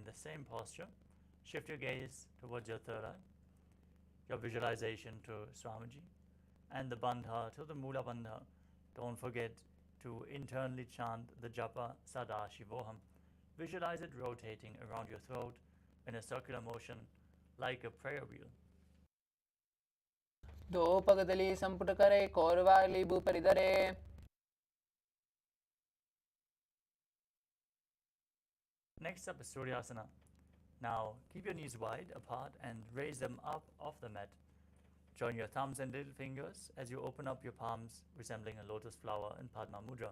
in the same posture, shift your gaze towards your third eye, your visualization to Swamiji, and the bandha to the Mula bandha. Don't forget to internally chant the japa Sadashivoham. Visualize it rotating around your throat in a circular motion like a prayer wheel. Dopagadali samputakare korvali buparidare. Next up is Suryasana. Now keep your knees wide apart and raise them up off the mat. Join your thumbs and little fingers as you open up your palms, resembling a lotus flower in Padma Mudra.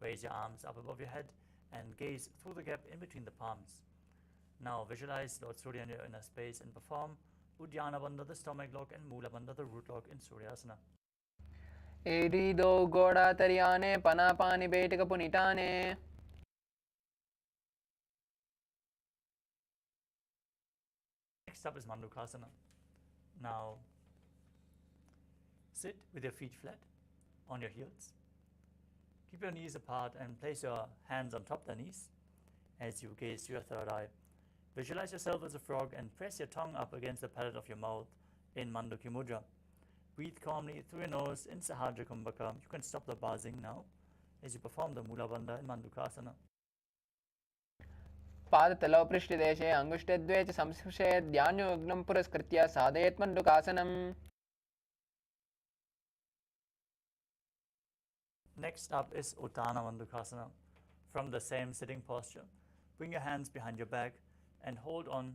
Raise your arms up above your head and gaze through the gap in between the palms. Now visualize Lord Surya in your inner space and perform Uddiyana Bandha, the stomach lock, and Mula Bandha, the root lock in Suryasana. Erido goda tariane panapani betika punitane. Next up is Mandukasana. Now sit with your feet flat on your heels. Keep your knees apart and place your hands on top of the knees as you gaze to your third eye. Visualize yourself as a frog and press your tongue up against the palate of your mouth in Manduki Mudra. Breathe calmly through your nose in Sahajra Kumbhaka. You can stop the buzzing now as you perform the Mula Bandha in Mandukasana. पादतलौ पृष्ठदेशे अङ्गुष्ठद्वये च संस्पृशे ध्यानयोग्नं पुरस्कृत्य साधयेत् मण्डूकासनम्. Next up is Uttana Mandukasana. From the same sitting posture, bring your hands behind your back and hold on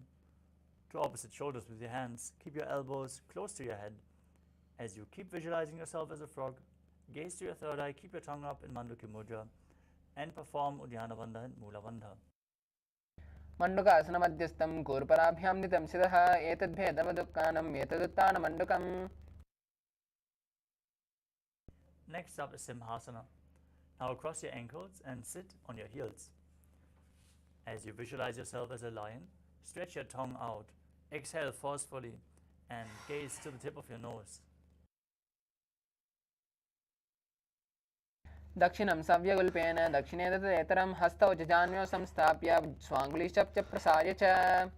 to opposite shoulders with your hands. Keep your elbows close to your head. As you keep visualizing yourself as a frog, gaze to your third eye, keep your tongue up in Manduki Mudra, and perform Uddiyana Bandha and Mula Bandha. Mandukasana मध्यस्थं कूर्पराभ्यां नितं सितः एतद्भेदवदुक्कानम् एतदुत्तानमण्डूकम्. Next up is Simhasana. Now cross your ankles and sit on your heels. As you visualize yourself as a lion, stretch your tongue out, exhale forcefully, and gaze to the tip of your nose. दक्षिणं सव्यगुल्पेन दक्षिणे तदेतरं हस्तौ च जान्व्यौ संस्थाप्य स्वाङ्गुलिश्च प्रसार्य च.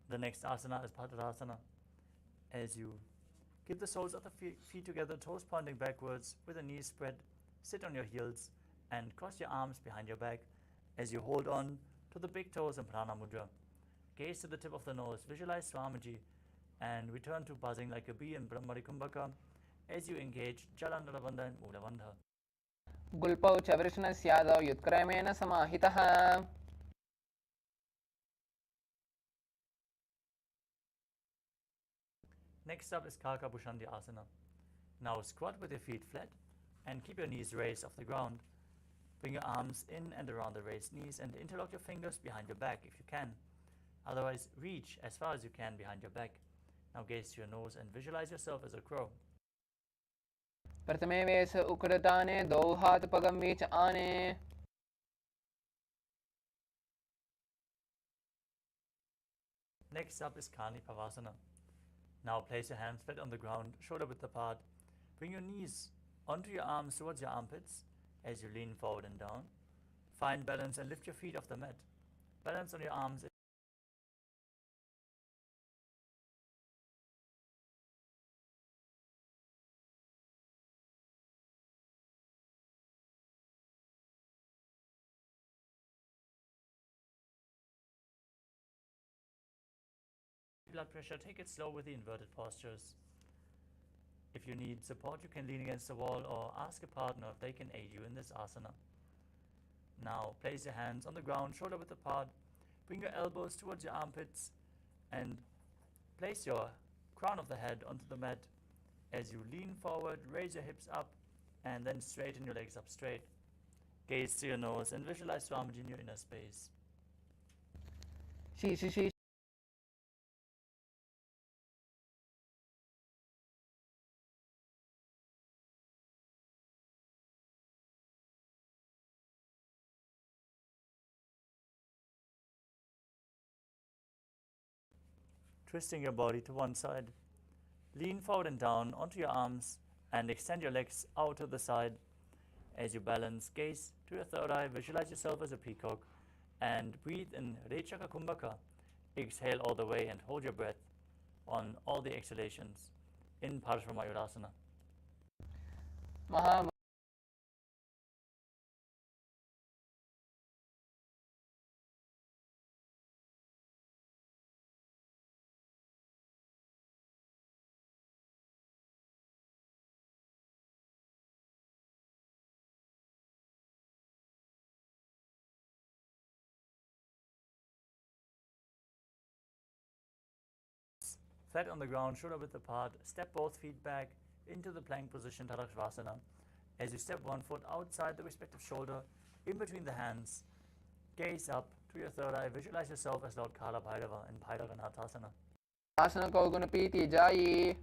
The next asana is Padasana. As you keep the soles of the feet together, toes pointing backwards with the knees spread, sit on your heels and cross your arms behind your back as you hold on to the big toes in Prana Mudra. Gaze to the tip of the nose, visualize Swamiji, and return to buzzing like a bee in Brahmari Kumbhaka as you engage Jalandhara Bandha and Mula Bandha. गुल्पौ च वृषणस्यादौ युत्क्रमेण समाहितः. Next up is Kaka Bhushandi Asana. Now squat with your feet flat and keep your knees raised off the ground. Bring your arms in and around the raised knees and interlock your fingers behind your back if you can. Otherwise, reach as far as you can behind your back. Now gaze to your nose and visualize yourself as a crow. प्रथमे वेश उक्कृताने द्वौ हातपगम्बी च आने. Next up is Kani Pavasana. Now place your hands flat on the ground, shoulder width apart. Bring your knees onto your arms towards your armpits as you lean forward and down. Find balance and lift your feet off the mat. Balance on your arms. Blood pressure, take it slow with the inverted postures. If you need support, you can lean against the wall or ask a partner if they can aid you in this asana. Now place your hands on the ground, shoulder width apart. Bring your elbows towards your armpits and place your crown of the head onto the mat. As you lean forward, raise your hips up and then straighten your legs up straight. Gaze to your nose and visualize Swamiji in your inner space. Twisting your body to one side. Lean forward and down onto your arms and extend your legs out to the side. As you balance, gaze to your third eye, visualize yourself as a peacock, and breathe in Rechaka Kumbhaka. Exhale all the way and hold your breath on all the exhalations in Paramashivoham. Mahā Flat on the ground, shoulder width apart, step both feet back into the plank position, Tadasana. As you step one foot outside the respective shoulder, in between the hands, gaze up to your third eye, visualize yourself as Lord Kala Bhairava in Bhairaganathasana. आसन को गुण पीति जाई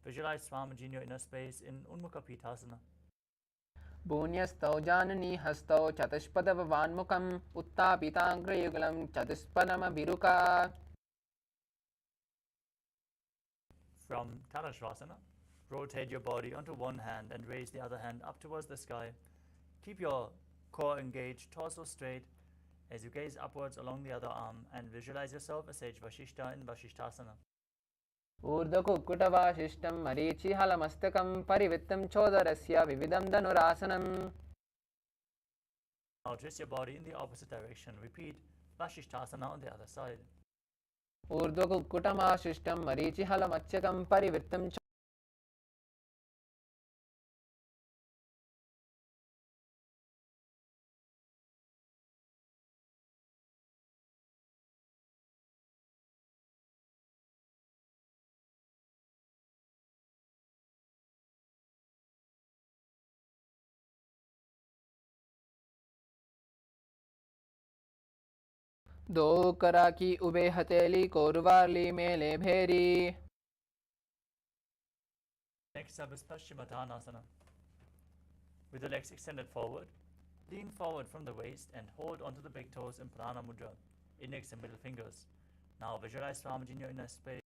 Visualize Swamiji in your inner space in Unmukha Pitasana. भून्यस्तौ जाननी हस्तौ चतुष्पदवान्मुखम् उत्तापिताग्रयुगलं चतुष्पदमभिरुका From Tadasana, rotate your body onto one hand and raise the other hand up towards the sky. Keep your core engaged, torso straight as you gaze upwards along the other arm and visualize yourself as Sage Vashishta in Vashishtasana. ऊर्ध्वकुक्कुटवासिष्ठं मरीचिहलमस्तकं परिवृत्तं चोदरस्य विविधं धनुरासनम् Now twist your body in the opposite direction. Repeat Vashishtasana on the other side. ऊर्ध्वकुक्कुटमाशिष्टं मरीचिहलमस्तकं परिवृत्तं दो करा की ube हथेली कोरवाली मेले भेरी Next up is Paschimottanasana. With the legs extended forward, lean forward from the waist and hold onto the big toes in Prana Mudra, index and middle fingers. Now visualize Swamiji in your inner space.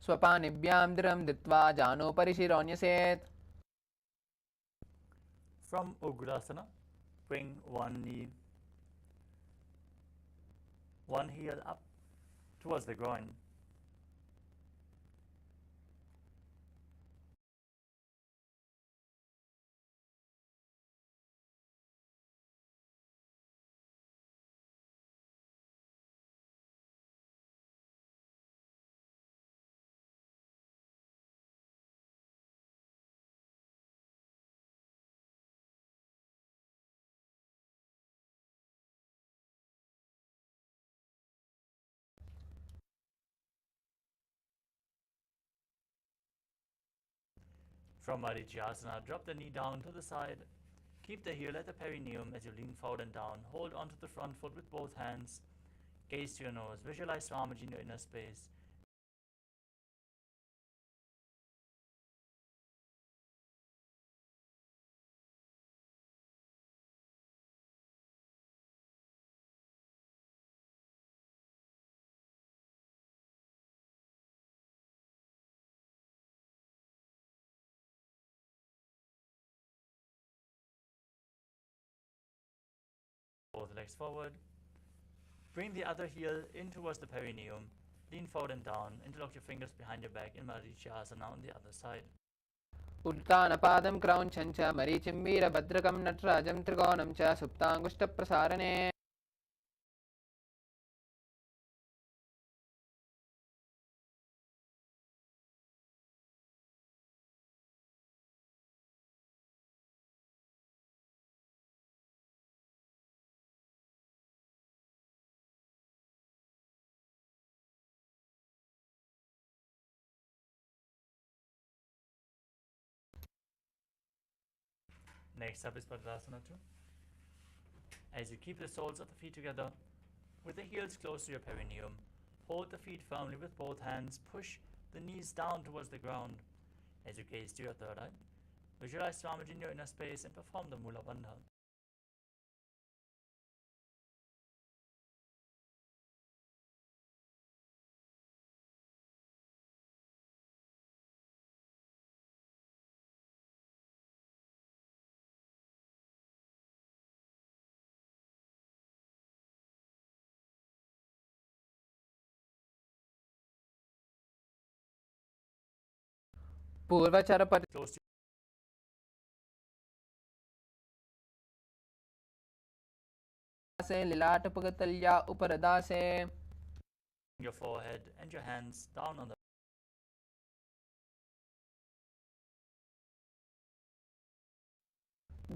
स्वपानिभ्यां दृढं धृत्वा जानोपरि शिरोन्यसेत् From Ugrasana, bring one knee, one heel up towards the groin. From Marichyasana, drop the knee down to the side. Keep the heel at the perineum as you lean forward and down. Hold onto the front foot with both hands. Gaze to your nose. Visualize Swamiji in your inner space. Both legs forward. Bring the other heel in towards the perineum. Lean forward and down. Interlock your fingers behind your back in Marichyasana on the other side. उत्तानपादं क्रौञ्चं च मरीचिं वीरभद्रकं नटराजं त्रिकोणं च सुप्ताङ्गुष्ठप्रसारणे Next up is Padmasana 2. As you keep the soles of the feet together, with the heels close to your perineum, hold the feet firmly with both hands, push the knees down towards the ground. As you gaze to your third eye, visualize Swamiji in your inner space and perform the Mula Bandha. पूर्वचर Close to से लिलाट पगतल्या उपरदासे your forehead and your hands down on the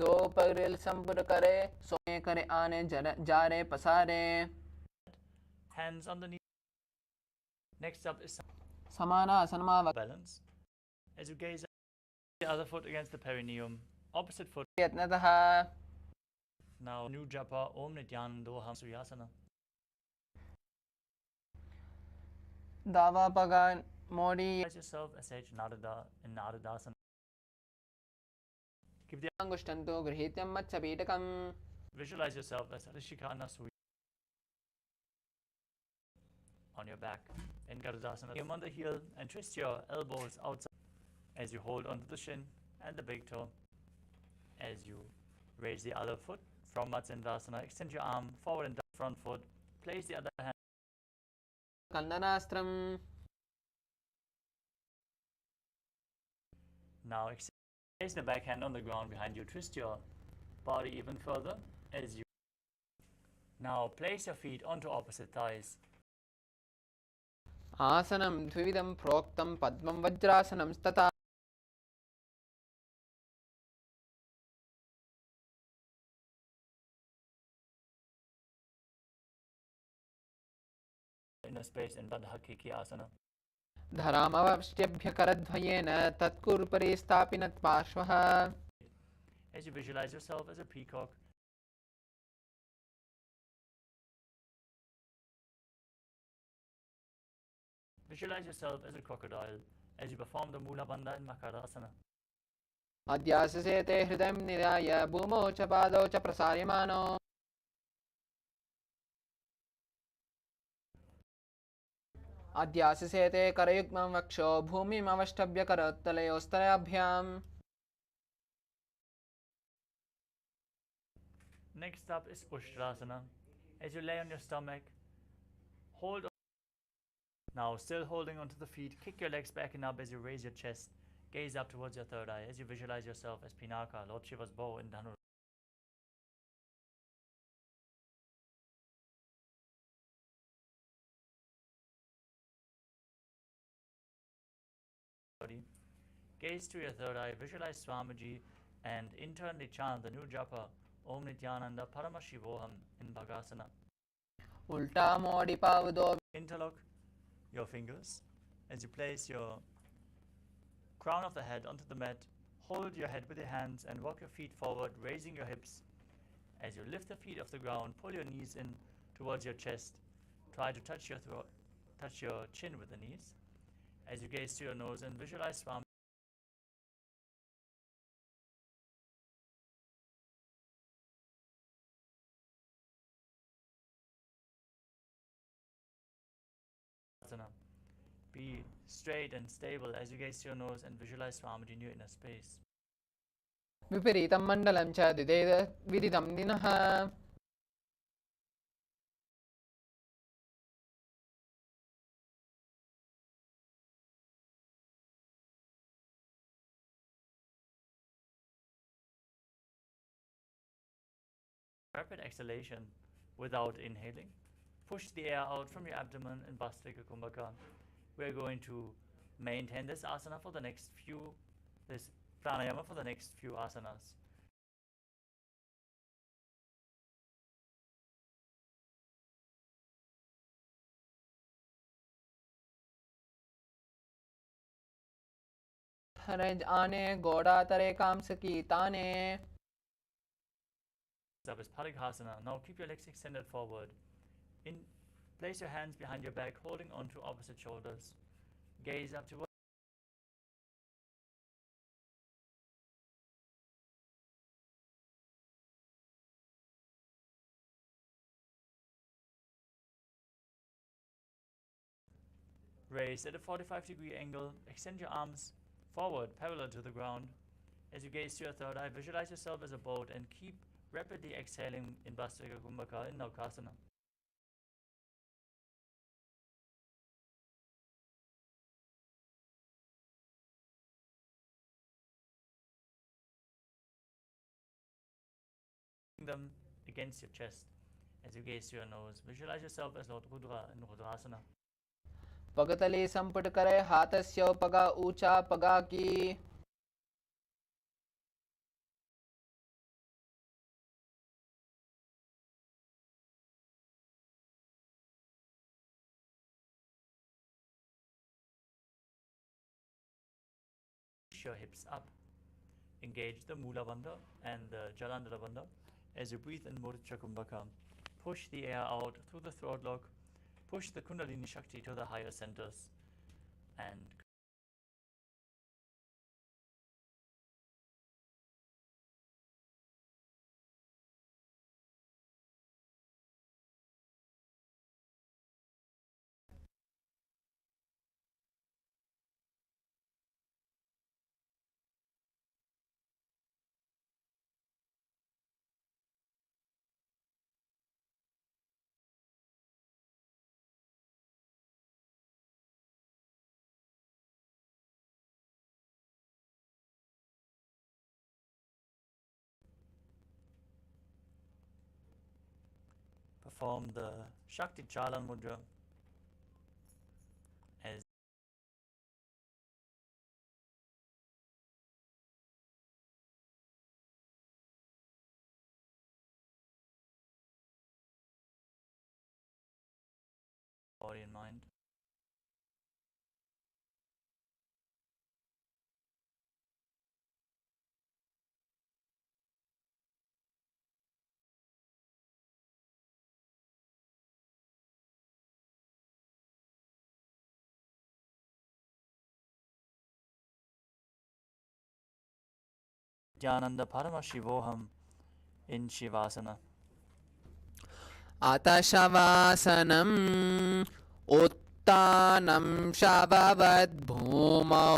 दो पगरेल संपुर करे सोए करे आने जारे पसारे hands on the knee. Next up is समानासनमा balance. As you gaze the other foot against the perineum, opposite foot. यत्नतः Now new japa Om Nityanandoham Suyasana. दावा पगा मोड़ी Visualize yourself as Sage Narada in Naradasana. Keep the अंगुष्ठन्तो गृहीत्यं मत्सपीठकम् Visualize yourself as Rishikana Suya on your back in Garudasana. Aim on the heel and twist your elbows outside as you hold onto the shin and the big toe. As you raise the other foot from Matsyendrasana, extend your arm forward and down front foot. Place the other hand. कन्दनास्त्रम् Now place the back hand on the ground behind you. Twist your body even further as you. Now place your feet onto opposite thighs. आसनं द्विविधं प्रोक्तं पद्मं वज्रासनं तथा Inner space in Bandha Asana. धरामवष्ट्यभ्यकरद्वयेन तत्कुरुपरि स्थापिनत् पार्श्वः As you visualize yourself as a peacock, visualize yourself as a crocodile as you perform the Mula Bandha in Makarasana. अध्याससे ते हृदयं निधाय भूमौ च पादौ च प्रसार्यमाणो अध्याससे ते करयुग्मं वक्षो भूमिमवष्टभ्य करोत्तलयोस्तराभ्याम्. Next up is Ushtrasana. As you lay on your stomach, hold on. Now still holding onto the feet, kick your legs back and up as you raise your chest. Gaze up towards your third eye as you visualize yourself as Pinaka, Lord Shiva's bow in Dhanu. Gaze to your third eye, visualize Swamiji and internally chant the new japa Om Nityananda Paramashivoham in Bhagasana. उल्टा मोड़ी पाव दो. Interlock your fingers as you place your crown of the head onto the mat. Hold your head with your hands and walk your feet forward, raising your hips. As you lift the feet off the ground, pull your knees in towards your chest. Try to touch your throat, touch your chin with the knees. As you gaze to your nose and visualize Swami. Be straight and stable as you gaze to your nose and visualize Swamiji in your inner space. विपरीतं मण्डलं च विदितं दिनः. Rapid exhalation without inhaling. Push the air out from your abdomen and Bhastrika Kumbhaka. We're going to maintain this asana for the next few, this pranayama for the next few asanas. आने गोड़ा तरे काम सकी ताने. Up is Parighasana. Now keep your legs extended forward. Place your hands behind your back, holding on to opposite shoulders. Gaze up towards. Raise at a 45-degree angle. Extend your arms forward, parallel to the ground. As you gaze to your third eye, visualize yourself as a boat and keep rapidly exhaling in Bhastrika Kumbhaka in Naukasana. Them against your chest. As you gaze to your nose, visualize yourself as Lord Rudra in Rudrasana. पगतले संपुट करे हाथस्य पगा ऊंचा पगा की Your hips up. Engage the Mula Bandha and the Jalandhara Bandha. As you breathe in Murcha Kumbhaka, push the air out through the throat lock. Push the Kundalini Shakti to the higher centers. And perform the Shakti Chalan Mudra as body and mind. Dhyananda Paramashivoham in Shivasana. आतशवासनम् उत्तानं शववद्भूमौ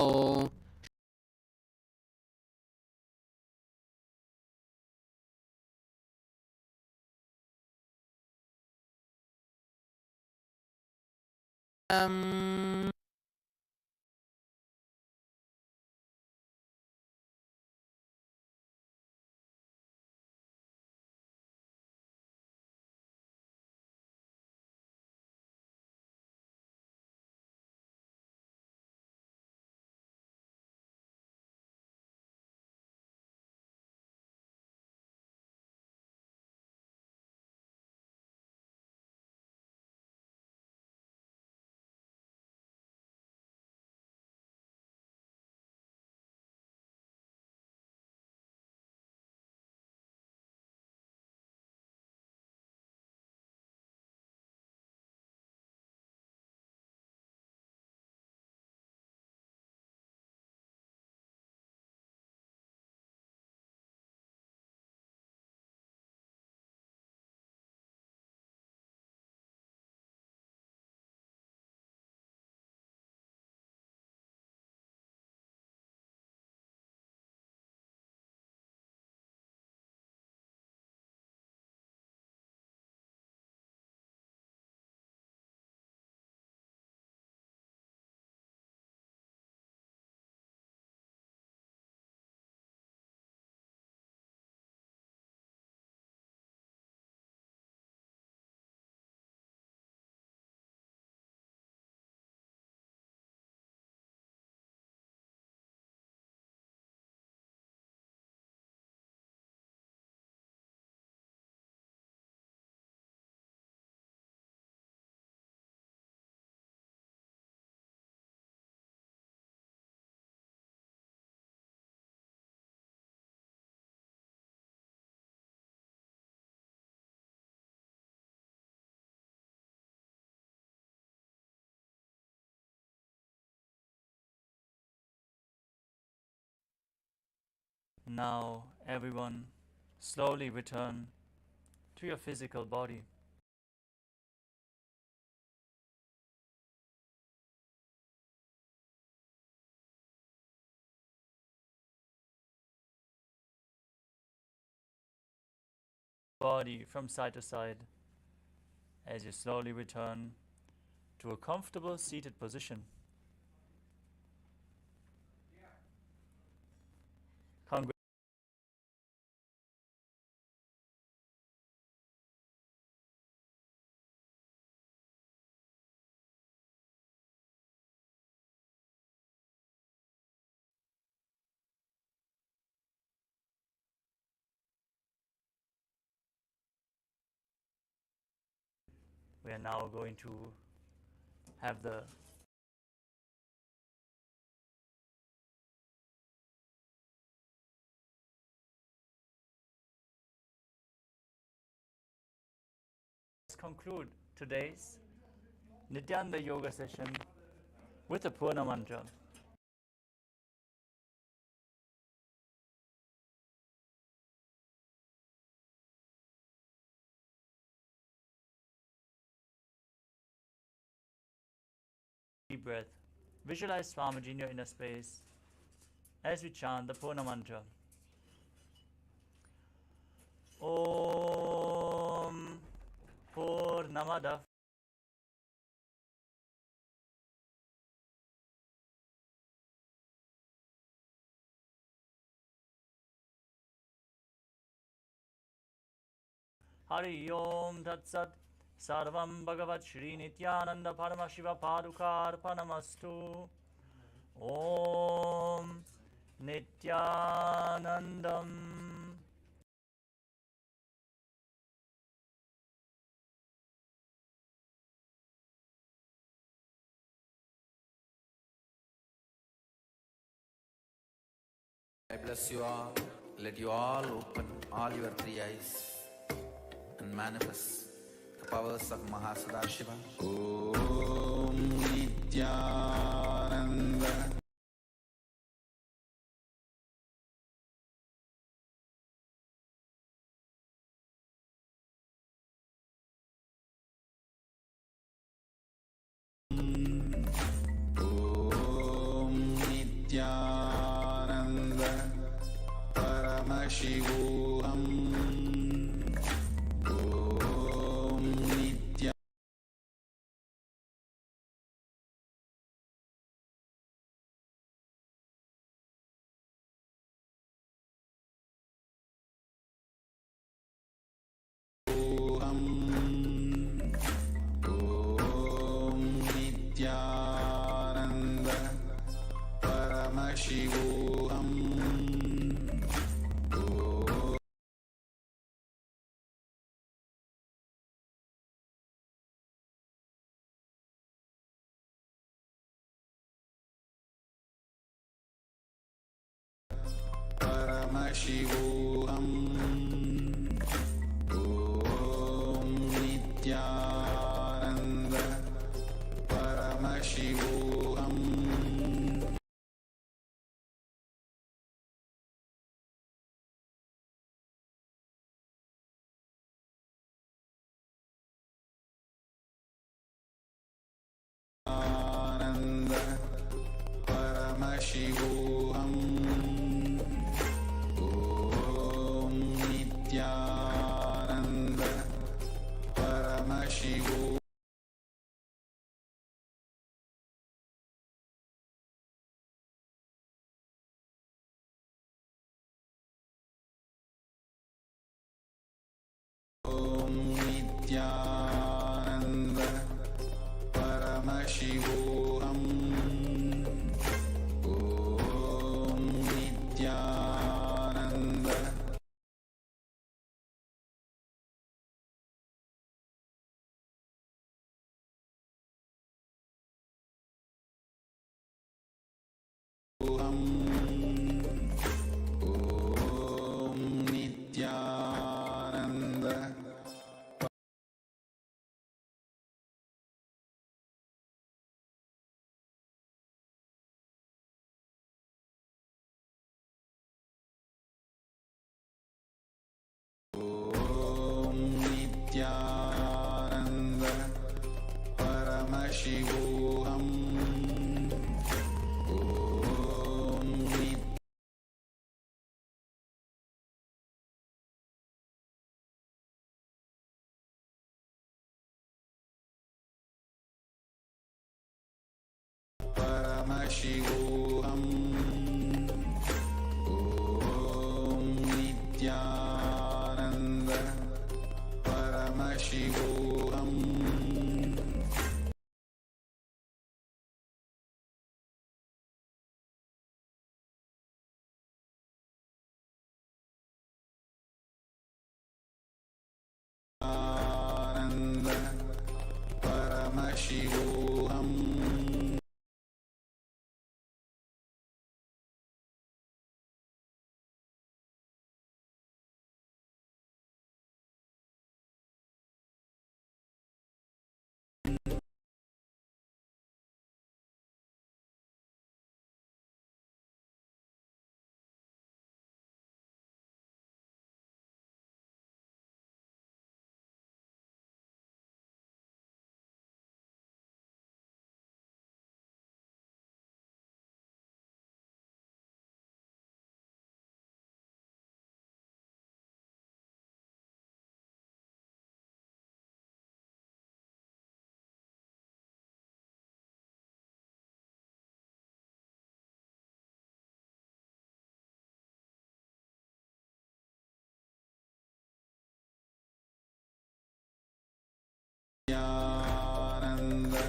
Now, everyone, slowly return to your physical body. Body from side to side as you slowly return to a comfortable seated position. We are now going to have the conclude today's Nityananda Yoga session with the Purna Mantra. Deep breath. Visualize Swamiji in your inner space as we chant the Purna Mantra. Om Purnamada Hari Om Tat Sat Sarvam Bhagavat Shri Nityananda Paramaśiva Padukar Panamastu. Om Nityanandam. I bless you all. Let you all open all your three eyes and manifest the powers of Mahā Sadashiva. Om Nityananda. Om Nityananda. Paramashivoham. Om Nityananda. Paramashivoham. Paramashivoham. Om Nityananda. Paramashivoham. Ananda. Paramashivoham. Om Nityananda. Paramashivoham. Om Nityananda. Paramashivoham. Om Nityananda. Om Nityananda. Paramashivoham Om Nityananda Paramashivoham Ananda Paramashivoham Ananda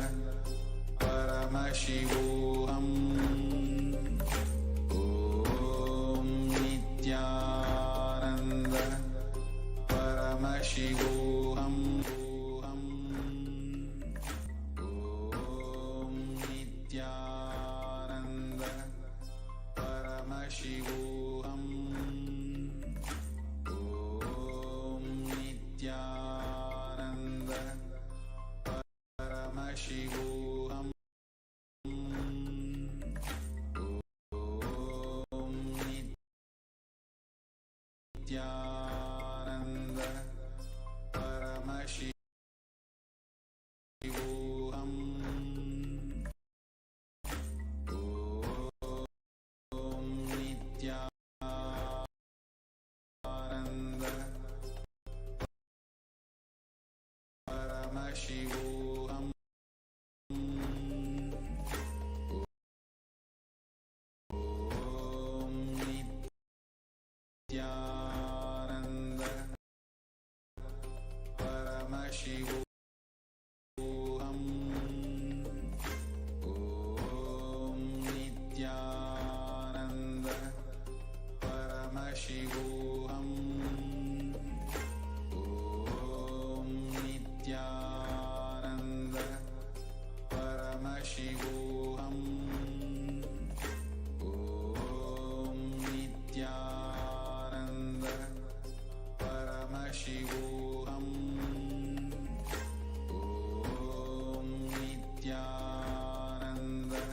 Paramashivoham Om Nityananda Paramashivoham Om Nityananda Paramashivoham Om Nityananda Paramashivoham Om Nityananda Paramashivoham Om Nityananda Paramashivoham Nityananda Paramashivoham Om Nityananda Paramashivoham Om Nityananda Paramashivoham Om Nityananda Paramashivoham Om Nityananda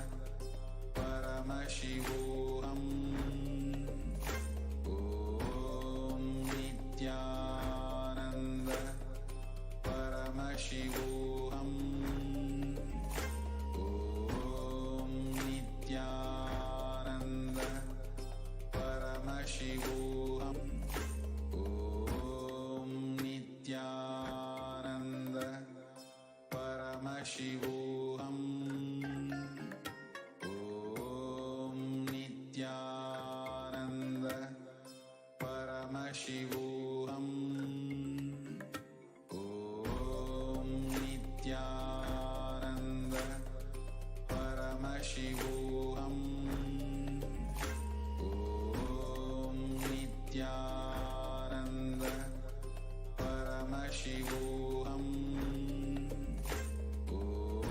Paramashivoham Om Nityananda Paramashivoham Om Nityananda Paramashivoham Om Nityananda Paramashivoham Om Nityananda Paramashivoham Om Nityananda Paramashivoham Om Nityananda Paramashivoham Om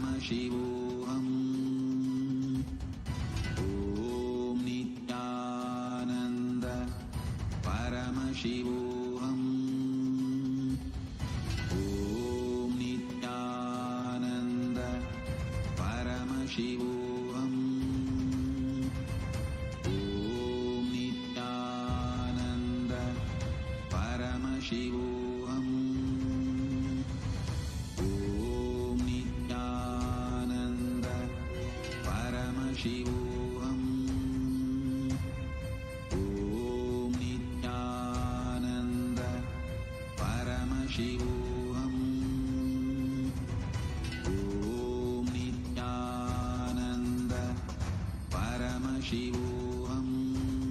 Paramashivoham. Om Nityananda Paramashivoham. Om Nityananda Paramashivoham. Om Nityananda Paramashivoham. Om Nityananda Paramashivoham. Om Nityananda Paramashivoham. Om Nityananda Paramashivoham.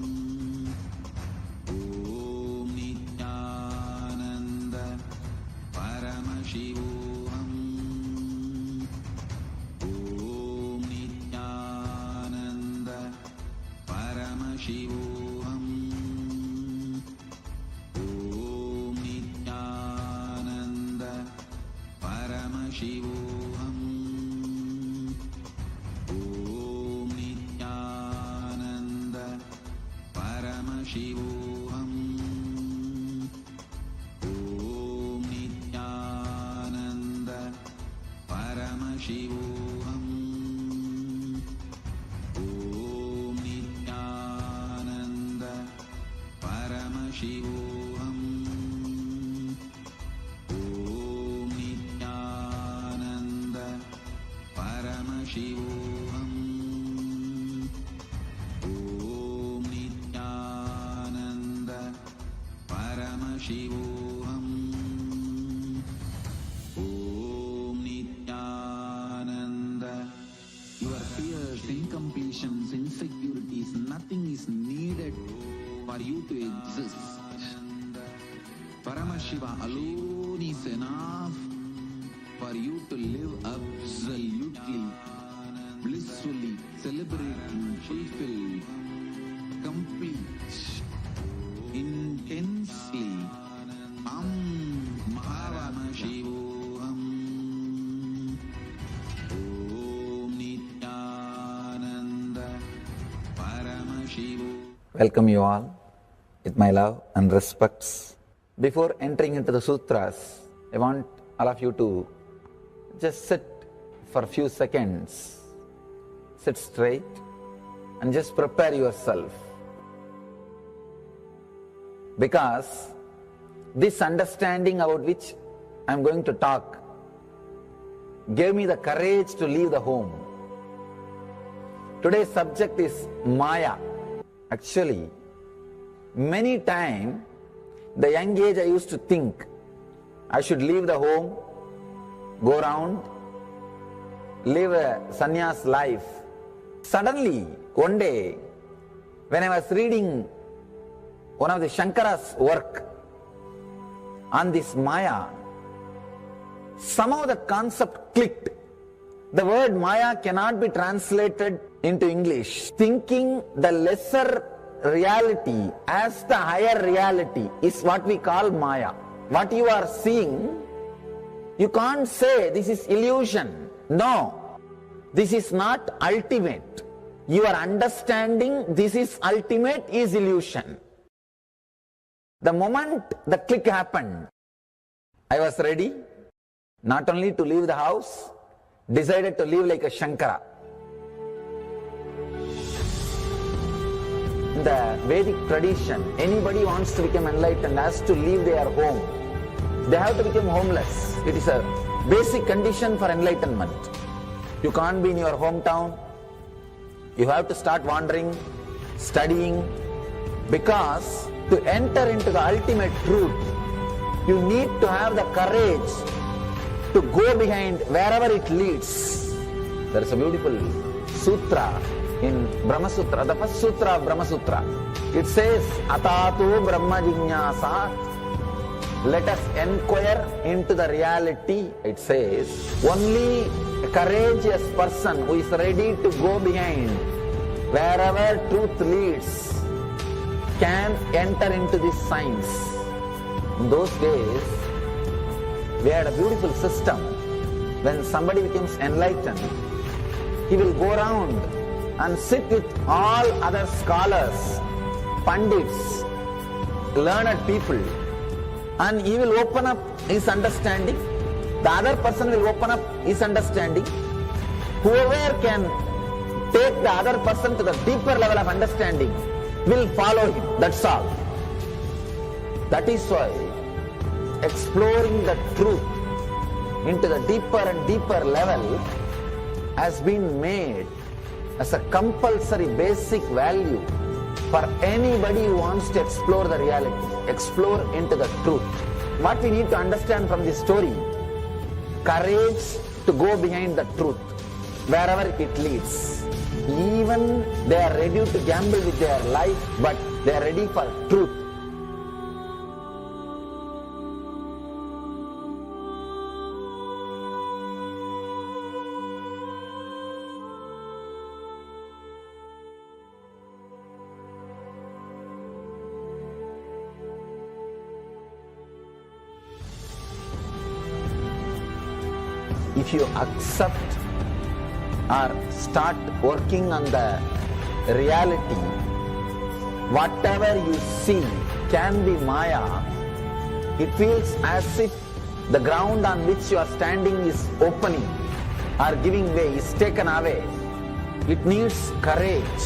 Om Nityananda Paramashivoham. Om Nityananda Paramashivoham. Om Nityananda Paramashivoham. Om Nityananda Paramashivoham. Om Nityananda Paramashivoham. Om Nityananda Paramashivoham. Om Nityananda Paramashivoham. Om Nityananda Paramashivoham. Om Nityananda. Your fears, incompletions, insecurities, nothing is needed for you to exist. Paramashiva alone is enough for you to live absolutely, blissfully, celebrating, fulfilled, complete, intensely. Paramashivoham. Om Nityananda Paramashivoham. Welcome you all with my love and respects. Before entering into the sutras, I want all of you to just sit for a few seconds. Sit straight and just prepare yourself. Because this understanding about which I am going to talk gave me the courage to leave the home. Today's subject is Maya. Actually, many times, the young age I used to think I should leave the home, go around, live a sannyas life. Suddenly, one day, when I was reading one of the Shankara's work on this Maya, somehow the concept clicked. The word Maya cannot be translated into English. Thinking the lesser reality as the higher reality is what we call Maya. What you are seeing, you can't say this is illusion. No, this is not ultimate. Your understanding this is ultimate is illusion. The moment the click happened, I was ready not only to leave the house, decided to live like a Shankara. In the Vedic tradition, anybody wants to become enlightened has to leave their home. They have to become homeless. It is a basic condition for enlightenment. You can't be in your hometown. You have to start wandering, studying, because to enter into the ultimate truth, you need to have the courage to go behind wherever it leads. There is a beautiful sutra in Brahma Sutra, the first sutra of Brahma Sutra. It says, Atato Brahma Jignasa, let us inquire into the reality. It says, only a courageous person who is ready to go behind wherever truth leads can enter into this science. In those days, we had a beautiful system when somebody becomes enlightened, he will go around and sit with all other scholars, pandits, learned people, and he will open up his understanding. The other person will open up his understanding. Whoever can take the other person to the deeper level of understanding will follow him. That's all. That is why exploring the truth into the deeper and deeper level has been made as a compulsory basic value for anybody who wants to explore the reality, explore into the truth. What we need to understand from this story, courage to go behind the truth, wherever it leads. Even they are ready to gamble with their life, but they are ready for truth. If you accept or start working on the reality, whatever you see can be Maya. It feels as if the ground on which you are standing is opening or giving way, is taken away. It needs courage.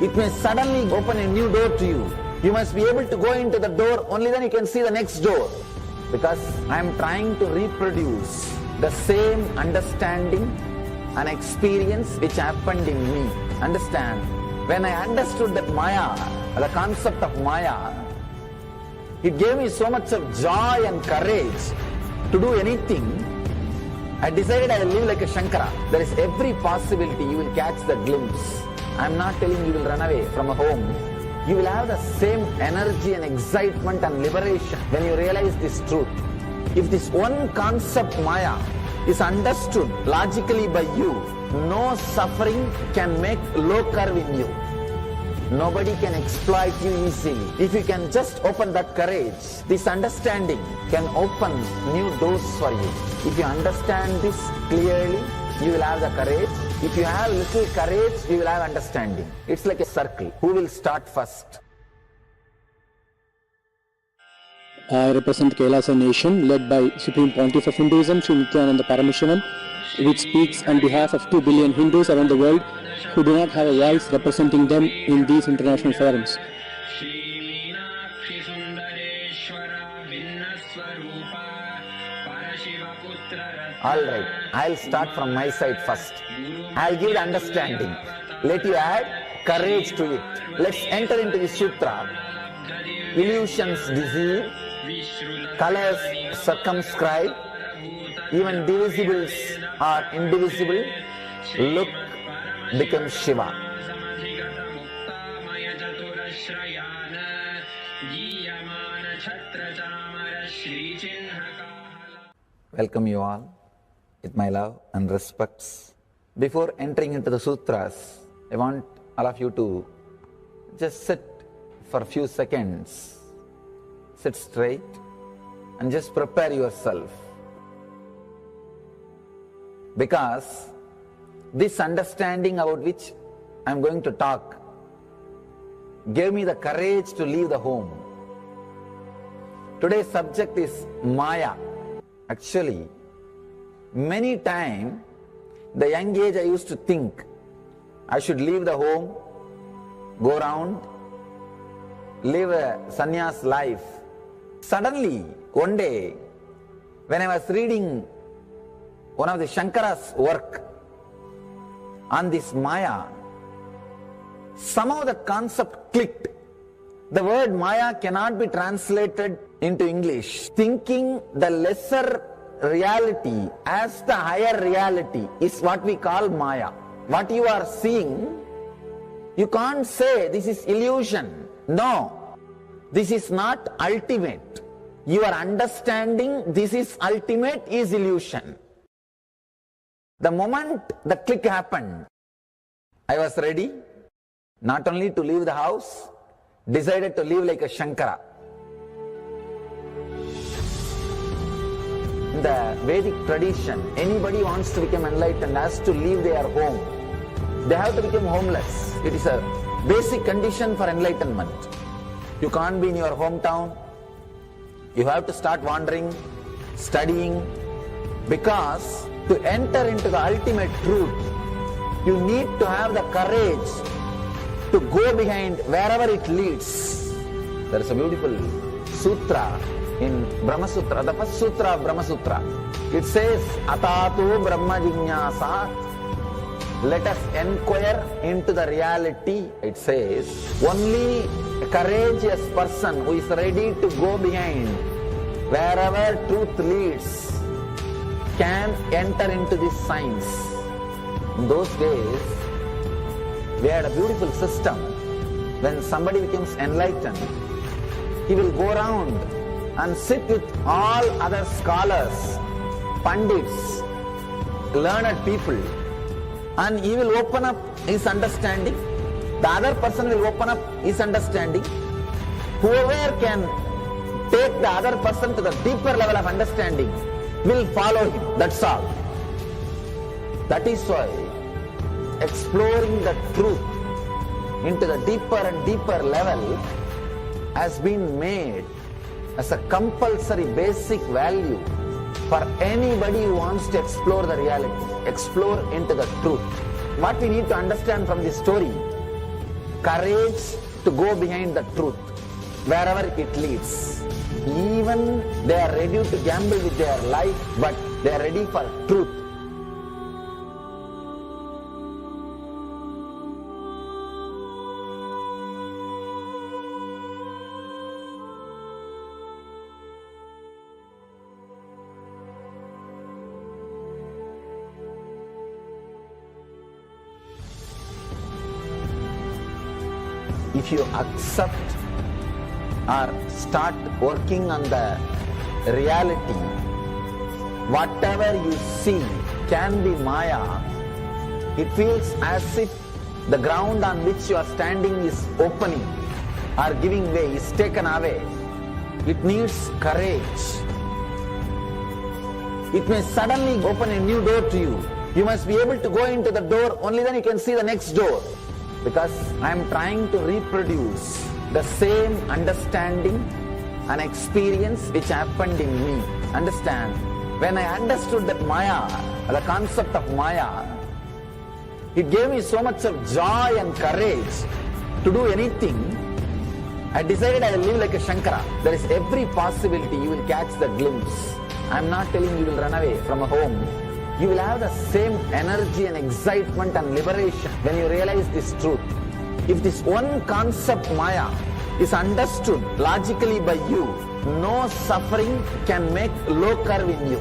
It may suddenly open a new door to you. You must be able to go into the door, only then you can see the next door. Because I am trying to reproduce the same understanding and experience which happened in me. Understand? When I understood that Maya, the concept of Maya, it gave me so much of joy and courage to do anything. I decided I will live like a Shankara. There is every possibility you will catch the glimpse. I am not telling you will run away from a home. You will have the same energy and excitement and liberation when you realize this truth. If this one concept Maya is understood logically by you, no suffering can make low curve in you. Nobody can exploit you easily. If you can just open that courage, this understanding can open new doors for you. If you understand this clearly, you will have the courage. If you have little courage, you will have understanding. It's like a circle. Who will start first? I represent KAILASA nation led by Supreme Pontiff of Hinduism, Sri Nityananda Paramashivoham, which speaks on behalf of 2 billion Hindus around the world who do not have a voice representing them in these international forums. Alright, I'll start from my side first. I'll give the understanding. Let you add courage to it. Let's enter into the sutra. Illusions deceive, colors circumscribe, even divisibles are indivisible. Look becomes Shiva. Welcome you all with my love and respects. Before entering into the sutras, I want all of you to just sit for a few seconds. Sit straight and just prepare yourself. Because this understanding about which I am going to talk gave me the courage to leave the home. Today's subject is Maya. Actually, many times, the young age I used to think I should leave the home, go around, live a sannyas life. Suddenly, one day, when I was reading one of the Shankara's work on this Maya, somehow the concept clicked. The word Maya cannot be translated into English. Thinking the lesser reality as the higher reality is what we call Maya. What you are seeing, you can't say this is illusion. No, this is not ultimate. Your understanding this is ultimate is illusion. The moment the click happened, I was ready not only to leave the house, decided to live like a Shankara. In the Vedic tradition, anybody wants to become enlightened has to leave their home. They have to become homeless. It is a basic condition for enlightenment. You can't be in your hometown. You have to start wandering, studying, because to enter into the ultimate truth, you need to have the courage to go behind wherever it leads. There is a beautiful sutra in Brahma Sutra, the first sutra of Brahma Sutra. It says, Atato Brahma Jinyasa, let us inquire into the reality. It says, only a courageous person who is ready to go behind wherever truth leads can enter into this science. In those days, we had a beautiful system. When somebody becomes enlightened, he will go around and sit with all other scholars, pandits, learned people, and he will open up his understanding. The other person will open up his understanding. Whoever can take the other person to the deeper level of understanding will follow him. That's all. That is why exploring the truth into the deeper and deeper level has been made as a compulsory basic value for anybody who wants to explore the reality, explore into the truth. What we need to understand from this story, courage to go behind the truth, wherever it leads. Even they are ready to gamble with their life, but they are ready for truth. If you accept or start working on the reality, whatever you see can be Maya. It feels as if the ground on which you are standing is opening or giving way, is taken away. It needs courage. It may suddenly open a new door to you. You must be able to go into the door, only then you can see the next door. Because I am trying to reproduce the same understanding and experience which happened in me. Understand? When I understood that Maya, the concept of Maya, it gave me so much of joy and courage to do anything. I decided I will live like a Shankara. There is every possibility you will catch the glimpse. I am not telling you will run away from a home. You will have the same energy and excitement and liberation when you realize this truth. If this one concept Maya is understood logically by you, no suffering can make low curve in you.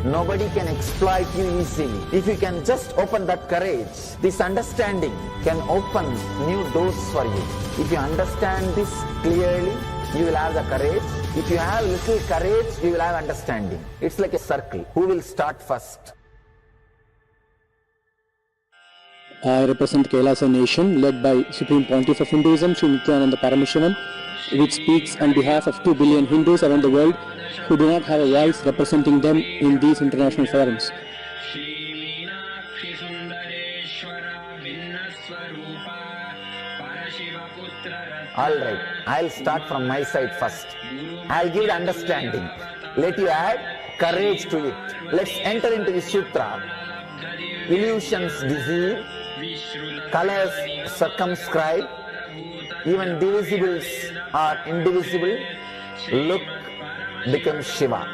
Nobody can exploit you easily. If you can just open that courage, this understanding can open new doors for you. If you understand this clearly, you will have the courage. If you have little courage, you will have understanding. It's like a circle. Who will start first? I represent KAILASA nation led by Supreme Pontiff of Hinduism, Sri Ananta Paramashivoham, which speaks on behalf of 2 billion Hindus around the world who do not have a voice representing them in these international forums. Alright, I'll start from my side first. I'll give the understanding. Let you add courage to it. Let's enter into the sutra. Illusions deceive, colors circumscribe, even divisibles are indivisible. Look becomes Shiva.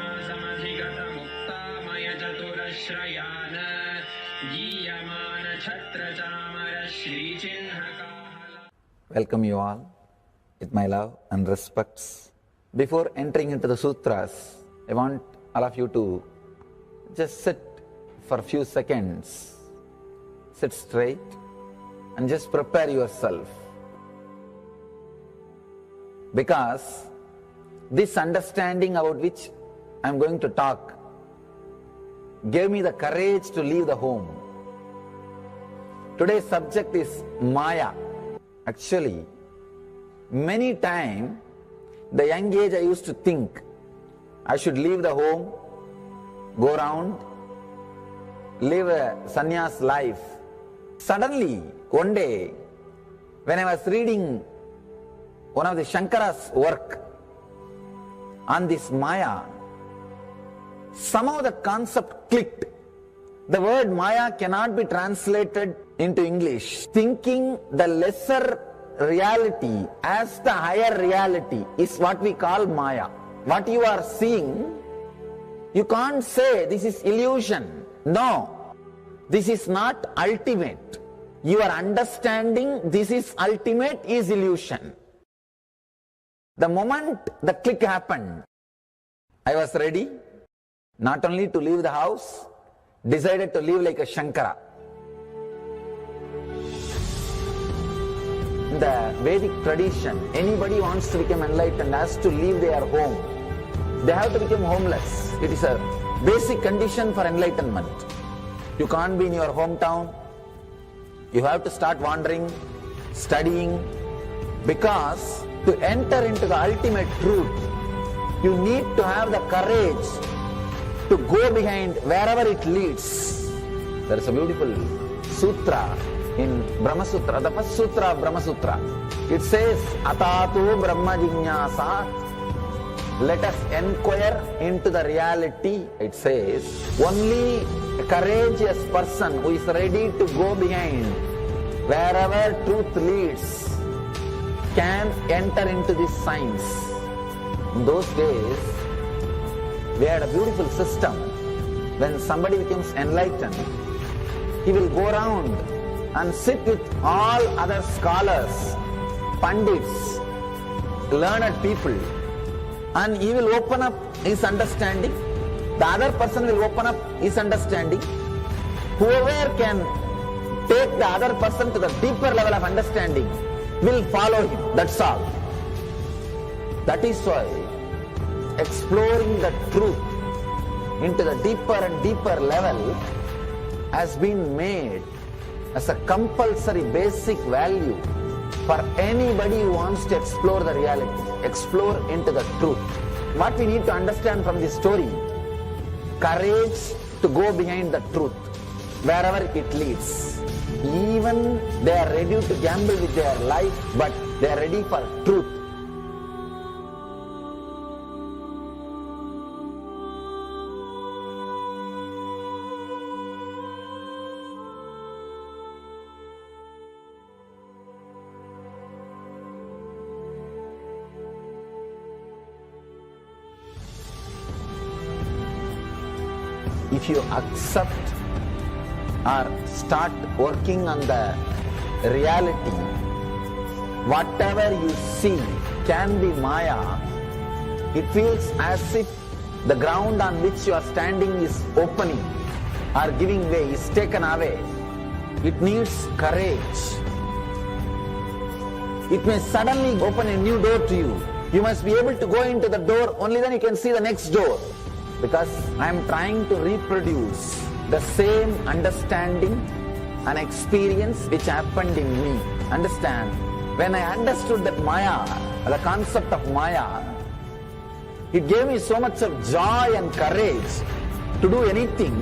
Welcome you all with my love and respects. Before entering into the sutras, I want all of you to just sit for a few seconds. Sit straight and just prepare yourself. Because this understanding about which I am going to talk gave me the courage to leave the home. Today's subject is Maya. Actually, many times, the young age I used to think I should leave the home, go around, live a sannyas life. Suddenly, one day, when I was reading one of the Shankara's work on this Maya, somehow the concept clicked. The word Maya cannot be translated into English. Thinking the lesser reality as the higher reality is what we call Maya. What you are seeing, you can't say this is illusion. No, this is not ultimate. Your understanding this is ultimate is illusion. The moment the click happened, I was ready not only to leave the house, decided to live like a Shankara. In the Vedic tradition, anybody wants to become enlightened has to leave their home. They have to become homeless. It is a basic condition for enlightenment. You can't be in your hometown. You have to start wandering, studying, because to enter into the ultimate truth, you need to have the courage to go behind wherever it leads. There is a beautiful sutra in Brahma Sutra, the first sutra of Brahma Sutra. It says, Atatu Brahma Jinyasa. Let us inquire into the reality. It says, only a courageous person who is ready to go behind wherever truth leads can enter into this science. In those days, we had a beautiful system. When somebody becomes enlightened, he will go around and sit with all other scholars, pandits, learned people, and he will open up his understanding. The other person will open up his understanding. Whoever can take the other person to the deeper level of understanding will follow him. That's all. That is why exploring the truth into the deeper and deeper level has been made as a compulsory basic value for anybody who wants to explore the reality, explore into the truth. What we need to understand from this story, courage to go behind the truth, wherever it leads. Even they are ready to gamble with their life, but they are ready for truth. If you accept or start working on the reality, whatever you see can be Maya, it feels as if the ground on which you are standing is opening or giving way, is taken away. It needs courage. It may suddenly open a new door to you. You must be able to go into the door, only then you can see the next door. Because I am trying to reproduce the same understanding and experience which happened in me. Understand? When I understood that Maya, the concept of Maya, it gave me so much of joy and courage to do anything.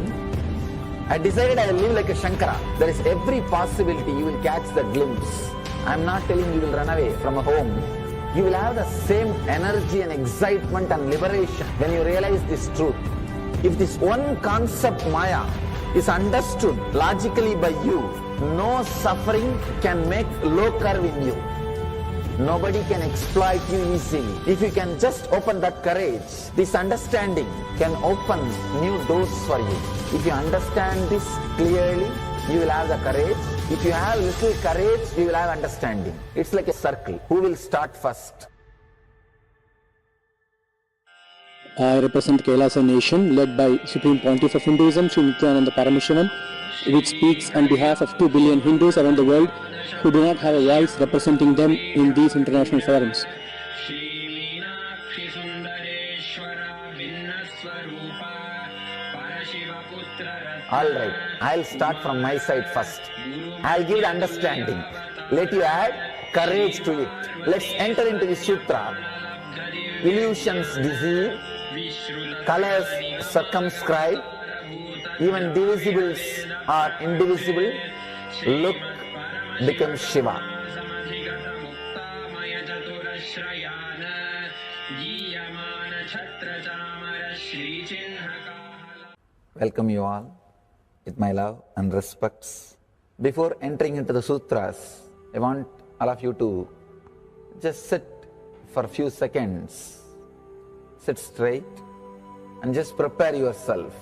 I decided I will live like a Shankara. There is every possibility you will catch the glimpse. I am not telling you will run away from a home. You will have the same energy and excitement and liberation when you realize this truth. If this one concept Maya is understood logically by you, no suffering can make low curve in you. Nobody can exploit you easily. If you can just open that courage, this understanding can open new doors for you. If you understand this clearly, you will have the courage. If you have little courage, you will have understanding. It's like a circle. Who will start first? I represent KAILASA nation led by Supreme Pontiff of Hinduism, Sri Nityananda Paramaśivam, which speaks on behalf of 2 billion Hindus around the world who do not have a voice representing them in these international forums. Alright, I'll start from my side first. I'll give the understanding. Let you add courage to it. Let's enter into the sutra. Illusions deceive, colors circumscribe, even divisibles are indivisible. Look becomes Shiva. Welcome you all with my love and respects. Before entering into the sutras, I want all of you to just sit for a few seconds. Sit straight and just prepare yourself.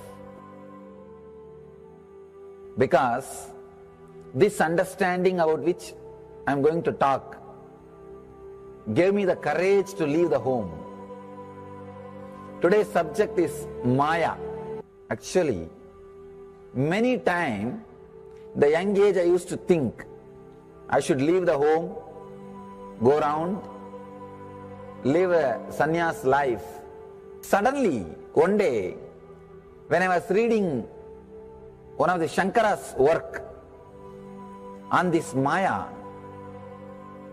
Because this understanding about which I am going to talk gave me the courage to leave the home. Today's subject is Maya. Actually, many times, the young age I used to think I should leave the home, go around, live a sannyas life. Suddenly, one day, when I was reading one of the Shankara's work on this Maya,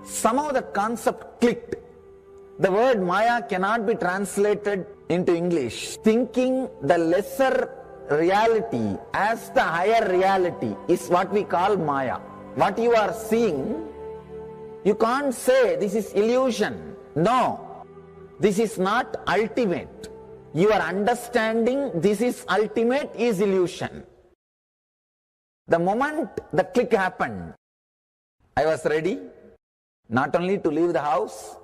somehow the concept clicked. The word Maya cannot be translated into English. Thinking the lesser reality as the higher reality is what we call Maya. What you are seeing, you can't say this is illusion. No, this is not ultimate. Your understanding this is ultimate is illusion. The moment the click happened, I was ready not only to leave the house,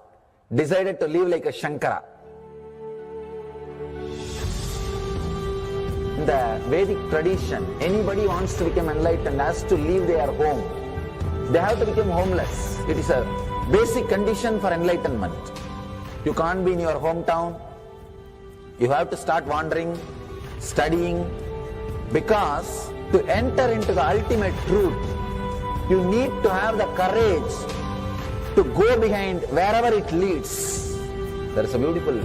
decided to live like a Shankara. In the Vedic tradition, anybody wants to become enlightened has to leave their home. They have to become homeless. It is a basic condition for enlightenment. You can't be in your hometown. You have to start wandering, studying, because to enter into the ultimate truth, you need to have the courage to go behind wherever it leads. There is a beautiful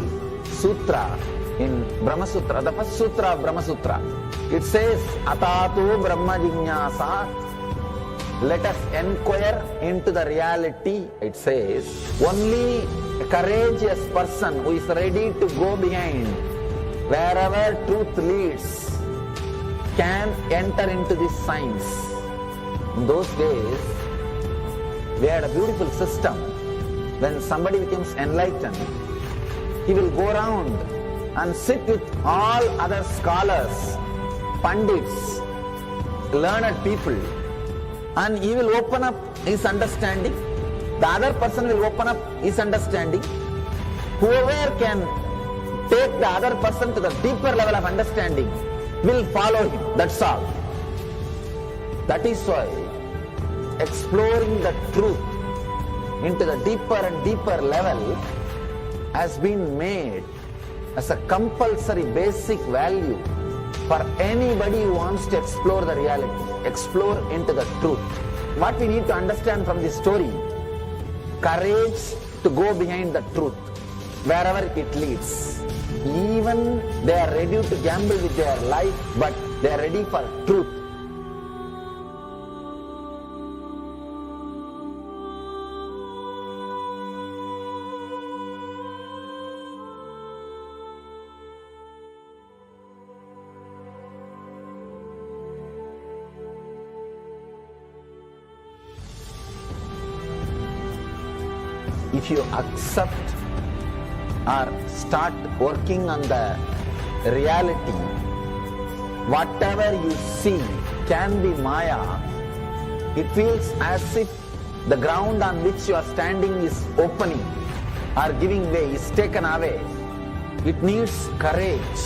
sutra in Brahma Sutra, the first sutra of Brahma Sutra. It says, Atato Brahma Jignasa, let us inquire into the reality. It says, only a courageous person who is ready to go behind wherever truth leads can enter into this science. In those days, we had a beautiful system. When somebody becomes enlightened, he will go around and sit with all other scholars, pandits, learned people, and he will open up his understanding. The other person will open up his understanding. Whoever can take the other person to the deeper level of understanding will follow him. That's all. That is why exploring the truth into the deeper and deeper level has been made as a compulsory basic value for anybody who wants to explore the reality, explore into the truth. What we need to understand from this story, courage to go behind the truth, wherever it leads. Even they are ready to gamble with their life, but they are ready for truth. If you accept or start working on the reality, whatever you see can be Maya. It feels as if the ground on which you are standing is opening or giving way, is taken away. It needs courage.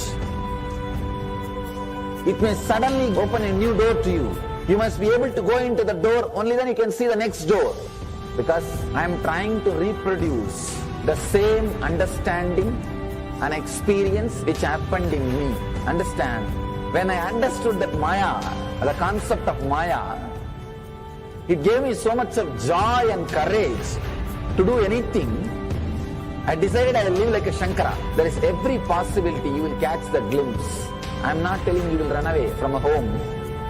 It may suddenly open a new door to you. You must be able to go into the door, only then you can see the next door. Because I am trying to reproduce the same understanding and experience which happened in me. Understand? When I understood that Maya, the concept of Maya, it gave me so much of joy and courage to do anything. I decided I will live like a Shankara. There is every possibility you will catch the glimpse. I am not telling you will run away from a home.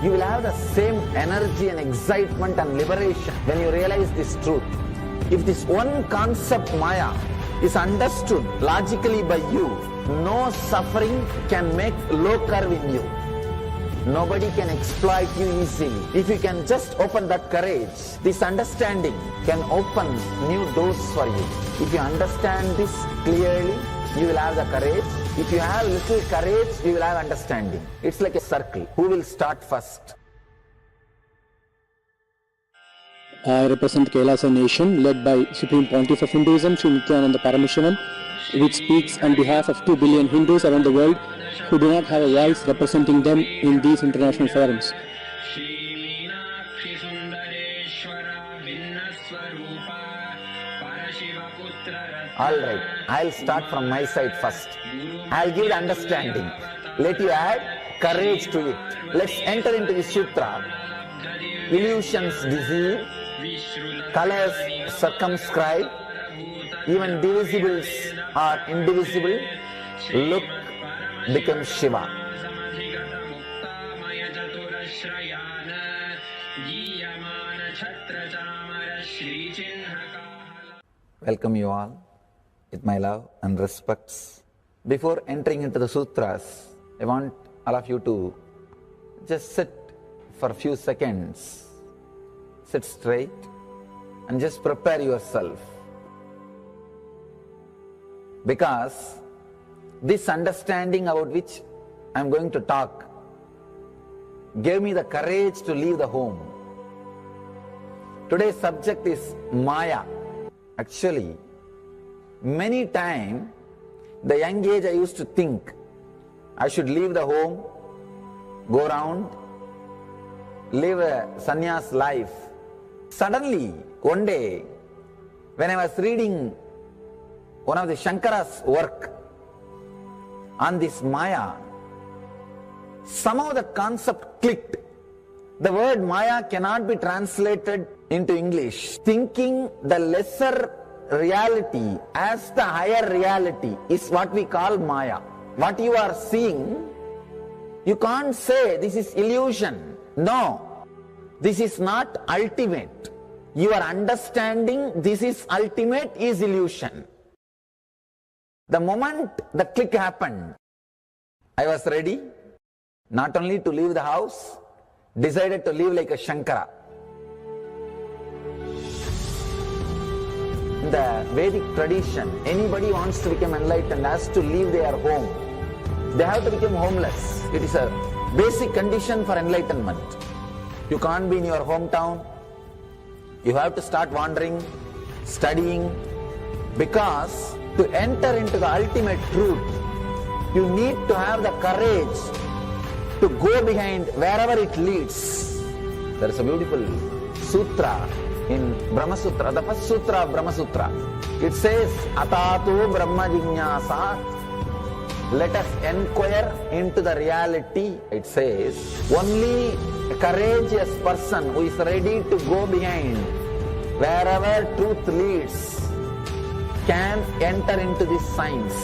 You will have the same energy and excitement and liberation when you realize this truth. If this one concept Maya is understood logically by you, No suffering can make low curve in you. Nobody can exploit you easily. If you can just open that courage, this understanding can open new doors for you. If you understand this clearly, you will have the courage. If you have little courage, you will have understanding. It's like a circle. Who will start first? I represent KAILASA nation led by Supreme Pontiff of Hinduism, Sri Nityananda Paramashivoham, which speaks on behalf of 2 billion Hindus around the world who do not have a voice representing them in these international forums. Alright, I'll start from my side first. I'll give the understanding. Let you add courage to it. Let's enter into the sutra. Illusions deceive, colors circumscribe, even divisibles are indivisible. Look becomes Shiva. Welcome you all with my love and respects. Before entering into the sutras, I want all of you to just sit for a few seconds. Sit straight and just prepare yourself. Because this understanding about which I am going to talk gave me the courage to leave the home. Today's subject is Maya. Actually, many times, the young age I used to think I should leave the home, go around, live a sannyas life. Suddenly, one day, when I was reading one of the Shankara's work on this Maya, somehow the concept clicked. The word Maya cannot be translated into English. Thinking the lesser reality as the higher reality is what we call Maya. What you are seeing, you can't say this is illusion. No, this is not ultimate. Your understanding this is ultimate is illusion. The moment the click happened, I was ready not only to leave the house, decided to live like a Shankara. In the Vedic tradition, anybody wants to become enlightened has to leave their home. They have to become homeless. It is a basic condition for enlightenment. You can't be in your hometown. You have to start wandering, studying, because to enter into the ultimate truth, you need to have the courage to go behind wherever it leads. There is a beautiful sutra in Brahma Sutra, the first sutra of Brahma Sutra. It says, Atato Brahma Jignasa. Let us inquire into the reality. It says, only a courageous person who is ready to go behind wherever truth leads can enter into this science.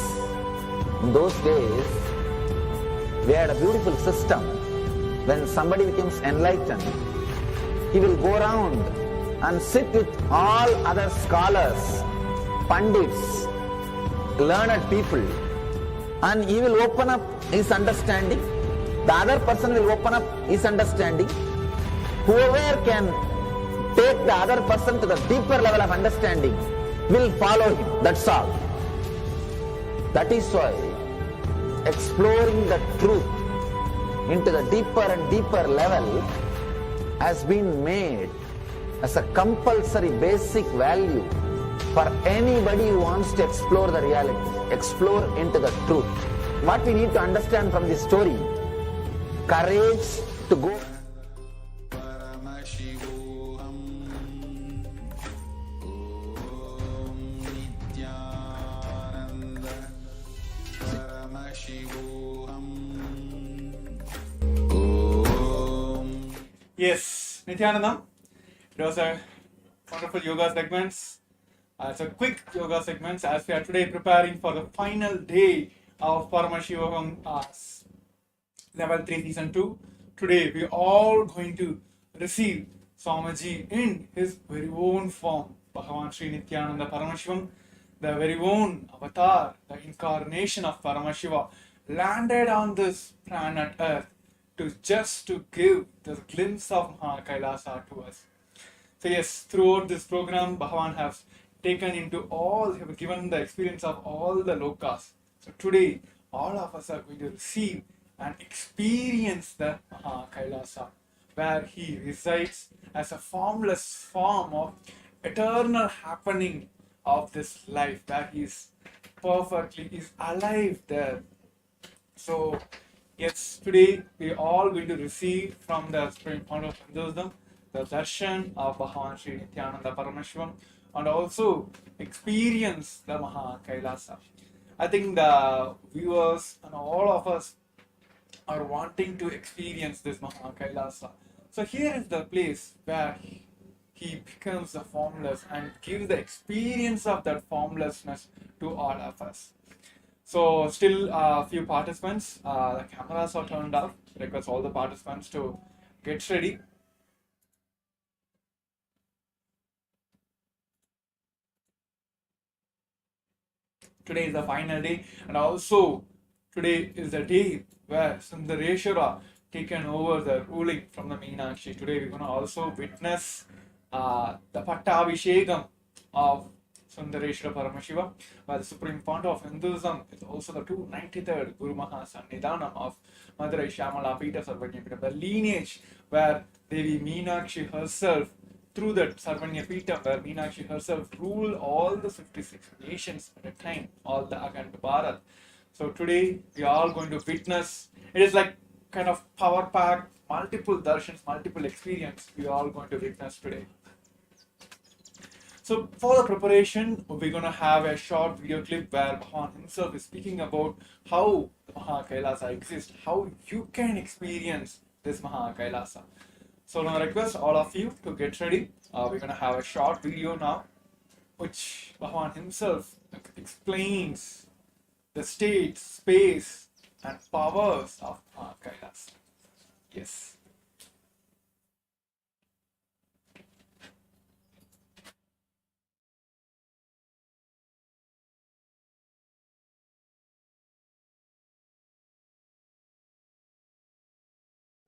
In those days, we had a beautiful system. When somebody becomes enlightened, he will go around and sit with all other scholars, pandits, learned people, and he will open up his understanding. The other person will open up his understanding. Whoever can take the other person to the deeper level of understanding will follow him. That's all. That is why exploring the truth into the deeper and deeper level has been made as a compulsory basic value for anybody who wants to explore the reality, explore into the truth. What we need to understand from this story, courage to go. Yes, Nityananda. It was a wonderful yoga segments. It's a quick yoga segments as we are today preparing for the final day of Paramashivoham Level 3 Season 2. Today we are all going to receive Swamiji in his very own form, Bhagavan Sri Nityananda Paramashivam. the very own avatar, the incarnation of Paramashiva, landed on this planet Earth to give this glimpse of Mahā KAILASA to us. So yes, throughout this program, Bhagavan has have given the experience of all the lokas. So today, all of us are going to receive and experience the Mahā KAILASA, where he resides as a formless form of eternal happening of this life, where he is alive there. So yes, today we are all going to receive from the Supreme Point of Hinduism the darshan of Bhagavan Sri Nityananda Paramashivam, and also experience the Mahā KAILASA. I think the viewers and all of us are wanting to experience this Mahā KAILASA. So here is the place where he becomes the formless and gives the experience of that formlessness to all of us. So still a few participants, the cameras are turned off. Request all the participants to get ready. Today is the final day, and also today is the day where Sundareshwara taken over the ruling from the Meenakshi. Today we're going to also witness the Pattabhishekam of Sundareshwara Paramashiva, where the Supreme Fount of Hinduism is also the 293rd Guru Maha Sannidhanam of Madurai Shyamala Pita Sarvanya Pita, the lineage where Devi Meenakshi herself, through that Sarvanya Pita, where Meenakshi herself ruled all the 56 nations at a time, all the Akhand Bharat. So today we are all going to witness, it is like kind of power pack, multiple darshans, multiple experience we are all going to witness today. So for the preparation, we're going to have a short video clip where Bhagavan himself is speaking about how the Mahā KAILASA exists, how you can experience this Mahā KAILASA. So I request all of you to get ready. We're going to have a short video now, which Bhagavan himself explains the state, space, and powers of Mahā KAILASA. Yes.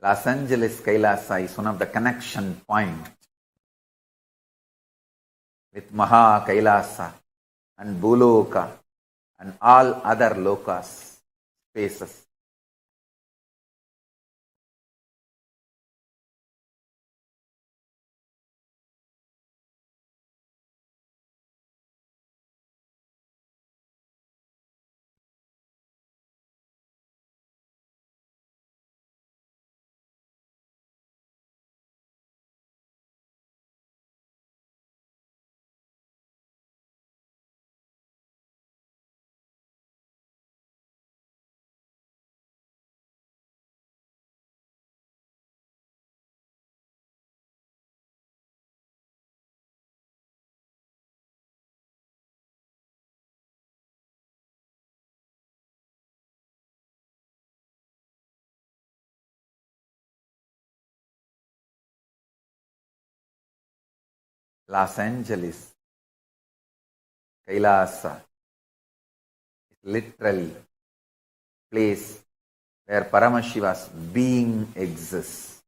Los Angeles KAILASA is one of the connection points with Mahā KAILASA and Bhuloka and all other lokas, spaces. Los Angeles KAILASA is literally place where Paramashiva's being exists.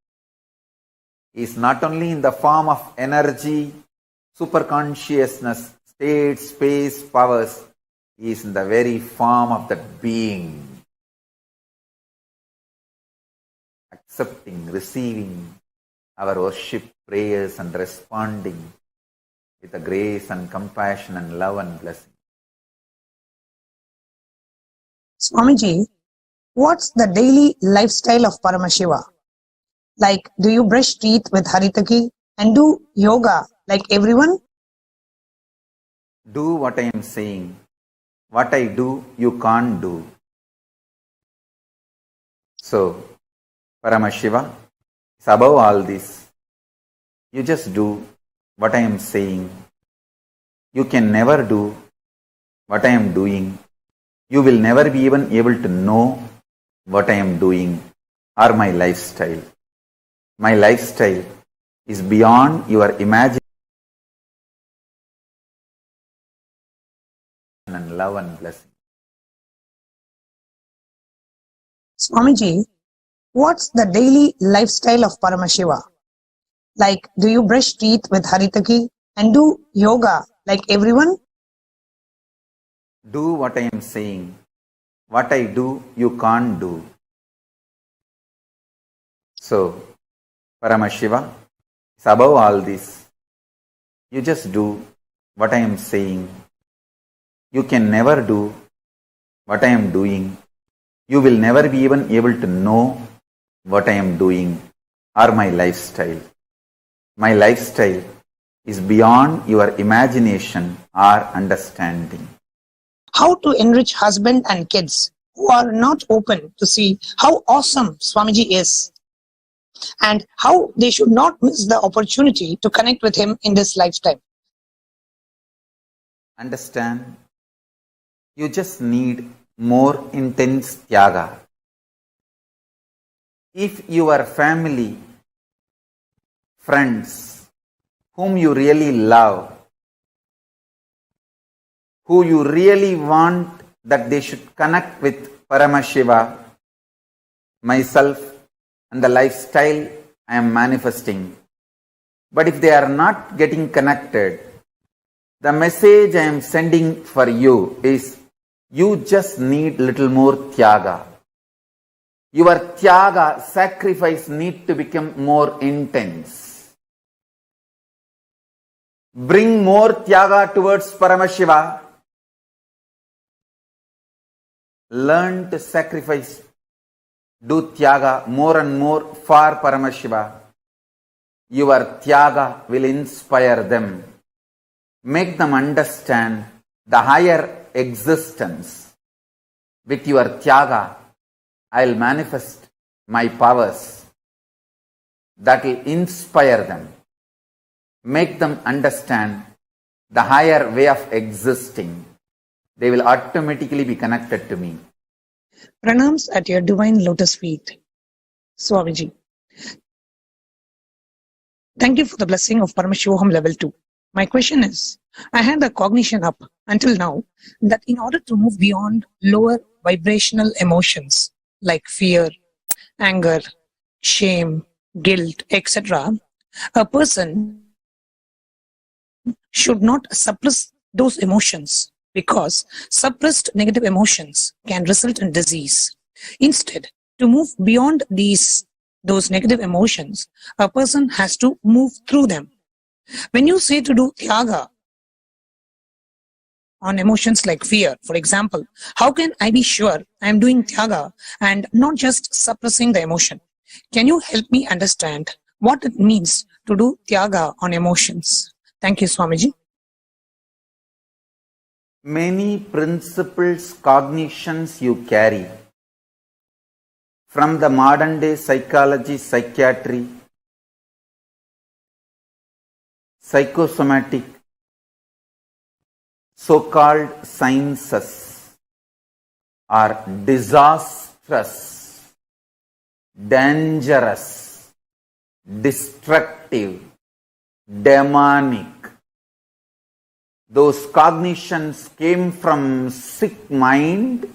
He is not only in the form of energy, superconsciousness, state, space, powers, he is in the very form of that being. Accepting, receiving our worship, prayers, and responding with a grace and compassion and love and blessing. Swamiji, what's the daily lifestyle of Paramashiva? Like, do you brush teeth with Haritaki and do yoga like everyone? Do what I am saying. What I do, you can't do. So, Paramashiva is above all this. You just do what I am saying. You can never do what I am doing. You will never be even able to know what I am doing or my lifestyle. My lifestyle is beyond your imagination. and love and blessing. Swamiji, what's the daily lifestyle of Paramashiva? Like, do you brush teeth with Haritaki and do yoga like everyone? Do what I am saying. What I do, you can't do. So, Paramashiva is above all this. You just do what I am saying. You can never do what I am doing. You will never be even able to know what I am doing or my lifestyle. My lifestyle is beyond your imagination or understanding. How to enrich husband and kids who are not open to see how awesome Swamiji is, and how they should not miss the opportunity to connect with him in this lifetime. Understand? You just need more intense tyaga. If your family, friends, whom you really love, who you really want that they should connect with Paramashiva, myself, and the lifestyle I am manifesting. But if they are not getting connected, the message I am sending for you is you just need little more tyaga. Your tyaga, sacrifice, need to become more intense. Bring more tyaga towards Paramashiva. Learn to sacrifice, do tyaga more and more for Paramashiva. Your tyaga will inspire them, make them understand the higher existence. With your tyaga, I will manifest my powers that will inspire them, make them understand the higher way of existing. They will automatically be connected to me. Pranams at your divine lotus feet, Swamiji. Thank you for the blessing of Paramashivoham Level 2. My question is, I had the cognition up until now that in order to move beyond lower vibrational emotions like fear, anger, shame, guilt, etc., a person should not suppress those emotions, because suppressed negative emotions can result in disease. Instead, to move beyond those negative emotions, a person has to move through them. When you say to do tyaga on emotions like fear, for example, how can I be sure I am doing tyaga and not just suppressing the emotion? Can you help me understand what it means to do tyaga on emotions? Thank you, Swamiji. Many principles, cognitions you carry from the modern day psychology, psychiatry, psychosomatic, so-called sciences are disastrous, dangerous, destructive, demonic. Those cognitions came from sick mind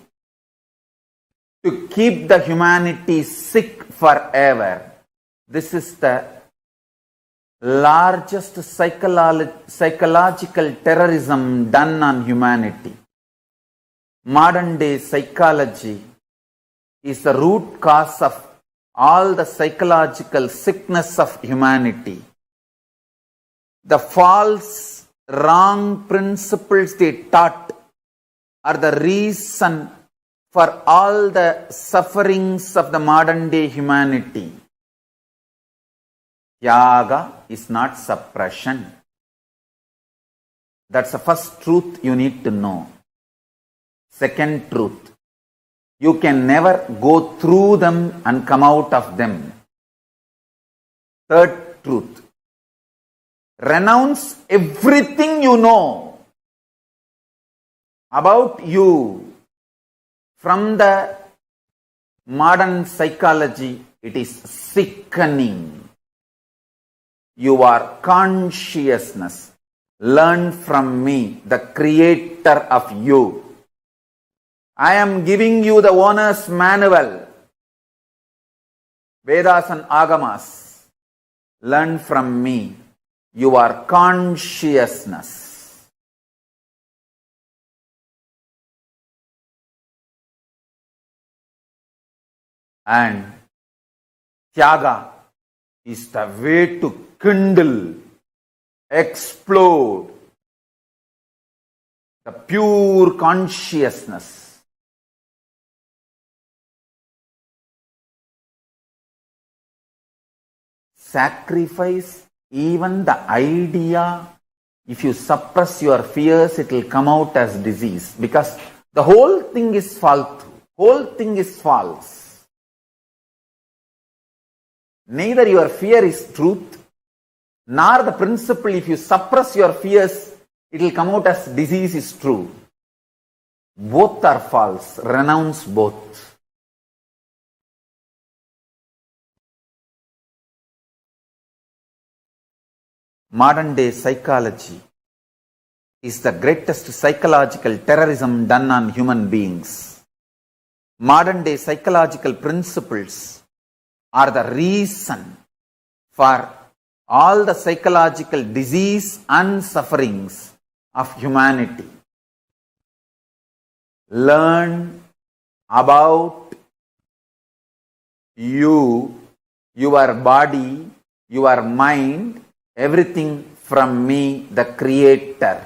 to keep the humanity sick forever. This is the largest psychological terrorism done on humanity. Modern day psychology is the root cause of all the psychological sickness of humanity. The false, wrong principles they taught are the reason for all the sufferings of the modern day humanity. Tyaga is not suppression. That's the first truth you need to know. Second truth, you can never go through them and come out of them. Third truth, renounce everything you know about you. From the modern psychology, it is sickening. Your consciousness, learn from me, the creator of you. I am giving you the owner's manual. Vedas and Agamas. Learn from me. You are consciousness. And Tyaga is the way to kindle, explode the pure consciousness. Sacrifice even the idea. If you suppress your fears, it will come out as disease, because the whole thing is false. Whole thing is false. Neither your fear is truth, nor the principle, if you suppress your fears, it will come out as disease, is true. Both are false. Renounce both. Modern day psychology is the greatest psychological terrorism done on human beings. Modern day psychological principles are the reason for all the psychological disease and sufferings of humanity. Learn about you, your body, your mind, everything from me, the Creator.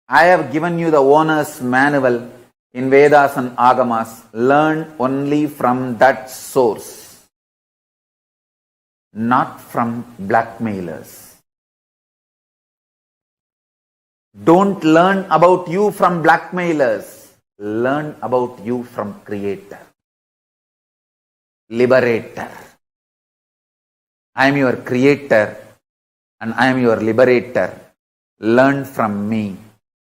I have given you the owner's manual in Vedas and Agamas. Learn only from that source, not from blackmailers. Don't learn about you from blackmailers. Learn about you from Creator, Liberator. I am your Creator and I am your Liberator. Learn from me,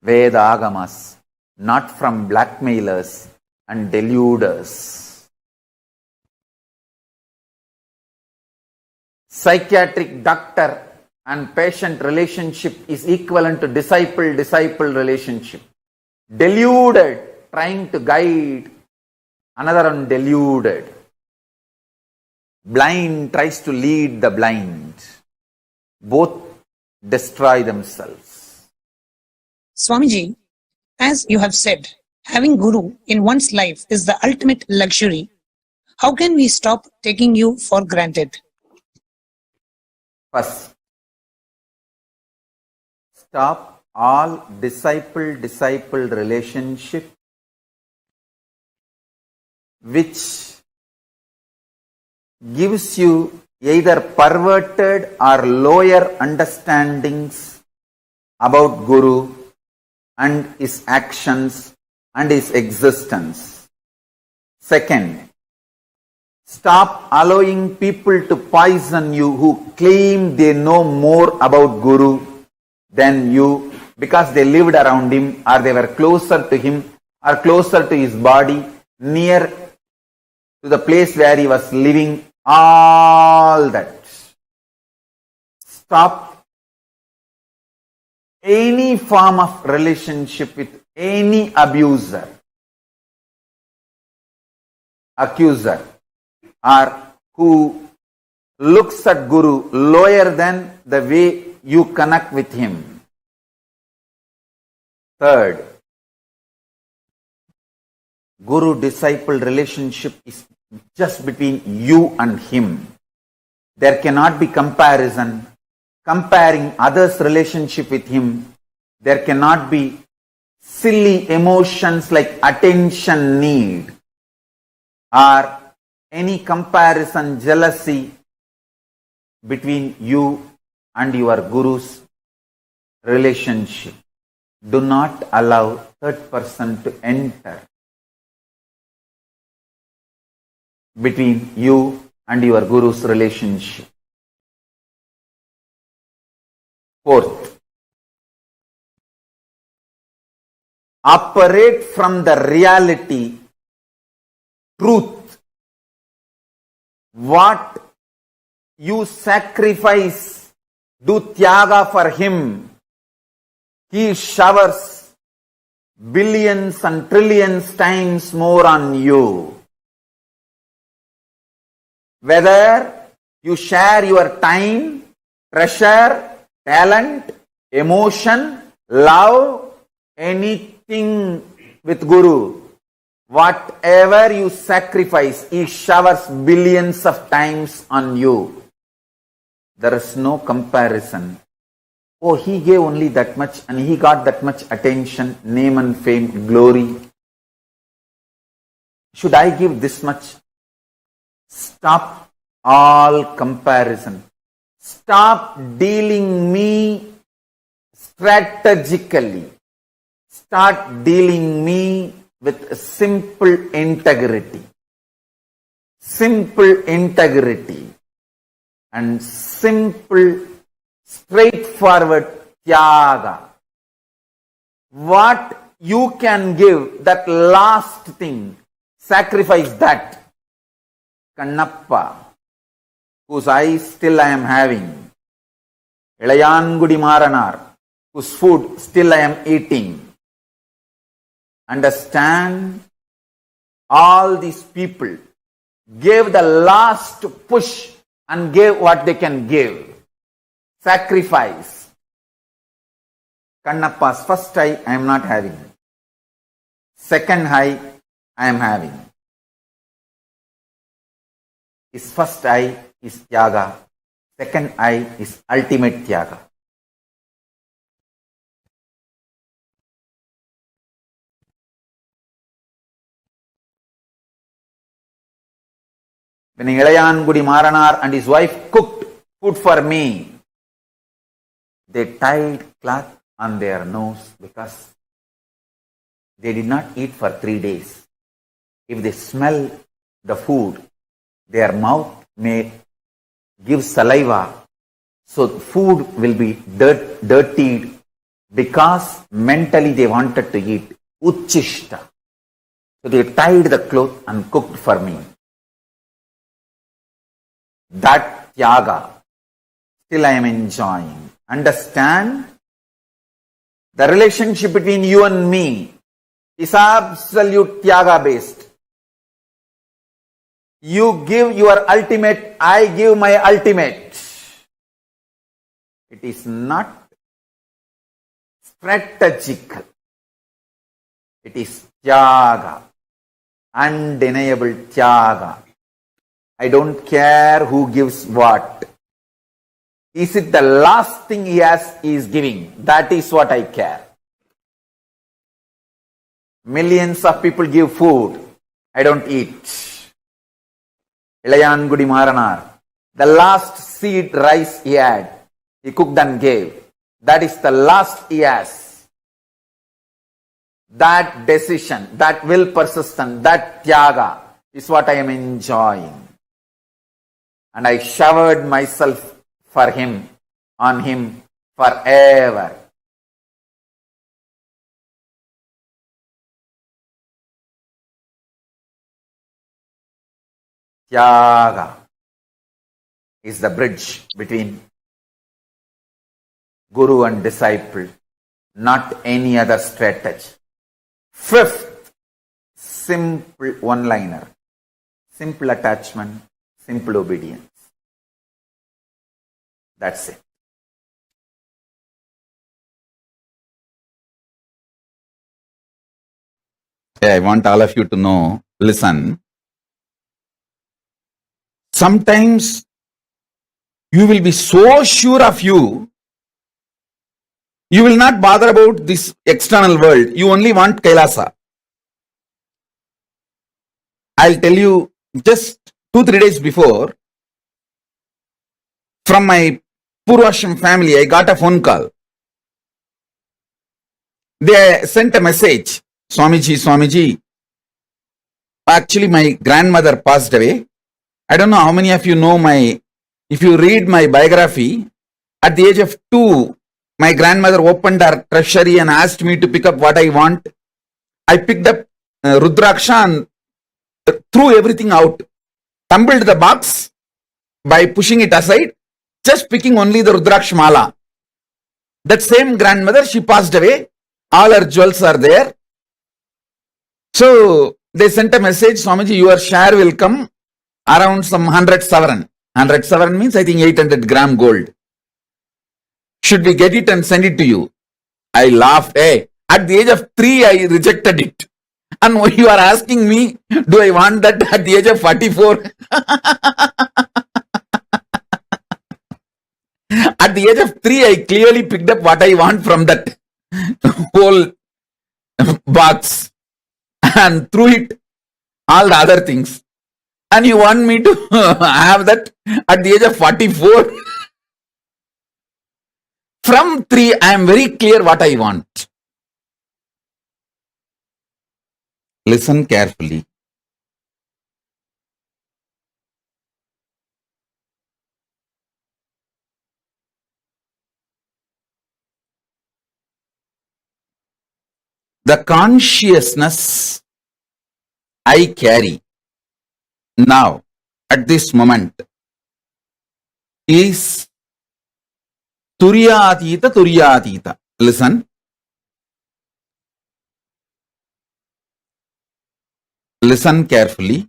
Veda Agamas, not from blackmailers and deluders. Psychiatric doctor and patient relationship is equivalent to disciple-disciple relationship. Deluded, trying to guide another undeluded. Blind tries to lead the blind. Both destroy themselves. Swamiji, as you have said, having Guru in one's life is the ultimate luxury. How can we stop taking you for granted? First, stop all disciple-disciple relationship which gives you either perverted or lower understandings about Guru and his actions and his existence. Second, stop allowing people to poison you who claim they know more about Guru than you because they lived around him or they were closer to him or closer to his body, near to the place where he was living, all that. Stop any form of relationship with any abuser, accuser, or who looks at Guru lower than the way you connect with him. Third, Guru-disciple relationship is just between you and him. There cannot be comparison. Comparing others' relationship with him, there cannot be silly emotions like attention need or any comparison, jealousy between you and your Guru's relationship. Do not allow third person to enter between you and your Guru's relationship. Fourth, operate from the reality, truth. What you sacrifice, do tyaga for him. He showers billions and trillions times more on you. Whether you share your time, treasure, talent, emotion, love, anything with Guru, whatever you sacrifice, he showers billions of times on you. There is no comparison. Oh, he gave only that much and he got that much attention, name and fame, glory. Should I give this much? Stop all comparison. Stop dealing me strategically. Start dealing me with simple integrity. Simple integrity and simple straightforward tyaga. What you can give, that last thing, sacrifice that. Kannappa, whose eyes still I am having. Ilayangudi Maranar, whose food still I am eating. Understand, all these people gave the last push and gave what they can give. Sacrifice. Kannappa's first eye I am not having. Second eye I am having. His first eye is tyaga. Second eye is ultimate tyaga. When Ilayangudi Maranar and his wife cooked food for me, they tied cloth on their nose because they did not eat for 3 days. If they smell the food, their mouth may give saliva, so food will be dirtied because mentally they wanted to eat. Uchishta. So they tied the cloth and cooked for me. That tyaga still I am enjoying. Understand? The relationship between you and me is absolute tyaga based. You give your ultimate, I give my ultimate. It is not strategical. It is tyaga, undeniable tyaga. I don't care who gives what. Is it the last thing he is giving? That is what I care. Millions of people give food. I don't eat. Ilayangudi Maranar, the last seed rice he had, he cooked and gave. That is the last he has. That decision, that will persistence, that tyaga is what I am enjoying. And I showered myself for him, on him forever. Tyaga is the bridge between Guru and disciple, not any other strategy. Fifth, simple one-liner. Simple attachment, simple obedience. That's it. I want all of you to know, listen. Sometimes you will be so sure of you will not bother about this external world. You only want Kailasa. I'll tell you, just 2-3 days before, from my Purvashram family, I got a phone call. They sent a message, Swamiji, actually my grandmother passed away. I don't know how many of you know if you read my biography, at the age of 2, my grandmother opened her treasury and asked me to pick up what I want. I picked up Rudraksha and threw everything out, tumbled the box by pushing it aside, just picking only the Rudraksha mala. That same grandmother, she passed away. All her jewels are there. So they sent a message, Swamiji, your share will come around some 100 sovereign. 100 sovereign means I think 800 gram gold. Should we get it and send it to you? I laughed. Hey, at the age of 3, I rejected it. And you are asking me, do I want that at the age of 44? At the age of 3, I clearly picked up what I want from that whole box and threw it, all the other things. And you want me to have that at the age of 44? From 3, I am very clear what I want. Listen carefully. The consciousness I carry now at this moment is Turyatita Turyatita. Listen. Listen carefully.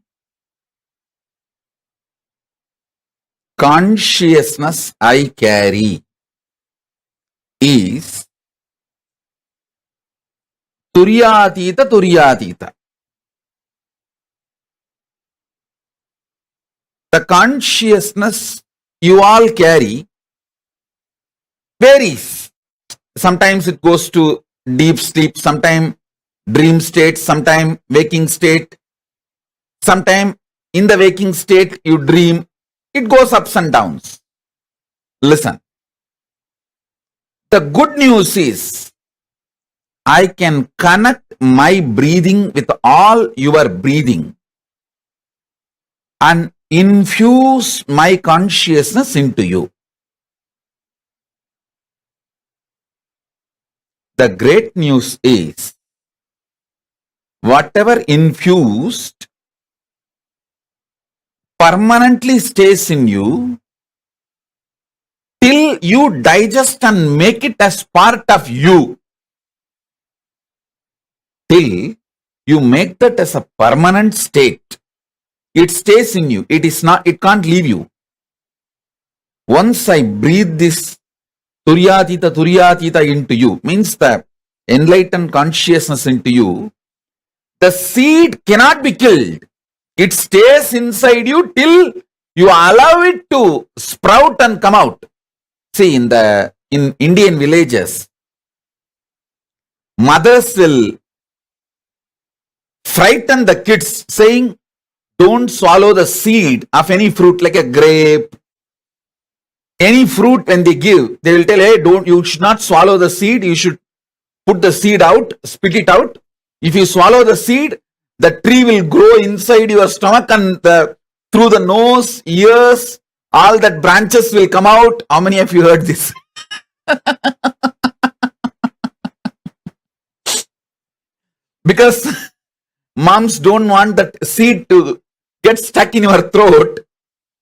Consciousness I carry is Turyatita Turyatita. The consciousness you all carry varies. Sometimes it goes to deep sleep, sometimes dream state, sometimes waking state, sometimes in the waking state you dream. It goes ups and downs. Listen. The good news is I can connect my breathing with all your breathing and infuse my consciousness into you. The great news is whatever infused permanently stays in you till you digest and make it as part of you. Till you make that as a permanent state. It stays in you. It is not, it can't leave you. Once I breathe this Turyatita Turyatita into you, means the enlightened consciousness into you, the seed cannot be killed. It stays inside you till you allow it to sprout and come out. See, in Indian villages, mothers will frighten the kids saying, don't swallow the seed of any fruit like a grape. Any fruit when they give, they will tell, hey, you should not swallow the seed. You should put the seed out, spit it out. If you swallow the seed, the tree will grow inside your stomach and through the nose, ears, all that branches will come out. How many of you heard this? Because moms don't want that seed to get stuck in your throat.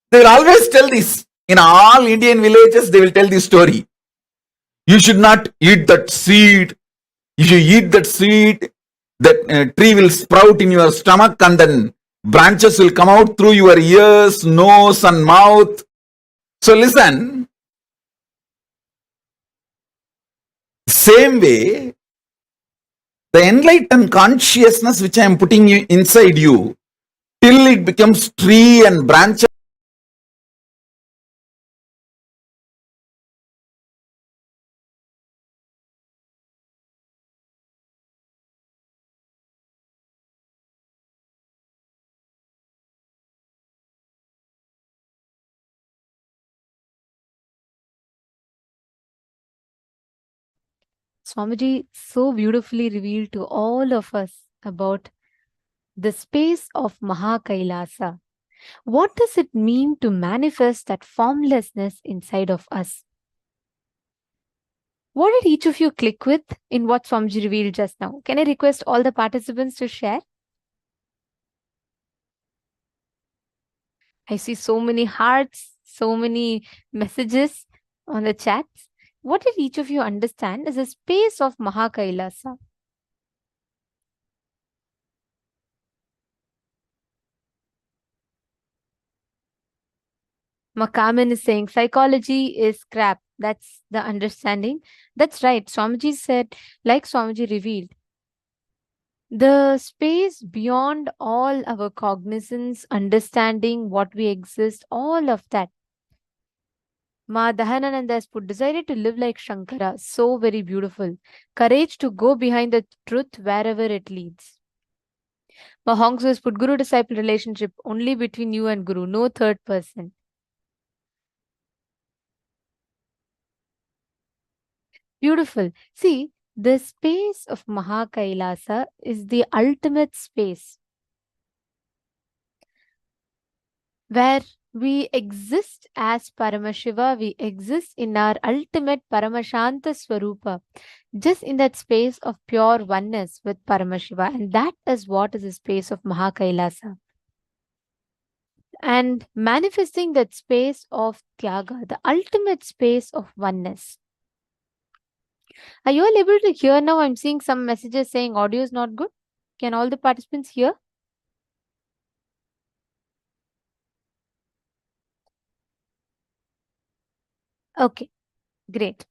They will always tell this. In all Indian villages, they will tell this story. You should not eat that seed. If you eat that seed, that tree will sprout in your stomach and then branches will come out through your ears, nose and mouth. So listen, same way, the enlightened consciousness which I am putting inside you, till it becomes tree and branches, Swamiji so beautifully revealed to all of us about the space of Mahā KAILΑSA. What does it mean to manifest that formlessness inside of us? What did each of you click with in what Swamiji revealed just now? Can I request all the participants to share? I see so many hearts, so many messages on the chats. What did each of you understand as a space of Mahā KAILASA? Makaman is saying psychology is crap. That's the understanding. That's right. Swamiji said, like Swamiji revealed, the space beyond all our cognizance, understanding what we exist, all of that. Ma Dahanananda has put, decided to live like Shankara. So very beautiful. Courage to go behind the truth wherever it leads. Ma Hongsu has put, Guru disciple relationship only between you and Guru, no third person. Beautiful. See, the space of Mahā KAILΑSA is the ultimate space where we exist as Paramashiva, we exist in our ultimate Paramashanta Swarupa, just in that space of pure oneness with Paramashiva. And that is what is the space of Mahā KAILASA. And manifesting that space of Tyaga, the ultimate space of oneness. Are you all able to hear now? I'm seeing some messages saying audio is not good. Can all the participants hear? Okay, great.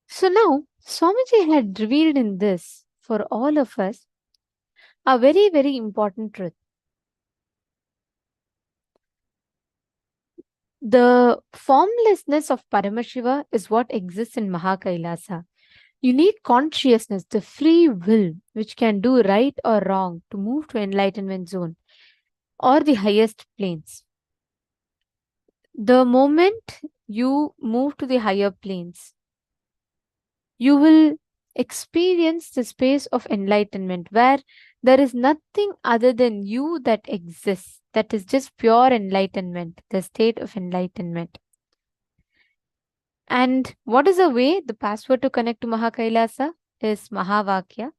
So now, Swamiji had revealed in this for all of us a very, very important truth. The formlessness of Paramashiva is what exists in Mahā KAILASA. You need consciousness, the free will, which can do right or wrong to move to enlightenment zone or the highest planes. The moment you move to the higher planes, you will experience the space of enlightenment where there is nothing other than you that exists. That is just pure enlightenment, the state of enlightenment. And what is the way? The password to connect to Mahā KAILASA is Mahavakya.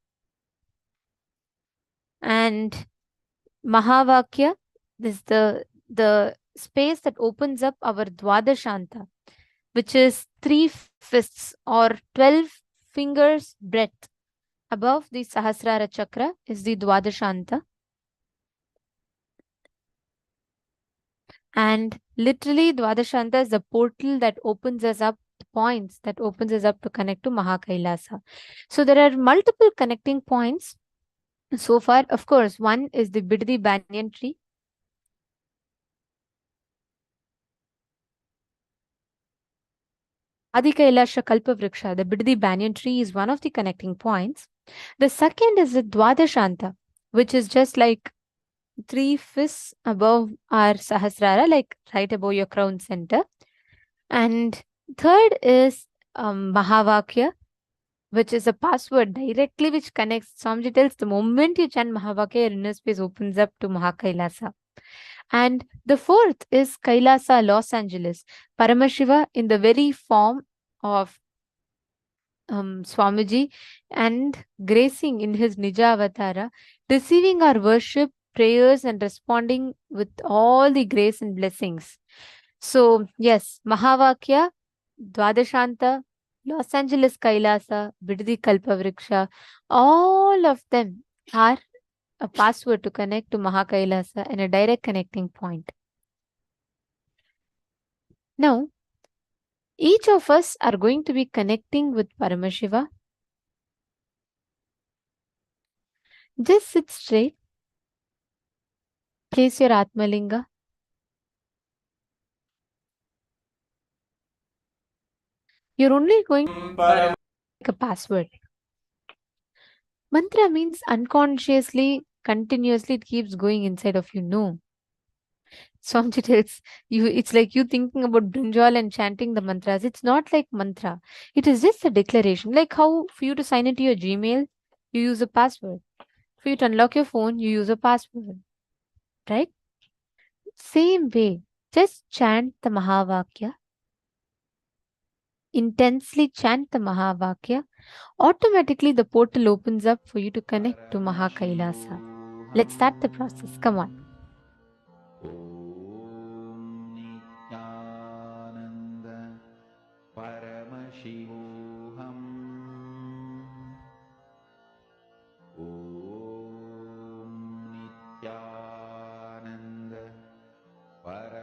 And Mahavakya is the space that opens up our Dwadashanta, which is 3 fists or 12 fingers breadth above the Sahasrara chakra is the Dwadashanta. And literally Dwadashanta is the portal that opens us up, the points that opens us up to connect to Mahā KAILASA. So there are multiple connecting points. So far, of course, one is the Biddi banyan tree. Adi Kailasha Kalpa Vriksha, the Biddi banyan tree, is one of the connecting points. The second is the Dwadashanta, which is just like 3 fists above our Sahasrara, like right above your crown center. And third is Mahavakya, which is a password directly which connects. Swamiji tells the moment you chant Mahavakya, your inner space opens up to Mahā KAILASA. And the fourth is KAILASA, Los Angeles. Paramashiva in the very form of Swamiji and gracing in his Nija Avatara, receiving our worship, prayers and responding with all the grace and blessings. So yes, Mahavakya, Dwadashanta, Los Angeles KAILASA, Biddi Kalpavriksha, all of them are a password to connect to Mahā KAILASA and a direct connecting point. Now, each of us are going to be connecting with Paramashiva. Just sit straight. Place your Atmalinga. You're only going to make a password. Mantra means unconsciously, continuously, it keeps going inside of you. No. Swamiji tells you, it's like you thinking about brinjal and chanting the mantras. It's not like mantra. It is just a declaration. Like how for you to sign into your Gmail, you use a password. For you to unlock your phone, you use a password. Right? Same way. Just chant the Mahavakya. Intensely chant the Mahavakya. Automatically the portal opens up for you to connect to Mahā KAILASA. Let's start the process. Come on. Ananda Paramashivoham Om Nityananda Paramashivoham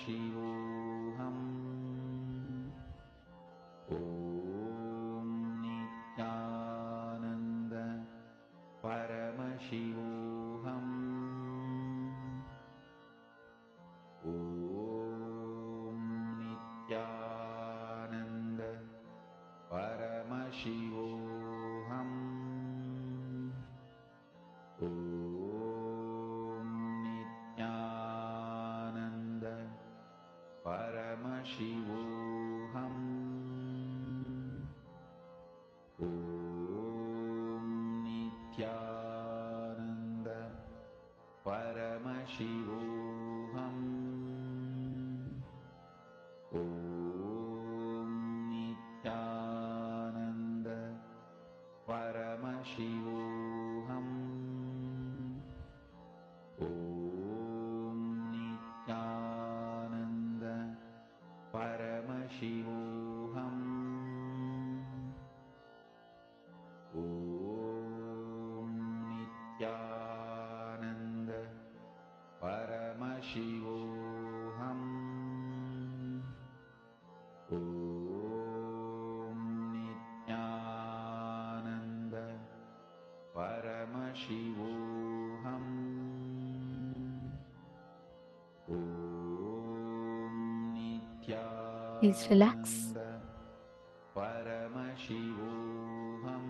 Paramashivoham. Om Nityananda Paramashivoham. Om Nityananda Paramashivoham. Om Nityananda Paramashivoham. Om Nityananda Paramashivoham. Om Nityananda Paramashivoham. Om Nityananda Paramashivoham. Om Nityananda Paramashivoham. Om Nityananda Paramashivoham. Om Please relax. Nityananda Paramashivoham.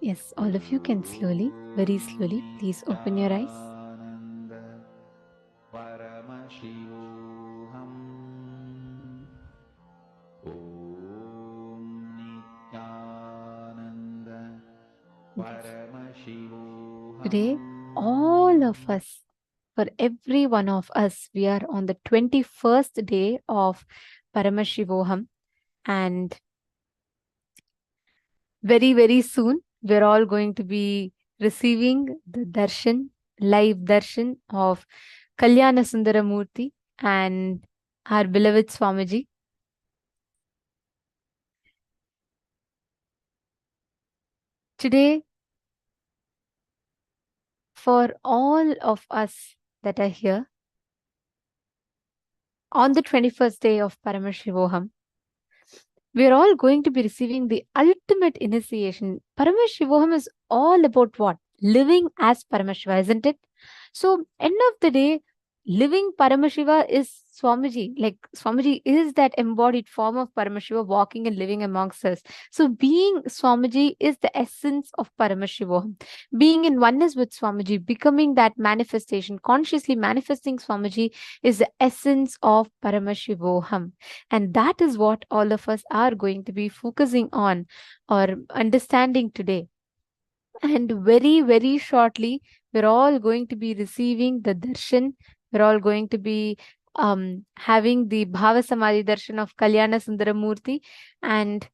Yes, all of you can slowly, very slowly, please open your eyes. Nityananda Paramashivoham. Om Nityananda Paramashivoham. Today, all of us, for every one of us, we are on the 21st day of Paramashivoham, and very, very soon, we're all going to be receiving the darshan, live darshan of Kalyana Sundaramurti and our beloved Swamiji. Today, for all of us that are here, on the 21st day of Paramashivoham, we are all going to be receiving the ultimate initiation. Paramashivoham is all about what? Living as Paramashiva, isn't it? So, end of the day, living Paramashiva is Swamiji. Like Swamiji is that embodied form of Paramashiva walking and living amongst us. So, being Swamiji is the essence of Paramashivoham. Being in oneness with Swamiji, becoming that manifestation, consciously manifesting Swamiji is the essence of Paramashivoham. And that is what all of us are going to be focusing on or understanding today. And very, very shortly, we're all going to be receiving the darshan. We're all going to be having the Bhava Samadhi darshan of Kalyana Sundaramurti and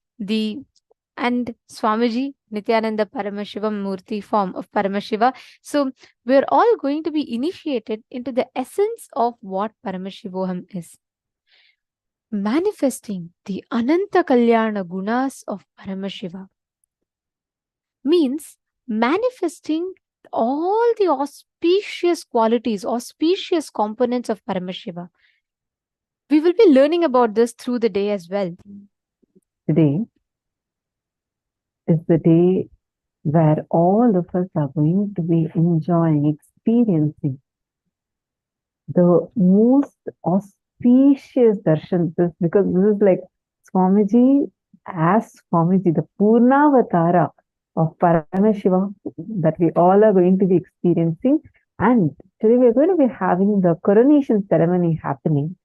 Swamiji Nityananda Paramashivam Murti form of Paramashiva. So we're all going to be initiated into the essence of what Paramashivoham is. Manifesting the Ananta Kalyana Gunas of Paramashiva means manifesting all the auspicious qualities, auspicious components of Paramashiva. We will be learning about this through the day as well. Today is the day where all of us are going to be enjoying, experiencing the most auspicious darshan. Because this is like Swamiji as Swamiji, the Purnavatara of Paramashiva that we all are going to be experiencing. And today we are going to be having the coronation ceremony happening.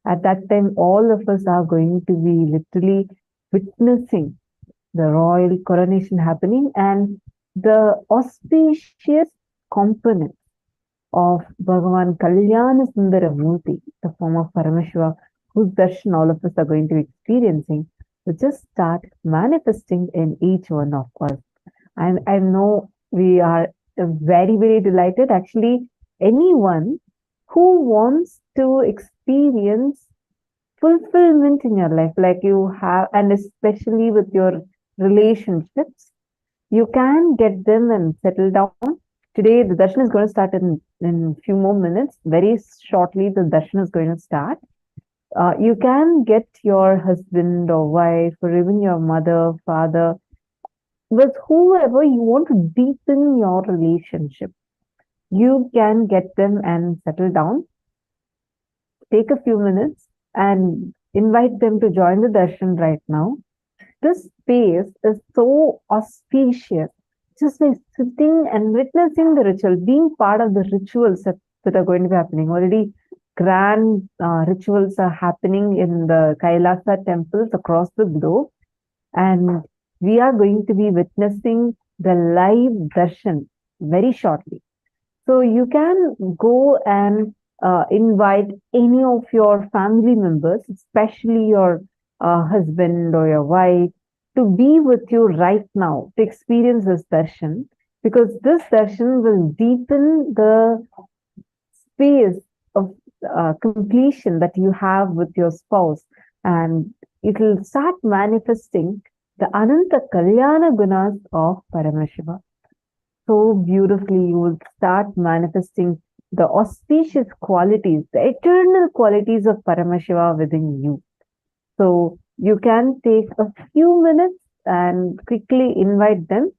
At that time, all of us are going to be literally witnessing the royal coronation happening and the auspicious components of Bhagavan Kalyana Sundaramurti, the form of Paramashiva, whose darshan all of us are going to be experiencing, to just start manifesting in each one of us. And I know we are very, very delighted. Actually, anyone who wants to experience fulfillment in your life, like you have, and especially with your relationships, you can get them and settle down Today, the darshan is going to start in a few more minutes. Very shortly, the darshan is going to start. You can get your husband or wife or even your mother, father, with whoever you want to deepen your relationship. You can get them and settle down. Take a few minutes and invite them to join the darshan right now. This space is so auspicious. Just like sitting and witnessing the ritual, being part of the rituals that are going to be happening. Already grand rituals are happening in the Kailasa temples across the globe. And we are going to be witnessing the live darshan very shortly. So you can go and invite any of your family members, especially your husband or your wife, to be with you right now to experience this darshan, because this darshan will deepen the space of completion that you have with your spouse, and it will start manifesting the Ananta Kalyana Gunas of Paramashiva. So beautifully, you will start manifesting the auspicious qualities, the eternal qualities of Paramashiva within you. So you can take a few minutes and quickly invite them.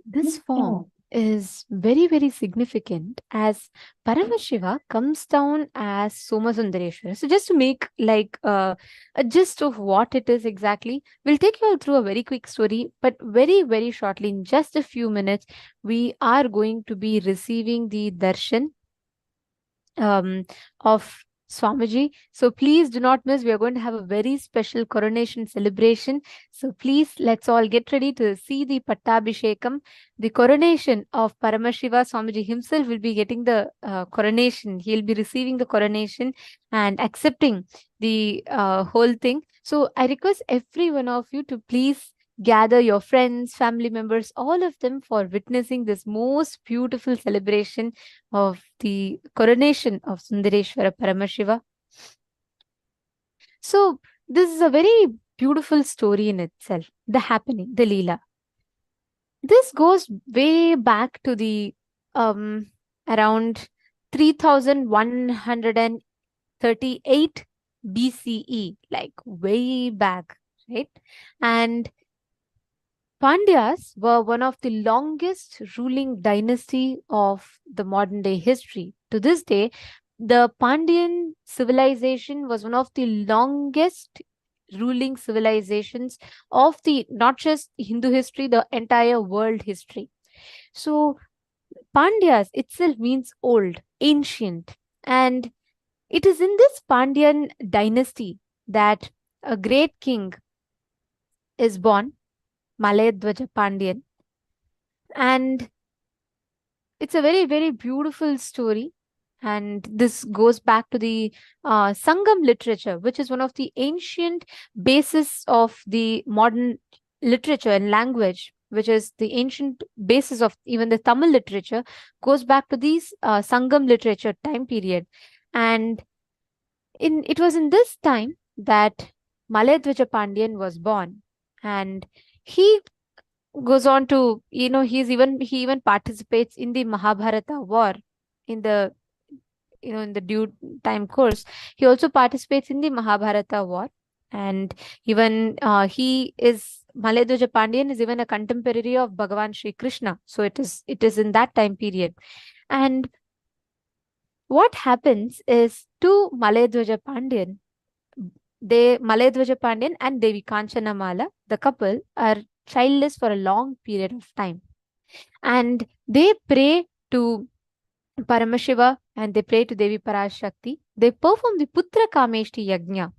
This form is very, very significant as Paramashiva comes down as Somasundareshwara. So just to make like a gist of what it is exactly, we'll take you all through a very quick story, but very, very shortly, in just a few minutes, we are going to be receiving the darshan of Swamiji. So please do not miss. We are going to have a very special coronation celebration. So please, let's all get ready to see the Pattabhishekam, the coronation of Paramashiva. Swamiji himself will be getting the coronation. He'll be receiving the coronation and accepting the whole thing. So I request every one of you to please gather your friends, family members, all of them for witnessing this most beautiful celebration of the coronation of Sundareshwara Paramashiva. So this is a very beautiful story in itself, the happening, the Leela. This goes way back to the around 3138 BCE, like way back, right? And Pandyas were one of the longest ruling dynasty of the modern day history. To this day, the Pandyan civilization was one of the longest ruling civilizations of the not just Hindu history, the entire world history. So Pandyas itself means old, ancient, and it is in this Pandyan dynasty that a great king is born, Malayadwaja Pandyan. And it's a very, very beautiful story. And this goes back to the Sangam literature, which is one of the ancient basis of the modern literature and language, which is the ancient basis of even the Tamil literature, goes back to these Sangam literature time period. And it was in this time that Malayadwaja Pandyan was born. And he goes on to, he even participates in the Mahabharata war in the, in the due time course. He also participates in the Mahabharata war. And even Malayadwaja Pandyan is even a contemporary of Bhagavan Sri Krishna. So it is in that time period. And what happens is to Malayadwaja Pandyan, Malayadwaja Pandyan and Devi Kanchanamala, the couple, are childless for a long period of time. And they pray to Paramashiva and they pray to Devi Parashakti. They perform the Putra Kameshti Yajna.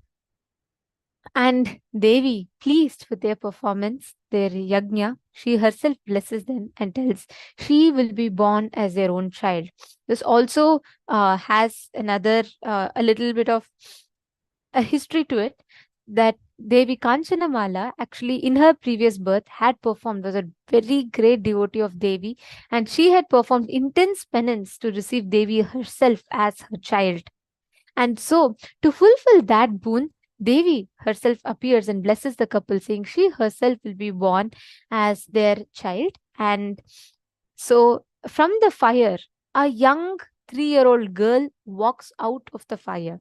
And Devi, pleased with their performance, their Yajna, she herself blesses them and tells she will be born as their own child. This also has another, a little bit of a history to it, that Devi Kanchanamala actually in her previous birth had performed, was a very great devotee of Devi, and she had performed intense penance to receive Devi herself as her child. And so to fulfill that boon, Devi herself appears and blesses the couple, saying she herself will be born as their child And so from the fire, a young 3-year-old girl walks out of the fire.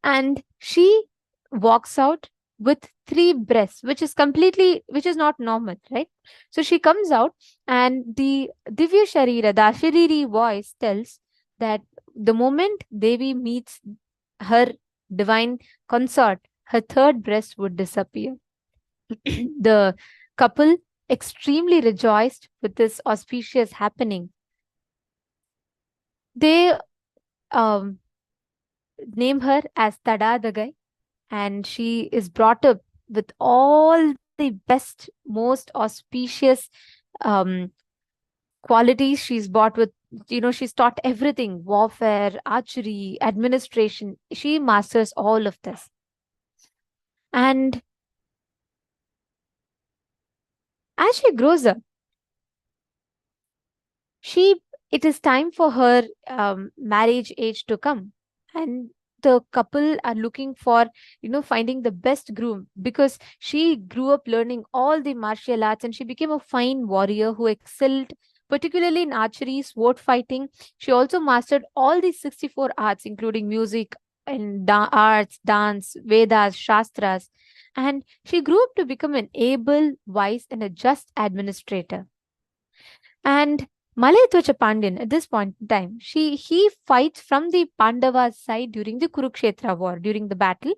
And she walks out with 3 breasts, which is not normal, right? So she comes out, and the Divya Sharira, the Ashariri voice tells that the moment Devi meets her divine consort, her 3rd breast would disappear. The couple, extremely rejoiced with this auspicious happening, they name her as Tadadagai, and she is brought up with all the best, most auspicious qualities. She's brought with, she's taught everything: warfare, archery, administration. She masters all of this. And as she grows up, it is time for her marriage age to come. And the couple are looking for, finding the best groom, because she grew up learning all the martial arts and she became a fine warrior who excelled particularly in archery, sword fighting. She also mastered all the 64 arts, including music and arts, dance, Vedas, Shastras. And she grew up to become an able, wise, and a just administrator. And Malayadwaja Pandyan, at this point in time, he fights from the Pandavas' side during the Kurukshetra war, during the battle.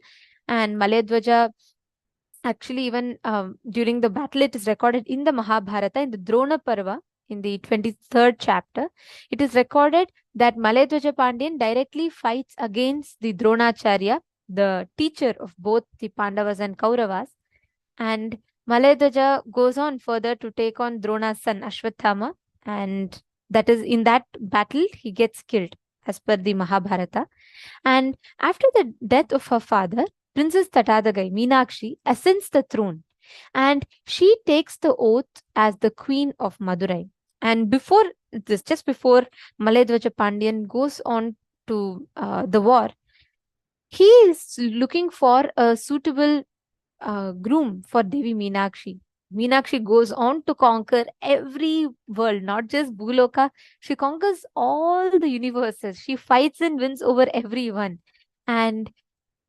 And Malayadwaja, actually, even during the battle, it is recorded in the Mahabharata, in the Drona Parva, in the 23rd chapter. It is recorded that Malayadwaja Pandyan directly fights against the Dronacharya, the teacher of both the Pandavas and Kauravas. And Malayadwaja goes on further to take on Drona's son Ashwathama, and that is in that battle he gets killed, as per the Mahabharata. And after the death of her father, Princess Tattadagai, Meenakshi, ascends the throne, and she takes the oath as the queen of Madurai. And before this, just before Malayadwaja Pandyan goes on to the war, he is looking for a suitable groom for Devi Meenakshi. Meenakshi goes on to conquer every world, not just Bhuloka. She conquers all the universes. She fights and wins over everyone. And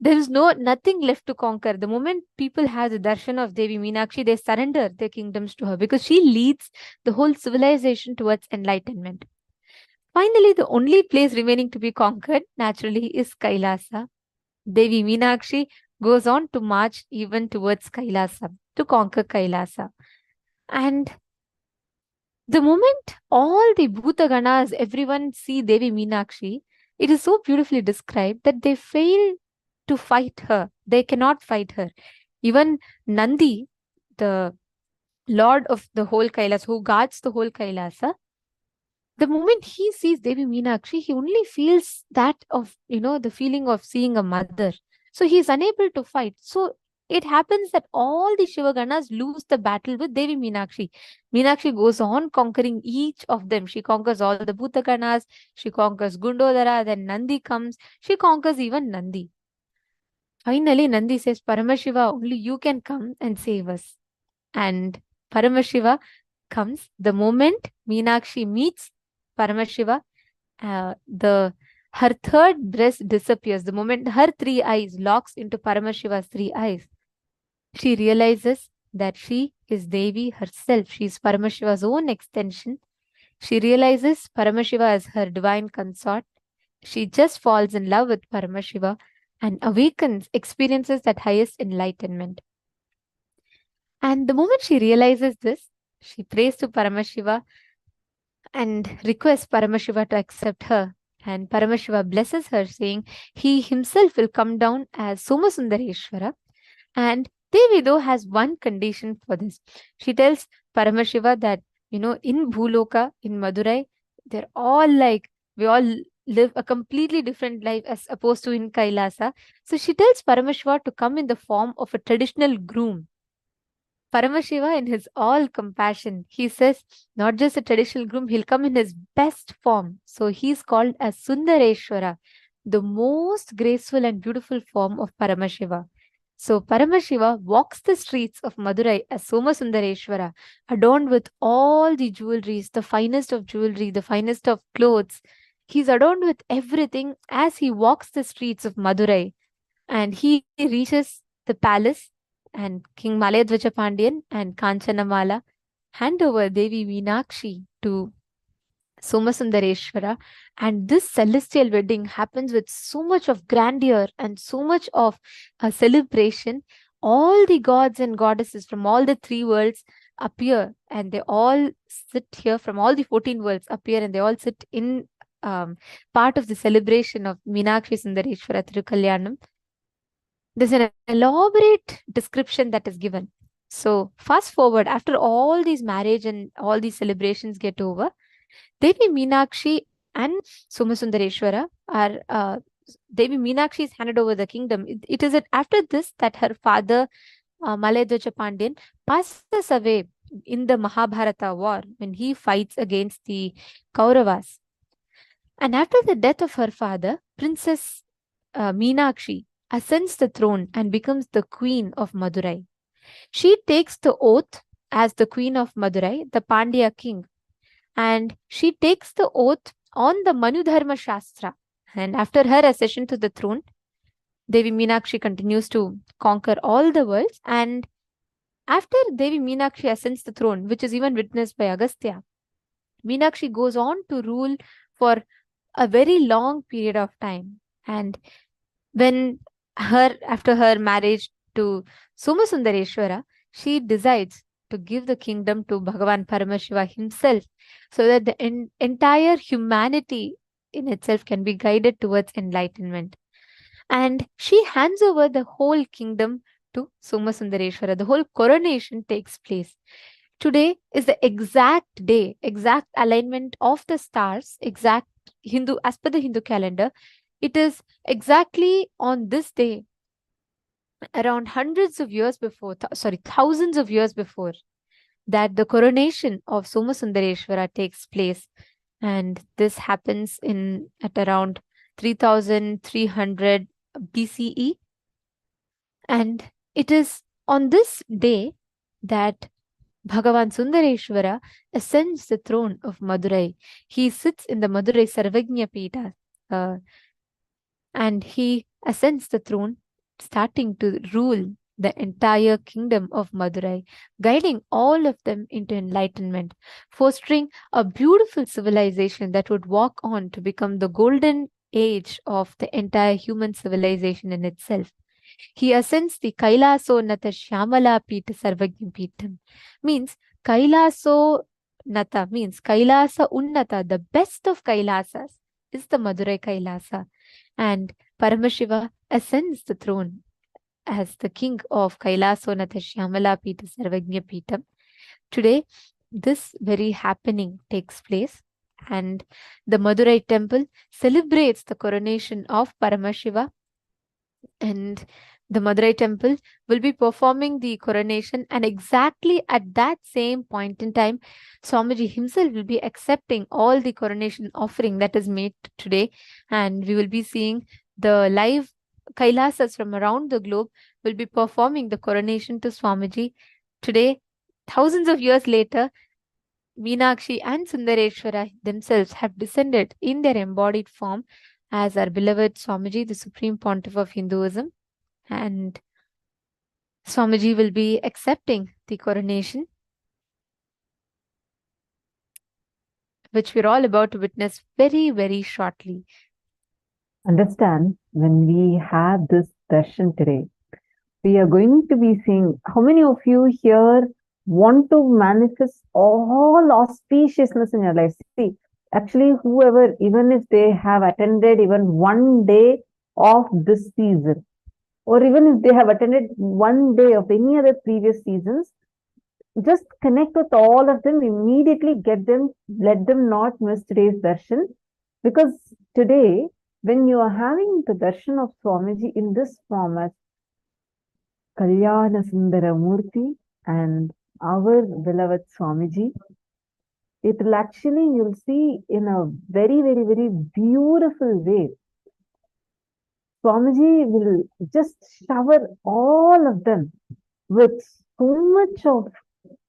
there is nothing left to conquer. The moment people have the darshan of Devi Meenakshi, they surrender their kingdoms to her, because she leads the whole civilization towards enlightenment. Finally, the only place remaining to be conquered, naturally, is Kailasa. Devi Meenakshi goes on to march even towards Kailasa, to conquer Kailasa. And the moment all the Bhutaganas, everyone see Devi Meenakshi, it is so beautifully described that they fail to fight her. They cannot fight her. Even Nandi, the lord of the whole Kailasa, who guards the whole Kailasa, the moment he sees Devi Meenakshi, he only feels that of, the feeling of seeing a mother. So he is unable to fight. So it happens that all the Shivaganas lose the battle with Devi Meenakshi. Meenakshi goes on conquering each of them. She conquers all the Bhutaganas. She conquers Gundodara. Then Nandi comes. She conquers even Nandi. Finally, Nandi says, Paramashiva, only you can come and save us. And Paramashiva comes. The moment Meenakshi meets Paramashiva, her 3rd breast disappears. The moment her 3 eyes locks into Paramashiva's 3 eyes, she realizes that she is Devi herself. She is Paramashiva's own extension. She realizes Paramashiva as her divine consort. She just falls in love with Paramashiva and awakens, experiences that highest enlightenment. And the moment she realizes this, she prays to Paramashiva and requests Paramashiva to accept her. And Paramashiva blesses her, saying he himself will come down as Somasundareshwara. And Devi, though, has one condition for this. She tells Paramashiva that, in Bhuloka, in Madurai, they're all like, we all live a completely different life as opposed to in Kailasa. So she tells Paramashiva to come in the form of a traditional groom. Paramashiva, in his all compassion, he says, not just a traditional groom, he'll come in his best form. So he's called as Sundareshwara, the most graceful and beautiful form of Paramashiva. So Paramashiva walks the streets of Madurai as Somasundareshwara, adorned with all the jewelries, the finest of jewelry, the finest of clothes. He's adorned with everything as he walks the streets of Madurai. And he reaches the palace, and King Malayadvaja Pandian and Kanchanamala hand over Devi Meenakshi to Somasundareshwara, and this celestial wedding happens with so much of grandeur and so much of a celebration. All the gods and goddesses from all the three worlds appear, and they all sit here. From all the 14 worlds appear, and they all sit in part of the celebration of Meenakshi Sundareshwara Thirukalyanam. There's an elaborate description that is given. So fast forward, after all these marriage and all these celebrations get over, Devi Meenakshi and Somasundareshwara are Devi Meenakshi is handed over the kingdom. It is after this that her father Malayadvaja Pandian passes away in the Mahabharata war when he fights against the Kauravas. And after the death of her father, Princess Meenakshi ascends the throne and becomes the queen of Madurai. She takes the oath as the queen of Madurai, the Pandya king, and she takes the oath on the Manudharma Shastra. And after her accession to the throne, Devi Meenakshi continues to conquer all the worlds. And after Devi Meenakshi ascends the throne, which is even witnessed by Agastya, Meenakshi goes on to rule for a very long period of time. And when after her marriage to Somasundareshwara, she decides to give the kingdom to Bhagavan Paramashiva himself, so that the entire humanity in itself can be guided towards enlightenment. And she hands over the whole kingdom to Somasundareshwara. The whole coronation takes place. Today is the exact day, exact alignment of the stars, exact as per the Hindu calendar. It is exactly on this day, around thousands of years before, that the coronation of Somasundareshwara takes place. And this happens at around 3300 BCE. And it is on this day that Bhagavan Sundareshwara ascends the throne of Madurai. He sits in the Madurai Sarvagnya Pita, and he ascends the throne, starting to rule the entire kingdom of Madurai, guiding all of them into enlightenment, fostering a beautiful civilization that would walk on to become the golden age of the entire human civilization in itself. He ascends the Kailaso Nata Shyamala Pita Sarvagnya Pitam. Means Kailaso Nata means Kailasa Unnata, the best of Kailasas, is the Madurai Kailasa. And Paramashiva ascends the throne as the king of Kailaso Nata Shyamala Pita Sarvagnya Pitam. Today, this very happening takes place, and the Madurai temple celebrates the coronation of Paramashiva. And the Madurai temple will be performing the coronation, and exactly at that same point in time, Swamiji himself will be accepting all the coronation offering that is made today, and we will be seeing the live Kailasas from around the globe will be performing the coronation to Swamiji. Today, thousands of years later, Meenakshi and Sundareshwara themselves have descended in their embodied form as our beloved Swamiji, the Supreme Pontiff of Hinduism. And Swamiji will be accepting the coronation, which we're all about to witness very, very shortly. Understand, when we have this darshan today, we are going to be seeing, how many of you here want to manifest all auspiciousness in your life? See, actually, whoever, even if they have attended even one day of this season, or even if they have attended one day of any other previous seasons, just connect with all of them, immediately get them, let them not miss today's darshan. Because today, when you are having the darshan of Swamiji in this format, Kalyana Sundara Murti and our beloved Swamiji, it will actually, you'll see in a very, very, very beautiful way Swamiji will just shower all of them with so much of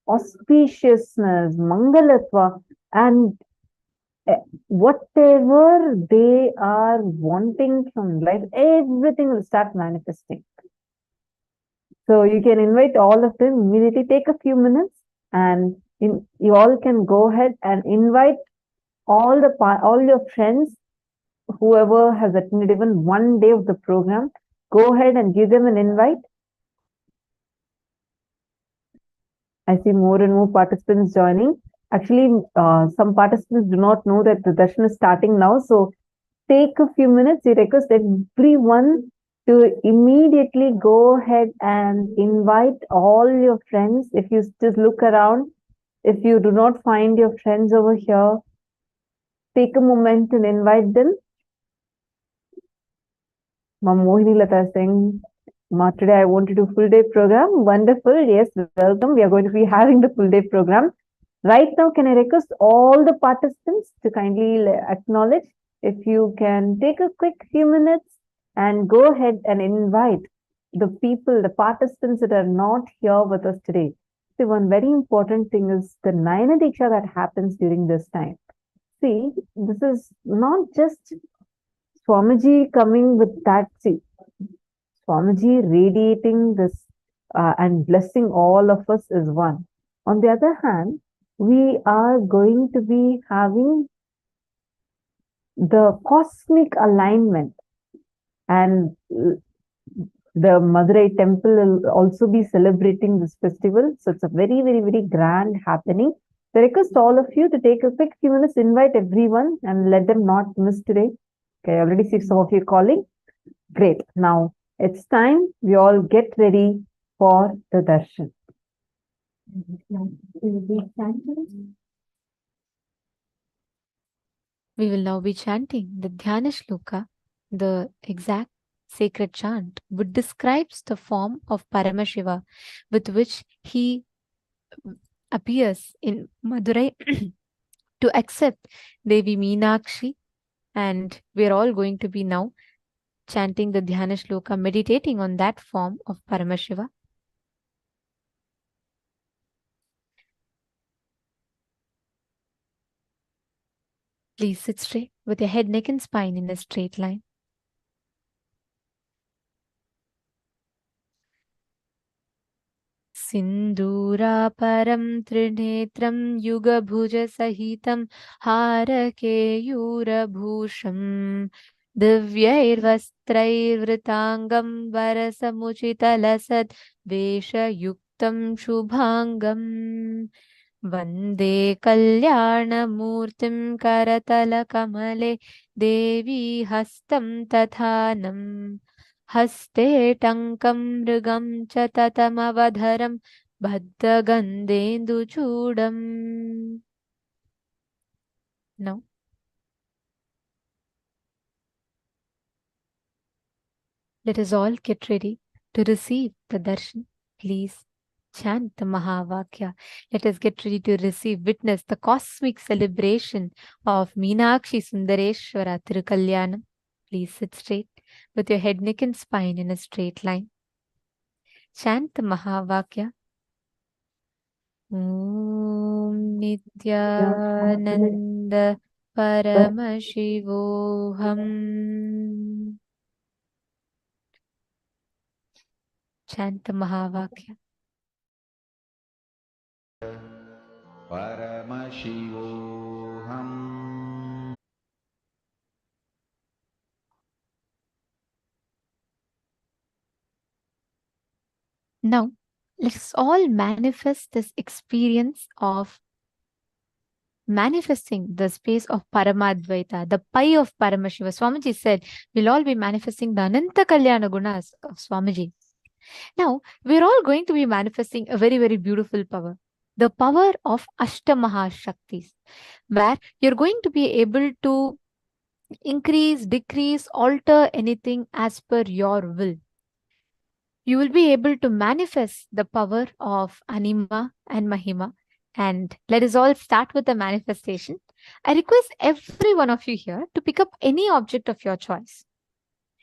auspiciousness, mangalatva, and whatever they are wanting from life, everything will start manifesting. So you can invite all of them immediately. Take a few minutes, and you all can go ahead and invite all your friends, whoever has attended even one day of the program. Go ahead and give them an invite. I see more and more participants joining. Actually, some participants do not know that the darshan is starting now. So take a few minutes. We request everyone to immediately go ahead and invite all your friends. If you just look around, if you do not find your friends over here, take a moment and invite them. Ma'am Mohini Lata is saying, Ma, today I want to do full day program. Wonderful. Yes, welcome. We are going to be having the full day program. Right now, can I request all the participants to kindly acknowledge? If you can take a quick few minutes and go ahead and invite the people, the participants that are not here with us today. See, one very important thing is the Nayana Diksha that happens during this time. See, this is not just Swamiji coming with that. See, Swamiji radiating this and blessing all of us is one. On the other hand, we are going to be having the cosmic alignment, and the Madurai temple will also be celebrating this festival. So it's a very, very, very grand happening. I request all of you to take a quick few minutes, invite everyone and let them not miss today. Okay, I already see some of you calling. Great. Now it's time we all get ready for the darshan. We will now be chanting the Dhyana Shloka, the exact sacred chant, which describes the form of Paramashiva with which he appears in Madurai to accept Devi Meenakshi. And we're all going to be now chanting the Dhyana Shloka, meditating on that form of Paramashiva. Please sit straight with your head, neck and spine in a straight line. Sinduraparam trinetram yugabhuja sahitam harakeyurabhusham divyairvastrairvritangam varasamuchitalasad veshayuktam shubhangam Vande Kalyanamurtim Karatalakamale Devi Hastam Tathanam Haste Tankam Mrigam Chatatamavadharam Bhaddhagandendu Chudam. Now, let us all get ready to receive the darshan. Please chant the Mahavakya. Let us get ready to receive, witness the cosmic celebration of Meenakshi Sundareshwara Tirukalyanam. Please sit straight with your head, neck and spine in a straight line. Chant the Mahavakya. Om Nityananda Paramashivoham. Chant the Mahavakya. Paramashivoham. Now, let's all manifest this experience of manifesting the space of Paramadvaita, the pie of Paramashiva. Swamiji said, we'll all be manifesting the Ananta Kalyana Gunas of Swamiji. Now, we're all going to be manifesting a very, very beautiful power. The power of Ashtamaha Shaktis, where you're going to be able to increase, decrease, alter anything as per your will. You will be able to manifest the power of Anima and Mahima. And let us all start with the manifestation. I request every one of you here to pick up any object of your choice.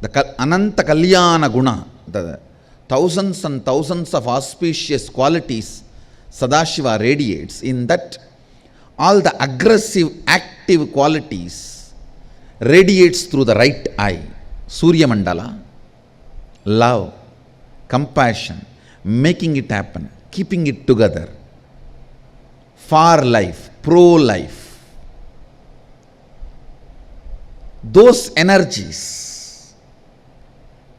the Ananta Kalyana Guna, the thousands and thousands of auspicious qualities Sadashiva radiates, in that all the aggressive, active qualities radiates through the right eye. Surya Mandala, love, compassion, making it happen, keeping it together, far life, pro-life. Those energies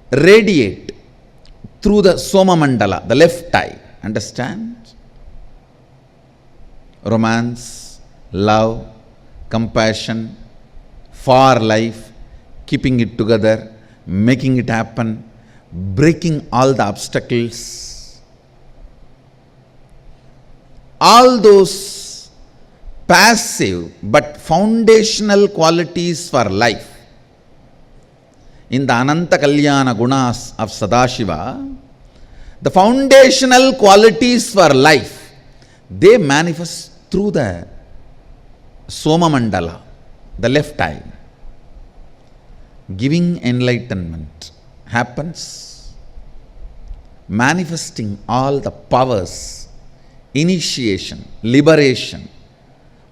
radiate through the Soma Mandala, the left eye. Understand? Romance, love, compassion, far life, keeping it together, making it happen, breaking all the obstacles. All those passive but foundational qualities for life in the Ananta Kalyana Gunas of Sadashiva, the foundational qualities for life, they manifest through the Soma Mandala, the left eye. Giving enlightenment happens, manifesting all the powers, initiation, liberation,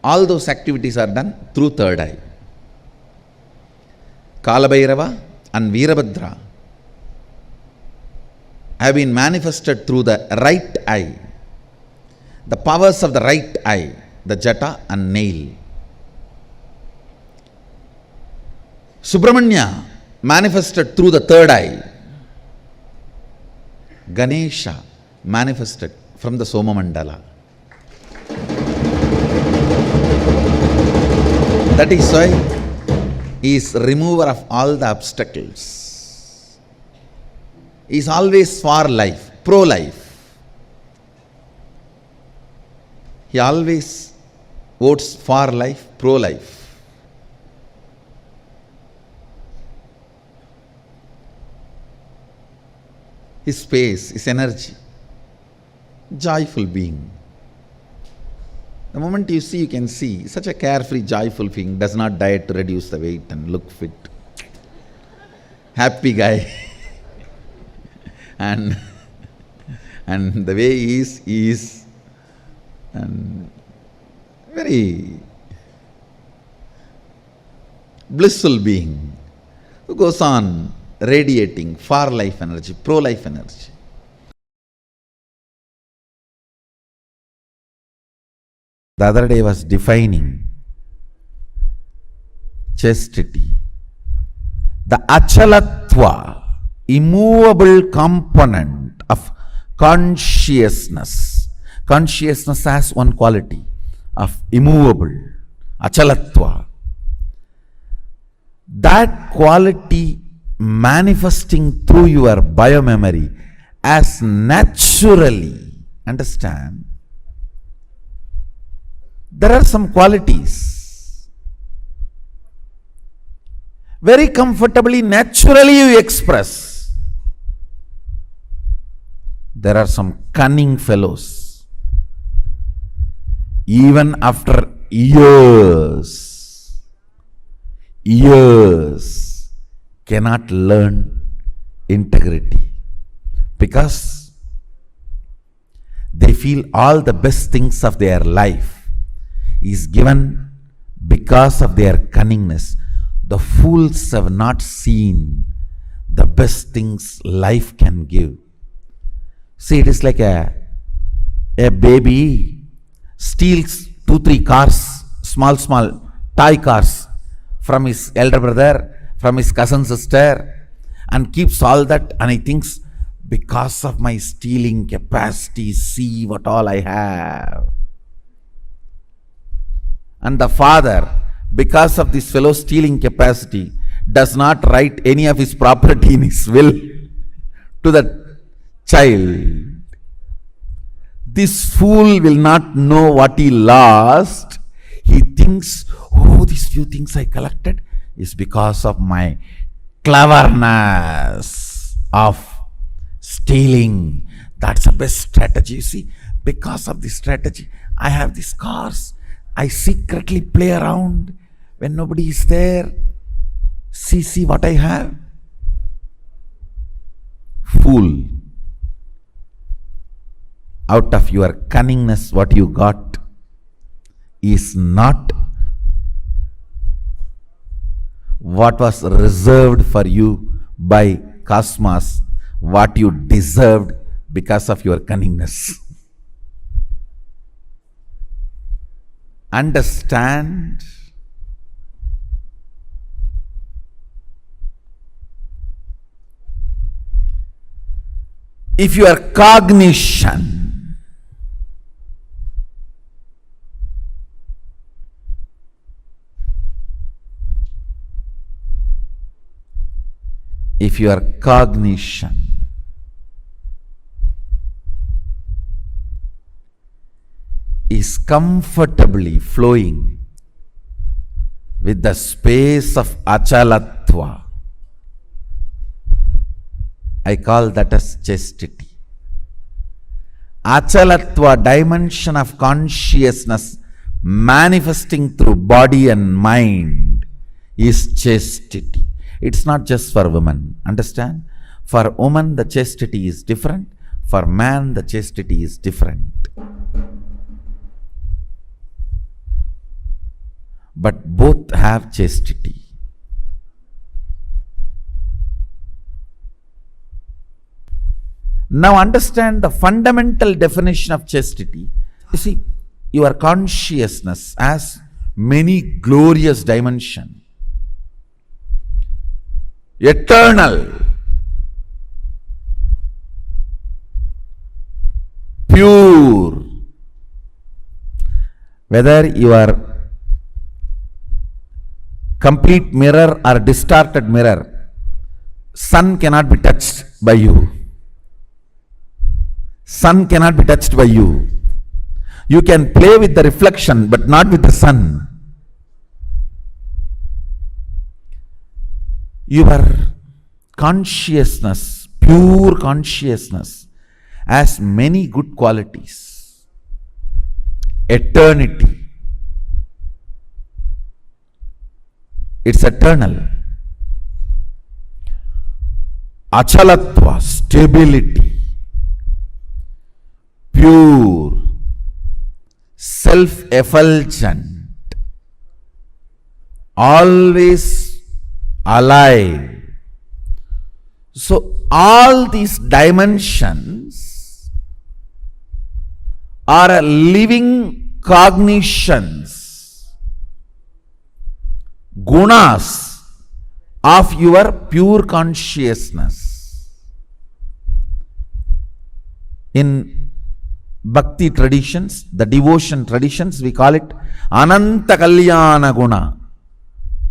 all those activities are done through third eye. Kalabhairava and Veerabhadra have been manifested through the right eye. The powers of the right eye, the jata and nail. Subramanya manifested through the third eye. Ganesha manifested from the Soma Mandala. That is why he is remover of all the obstacles. He is always for life, pro-life. He always votes for life, pro-life. His space, his energy, joyful being. The moment you see, you can see, such a carefree, joyful being, does not diet to reduce the weight and look fit. Happy guy. and the way he is and very blissful being who goes on radiating far life energy, pro-life energy. The other day was defining chastity. The achalatva, immovable component of consciousness. Consciousness has one quality of immovable, achalatva. That quality manifesting through your biomemory as naturally, understand, there are some qualities very comfortably, naturally you express. There are some cunning fellows, even after years, cannot learn integrity because they feel all the best things of their life is given because of their cunningness. The fools have not seen the best things life can give. See, it is like a baby steals 2-3 cars, small toy cars from his elder brother, from his cousin sister, and keeps all that, and he thinks, because of my stealing capacity, see what all I have. And the father, because of this fellow's stealing capacity, does not write any of his property in his will to the child. This fool will not know what he lost. He thinks, oh, these few things I collected is because of my cleverness of stealing. That's the best strategy. You see, because of this strategy, I have these cars. I secretly play around when nobody is there. See what I have. pool. Out of your cunningness, what you got is not what was reserved for you by cosmos, what you deserved because of your cunningness. Understand? If your cognition is comfortably flowing with the space of achalatva, I call that as chastity. Achalatva, dimension of consciousness manifesting through body and mind, is chastity. It's not just for women, understand? For woman the chastity is different, for man the chastity is different. But both have chastity. Now understand the fundamental definition of chastity. You see, your consciousness has many glorious dimensions. Eternal, pure. Whether you are complete mirror or distorted mirror, sun cannot be touched by you. Sun cannot be touched by you. You can play with the reflection but not with the sun. Your consciousness, pure consciousness, has many good qualities. Eternity. It's eternal. Achalatva, stability. Pure. Self-effulgent. Always alive. So all these dimensions are living cognitions, gunas of your pure consciousness. In bhakti traditions, the devotion traditions, we call it Ananta Kalyana Guna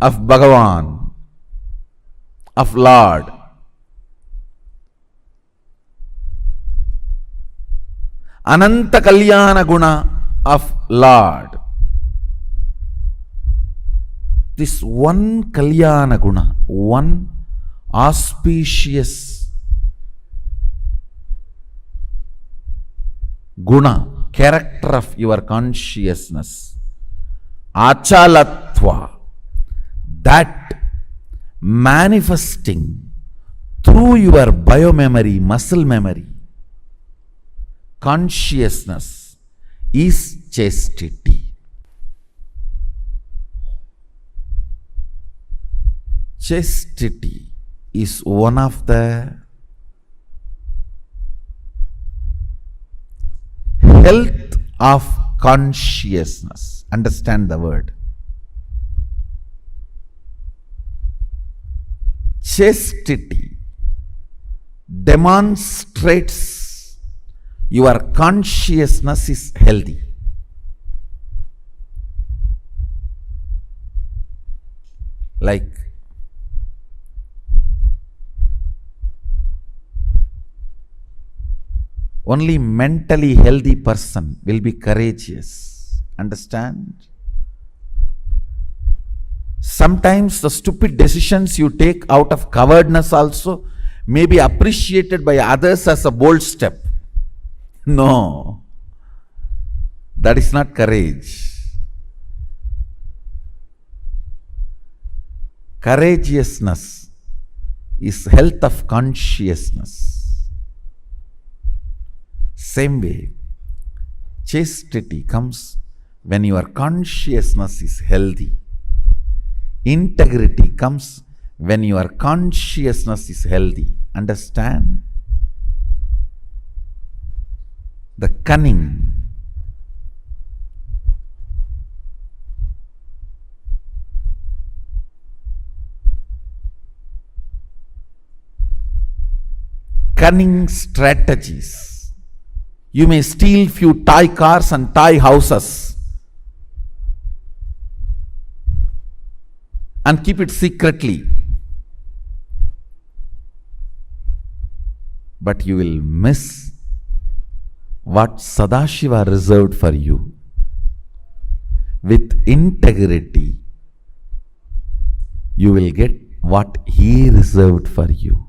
of Bhagavan, of Lord. Ananta Kalyana Guna of Lord. This one Kalyana Guna, one auspicious guna, character of your consciousness, achalatva, that manifesting through your biomemory, muscle memory, consciousness is chastity. Chastity is one of the health of consciousness. Understand the word. Chastity demonstrates your consciousness is healthy. Like only mentally healthy person will be courageous. Understand? Sometimes the stupid decisions you take out of cowardness also may be appreciated by others as a bold step. No, that is not courage. Courageousness is health of consciousness. Same way, chastity comes when your consciousness is healthy. Integrity comes when your consciousness is healthy. Understand? The cunning, cunning strategies. You may steal few toy cars and toy houses and keep it secretly, but you will miss what Sadashiva reserved for you. With integrity, you will get what he reserved for you.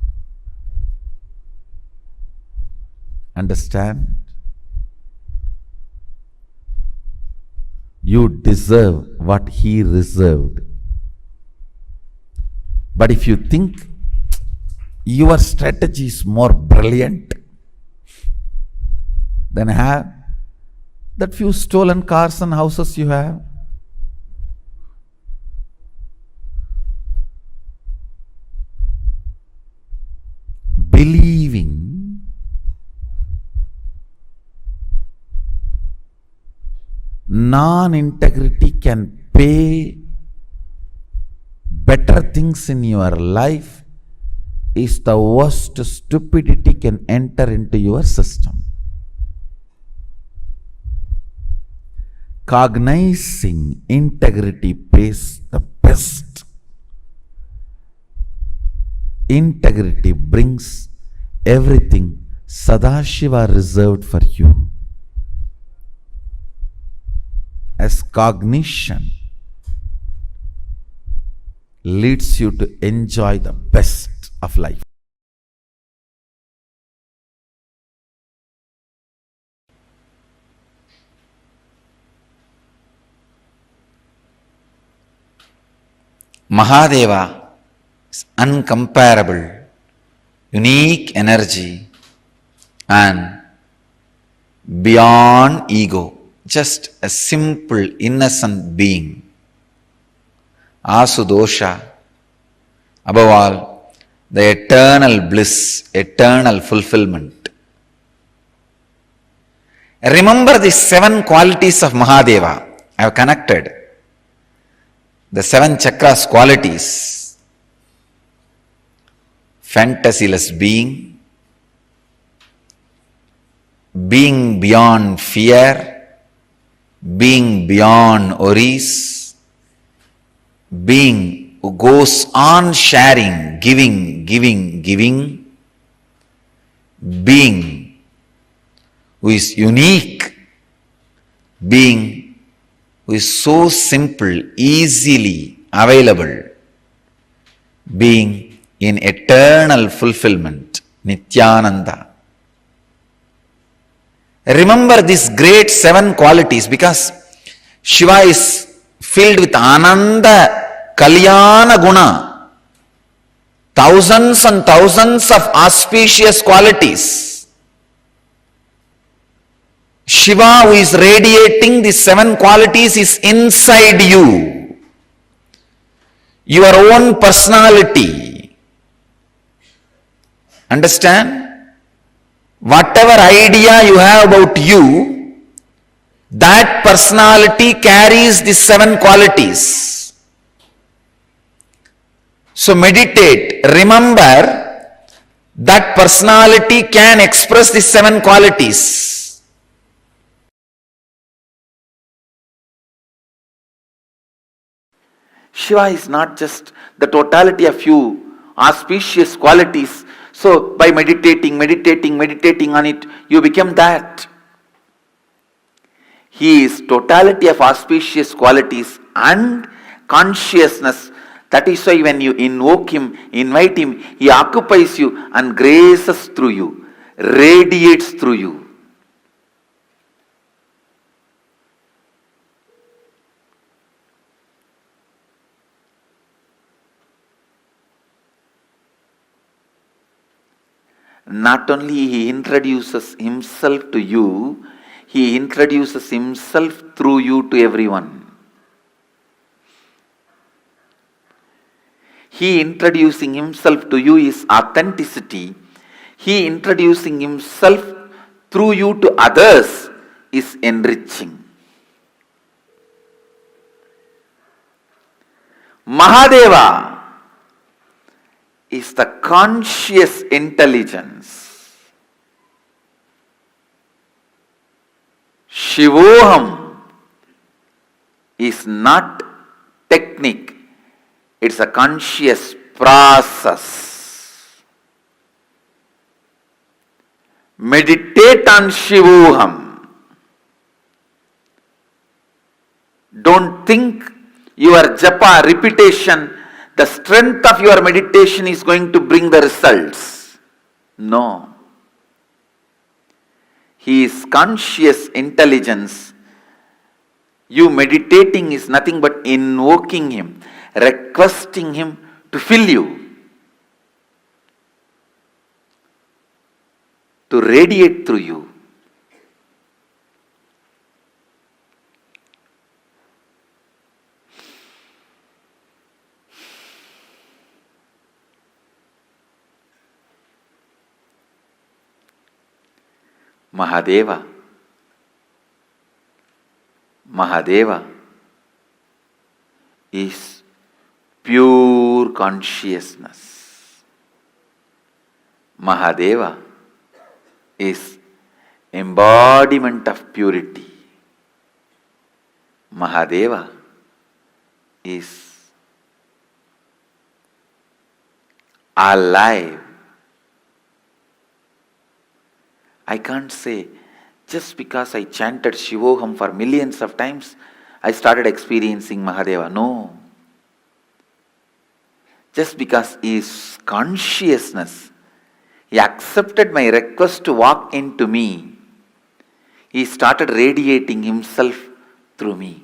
Understand? You deserve what he reserved. But if you think your strategy is more brilliant, then have that few stolen cars and houses you have. Believing non-integrity can pay better things in your life is the worst stupidity can enter into your system. Cognizing integrity pays the best. Integrity brings everything Sadashiva reserved for you. As cognition leads you to enjoy the best of life. Mahadeva is uncomparable, unique energy and beyond ego, just a simple innocent being. Asudosha, above all, the eternal bliss, eternal fulfillment. Remember the 7 qualities of Mahadeva. I have connected the 7 chakras qualities. Fantasyless being, being beyond fear, being beyond worries, being who goes on sharing, giving, being who is unique, being who is so simple, easily available, being in eternal fulfillment, Nityananda. Remember these great 7 qualities because Shiva is filled with Ananta Kalyana Guna, thousands and thousands of auspicious qualities. Shiva, who is radiating these 7 qualities, is inside you. Your own personality. Understand? Whatever idea you have about you, that personality carries these 7 qualities. So meditate, remember that personality can express these 7 qualities. Shiva is not just the totality of few auspicious qualities. So by meditating on it, you become that. He is totality of auspicious qualities and consciousness. That is why when you invoke him, invite him, he occupies you and graces through you, radiates through you. not only he introduces himself to you, he introduces himself through you to everyone. He introducing himself to you is authenticity. He introducing himself through you to others is enriching. Mahadeva is the conscious intelligence. Shivoham is not technique, it's a conscious process. Meditate on Shivoham. Don't think your japa repetition, the strength of your meditation is going to bring the results. No. He is conscious intelligence. You meditating is nothing but invoking him, requesting him to fill you, to radiate through you. Mahadeva. Mahadeva is pure consciousness. Mahadeva is embodiment of purity. Mahadeva is alive. I can't say, just because I chanted Shivoham for millions of times, I started experiencing Mahadeva. No. Just because he is consciousness, he accepted my request to walk into me. He started radiating himself through me.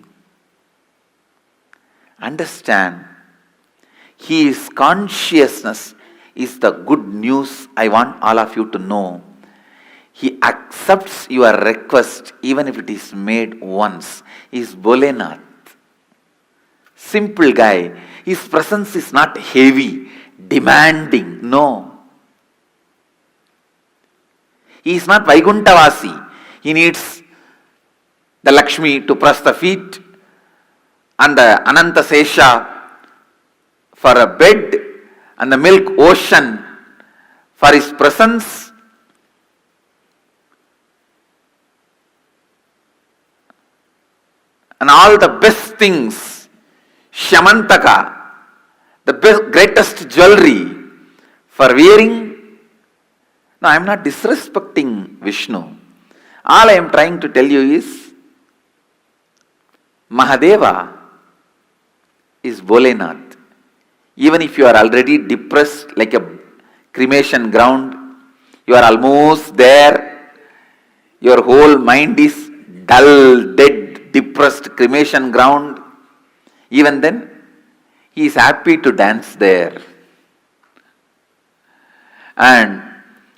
Understand, he is consciousness is the good news I want all of you to know. He accepts your request even if it is made once. He is Bholenath. Simple guy. His presence is not heavy, demanding. No. He is not Vaikuntavasi. He needs the Lakshmi to press the feet and the Ananta Sesha for a bed and the milk ocean for his presence. And all the best things, Shamantaka, the greatest jewelry for wearing. No, I am not disrespecting Vishnu. All I am trying to tell you is, Mahadeva is Bholenath. Even if you are already depressed like a cremation ground, you are almost there, your whole mind is dull, dead, depressed cremation ground, even then, he is happy to dance there. And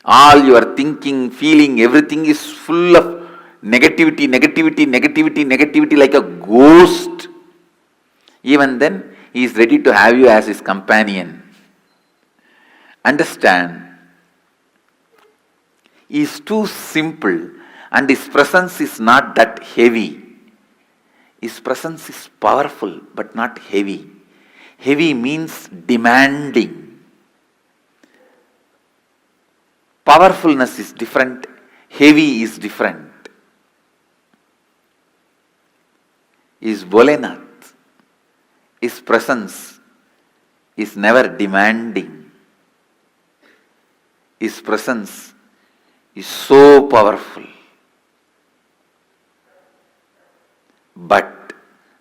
all your thinking, feeling, everything is full of negativity, like a ghost. Even then, he is ready to have you as his companion. Understand, he is too simple and his presence is not that heavy. His presence is powerful but not heavy. Heavy means demanding. Powerfulness is different. Heavy is different. Is Bholenath. His presence is never demanding. His presence is so powerful, but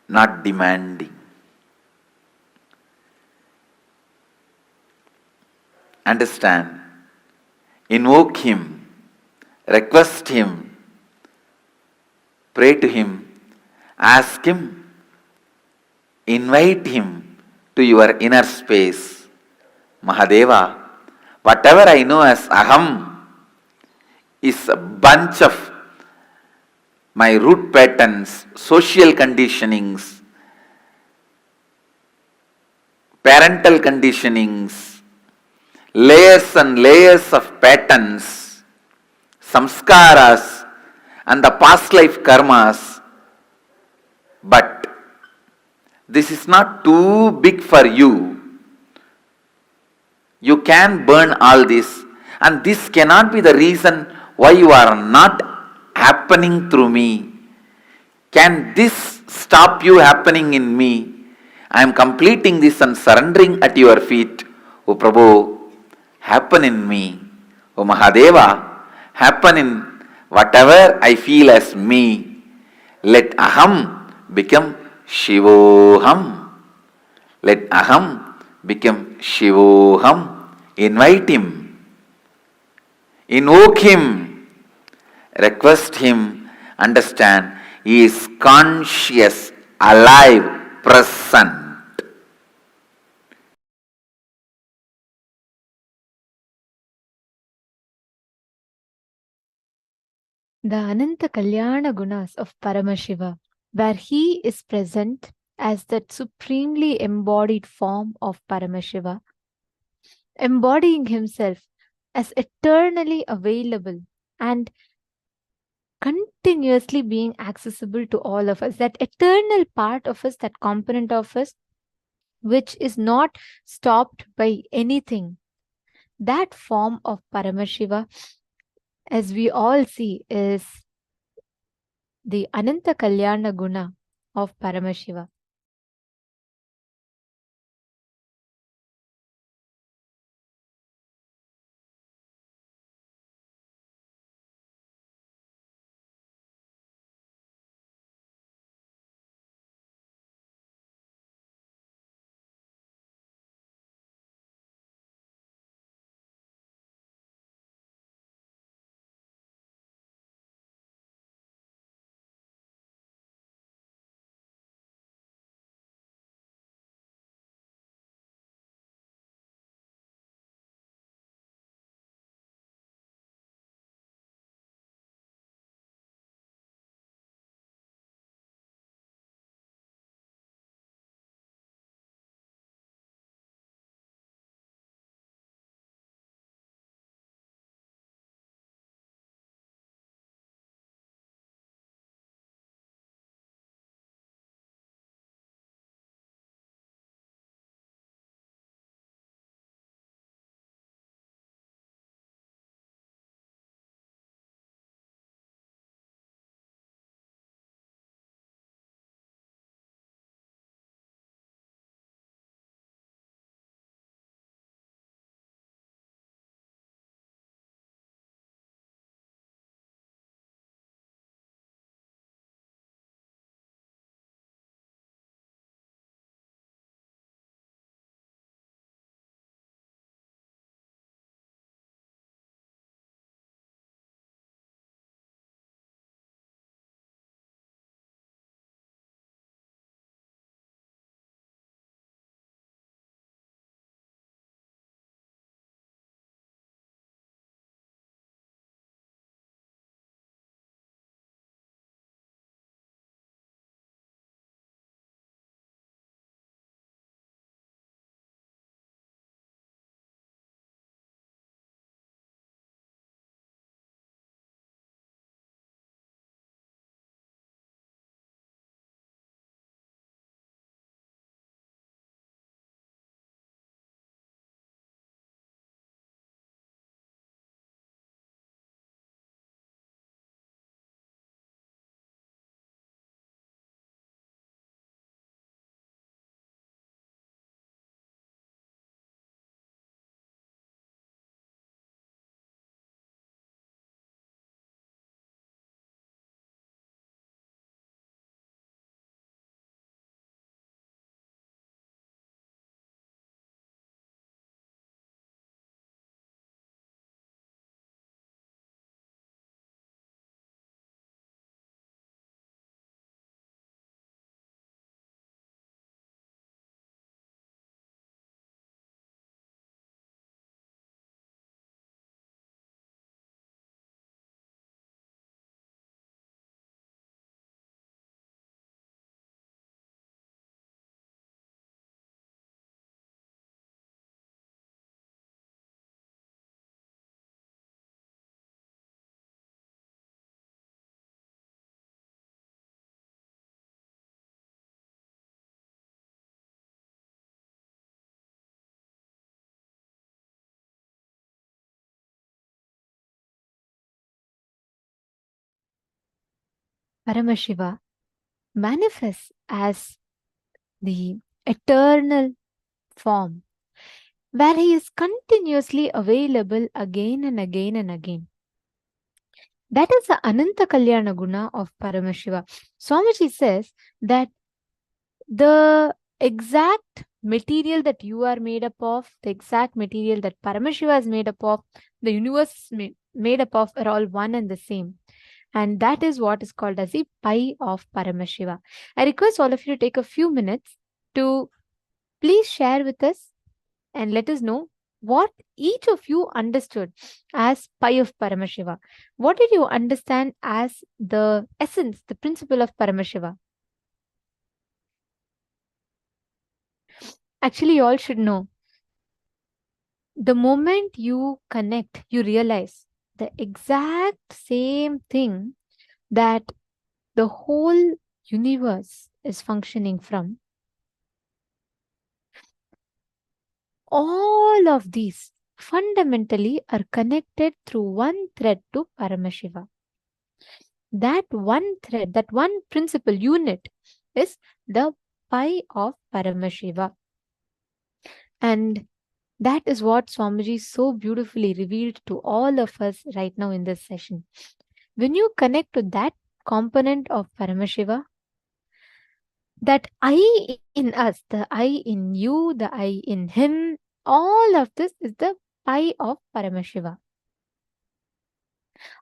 not demanding. Understand, invoke him, request him, pray to him, ask him, invite him to your inner space. Mahadeva, whatever I know as Aham, is a bunch of my root patterns, social conditionings, parental conditionings, layers and layers of patterns, samskaras, and the past life karmas. But this is not too big for you. You can burn all this, and this cannot be the reason why you are not happening through me. Can this stop you happening in me? I am completing this and surrendering at your feet. O Prabhu, happen in me. O Mahadeva, happen in whatever I feel as me. Let Aham become Shivoham. Let Aham become Shivoham. Invite him. Invoke him. Request him. Understand, he is conscious, alive, present. The Ananta Kalyana Gunas of Paramashiva, where he is present as that supremely embodied form of Paramashiva, embodying himself as eternally available and continuously being accessible to all of us, that eternal part of us, that component of us, which is not stopped by anything. That form of Paramashiva, as we all see, is the Ananta Kalyana Guna of Paramashiva. Paramashiva manifests as the eternal form, where he is continuously available again and again and again. That is the Ananta Kalyana Guna of Paramashiva. Swamiji says that the exact material that you are made up of, the exact material that Paramashiva is made up of, the universe is made up of, are all one and the same. And that is what is called as the pi of Paramashiva. I request all of you to take a few minutes to please share with us and let us know what each of you understood as pi of Paramashiva. What did you understand as the essence, the principle of Paramashiva? Actually, you all should know. The moment you connect, you realize the exact same thing that the whole universe is functioning from. All of these fundamentally are connected through one thread to Paramashiva. That one thread, that one principal unit is the pi of Paramashiva. And that is what Swamiji so beautifully revealed to all of us right now in this session. When you connect to that component of Paramashiva, that I in us, the I in you, the I in him, all of this is the pi of Paramashiva.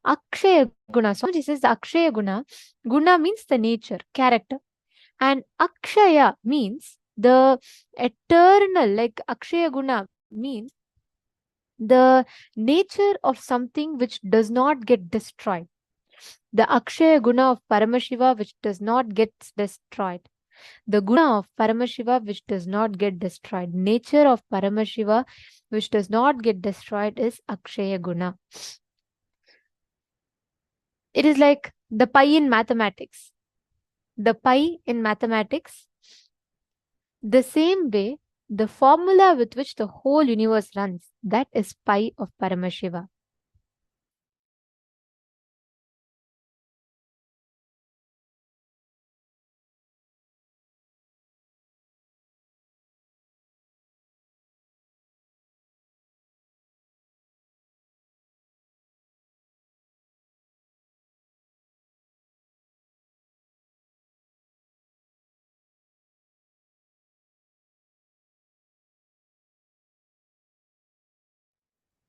Akshaya Guna. Swamiji says the Akshaya Guna. Guna means the nature, character. And Akshaya means the eternal, like Akshaya Guna means the nature of something which does not get destroyed. The Akshaya Guna of Paramashiva which does not get destroyed. The Guna of Paramashiva which does not get destroyed. Nature of Paramashiva which does not get destroyed is Akshaya Guna. It is like the pi in mathematics. The pi in mathematics, the same way, the formula with which the whole universe runs, that is pi of Paramashiva.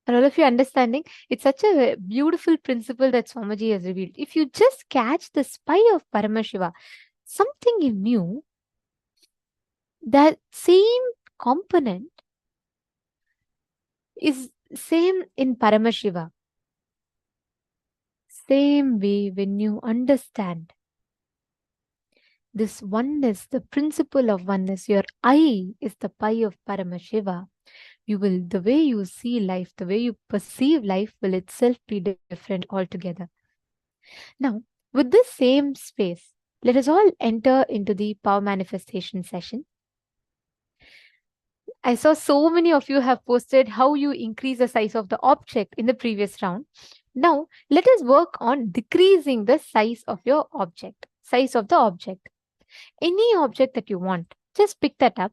Are all of you understanding? It's such a beautiful principle that Swamiji has revealed. If you just catch the pi of Paramashiva, something in you, that same component is same in Paramashiva. Same way, when you understand this oneness, the principle of oneness, your I is the pi of Paramashiva, you will, the way you see life, the way you perceive life will itself be different altogether. Now, with this same space, let us all enter into the power manifestation session. I saw so many of you have posted how you increase the size of the object in the previous round. Now, let us work on decreasing the size of your object, size of the object. Any object that you want, just pick that up.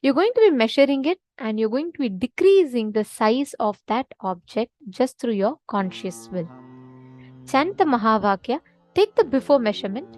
You're going to be measuring it and you're going to be decreasing the size of that object just through your conscious will. Chant the Mahavakya, take the before measurement.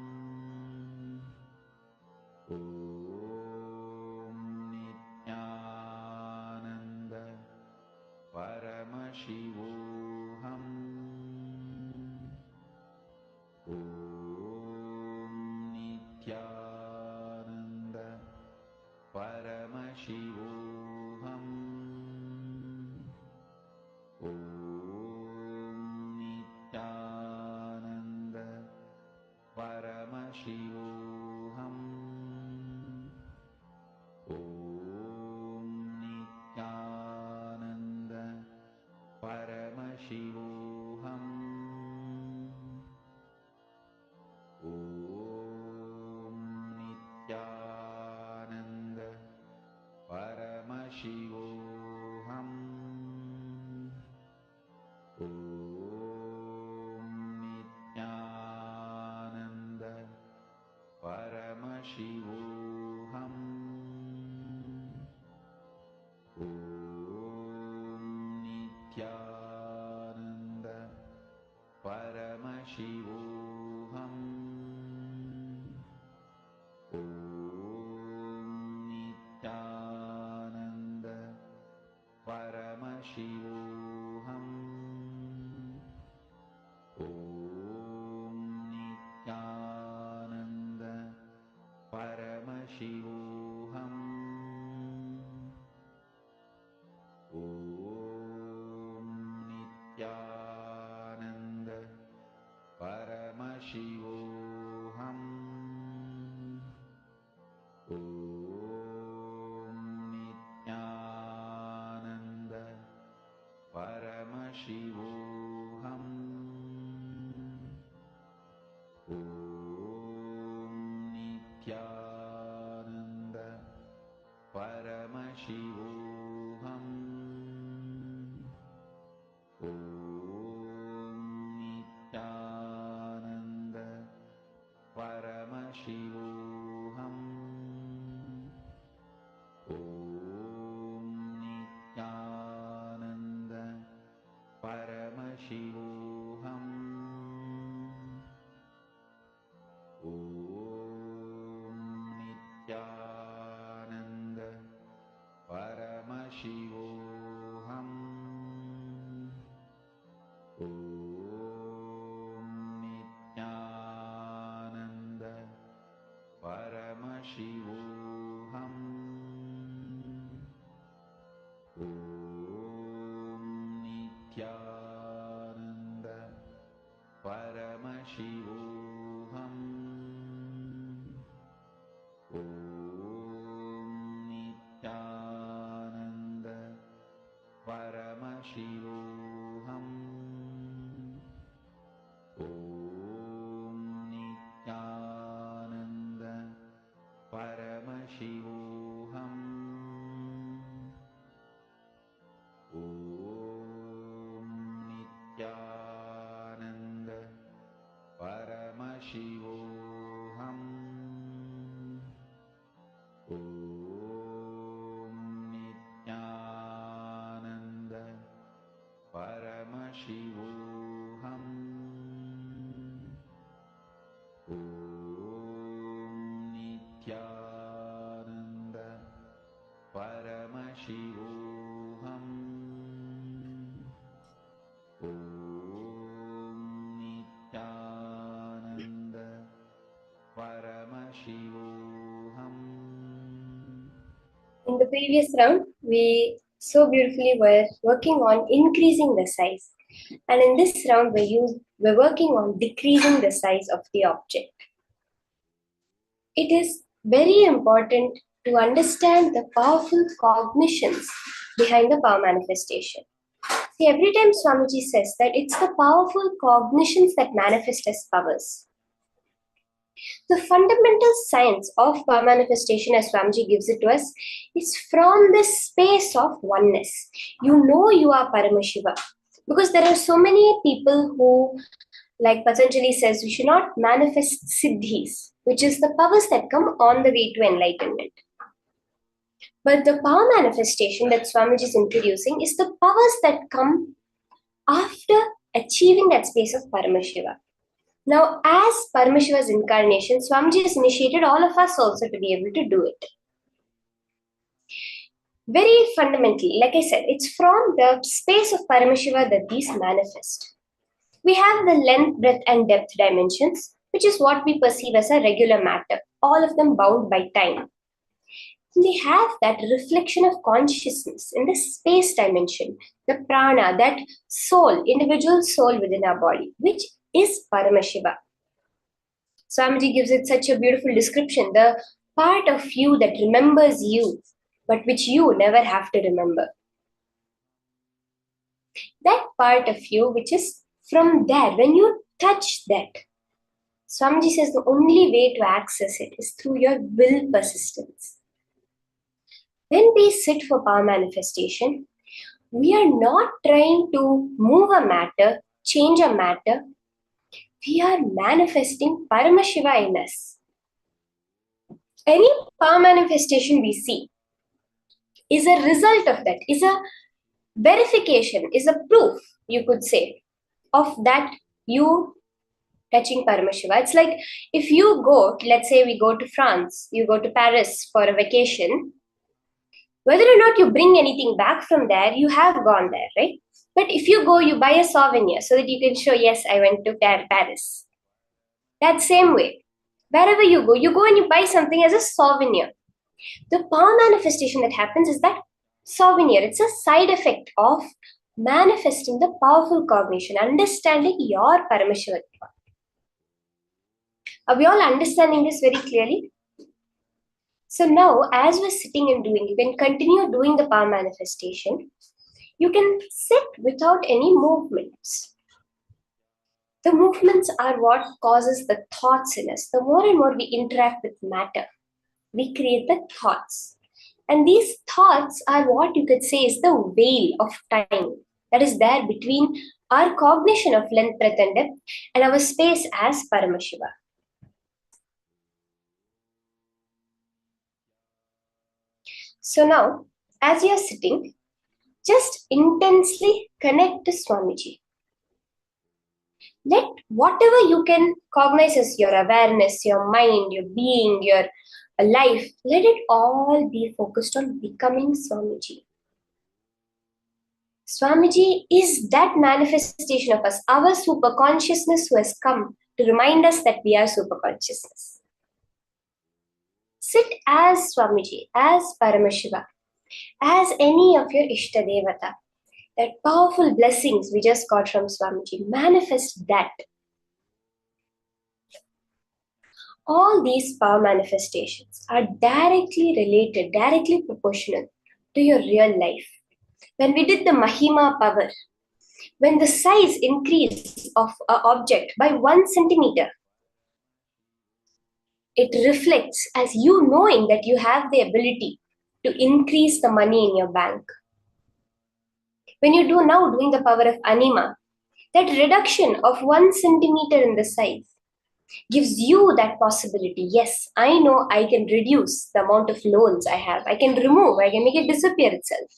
Paramashivoham. Om Nityananda Paramashivoham. Om Nityananda Paramashivoham. Om Nityananda Paramashivoham. Om Nityananda Paramashivoham. Om Nityananda Paramashivoham. Om Nityananda Paramashivoham. Om Nityananda Paramashivoham. Om Nityananda Paramashivoham. Om Nityananda Paramashivoham. Om Nityananda Paramashivoham. Om Nityananda Paramashivoham. Om Nityananda Paramashivoham. Om Nityananda Paramashivoham. Om Nityananda Paramashivoham. In the previous round, we so beautifully were working on increasing the size. And in this round, we're working on decreasing the size of the object. It is very important to understand the powerful cognitions behind the power manifestation. See, every time Swamiji says that it's the powerful cognitions that manifest as powers. The fundamental science of power manifestation, as Swamiji gives it to us, is from the space of oneness. You know you are Paramashiva. Because there are so many people who, like Patanjali says, we should not manifest siddhis, which is the powers that come on the way to enlightenment. But the power manifestation that Swamiji is introducing is the powers that come after achieving that space of Paramashiva. Now, as Paramashiva's incarnation, Swamiji has initiated all of us also to be able to do it. Very fundamentally, like I said, it's from the space of Paramashiva that these manifest. We have the length, breadth, and depth dimensions, which is what we perceive as a regular matter, all of them bound by time. We have that reflection of consciousness in the space dimension, the prana, that soul, individual soul within our body, which is Paramashiva. Swamiji gives it such a beautiful description, the part of you that remembers you, but which you never have to remember. That part of you which is from there, when you touch that, Swamiji says the only way to access it is through your will persistence. When we sit for power manifestation, we are not trying to move a matter, change a matter. We are manifesting Paramashiva in us. Any power manifestation we see is a result of that, is a verification, is a proof, you could say, of that you touching Paramashiva. It's like if you go, let's say we go to France, you go to Paris for a vacation, whether or not you bring anything back from there, you have gone there, right? But if you go, you buy a souvenir so that you can show, yes, I went to Paris. That same way, Wherever you go and you buy something as a souvenir. The power manifestation that happens is that souvenir. It's a side effect of manifesting the powerful cognition, understanding your Paramashiva Tattva. Are we all understanding this very clearly? So now, as we're sitting and doing, you can continue doing the power manifestation. You can sit without any movements. The movements are what causes the thoughts in us. The more and more we interact with matter, we create the thoughts. And these thoughts are what you could say is the veil of time that is there between our cognition of length, breadth, and depth and our space as Paramashiva. So now, as you are sitting, just intensely connect to Swamiji. Let whatever you can cognize as your awareness, your mind, your being, your life, let it all be focused on becoming Swamiji. Swamiji is that manifestation of us, our super consciousness who has come to remind us that we are super consciousness. Sit as Swamiji, as Paramashiva, as any of your Ishta Devata. That powerful blessings we just got from Swamiji, manifest that. All these power manifestations are directly related, directly proportional to your real life. When we did the Mahima power, when the size increase of an object by 1 centimeter, it reflects as you knowing that you have the ability to increase the money in your bank. When you do now doing the power of Anima, that reduction of 1 centimeter in the size gives you that possibility. Yes, I know I can reduce the amount of loans I have. I can remove, I can make it disappear itself.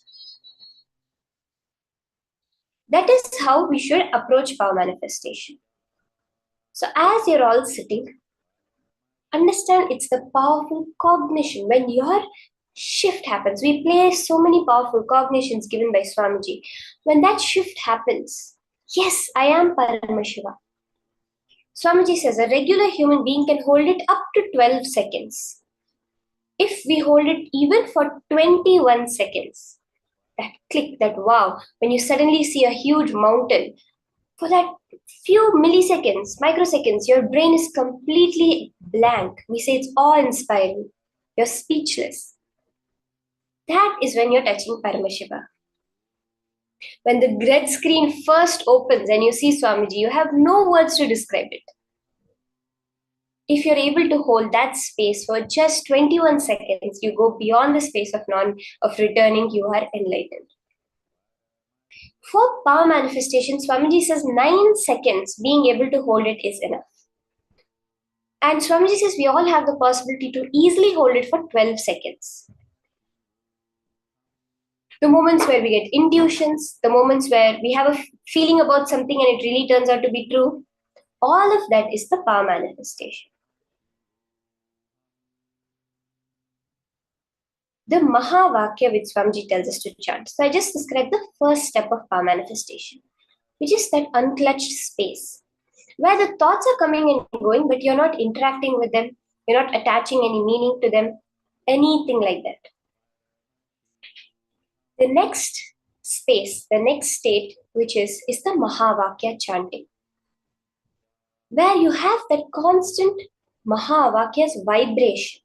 That is how we should approach power manifestation. So as you're all sitting, understand it's the powerful cognition. When your shift happens, we play so many powerful cognitions given by Swamiji. When that shift happens, yes, I am Paramashiva. Swamiji says a regular human being can hold it up to 12 seconds. If we hold it even for 21 seconds, that click, that wow, when you suddenly see a huge mountain, for that few milliseconds, microseconds, your brain is completely blank. We say it's awe-inspiring. You're speechless. That is when you're touching Paramashiva. When the red screen first opens and you see Swamiji, you have no words to describe it. If you're able to hold that space for just 21 seconds, you go beyond the space of returning, you are enlightened. For power manifestation, Swamiji says 9 seconds being able to hold it is enough. And Swamiji says we all have the possibility to easily hold it for 12 seconds. The moments where we get intuitions, the moments where we have a feeling about something and it really turns out to be true, all of that is the power manifestation. The Maha Vakya which Swamiji tells us to chant. So I just described the first step of power manifestation, which is that unclutched space, where the thoughts are coming and going, but you're not interacting with them, you're not attaching any meaning to them, anything like that. The next space, the next state, which is the Mahavakya chanting, where you have that constant Mahavakya's vibration.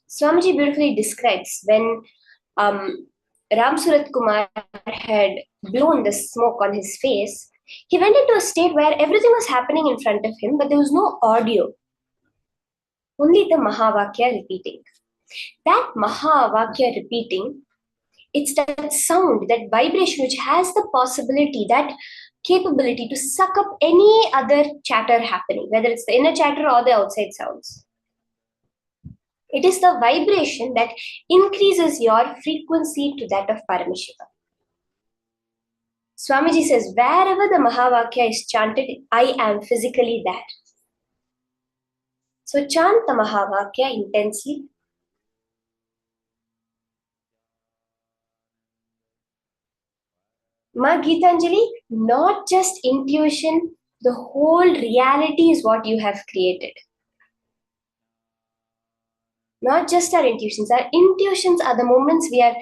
Swamiji beautifully describes when Ram Surat Kumar had blown the smoke on his face, he went into a state where everything was happening in front of him, but there was no audio, only the Mahavakya repeating. That Mahavakya repeating, it's that sound, that vibration which has the possibility, that capability to suck up any other chatter happening, whether it's the inner chatter or the outside sounds. It is the vibration that increases your frequency to that of Paramashiva. Swamiji says, wherever the Mahavakya is chanted, I am physically there. So chant the Mahavakya intensely. Ma Geetanjali, not just intuition, the whole reality is what you have created. Not just our intuitions. Our intuitions are the moments we are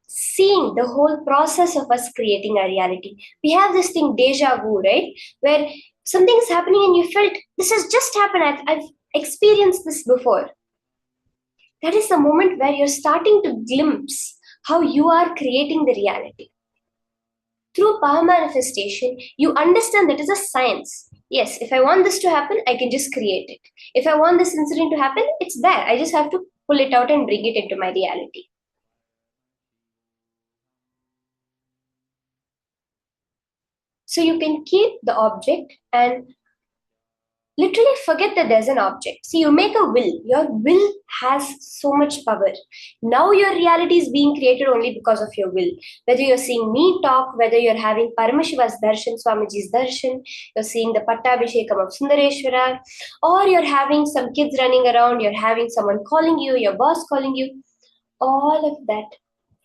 seeing the whole process of us creating our reality. We have this thing, deja vu, right? Where something is happening and you felt, this has just happened. I've experienced this before. That is the moment where you're starting to glimpse how you are creating the reality. Through power manifestation, you understand that is a science. Yes, if I want this to happen, I can just create it. If I want this incident to happen, it's there. I just have to pull it out and bring it into my reality. So you can keep the object and literally forget that there's an object. See, you make a will. Your will has so much power. Now your reality is being created only because of your will. Whether you're seeing me talk, whether you're having Paramashiva's darshan, Swamiji's darshan, you're seeing the Pattabhishekam of Sundareshwara, or you're having some kids running around, you're having someone calling you, your boss calling you, all of that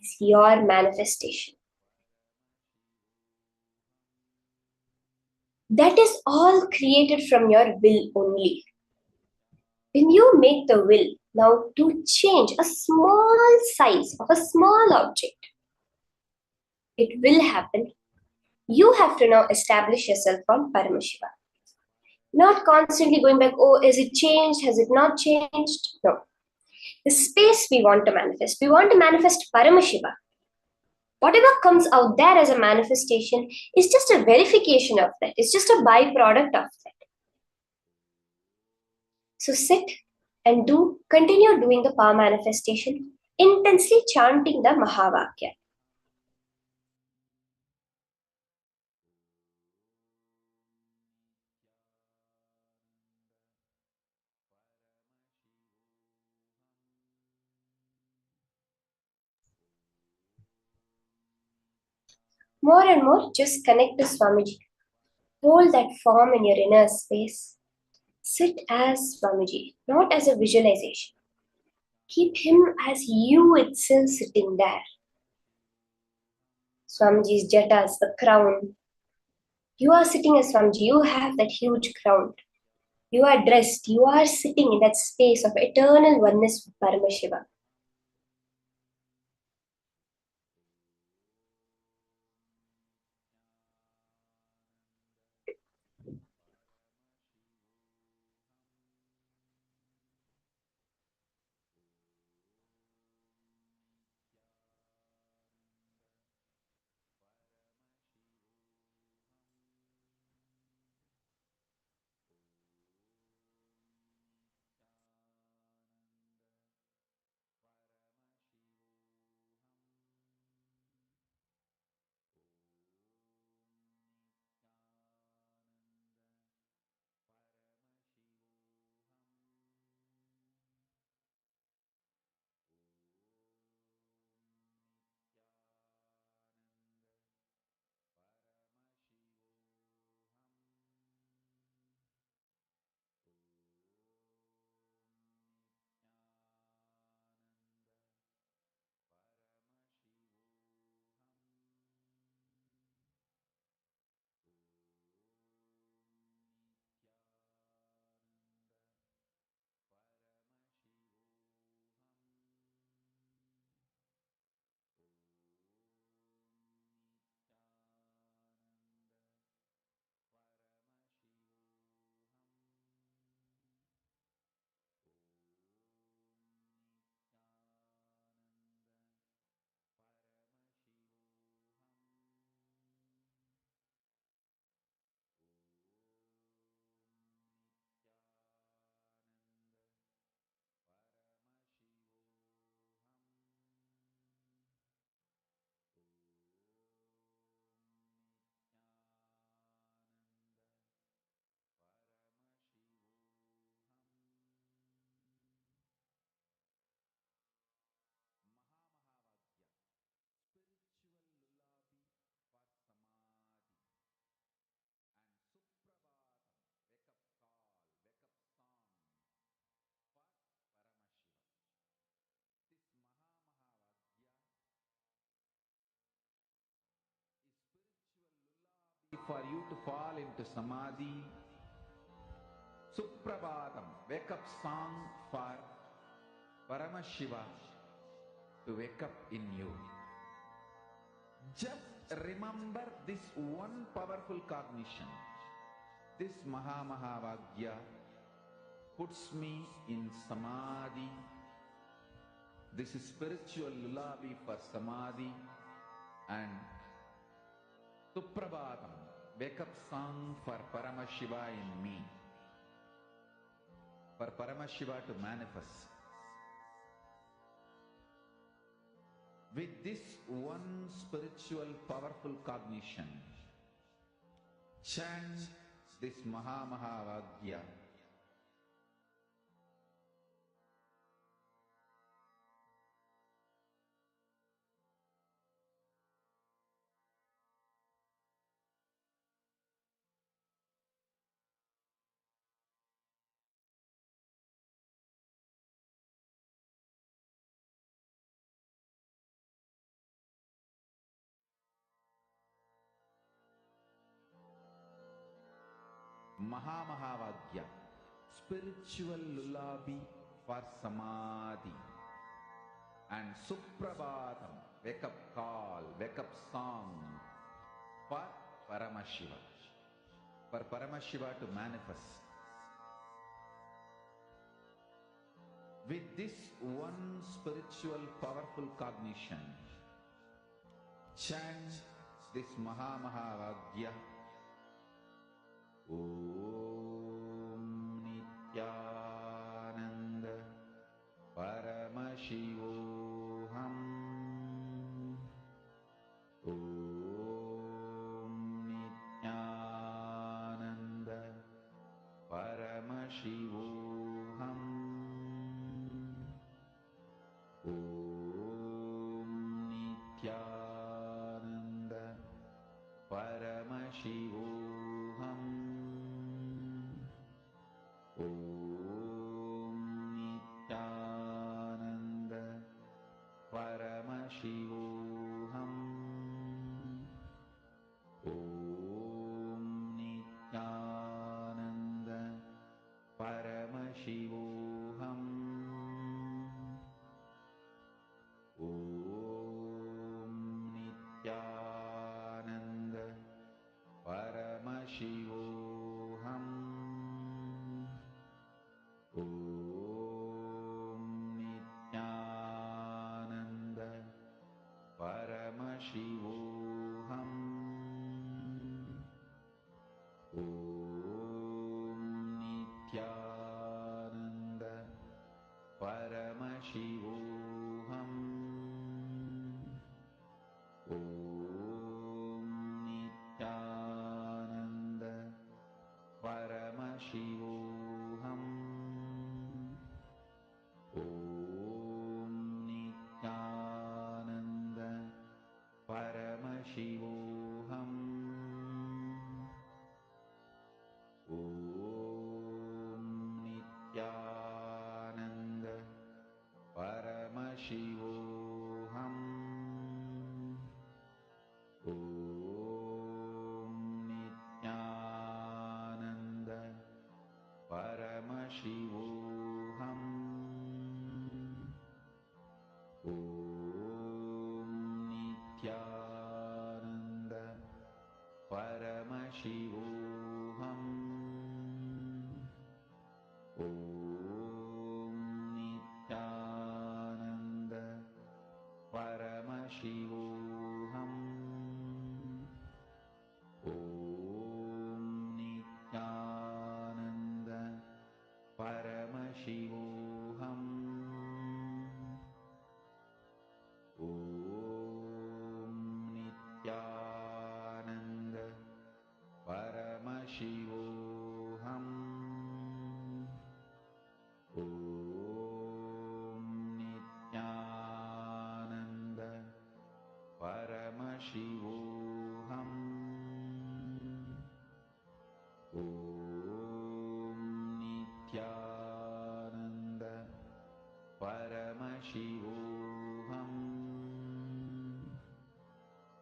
is your manifestation. That is all created from your will only. When you make the will now to change a small size of a small object, it will happen. You have to now establish yourself on Paramashiva. Not constantly going back, oh, is it changed? Has it not changed? No. The space we want to manifest Paramashiva. Whatever comes out there as a manifestation is just a verification of that. It's just a byproduct of that. So sit and continue doing the power manifestation, intensely chanting the Mahavakya. More and more, just connect to Swamiji. Hold that form in your inner space. Sit as Swamiji, not as a visualization. Keep him as you itself sitting there. Swamiji's jatas, the crown. You are sitting as Swamiji. You have that huge crown. You are dressed. You are sitting in that space of eternal oneness with Paramashiva. For you to fall into samadhi, Suprabhatam, wake up song for Paramashiva to wake up in you. Just remember this one powerful cognition. This Mahavagya puts me in Samadhi. This is spiritual lullaby for Samadhi and Suprabhatam, wake up song for Paramashiva in me. For Paramashiva to manifest. With this one spiritual powerful cognition, chant this Mahavagya. Mahavagya, spiritual lullaby for Samadhi, and Suprabhatam, wake up call, wake up song for Paramashiva, for Paramashiva to manifest. With this one spiritual powerful cognition, chant this Mahavagya. Om Nityananda Paramashivoham. Om Nityananda Paramashivoham. Om Nityananda Paramashivoham. Om Nityananda Paramashivoham. Om Nityananda Paramashivoham. Om Nityananda Paramashivoham. Om Nityananda Paramashivoham. Om Nityananda Paramashivoham. Om Nityananda Paramashivoham. Om Nityananda Paramashivoham. Om Nityananda Paramashivoham. Om Nityananda Paramashivoham. Om Nityananda Paramashivoham. Om Nityananda Paramashivoham. Om Nityananda Paramashivoham. Om Nityananda Paramashivoham. Om Nityananda Paramashivoham. Om Nityananda Paramashivoham.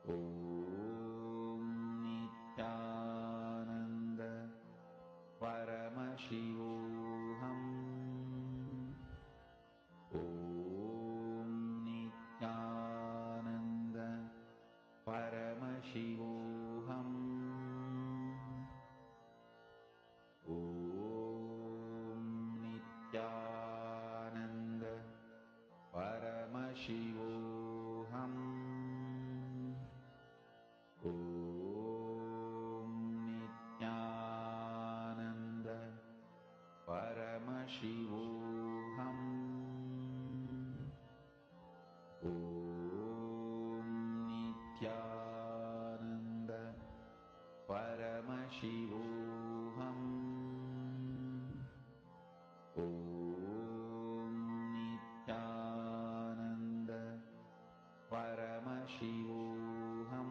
Om Nityananda Paramashivoham. Om Nityananda Paramashivoham Om Nityananda Paramashivoham Om Nityananda Paramashivoham Om Nityananda Paramashivoham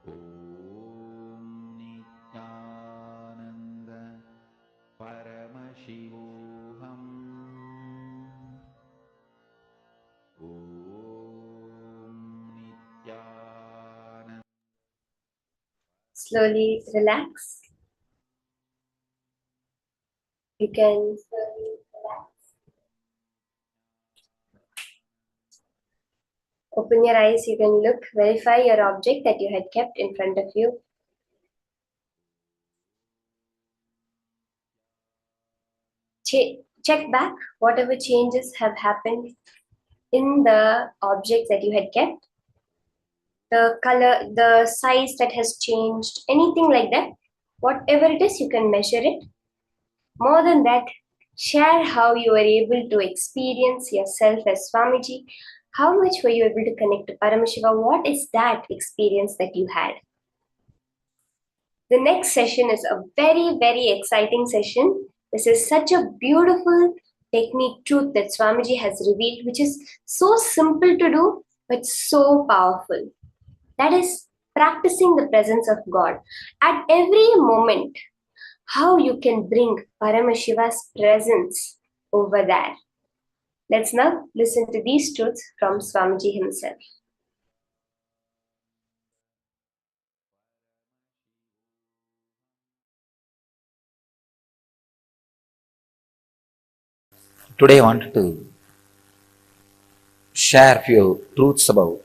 Om Nityananda Paramashivoham Om Nityananda. Slowly relax. You can slowly relax. Open your eyes, you can look, verify your object that you had kept in front of you. Check back whatever changes have happened in the objects that you had kept. The color, the size that has changed, anything like that. Whatever it is, you can measure it. More than that, share how you were able to experience yourself as Swamiji. How much were you able to connect to Paramashiva? What is that experience that you had? The next session is a very, very exciting session. This is such a beautiful technique, truth that Swamiji has revealed, which is so simple to do, but so powerful. That is practicing the presence of God. At every moment, how you can bring Paramashiva's presence over there. Let's now listen to these truths from Swamiji himself. Today I wanted to share a few truths about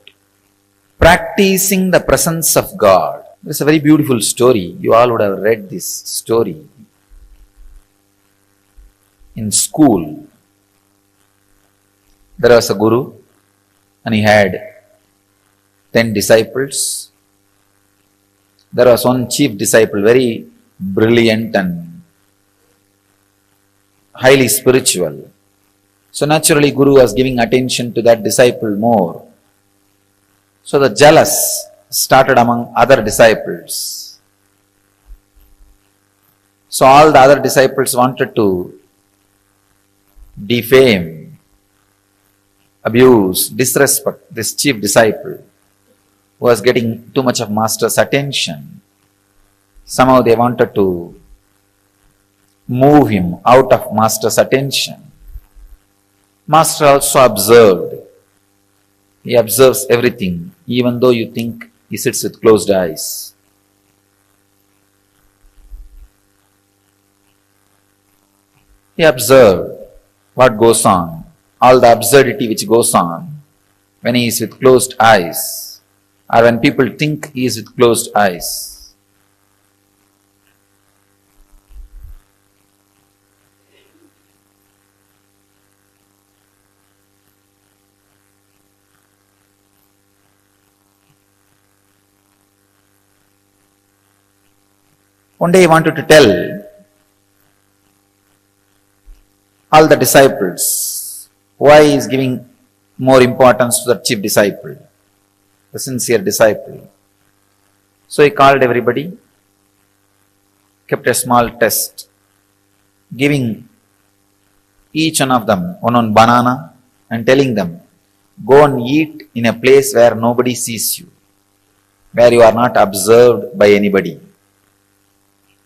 practicing the presence of God. It's a very beautiful story. You all would have read this story in school. There was a guru and he had 10 disciples. There was one chief disciple, very brilliant and highly spiritual. So naturally Guru was giving attention to that disciple more. So the jealous started among other disciples. So all the other disciples wanted to defame, abuse, disrespect this chief disciple who was getting too much of master's attention. Somehow they wanted to move him out of master's attention. Master also observed. He observes everything, even though you think he sits with closed eyes. He observed what goes on, all the absurdity which goes on when he is with closed eyes, or when people think he is with closed eyes. One day he wanted to tell all the disciples why he is giving more importance to the chief disciple, the sincere disciple. So he called everybody, kept a small test, giving each one of them one banana and telling them, go and eat in a place where nobody sees you, where you are not observed by anybody.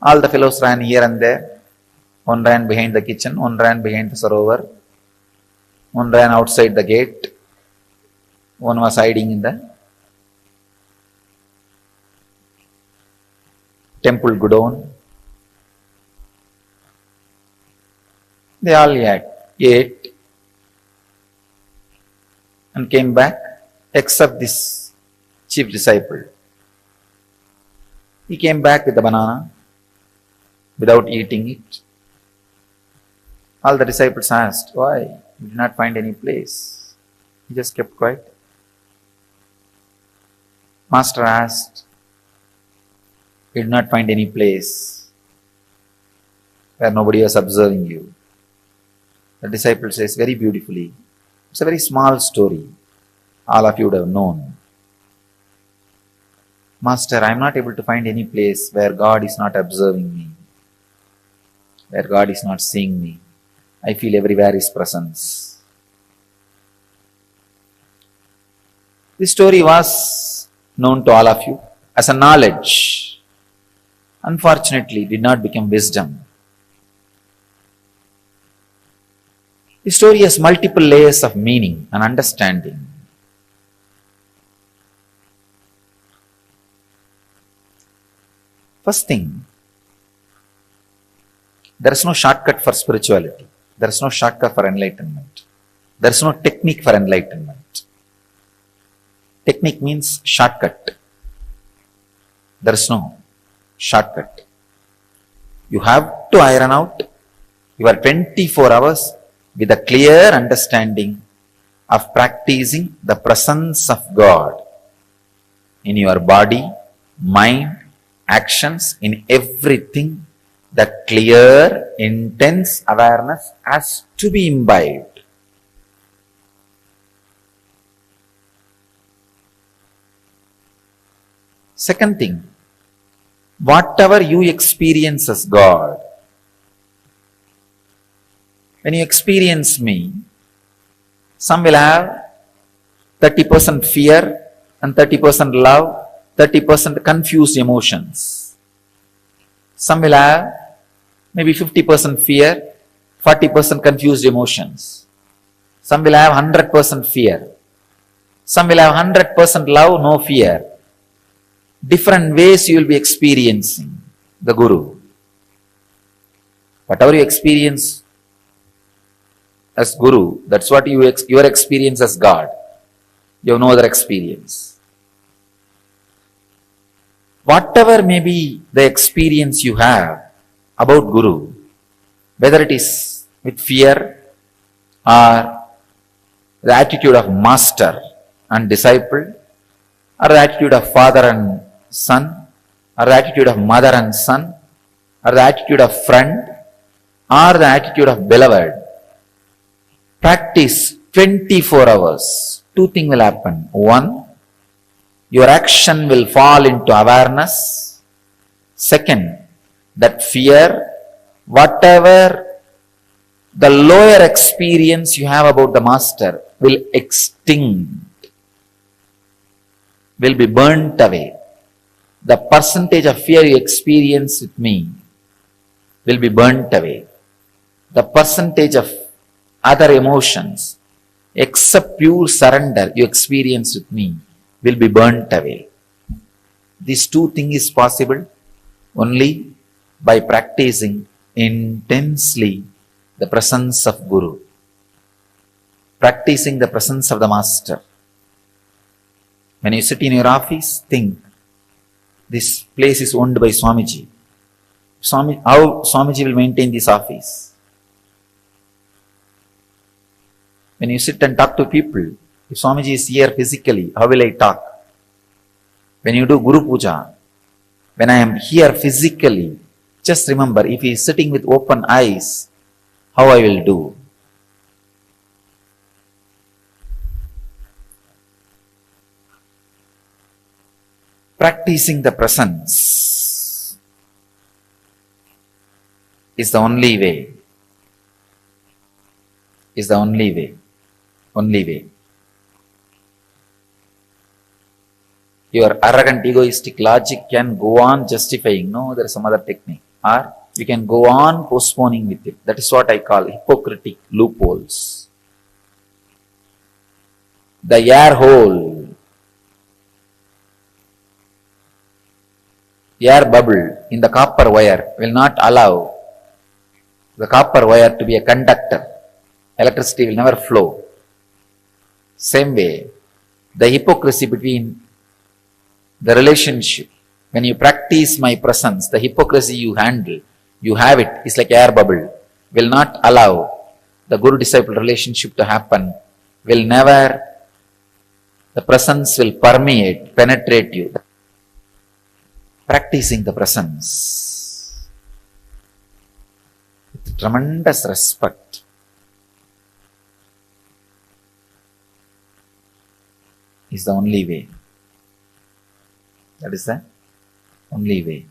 All the fellows ran here and there. One ran behind the kitchen, one ran behind the sarovar, one ran outside the gate, one was hiding in the temple godown. They all ate and came back, except this chief disciple. He came back with the banana without eating it. All the disciples asked, why? We did not find any place. He just kept quiet. Master asked, you did not find any place where nobody was observing you. The disciple says very beautifully, it's a very small story. All of you would have known. Master, I am not able to find any place where God is not observing me, where God is not seeing me. I feel everywhere His presence. This story was known to all of you as a knowledge. Unfortunately, it did not become wisdom. The story has multiple layers of meaning and understanding. First thing, there is no shortcut for spirituality. There is no shortcut for enlightenment. There is no technique for enlightenment. Technique means shortcut. There is no shortcut. You have to iron out your 24 hours with a clear understanding of practicing the presence of God in your body, mind, actions, in everything. The clear, intense awareness has to be imbibed. Second thing, whatever you experience as God, when you experience me, some will have 30% fear and 30% love, 30% confused emotions. Some will have maybe 50% fear, 40% confused emotions. Some will have 100% fear. Some will have 100% love, no fear. Different ways you will be experiencing the Guru. Whatever you experience as Guru, that's what your experience as God. You have no other experience. Whatever may be the experience you have about Guru, whether it is with fear or the attitude of master and disciple, or the attitude of father and son, or the attitude of mother and son, or the attitude of friend, or the attitude of beloved, practice 24 hours. Two things will happen. One, your action will fall into awareness. Second, that fear, whatever the lower experience you have about the Master will extinct, will be burnt away. The percentage of fear you experience with me will be burnt away. The percentage of other emotions, except pure surrender you experience with me, will be burnt away. These two things is possible only by practicing intensely the presence of Guru, practicing the presence of the Master. When you sit in your office, think, this place is owned by Swamiji. How Swamiji will maintain this office? When you sit and talk to people, if Swamiji is here physically, how will I talk? When you do Guru Puja, when I am here physically, just remember, if he is sitting with open eyes, how I will do? Practicing the presence is the only way. Is the only way. Only way. Your arrogant, egoistic logic can go on justifying, no, there is some other technique. Or you can go on postponing with it. That is what I call hypocritic loopholes. The air hole, air bubble in the copper wire will not allow the copper wire to be a conductor. Electricity will never flow. Same way, the hypocrisy between the relationship, when you practice my presence, the hypocrisy you handle, you have it, it's like air bubble. will not allow the Guru-disciple relationship to happen, will never, the presence will permeate, penetrate you. Practicing the presence with tremendous respect is the only way. That is the only way.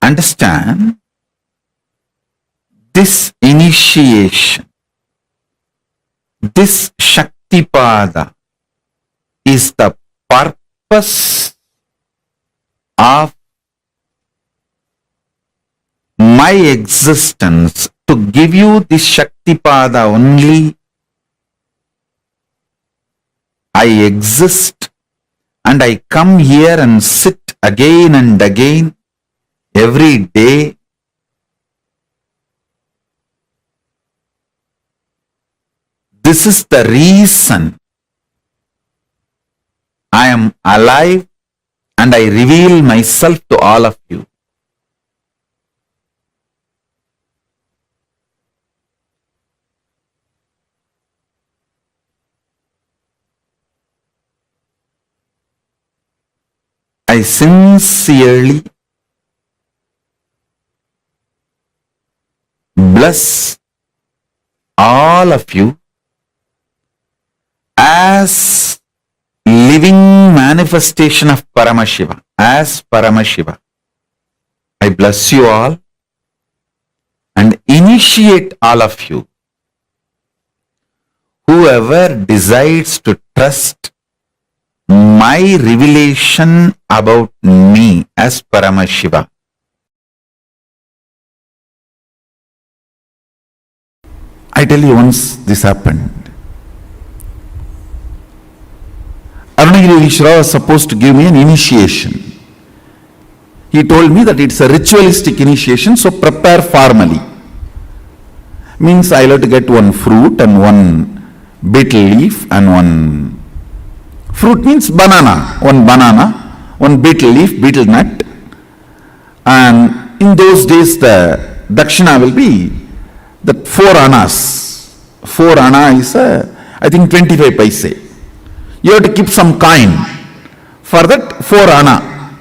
Understand, this initiation, this Shaktipada is the purpose of my existence, to give you this Shaktipada only. I exist and I come here and sit again and again every day. This is the reason I am alive and I reveal myself to all of you. I sincerely bless all of you as living manifestation of Paramashiva, as Paramashiva. I bless you all and initiate all of you. Whoever decides to trust my revelation about me as Paramashiva, I tell you, once this happened, Arunagiri Ishvara was supposed to give me an initiation. He told me that it's a ritualistic initiation, so prepare formally. Means I'll have to get one fruit and one betel leaf and one fruit means banana, one betel leaf, betel nut. And in those days the dakshina will be that 4 annas. 4 anna is I think 25 paise. You have to keep some coin for that 4 anna.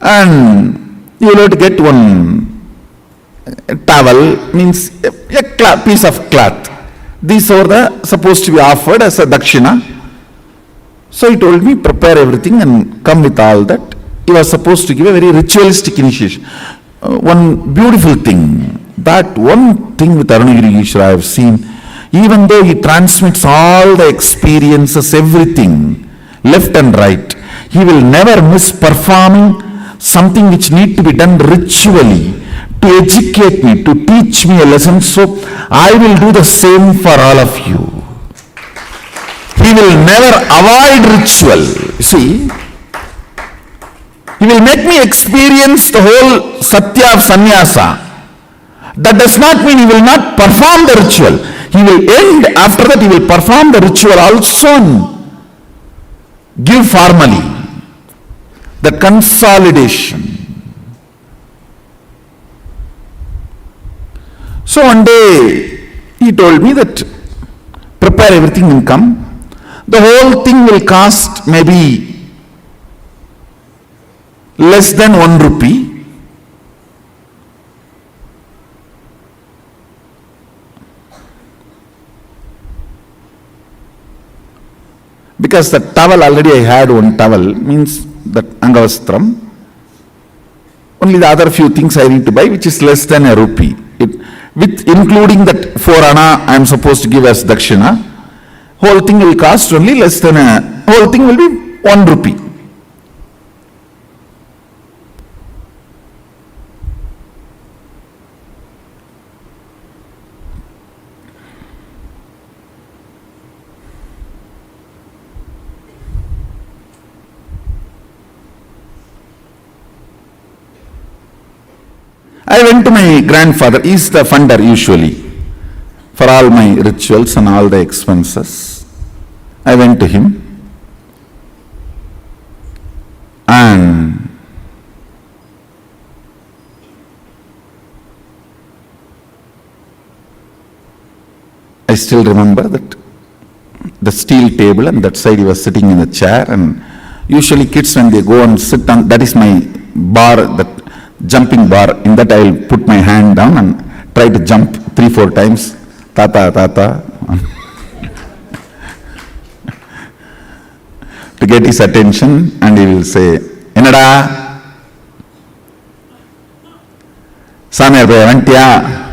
And you will have to get one towel, means a piece of cloth. These are supposed to be offered as a dakshina. So he told me, prepare everything and come with all that. He was supposed to give a very ritualistic initiation. One beautiful thing, that one thing with Arunagiri Ishvara I have seen, even though he transmits all the experiences, everything, left and right, he will never miss performing something which need to be done ritually, to educate me, to teach me a lesson. So I will do the same for all of you. He will never avoid ritual. You see, he will make me experience the whole satya of sannyasa. That does not mean he will not perform the ritual. He will end, after that he will perform the ritual also and give formally the consolidation. So one day he told me that prepare everything and come. The whole thing will cost maybe less than 1 rupee. Because the towel, already I had one towel, means that angavastram. Only the other few things I need to buy, which is less than a rupee. With including that 4 anna I am supposed to give as dakshina, whole thing will cost only less than whole thing will be 1 rupee. I went to my grandfather. He is the funder usually for all my rituals and all the expenses. I went to him. I still remember that the steel table, and that side he was sitting in a chair, and usually kids when they go and sit on, that is my bar, that jumping bar, in that I will put my hand down and try to jump 3-4 times, tata, tata, to get his attention, and he will say, Enada, Samir Bhavantya,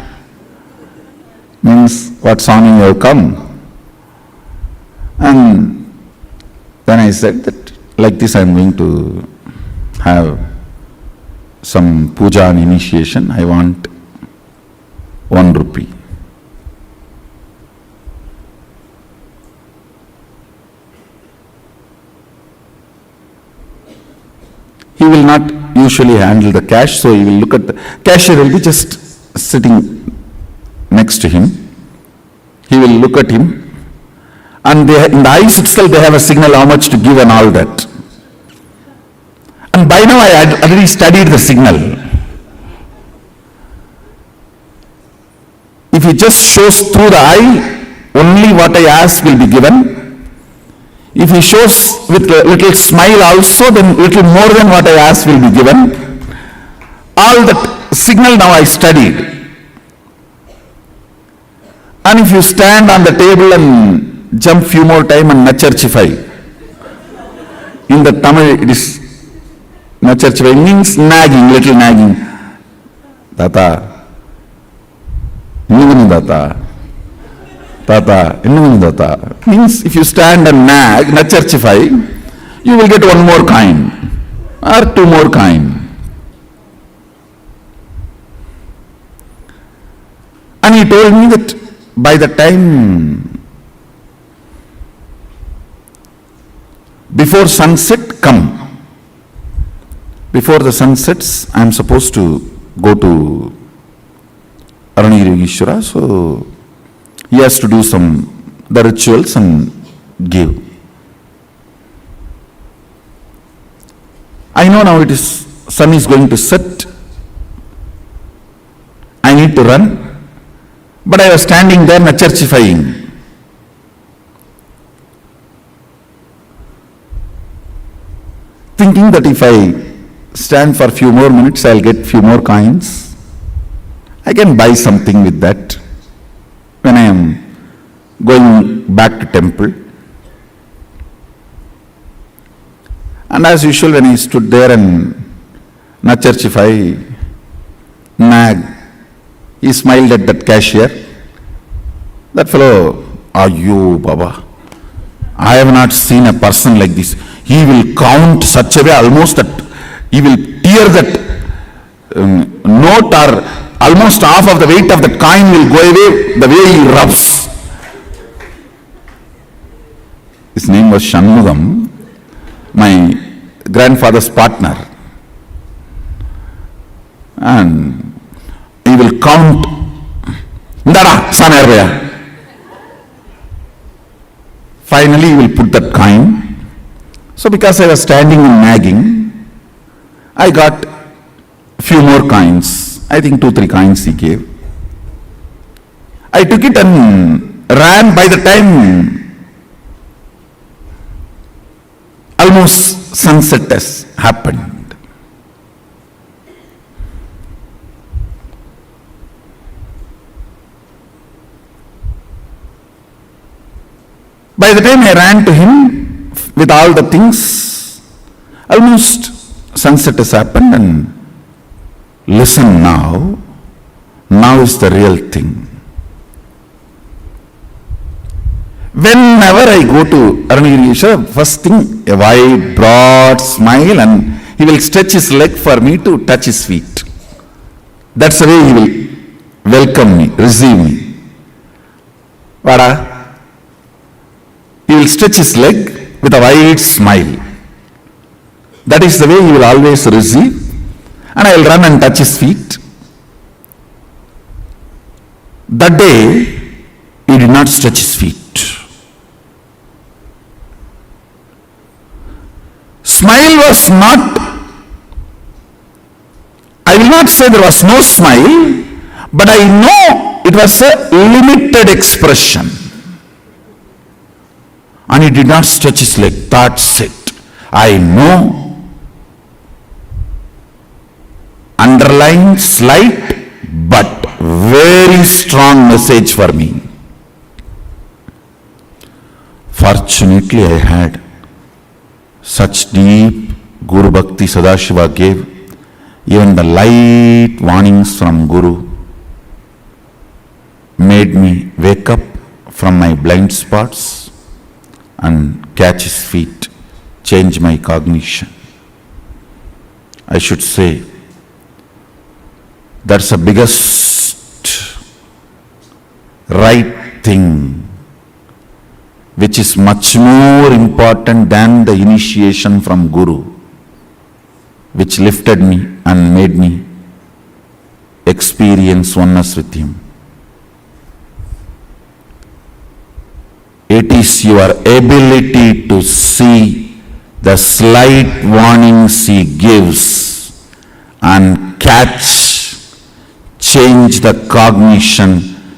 means what Swami you have come. And then I said that like this I am going to have some puja and initiation, I want 1 rupee. He will not usually handle the cash, so he will look at the cashier, will be just sitting next to him. He will look at him, and they, in the eyes itself they have a signal how much to give and all that. And by now I had already studied the signal. If he just shows through the eye, only what I ask will be given. If he shows with a little smile also, then little more than what I ask will be given. All that signal now I studied. And if you stand on the table and jump few more time and nacharchify. In the Tamil it is nacharchify, means nagging, little nagging. Tata, innum tata, tata, innum tata. Means if you stand and nag, nacharchify, you will get 1 more coin or 2 more coin. And he told me that by the time before sunset come, before the sun sets, I am supposed to go to Aranirigishwara, so he has to do the rituals and give. I know now it is, sun is going to set, I need to run, but I was standing there nacharchifying. Thinking that if I stand for a few more minutes, I'll get few more coins. I can buy something with that when I am going back to temple. And as usual, when I stood there and nacharchify, nag, he smiled at that cashier. That fellow, Ayyo Baba, I have not seen a person like this. He will count such a way almost that he will tear that note, or almost half of the weight of that coin will go away the way he rubs. His name was Shanmugam, my grandfather's partner. And he will count. Ndara, Samervaya. Finally he will put that coin. So because I was standing and nagging, I got few more coins. I think 2-3 coins he gave. I took it and ran. By the time almost sunset has happened. By the time I ran to him with all the things, almost sunset has happened, and listen now is the real thing. Whenever I go to Aranirigishwara, first thing, a wide, broad smile, and he will stretch his leg for me to touch his feet. That's the way he will welcome me, receive me. Vada? He will stretch his leg with a wide smile. That is the way he will always receive, and I will run and touch his feet. That day, he did not stretch his feet. Smile was not, I will not say there was no smile, but I know it was a limited expression. And he did not stretch his leg. That's it. I know. Underline, slight, but very strong message for me. Fortunately, I had such deep Guru Bhakti Sadashiva gave. Even the light warnings from Guru made me wake up from my blind spots and catch his feet, change my cognition. I should say, that's the biggest right thing, which is much more important than the initiation from Guru, which lifted me and made me experience oneness with him. It is your ability to see the slight warnings he gives and catch, change the cognition,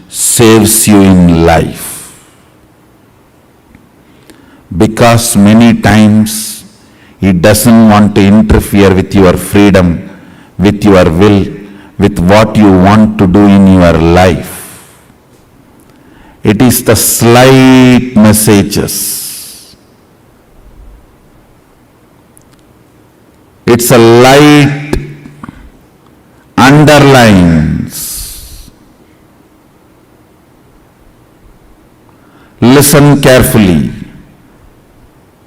saves you in life. Because many times he doesn't want to interfere with your freedom, with your will, with what you want to do in your life. It is the slight messages. It's a light underlines. Listen carefully.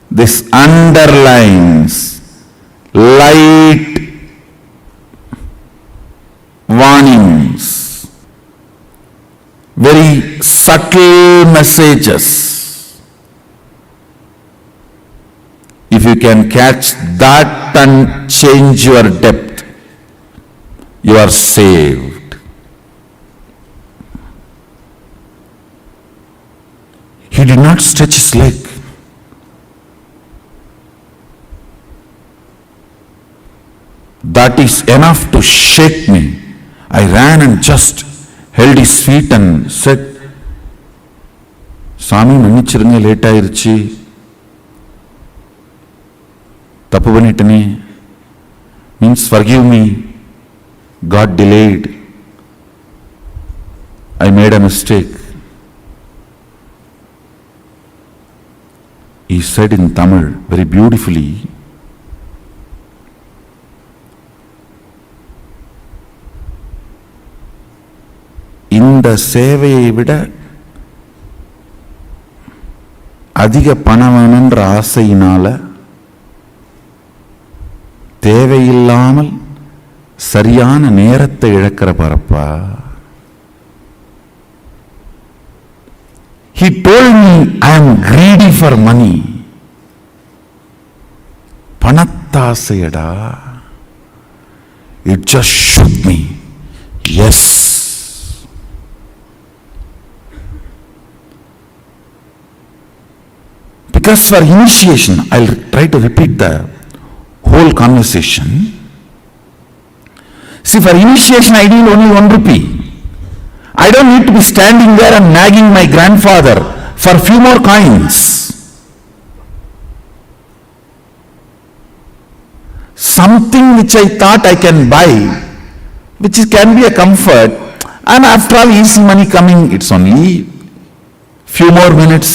This underlines light warnings, very subtle messages. If you can catch that and change your depth, you are saved. He did not stretch his leg. That is enough to shake me. I ran and just held his feet and said, Swami, mannichirunga late aayirchi. Tappu pannitane. Means forgive me. God delayed. I made a mistake. He said in Tamil very beautifully, இந்த சேவையை விட அதிக பணம் வேணுன்ற ஆசையினால தேவையில்லாமல் சரியான நேரத்தை இழக்கிற பரப்பா. He told me I am greedy for money. பணத்தாசையடா. It just shook me. Yes. Because for initiation, I'll try to repeat the whole conversation. See, for initiation I need only 1 rupee. I don't need to be standing there and nagging my grandfather for a few more coins. Something which I thought I can buy, which can be a comfort, and after all easy money coming, it's only few more minutes.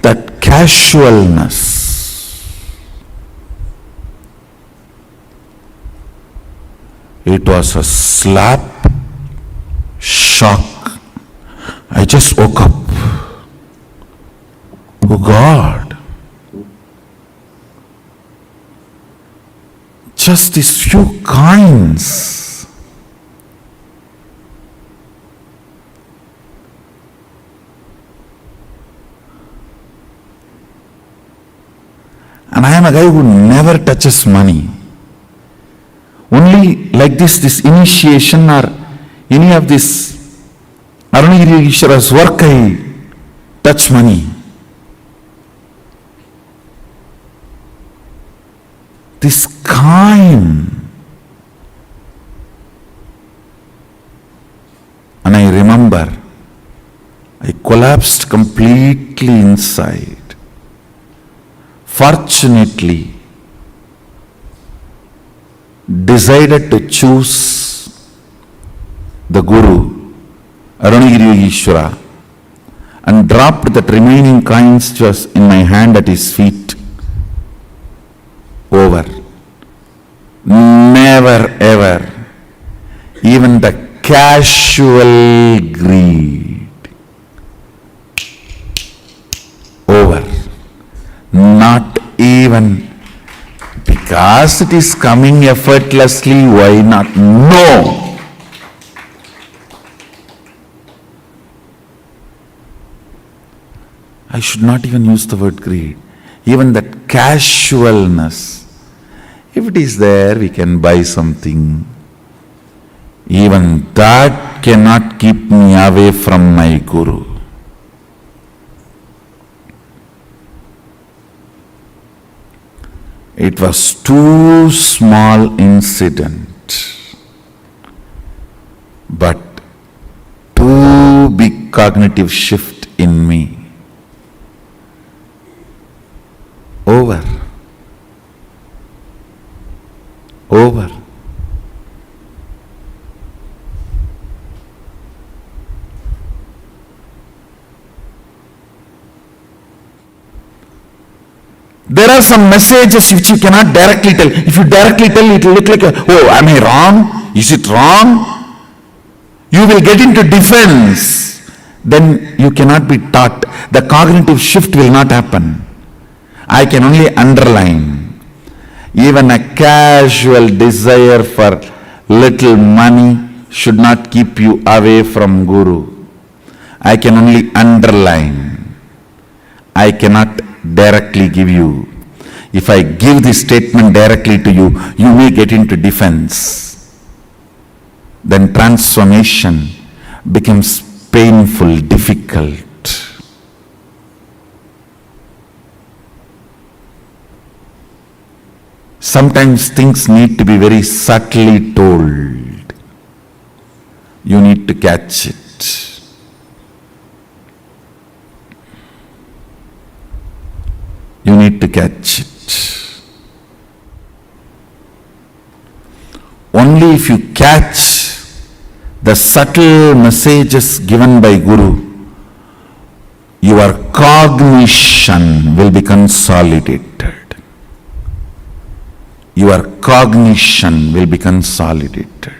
That casualness, it was a slap, shock. I just woke up. Oh God, just these few coins. And I am a guy who never touches money. Only like this initiation or any of this Arunagiri Ishwara's work, I touch money. this kind. And I remember, I collapsed completely inside. Fortunately, decided to choose the Guru, Arunagiri Ishvara, and dropped that remaining coins which was in my hand at his feet. Over. Never ever, even the casual greed. Over. Not even because it is coming effortlessly, why not? No! I should not even use the word greed. Even that casualness, if it is there, we can buy something. Even that cannot keep me away from my Guru. It was too small incident, but too big cognitive shift in me. Over. Over. There are some messages which you cannot directly tell. If you directly tell, it will look like, oh, am I wrong? Is it wrong? You will get into defense. Then you cannot be taught. The cognitive shift will not happen. I can only underline. Even a casual desire for little money should not keep you away from Guru. I can only underline. I cannot directly give you. If I give this statement directly to you, you may get into defense. Then transformation becomes painful, difficult. Sometimes things need to be very subtly told. You need to catch it. You need to catch it. Only if you catch the subtle messages given by Guru, your cognition will be consolidated. Your cognition will be consolidated.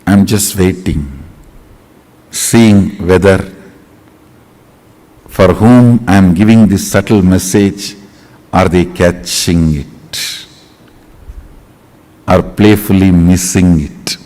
I'm just waiting, seeing whether for whom I'm giving this subtle message, are they catching it or playfully missing it?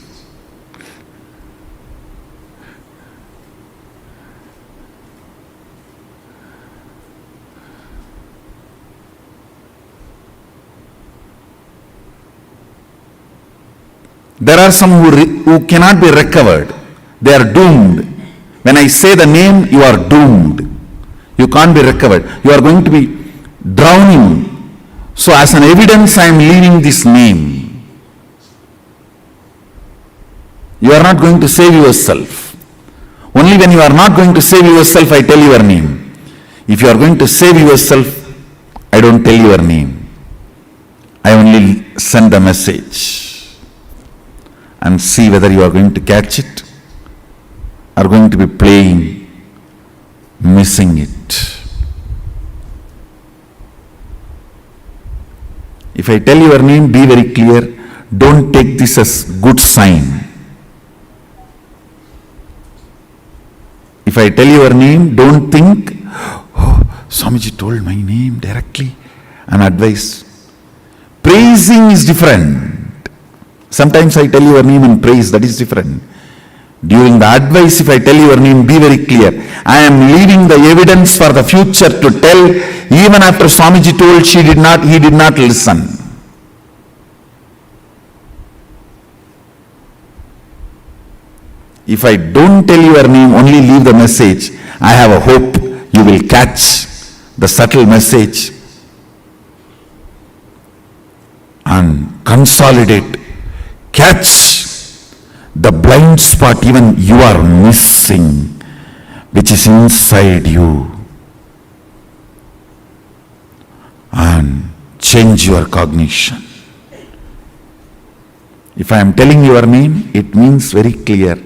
There are some who cannot be recovered. They are doomed. When I say the name, you are doomed. You can't be recovered. You are going to be drowning. So as an evidence, I am leaving this name. You are not going to save yourself. Only when you are not going to save yourself, I tell your name. If you are going to save yourself, I don't tell your name. I only send a message. And see whether you are going to catch it or going to be playing, missing it. If I tell your name, be very clear. Don't take this as good sign. If I tell your name, don't think, oh, Swamiji told my name directly. An advice. Praising is different. Sometimes I tell your name and praise, that is different. During the advice, if I tell your name, be very clear. I am leaving the evidence for the future to tell. Even after Swamiji told, he did not listen. If I don't tell your name, only leave the message, I have a hope you will catch the subtle message and consolidate, catch the blind spot even you are missing, which is inside you, and change your cognition. If I am telling your name, it means very clear,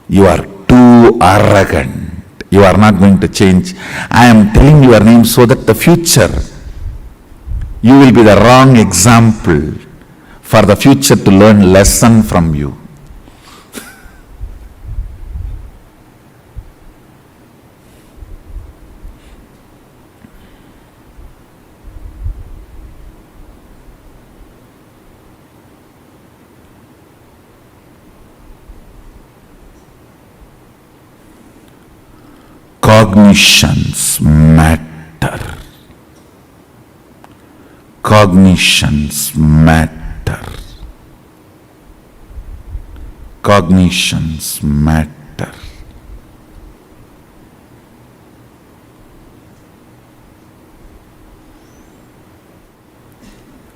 you are too arrogant. You are not going to change. I am telling your name so that the future, you will be the wrong example for the future to learn lesson from you. Cognitions matter. Cognitions matter. Cognitions matter.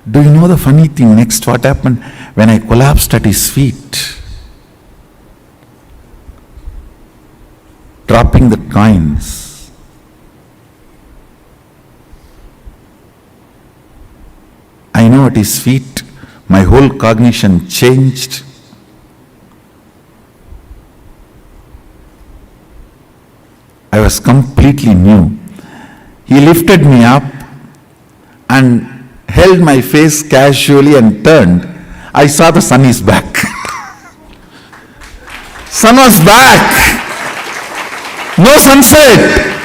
Do you know the funny thing? Next, what happened when I collapsed at his feet? Dropping the coins. I know at his feet, my whole cognition changed. I was completely new. He lifted me up and held my face casually and turned. I saw the sun is back. Sun was back. No sunset.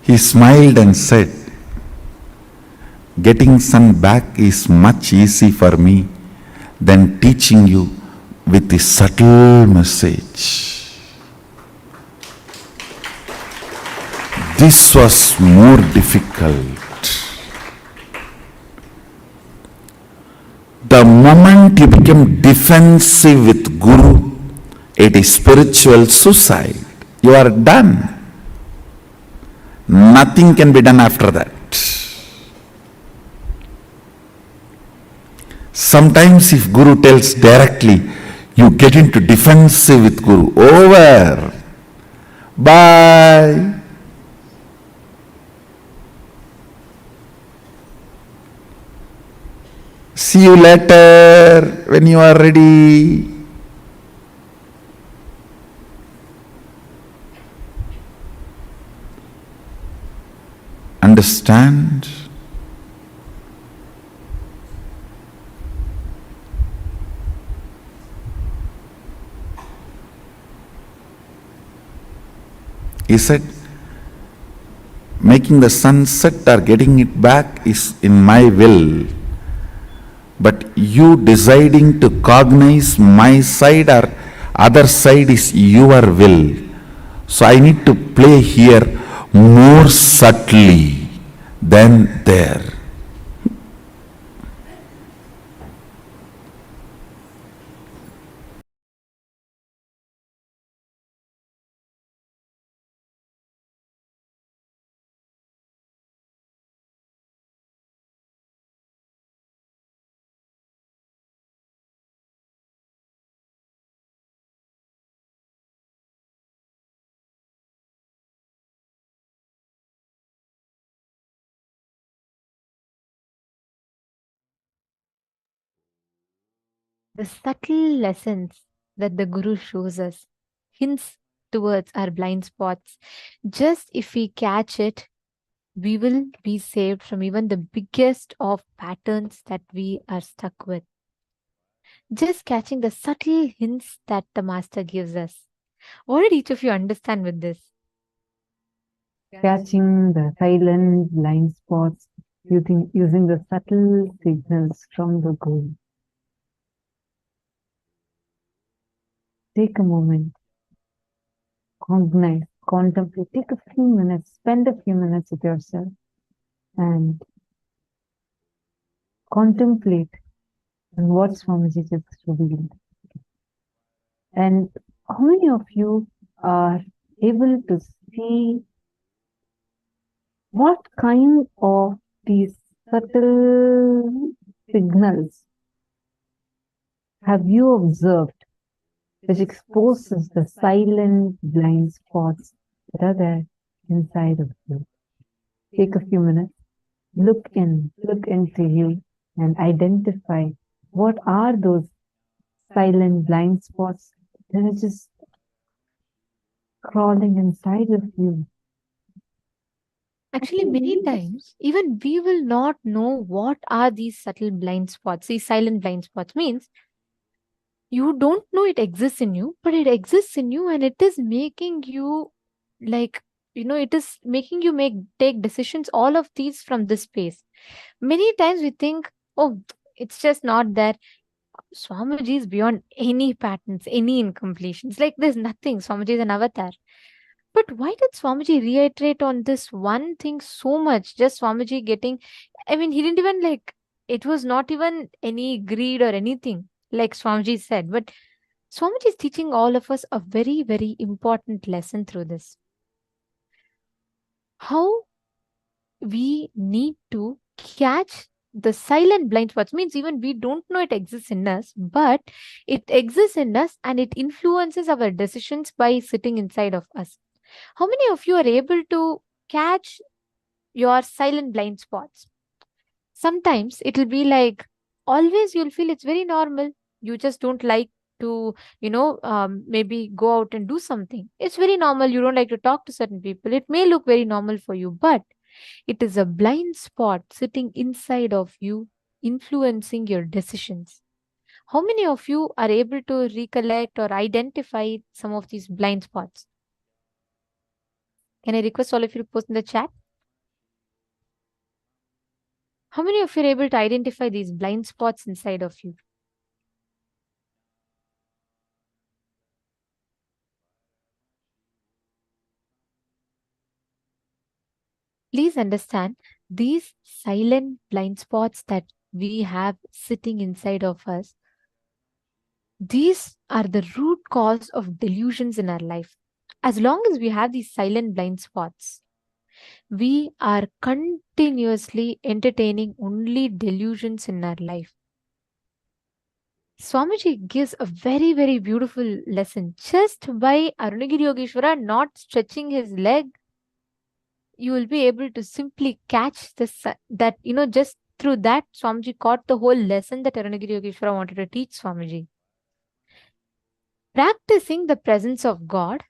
He smiled and said, getting sun back is much easy for me than teaching you with the subtle message. This was more difficult. The moment you become defensive with Guru, it is spiritual suicide. You are done. Nothing can be done after that. Sometimes if Guru tells directly, you get into defensive with Guru. Over. Bye. See you later when you are ready. Understand? He said, making the sunset or getting it back is in my will. But you deciding to cognize my side or other side is your will. So I need to play here more subtly than there. The subtle lessons that the Guru shows us, hints towards our blind spots. Just if we catch it, we will be saved from even the biggest of patterns that we are stuck with. Just catching the subtle hints that the Master gives us. What did each of you understand with this? Catching the silent blind spots using the subtle signals from the Guru. Take a moment, cognize, contemplate, take a few minutes, spend a few minutes with yourself and contemplate on what Swamiji just revealed. And how many of you are able to see what kind of these subtle signals have you observed which exposes the silent blind spots that are there inside of you? Take a few minutes, look into you and identify what are those silent blind spots that are just crawling inside of you. Actually, many times, even we will not know what are these subtle blind spots. These silent blind spots means you don't know it exists in you, but it exists in you and it is making you like, it is making you take decisions, all of these from this space. Many times we think, oh, it's just not there. Swamiji is beyond any patterns, any incompletions. Like there's nothing. Swamiji is an avatar. But why did Swamiji reiterate on this one thing so much? Just Swamiji getting, he didn't even it was not even any greed or anything, like Swamiji said. But Swamiji is teaching all of us a very, very important lesson through this. How we need to catch the silent blind spots means even we don't know it exists in us, but it exists in us and it influences our decisions by sitting inside of us. How many of you are able to catch your silent blind spots? Sometimes it will be like, always you'll feel it's very normal. You just don't like to, maybe go out and do something. It's very normal. You don't like to talk to certain people. It may look very normal for you, but it is a blind spot sitting inside of you, influencing your decisions. How many of you are able to recollect or identify some of these blind spots? Can I request all of you to post in the chat? How many of you are able to identify these blind spots inside of you? Please understand, these silent blind spots that we have sitting inside of us, these are the root cause of delusions in our life. As long as we have these silent blind spots, we are continuously entertaining only delusions in our life. Swamiji gives a very, very beautiful lesson. Just by Arunagiri Yogeshwara not stretching his leg, you will be able to simply catch this, just through that, Swamiji caught the whole lesson that Arunagiri Yogeshwara wanted to teach Swamiji. Practicing the presence of God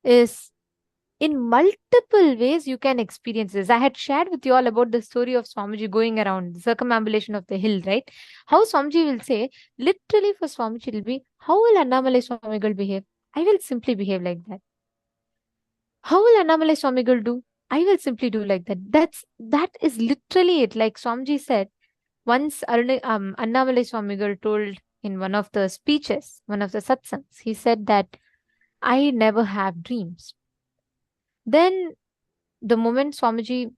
is in multiple ways you can experience this. I had shared with you all about the story of Swamiji going around the circumambulation of the hill, right? How Swamiji will say, literally for Swamiji it will be, how will Annamalai Swamigal behave? I will simply behave like that. How will Annamalai Swamigal do? I will simply do like that. That is literally it. Like Swamiji said, once Annamalai Swamigal told in one of the speeches, one of the satsangs, he said that I never have dreams. Then the moment Swamiji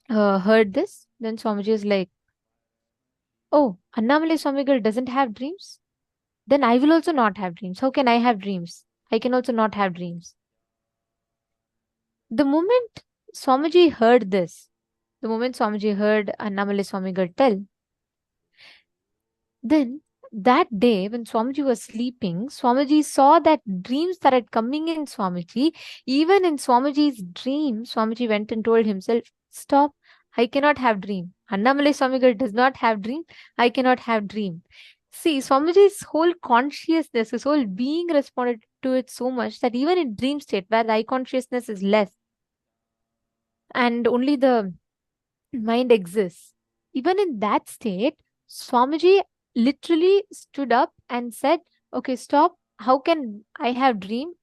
heard this, then Swamiji is like, oh, Annamalai Swamigal doesn't have dreams? Then I will also not have dreams. How can I have dreams? I can also not have dreams. The moment Swamiji heard this, the moment Swamiji heard Annamalai Swamigal tell, then that day when Swamiji was sleeping, Swamiji saw that dreams started coming in Swamiji. Even in Swamiji's dream, Swamiji went and told himself, stop, I cannot have dream. Annamalai Swamigal does not have dream. I cannot have dream. See, Swamiji's whole consciousness, his whole being responded to it so much that even in dream state where the eye consciousness is less, and only the mind exists. Even in that state, Swamiji literally stood up and said, okay, stop. How can I have dream?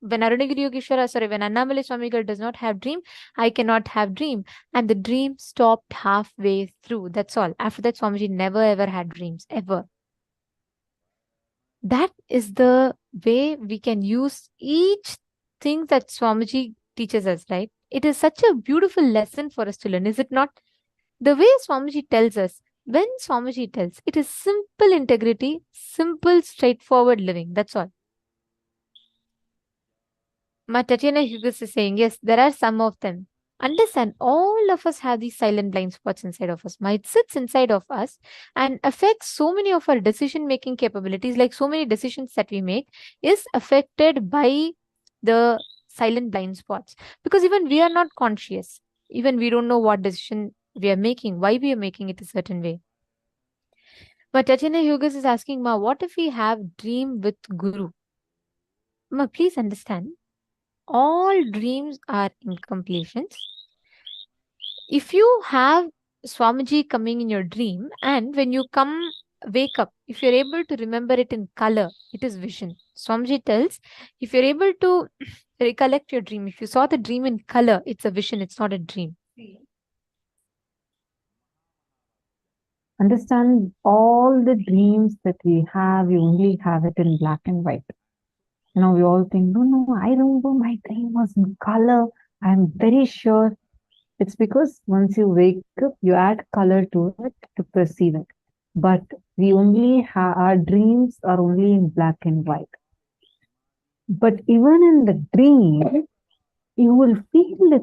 When Arunagiri Yogeshwara, sorry, when Annamalai Swamigal does not have dream, I cannot have dream. And the dream stopped halfway through. That's all. After that, Swamiji never ever had dreams, ever. That is the way we can use each thing that Swamiji teaches us, right? It is such a beautiful lesson for us to learn, is it not? The way Swamiji tells us, when Swamiji tells, it is simple integrity, simple, straightforward living. That's all. Ma Tatiana Hughes is saying, yes, there are some of them. Understand, all of us have these silent blind spots inside of us. It sits inside of us and affects so many of our decision-making capabilities, like so many decisions that we make is affected by the silent blind spots. Because even we are not conscious. Even we don't know what decision we are making, why we are making it a certain way. But Tatiana Hughes is asking, Ma, what if we have dream with Guru? Ma, please understand, all dreams are incompletions. If you have Swamiji coming in your dream, and when you wake up, if you're able to remember it in color, it is vision. Swamiji tells, if you're able to recollect your dream, if you saw the dream in color, it's a vision, it's not a dream. Understand, all the dreams that we have, you only have it in black and white. You know, we all think, no, I remember my dream was in color. I'm very sure. It's because once you wake up, you add color to it to perceive it. But we only have, our dreams are only in black and white. But even in the dream, you will feel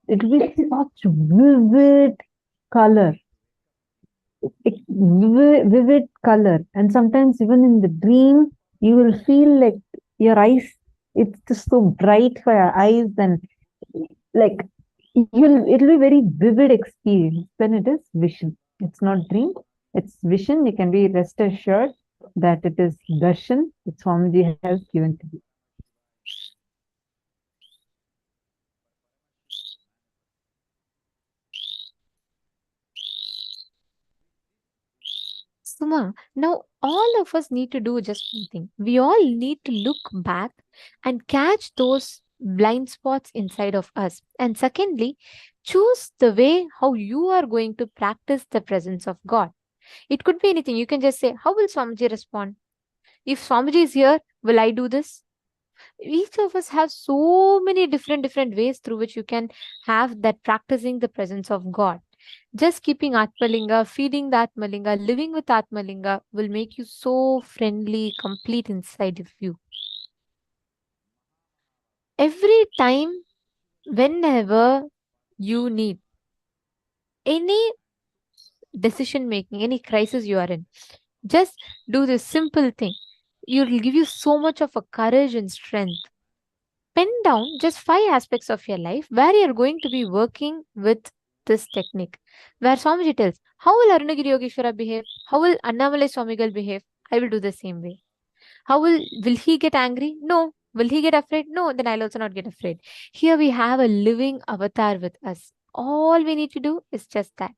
it will be such vivid color. Vivid color. And sometimes even in the dream, you will feel like your eyes, it's just so bright for your eyes, and like it'll be very vivid experience when it is vision. It's not dream, it's vision. You can be rest assured that it is darshan that Swamiji has given to you. Suma, now all of us need to do just one thing. We all need to look back and catch those blind spots inside of us. And secondly, choose the way how you are going to practice the presence of God. It could be anything. You can just say, how will Swamiji respond? If Swamiji is here, will I do this? Each of us have so many different ways through which you can have that practicing the presence of God. Just keeping Atmalinga, feeding the Atmalinga, living with Atmalinga will make you so friendly, complete inside of you. Every time, whenever you need any decision making, any crisis you are in, just do this simple thing. It will give you so much of a courage and strength. Pen down just 5 aspects of your life where you're going to be working with this technique. Where Swamiji tells, how will Arunagiri Yogeshwara behave? How will Annamalai Swamigal behave? I will do the same way. How will he get angry? No. Will he get afraid? No. Then I'll also not get afraid. Here we have a living avatar with us. All we need to do is just that.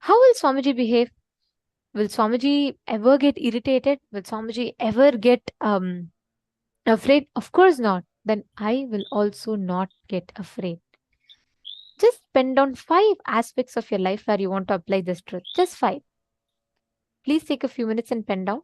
How will Swamiji behave? Will Swamiji ever get irritated? Will Swamiji ever get afraid? Of course not. Then I will also not get afraid. Just pen down 5 aspects of your life where you want to apply this truth. Just 5. Please take a few minutes and pen down.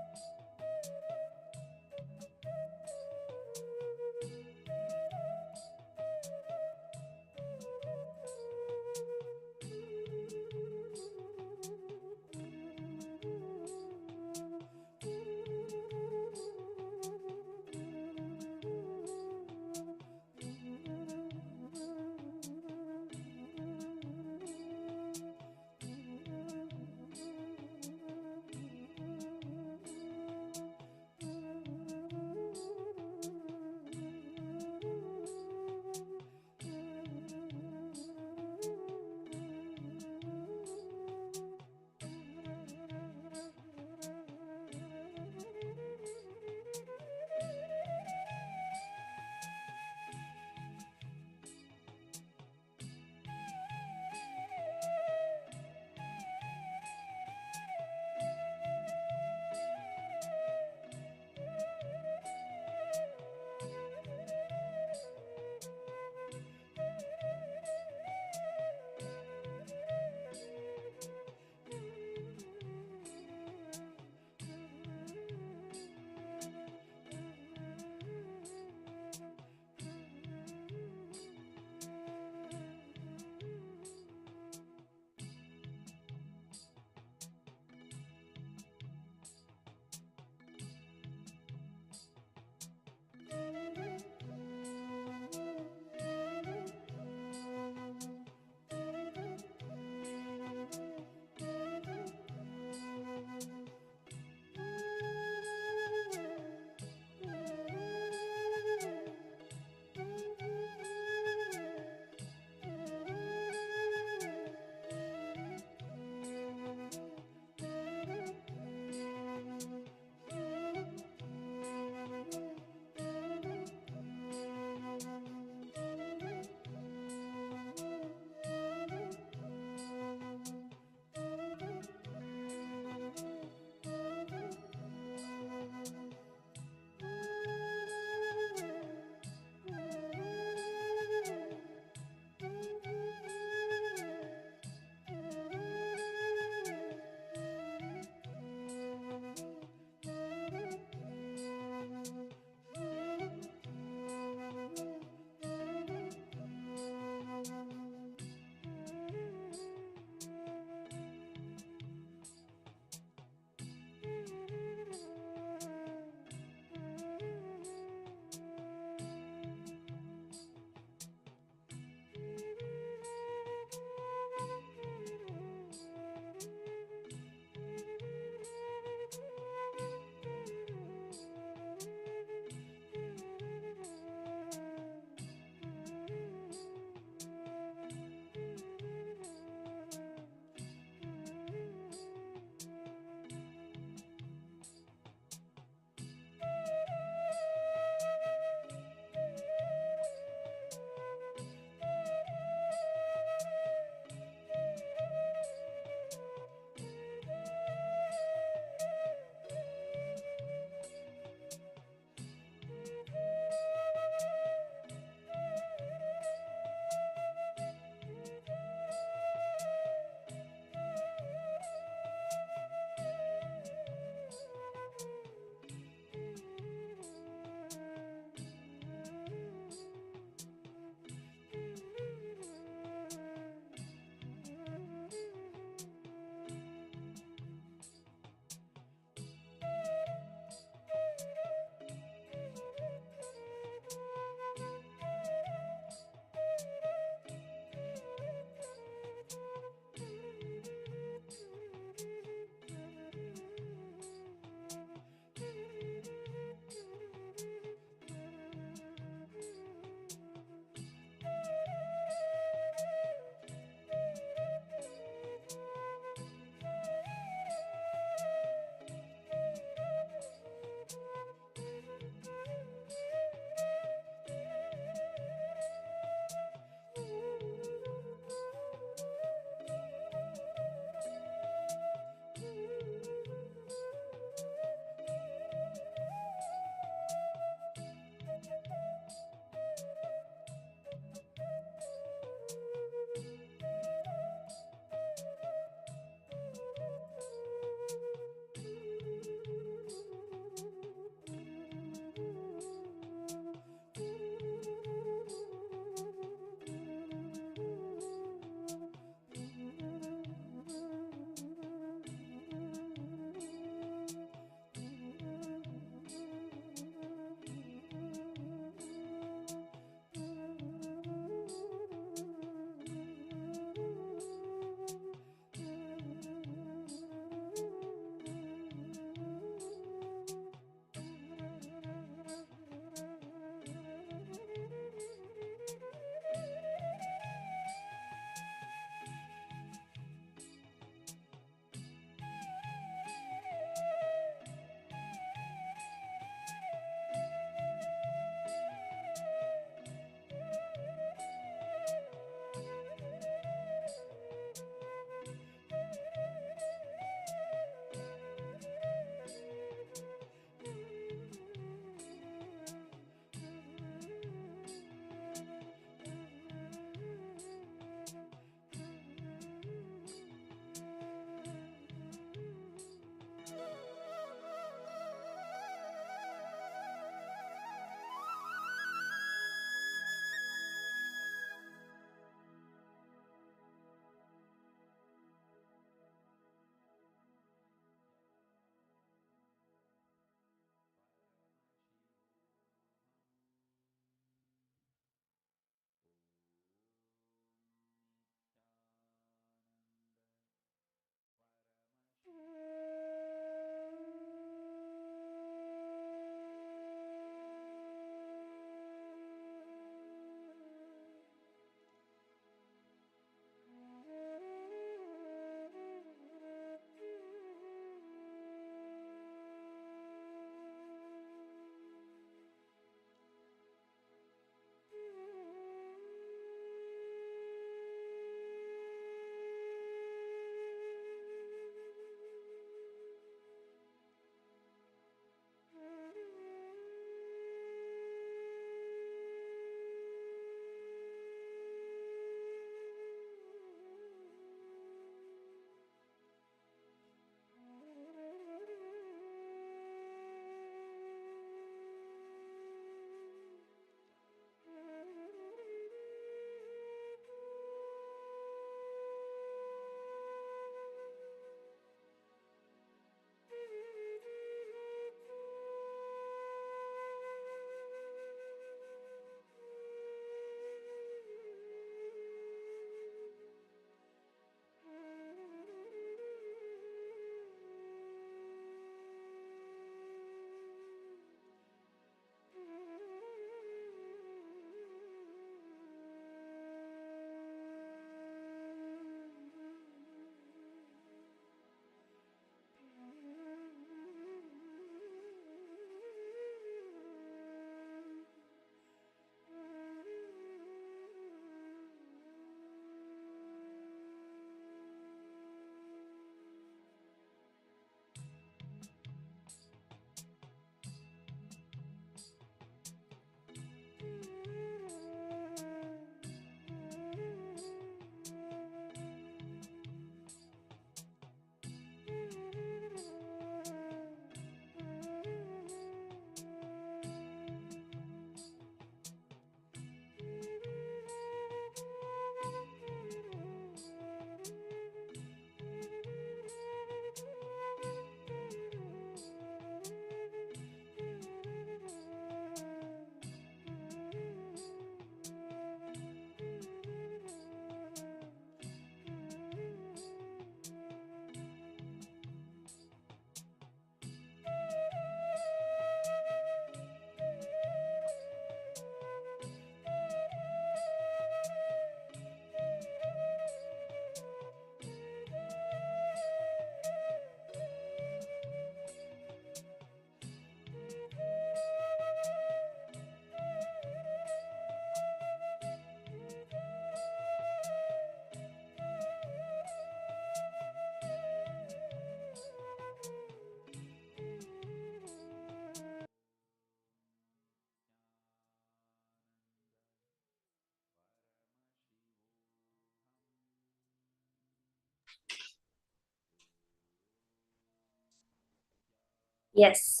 Yes.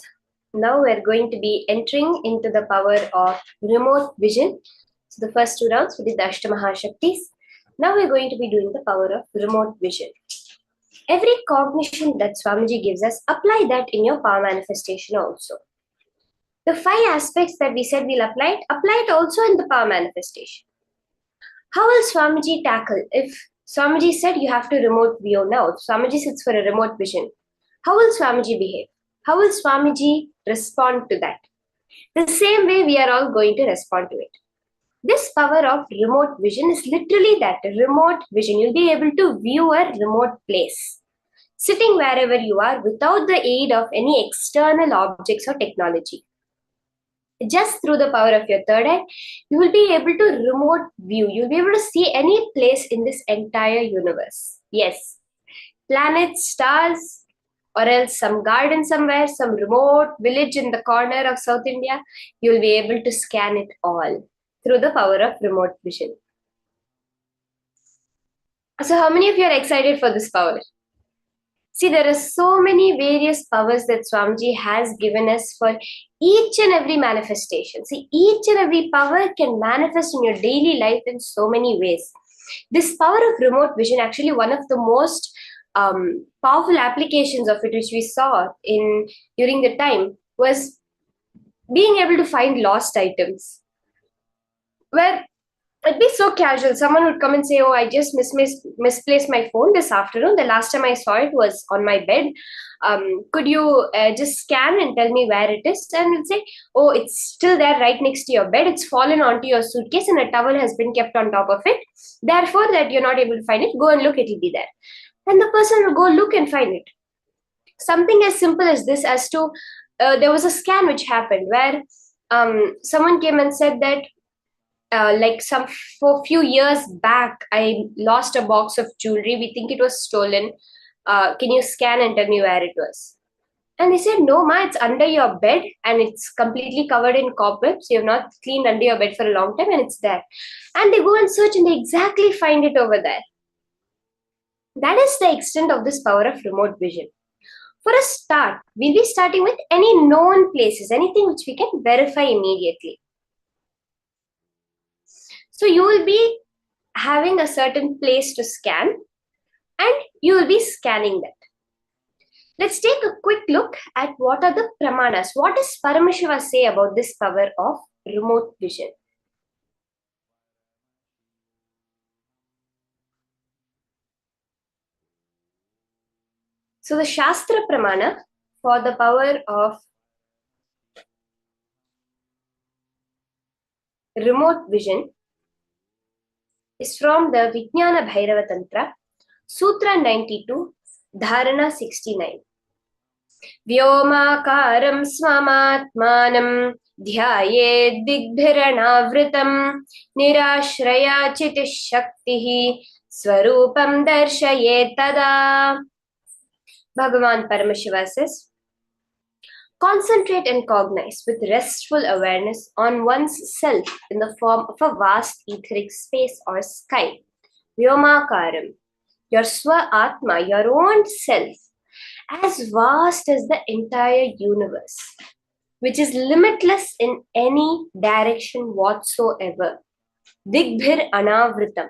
Now we're going to be entering into the power of remote vision. So the first 2 rounds we did the Ashtamahashaktis. Now we're going to be doing the power of remote vision. Every cognition that Swamiji gives us, apply that in your power manifestation also. The 5 aspects that we said we'll apply it also in the power manifestation. How will Swamiji tackle? If Swamiji said you have to remote view now, Swamiji sits for a remote vision. How will Swamiji behave? How will Swamiji respond to that? The same way we are all going to respond to it. This power of remote vision is literally that, remote vision. You'll be able to view a remote place, sitting wherever you are without the aid of any external objects or technology. Just through the power of your third eye, you will be able to remote view. You'll be able to see any place in this entire universe. Yes, planets, stars, or else some garden somewhere, some remote village in the corner of South India, you'll be able to scan it all through the power of remote vision. So how many of you are excited for this power? See, there are so many various powers that Swamiji has given us for each and every manifestation. See, each and every power can manifest in your daily life in so many ways. This power of remote vision, actually one of the most powerful applications of it, which we saw during the time, was being able to find lost items. Where it'd be so casual. Someone would come and say, oh, I just misplaced my phone this afternoon. The last time I saw it was on my bed. Could you just scan and tell me where it is? And we'll say, oh, it's still there right next to your bed. It's fallen onto your suitcase and a towel has been kept on top of it. Therefore, that you're not able to find it, go and look, it'll be there. And the person will go look and find it. Something as simple as this, as to, there was a scan which happened where someone came and said that, for a few years back, I lost a box of jewelry. We think it was stolen. Can you scan and tell me where it was? And they said, no, ma, it's under your bed and it's completely covered in cobwebs. You have not cleaned under your bed for a long time and it's there. And they go and search and they exactly find it over there. That is the extent of this power of remote vision. For a start, we'll be starting with any known places, anything which we can verify immediately. So you will be having a certain place to scan and you will be scanning that. Let's take a quick look at what are the pramanas. What does Paramashiva say about this power of remote vision? So the Shastra Pramana for the power of remote vision is from the Vijnana Bhairava Tantra, Sutra 92, Dharana 69. Vyomakaram swamatmanam dhyayed digbhiranavritam nirashraya chitishaktihi swarupam darshayet tada. Bhagavan Paramashiva says, concentrate and cognize with restful awareness on one's self in the form of a vast etheric space or sky. Vyomakaram, your Swa-Atma, your own self, as vast as the entire universe, which is limitless in any direction whatsoever. Digbhir anavritam.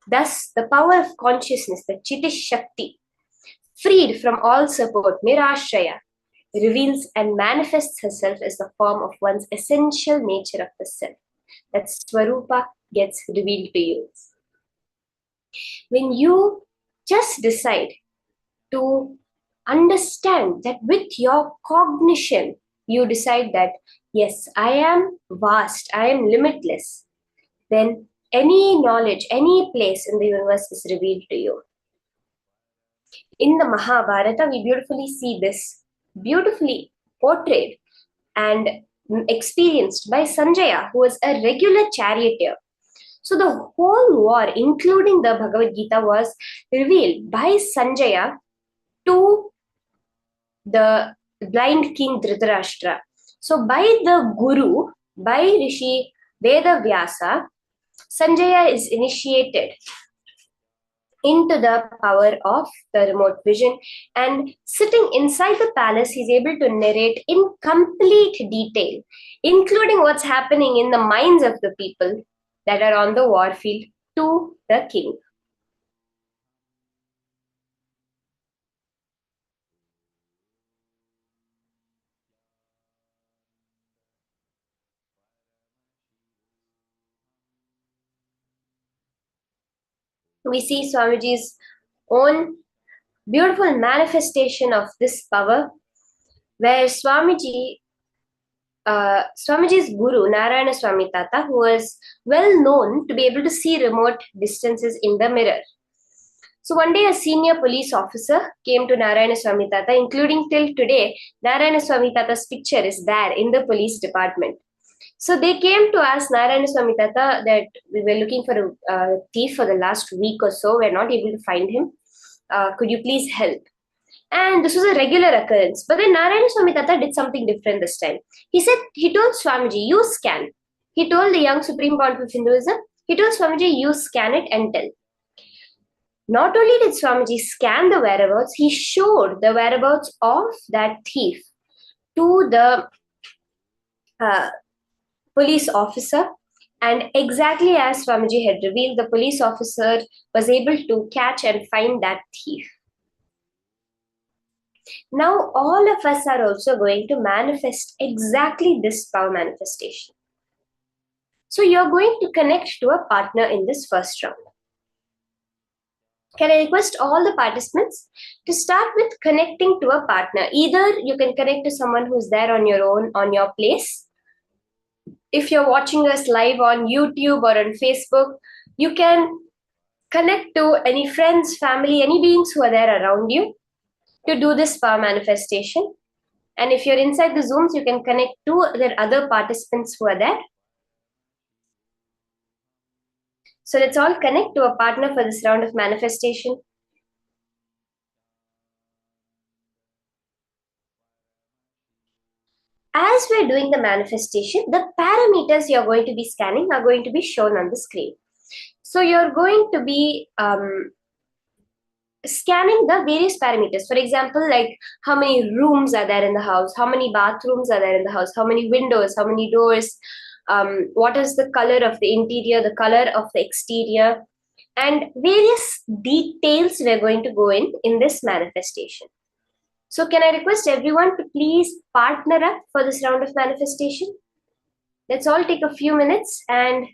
Thus, the power of consciousness, the Chitish Shakti, freed from all support, Nirashraya, reveals and manifests herself as the form of one's essential nature of the self. That Swarupa gets revealed to you. When you just decide to understand that with your cognition, you decide that, yes, I am vast, I am limitless, then any knowledge, any place in the universe is revealed to you. In the Mahabharata, we beautifully see this, beautifully portrayed and experienced by Sanjaya, who was a regular charioteer. So the whole war, including the Bhagavad Gita, was revealed by Sanjaya to the blind king Dhritarashtra. So by the Guru, by Rishi Vedavyasa, Sanjaya is initiated into the power of the remote vision, and sitting inside the palace, he's able to narrate in complete detail, including what's happening in the minds of the people that are on the war field to the king. We see Swamiji's own beautiful manifestation of this power, where Swamiji's guru, Narayana Swami Tata, who was well known to be able to see remote distances in the mirror. So one day a senior police officer came to Narayana Swami Tata, including till today, Narayana Swami Tata's picture is there in the police department. So they came to ask Narayana Swami Tata that we were looking for a thief for the last week or so, we're not able to find him. Could you please help? And this was a regular occurrence. But then Narayana Swami Tata did something different this time. He told Swamiji, you scan. He told the young Supreme Pontiff of Hinduism, he told Swamiji, you scan it and tell. Not only did Swamiji scan the whereabouts, he showed the whereabouts of that thief to the police officer. And exactly as Swamiji had revealed, the police officer was able to catch and find that thief. Now all of us are also going to manifest exactly this power manifestation. So you're going to connect to a partner in this first round. Can I request all the participants to start with connecting to a partner? Either you can connect to someone who's there on your own, on your place. If you're watching us live on YouTube or on Facebook, you can connect to any friends, family, any beings who are there around you to do this power manifestation. And if you're inside the Zooms, you can connect to the other participants who are there. So let's all connect to a partner for this round of manifestation. As we're doing the manifestation, the parameters you're going to be scanning are going to be shown on the screen. So you're going to be scanning the various parameters. For example, like how many rooms are there in the house, how many bathrooms are there in the house, how many windows, how many doors, what is the color of the interior, the color of the exterior, and various details we're going to go in this manifestation. So can I request everyone to please partner up for this round of manifestation? Let's all take a few minutes and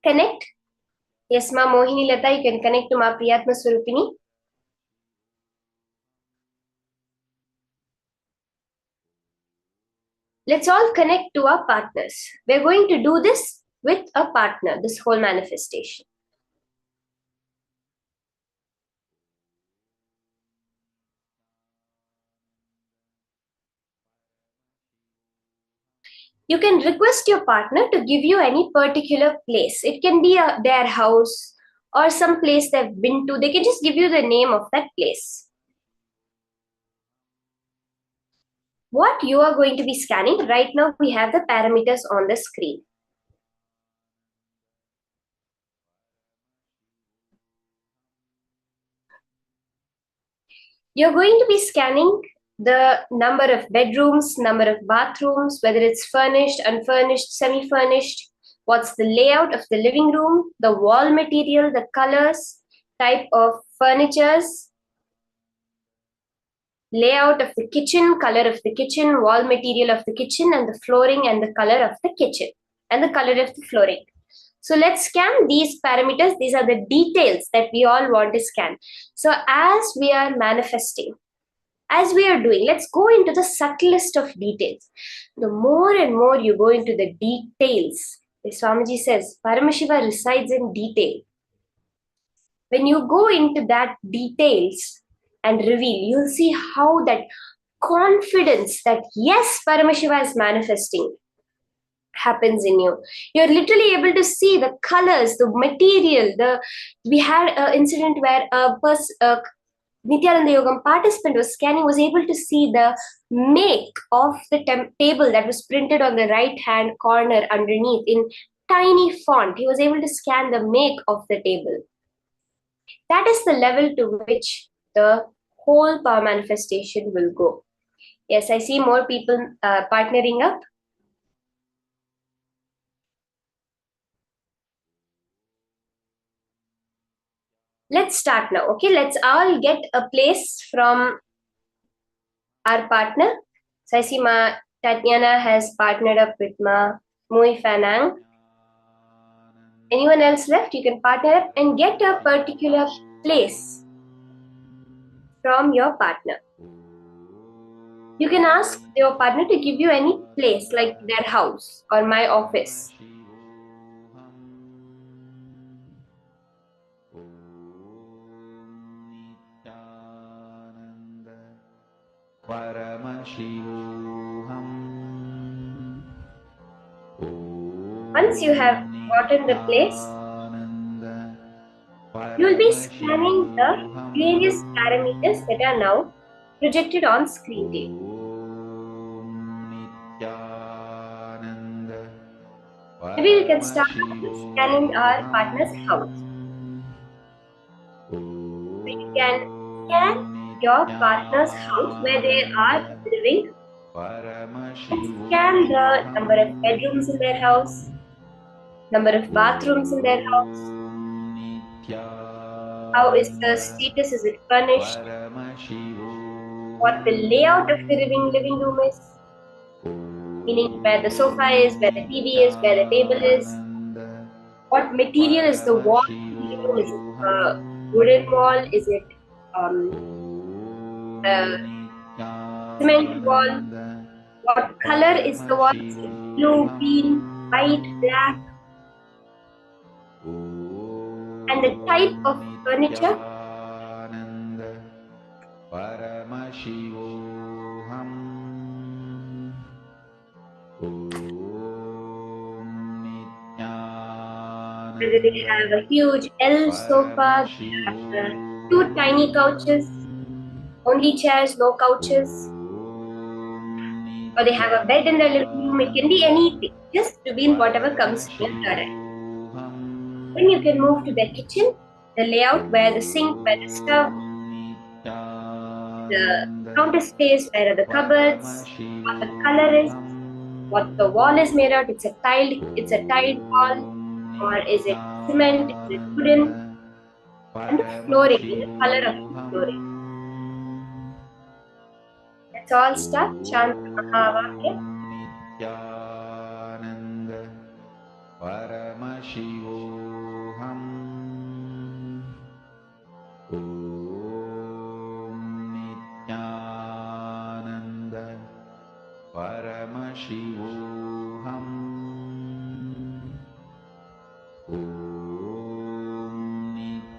connect. Yes, Ma Mohini Lata, you can connect to Ma Priyatma Swarupini. Let's all connect to our partners. We're going to do this with a partner, this whole manifestation. You can request your partner to give you any particular place. It can be their house or some place they've been to. They can just give you the name of that place. What you are going to be scanning, right now we have the parameters on the screen. You're going to be scanning the number of bedrooms, number of bathrooms, whether it's furnished, unfurnished, semi-furnished, what's the layout of the living room, the wall material, the colors, type of furnitures, layout of the kitchen, color of the kitchen, wall material of the kitchen, and the flooring and the color of the kitchen, and the color of the flooring. So let's scan these parameters. These are the details that we all want to scan. So as we are manifesting, as we are doing, let's go into the subtlest of details. The more and more you go into the details, Swamiji says, Paramashiva resides in detail. When you go into that details and reveal, you'll see how that confidence that yes, Paramashiva is manifesting happens in you. You're literally able to see the colors, the material. We had an incident where a Nityananda Yogam participant was scanning, was able to see the make of the table that was printed on the right hand corner underneath in tiny font. He was able to scan the make of the table. That is the level to which the whole power manifestation will go. Yes, I see more people partnering up. Let's start now. Okay, let's all get a place from our partner. So I see Tatiana has partnered up with Mui Fanang. Anyone else left? You can partner up and get a particular place from your partner. You can ask your partner to give you any place, like their house or my office. Once you have gotten the place, you will be scanning the various parameters that are now projected on screen to you. Maybe we can start with scanning our partner's house. So you can scan your partner's house where they are living. Scan the number of bedrooms in their house, number of bathrooms in their house. How is the status? Is it furnished? What the layout of the living room is? Meaning where the sofa is, where the TV is, where the table is. What material is the wall of the living room? Is it a wooden wall? Is it a cement wall? What color is the wall? Is it blue, green, white, black? And the type of furniture. Whether they have a huge L sofa, two tiny couches, only chairs, no couches, or they have a bed in their living room. It can be anything, just to be in whatever comes to your third eye. Then you can move to the kitchen, the layout where the sink, where the stove, the counter space, where are the cupboards, what the color is, what the wall is made out. It's a tiled wall, or is it cement, is it wooden, and the flooring, the color of the flooring. Let's all start chant Mahavakya. Paramashivoham Nityananda Paramashivoham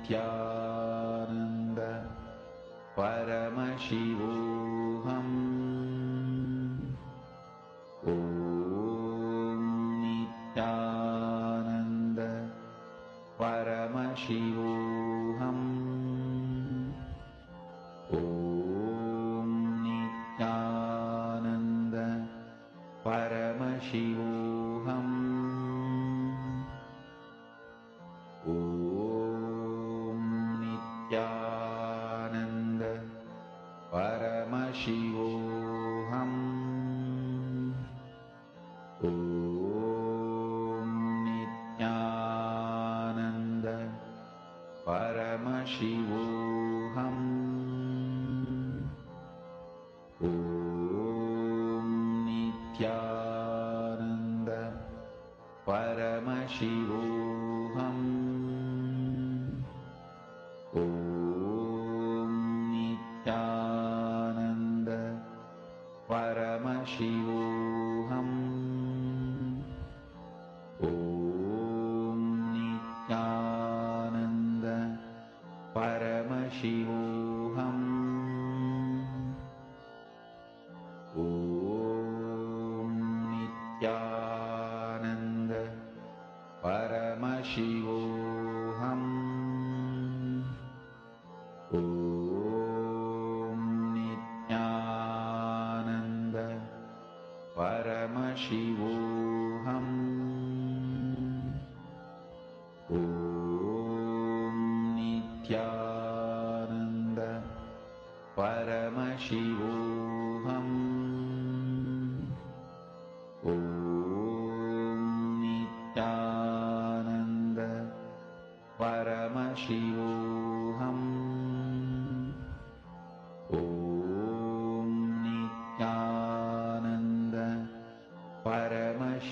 Nityananda Paramashivoham Nityananda Paramashivoham Nityananda Paramashivoham Nityananda Paramashivoham Nityananda Paramashivoham Nityananda Paramashivoham Nityananda Paramashivoham Nityananda Paramashivoham Nityananda Paramashivoham Nityananda Paramashivoham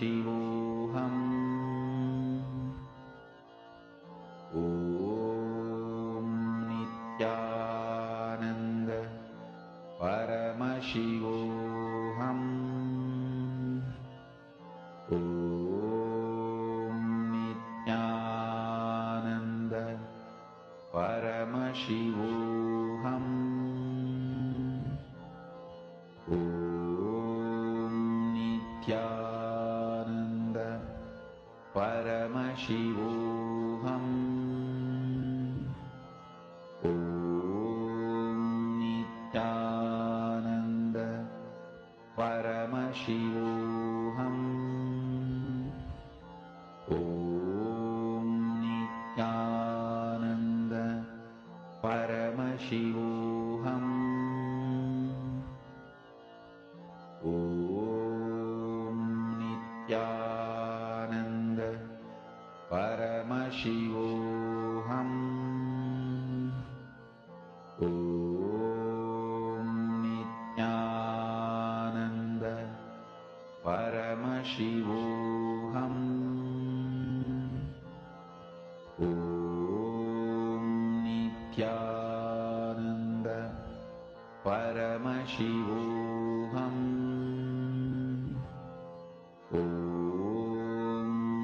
Paramashivoham. Om Nityananda Paramashivoham. Om Nityananda Paramashivoham. Om Nityananda Paramashivoham. Om Nityananda Paramashivoham. Om Nityananda Paramashivoham. Om Nityananda Paramashivoham. Om Nityananda Paramashivoham. Om Nityananda Paramashivoham. Om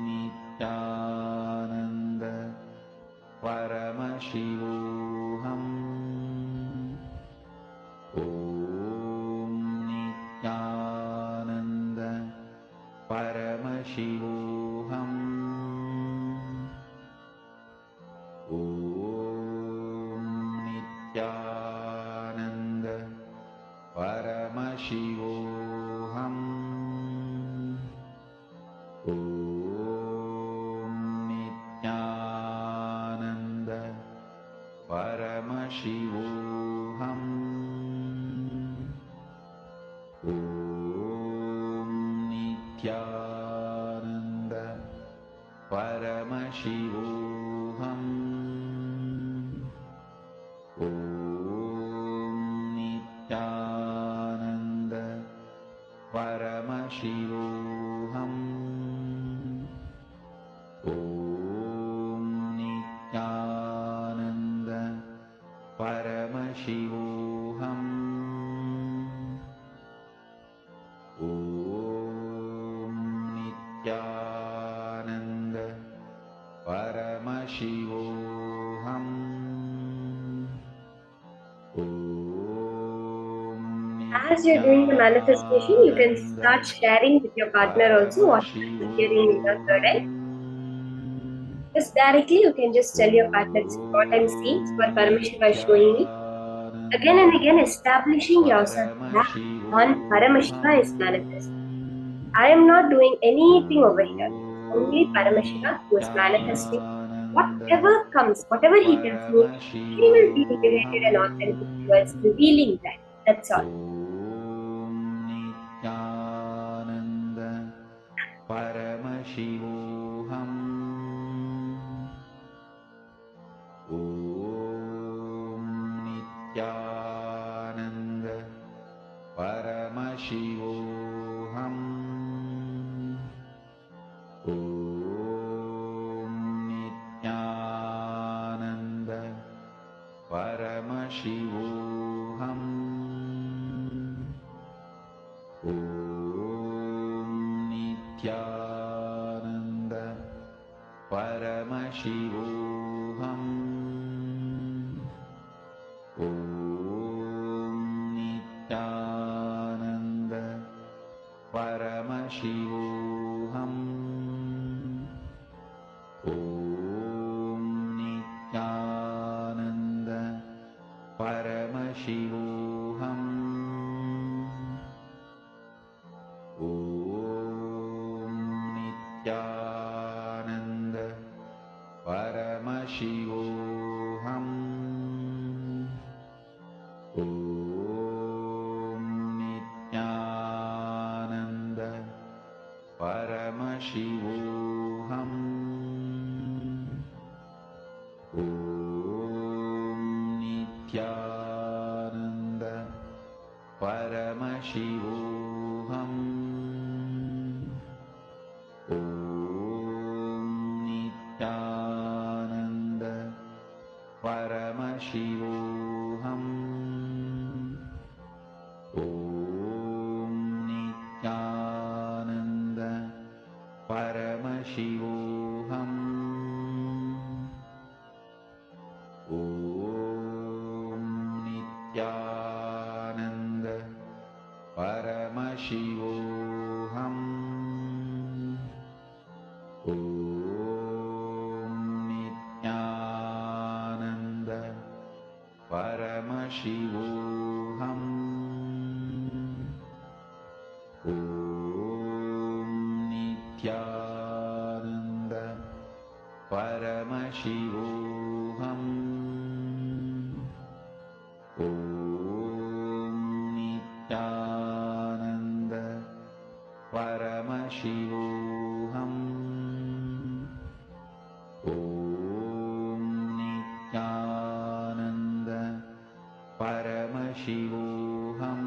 Nityananda Paramashivoham. Om Nityananda Paramashivoham. Om Nityananda Paramashivoham. Om Nityananda Paramashivoham. Om Nityananda Paramashivoham. Om Nityananda Paramashivoham. Om Nityananda Paramashivoham. Om Nityananda Paramashivoham. As you're doing the manifestation, you can start sharing with your partner also what you're hearing in the third eye. Just directly, you can just tell your partner, "This is what I'm seeing, it's what Paramashiva is showing me." Again and again, establishing yourself that on Paramashiva is manifest. I am not doing anything over here. Only Paramashiva who is manifesting. Whatever comes, whatever he tells me, he will be liberated and authentic towards revealing that. That's all. Nityananda Paramashivoham. Om Nityananda Paramashivoham. Om Nityananda Paramashivoham. Om Nityananda Paramashivoham. Om Nityananda Paramashivoham. Om Nityananda Paramashivoham. Om Nityananda Paramashivoham. Om Nityananda Paramashivoham. Om Nityananda Paramashivoham. Paramashivoham. Om Nityananda Paramashivoham. Om Nityananda Paramashivoham. Om Nityananda Paramashivoham. Om Nityananda Paramashivoham.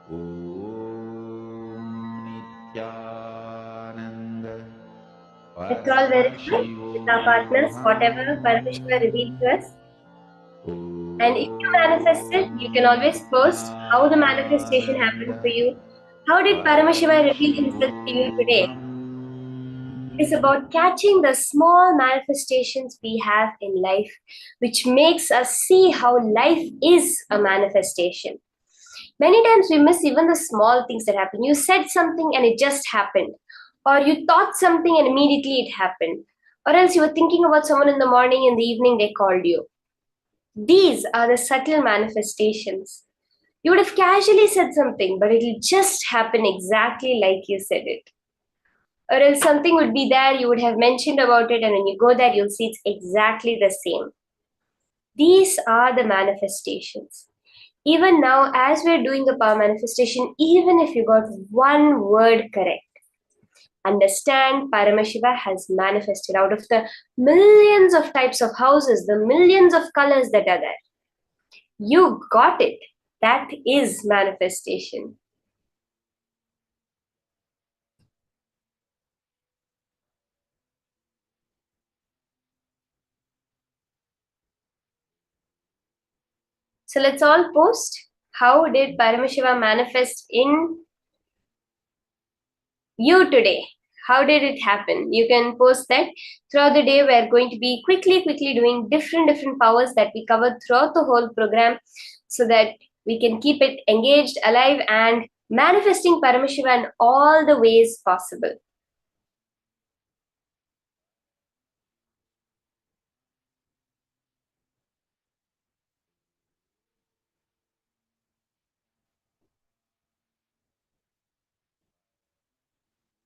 Om Nityananda Let's all verify with our partners whatever Paramashiva revealed to us. And if you manifested, you can always post how the manifestation happened for you. How did Paramashiva reveal himself to you today? It's about catching the small manifestations we have in life, which makes us see how life is a manifestation. Many times we miss even the small things that happen. You said something and it just happened. Or you thought something and immediately it happened. Or else you were thinking about someone in the morning, in the evening they called you. These are the subtle manifestations. You would have casually said something, but it'll just happen exactly like you said it. Or else something would be there, you would have mentioned about it, and when you go there, you'll see it's exactly the same. These are the manifestations. Even now, as we're doing the power manifestation, even if you got one word correct, understand Paramashiva has manifested out of the millions of types of houses, the millions of colors that are there. You got it. That is manifestation. So let's all post. How did Paramashiva manifest in you today? How did it happen? You can post that. Throughout the day, we're going to be quickly doing different powers that we covered throughout the whole program so that we can keep it engaged, alive, and manifesting Paramashiva in all the ways possible.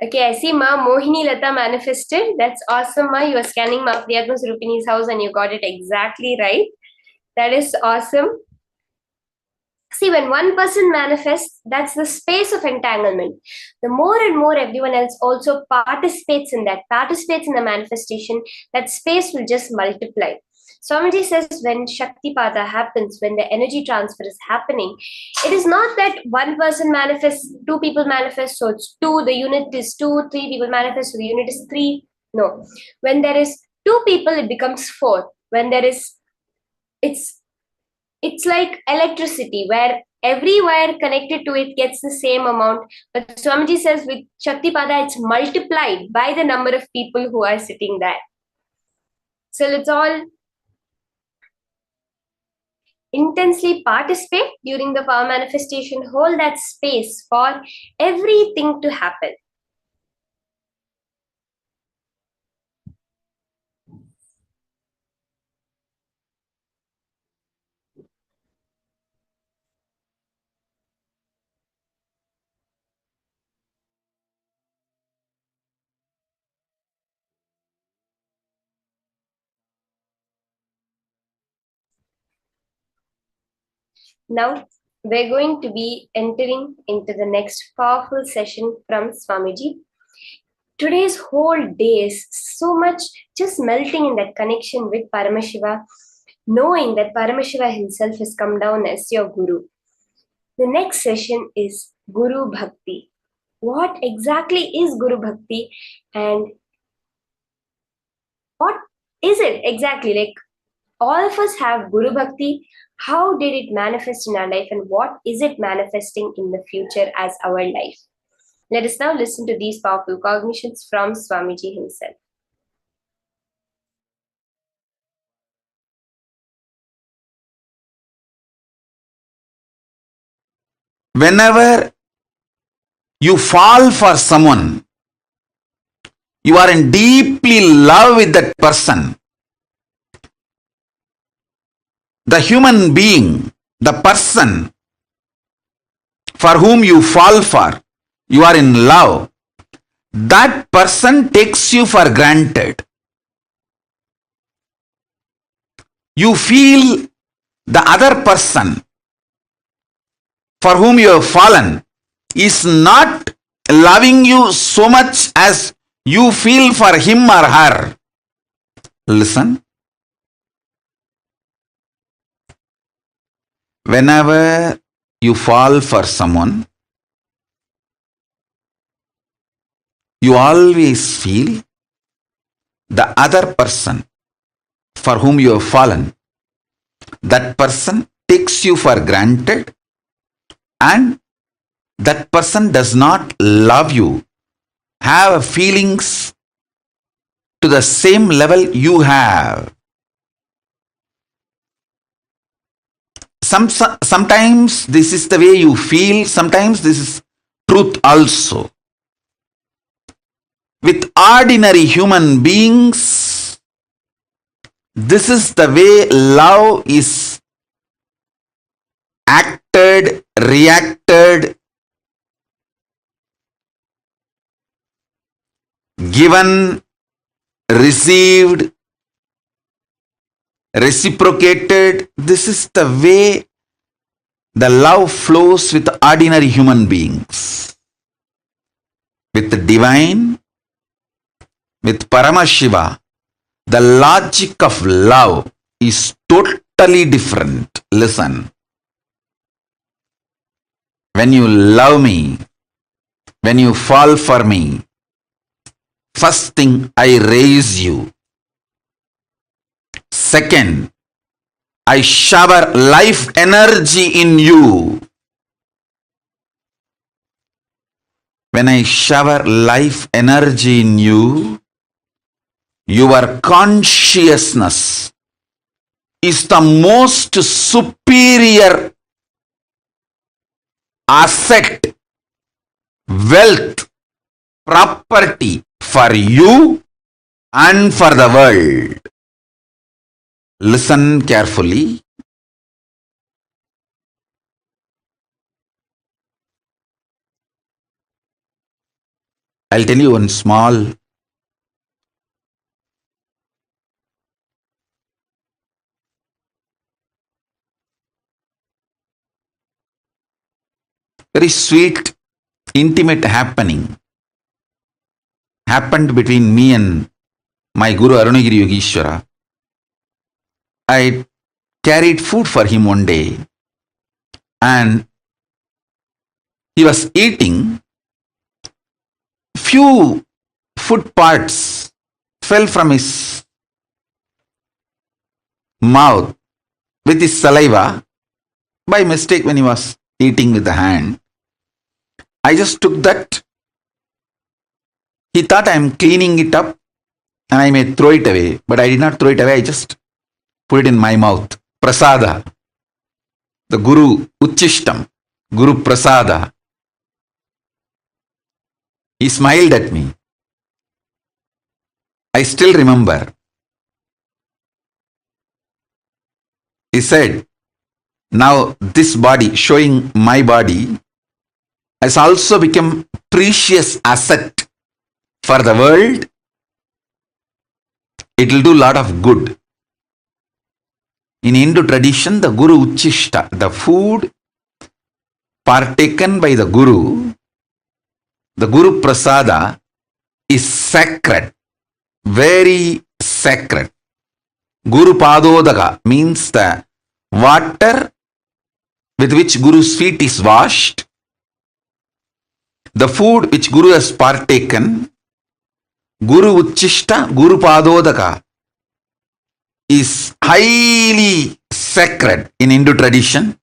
Okay, I see Ma Mohini Lata manifested. That's awesome, Ma. You are scanning Ma Priyatma Surupini's house and you got it exactly right. That is awesome. See, when one person manifests, that's the space of entanglement. The more and more everyone else also participates in the manifestation, that space will just multiply. Swamiji says when Shaktipada happens, when the energy transfer is happening, it is not that one person manifests, two people manifest, so it's two, the unit is two, three people manifest, so the unit is three. No. When there is two people, it becomes four. When there is, it's like electricity where every wire connected to it gets the same amount. But Swamiji says with Shaktipada, it's multiplied by the number of people who are sitting there. So let's all intensely participate during the power manifestation. Hold that space for everything to happen. Now, we're going to be entering into the next powerful session from Swamiji. Today's whole day is so much just melting in that connection with Paramashiva, knowing that Paramashiva himself has come down as your Guru. The next session is Guru Bhakti. What exactly is Guru Bhakti and what is it exactly? Like, all of us have Guru Bhakti. How did it manifest in our life and what is it manifesting in the future as our life? Let us now listen to these powerful cognitions from Swamiji himself. whenever you fall for someone, you are in deeply love with that person. The human being, the person for whom you fall for, you are in love. That person takes you for granted. You feel the other person for whom you have fallen is not loving you so much as you feel for him or her. Listen. Whenever you fall for someone, you always feel the other person for whom you have fallen, that person takes you for granted, and that person does not love you, have feelings to the same level you have. Sometimes this is the way you feel, sometimes this is truth also. With ordinary human beings, this is the way love is acted, reacted, given, received, reciprocated. This is the way the love flows with ordinary human beings. With the divine, with Paramashiva, the logic of love is totally different. Listen. When you love me, when you fall for me, first thing, I raise you. Second, I shower life energy in you. When I shower life energy in you, your consciousness is the most superior asset, wealth, property for you and for the world. Listen carefully. I'll tell you one small very sweet, intimate happened between me and my Guru Arunagiri Yogeshwara. I carried food for him one day and he was eating. Few food parts fell from his mouth with his saliva by mistake when he was eating with the hand. I just took that. He thought I am cleaning it up and I may throw it away, but I did not throw it away. I just put it in my mouth. Prasada. The Guru Uchishtam. Guru Prasada. He smiled at me. I still remember. He said, now this body, showing my body, has also become precious asset for the world. It will do lot of good. In Hindu tradition, the Guru Uchishta, the food partaken by the Guru Prasada is sacred, very sacred. Guru Padodaka means the water with which Guru's feet is washed. The food which Guru has partaken, Guru Uchishta, Guru Padodaka, is highly sacred in Hindu tradition.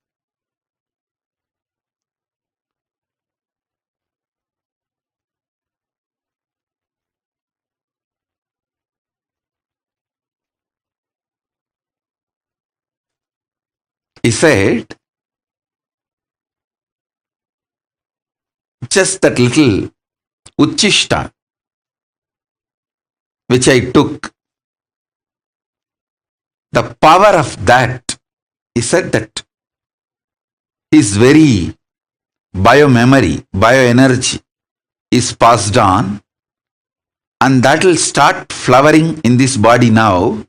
He said, just that little uchishta which I took, the power of that, he said that his very biomemory, bioenergy is passed on, and that will start flowering in this body now.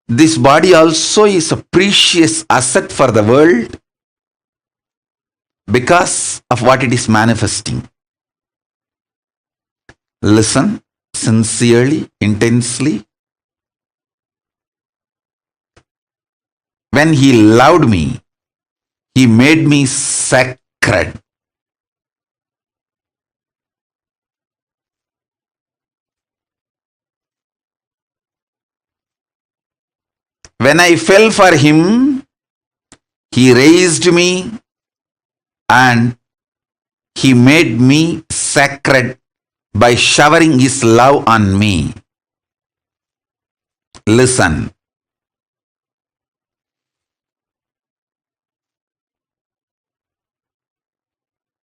This body also is a precious asset for the world because of what it is manifesting. Listen sincerely, intensely. When he loved me, he made me sacred. When I fell for him, he raised me and he made me sacred by showering his love on me. Listen.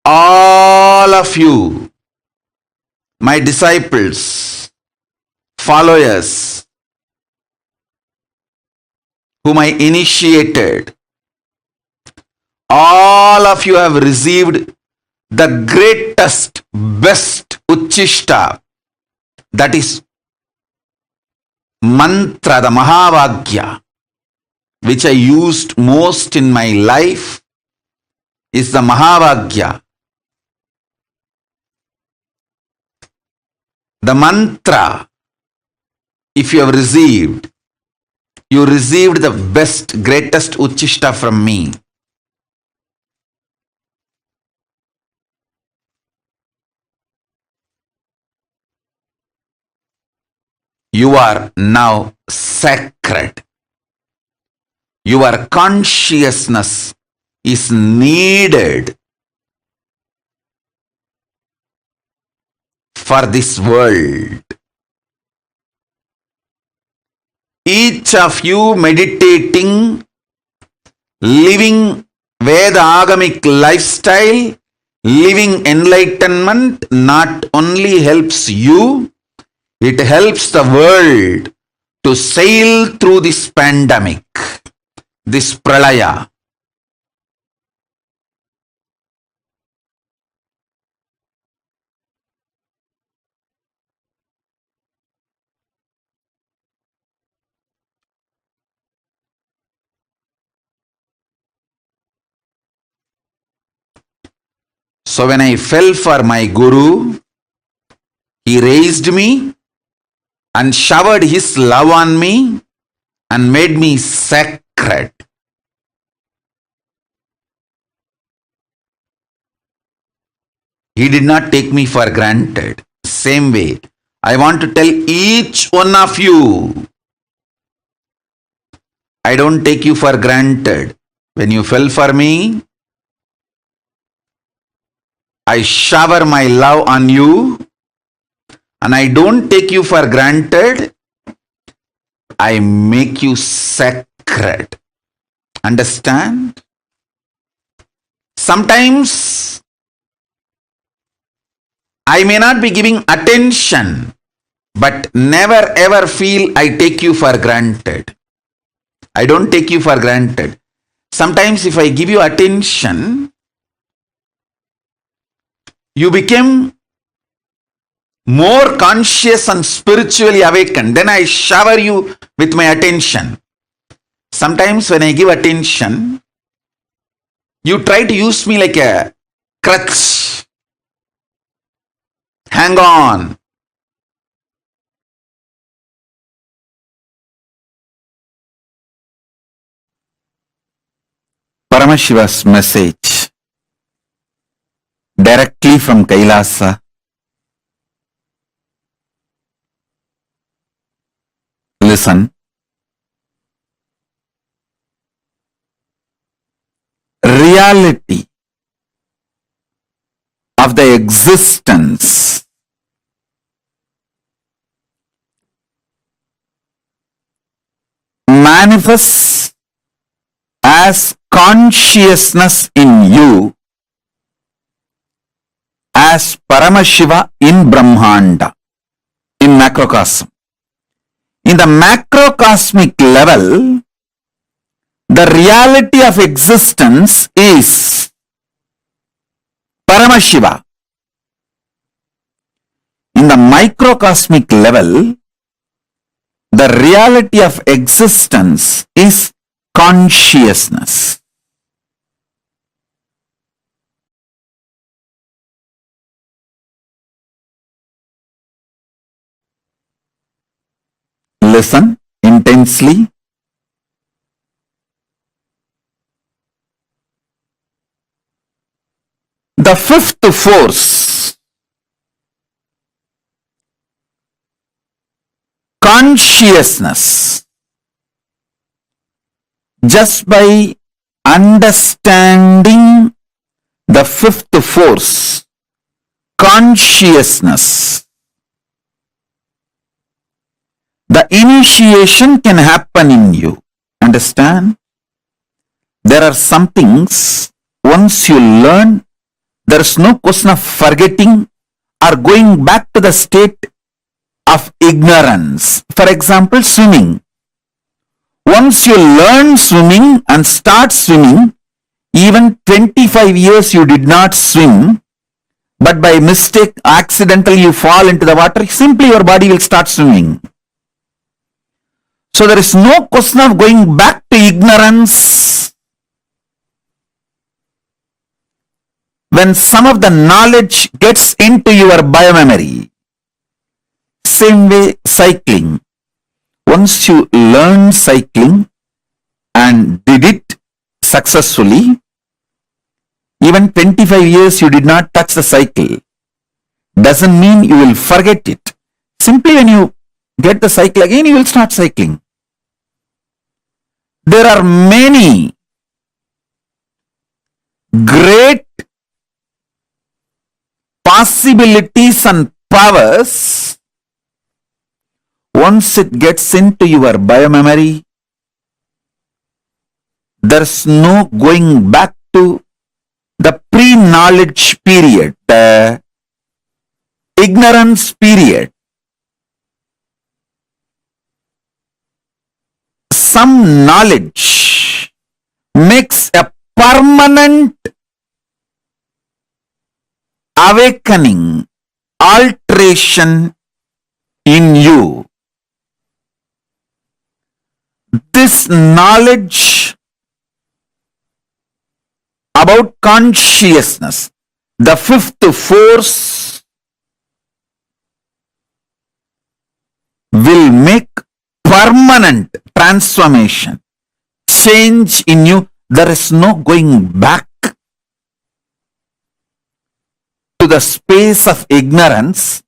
All of you, my disciples, followers, whom I initiated, all of you have received the greatest, best uchishta, that is mantra, the Mahavagya, which I used most in my life, is the Mahavagya. The mantra, if you have received, you received the best, greatest uchishta from me. You are now sacred. Your consciousness is needed for this world. Each of you meditating, living Veda Agamic lifestyle, living enlightenment not only helps you, it helps the world to sail through this pandemic, this pralaya. So when I fell for my Guru, he raised me and showered his love on me and made me sacred. He did not take me for granted. Same way, I want to tell each one of you, I don't take you for granted. When you fell for me, I shower my love on you, and I don't take you for granted. I make you sacred. Understand? Sometimes I may not be giving attention, but never ever feel I take you for granted. I don't take you for granted. Sometimes if I give you attention, you become more conscious and spiritually awakened. Then I shower you with my attention. Sometimes when I give attention, you try to use me like a crutch. Hang on. Paramashiva's message directly from Kailasa. Listen. Reality of the existence manifests as consciousness in you as Paramashiva in Brahmanda, in macrocosm. In the macrocosmic level, the reality of existence is Paramashiva. In the microcosmic level, the reality of existence is consciousness. Listen intensely. The fifth force, consciousness, just by understanding the fifth force, consciousness, the initiation can happen in you. Understand? There are some things, once you learn, there is no question of forgetting or going back to the state of ignorance. For example, swimming. Once you learn swimming and start swimming, even 25 years you did not swim, but by mistake, accidentally you fall into the water, simply your body will start swimming. So there is no question of going back to ignorance. When some of the knowledge gets into your biomemory, same way cycling. Once you learn cycling and did it successfully, even 25 years you did not touch the cycle, doesn't mean you will forget it. Simply when you get the cycle again, you will start cycling. There are many great possibilities and powers. Once it gets into your biomemory, there's no going back to the pre-knowledge period, the ignorance period. Some knowledge makes a permanent awakening, alteration in you. This knowledge about consciousness, the fifth force, will make permanent transformation, change in you. There is no going back to the space of ignorance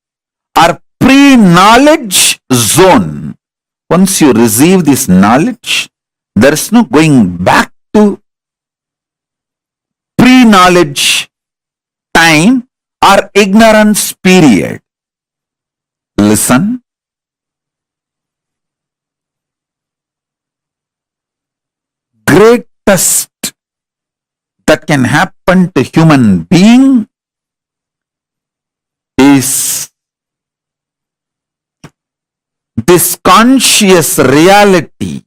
or pre-knowledge zone. Once you receive this knowledge, there is no going back to pre-knowledge time or ignorance period. Listen. Greatest that can happen to human being is this conscious reality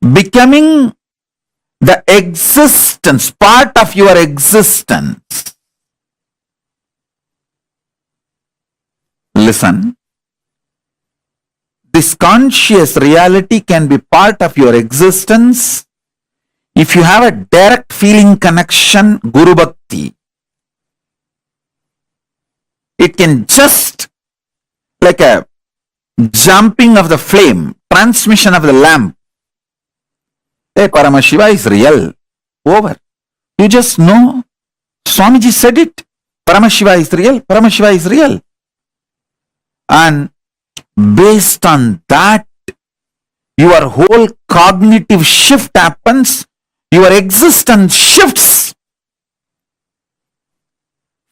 becoming the existence, part of your existence. Listen. This conscious reality can be part of your existence if you have a direct feeling connection, Guru Bhakti. It can just like a jumping of the flame, transmission of the lamp. Hey, Paramaśiva is real. Over. You just know. Swamiji said it. Paramashiva is real. Paramashiva is real. And based on that, your whole cognitive shift happens. Your existence shifts.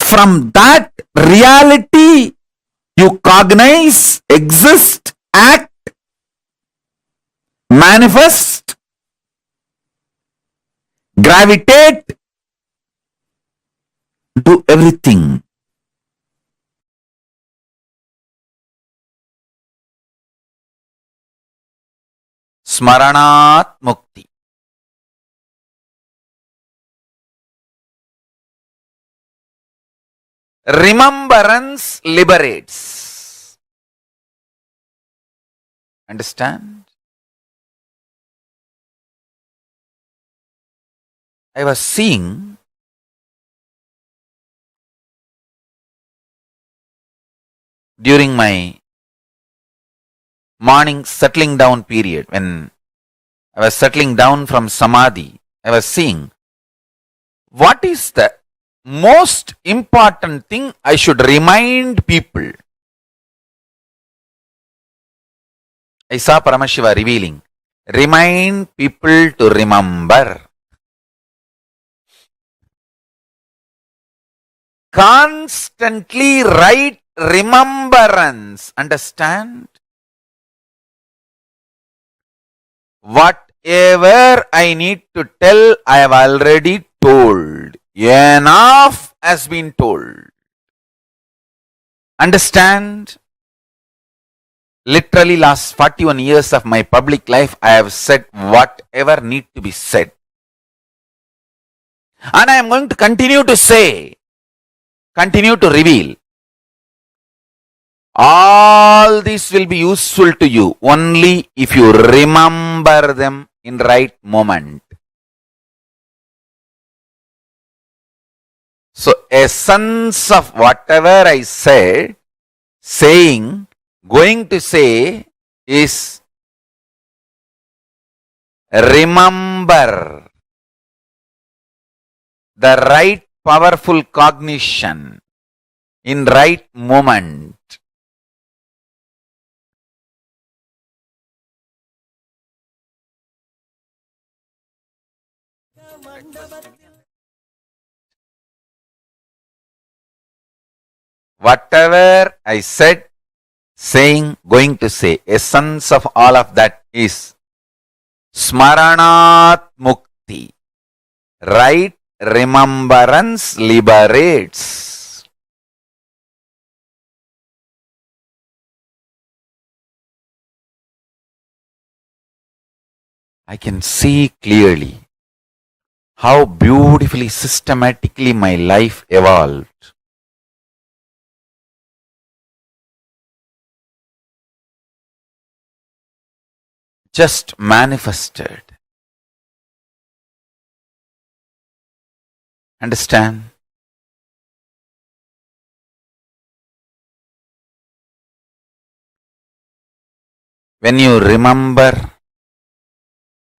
From that reality, you cognize, exist, act, manifest, gravitate. do everything. Smaranat mukti. Remembrance liberates. Understand? I was seeing during my morning settling down period, when I was settling down from Samadhi, I was seeing what is the most important thing I should remind people. I saw Paramaśiva revealing, remind people to remember. Constantly write remembrance. Understand? Whatever I need to tell, I have already told. Enough has been told. Understand? Literally last 41 years of my public life, I have said whatever need to be said. And I am going to continue to say, continue to reveal. All this will be useful to you only if you remember them in right moment. So essence of whatever I said, saying, going to say is remember the right powerful cognition in right moment. Whatever I said, saying, going to say, essence of all of that is Smaranat Mukti. Right remembrance liberates. I can see clearly how beautifully, systematically my life evolved. Just manifested. Understand? When you remember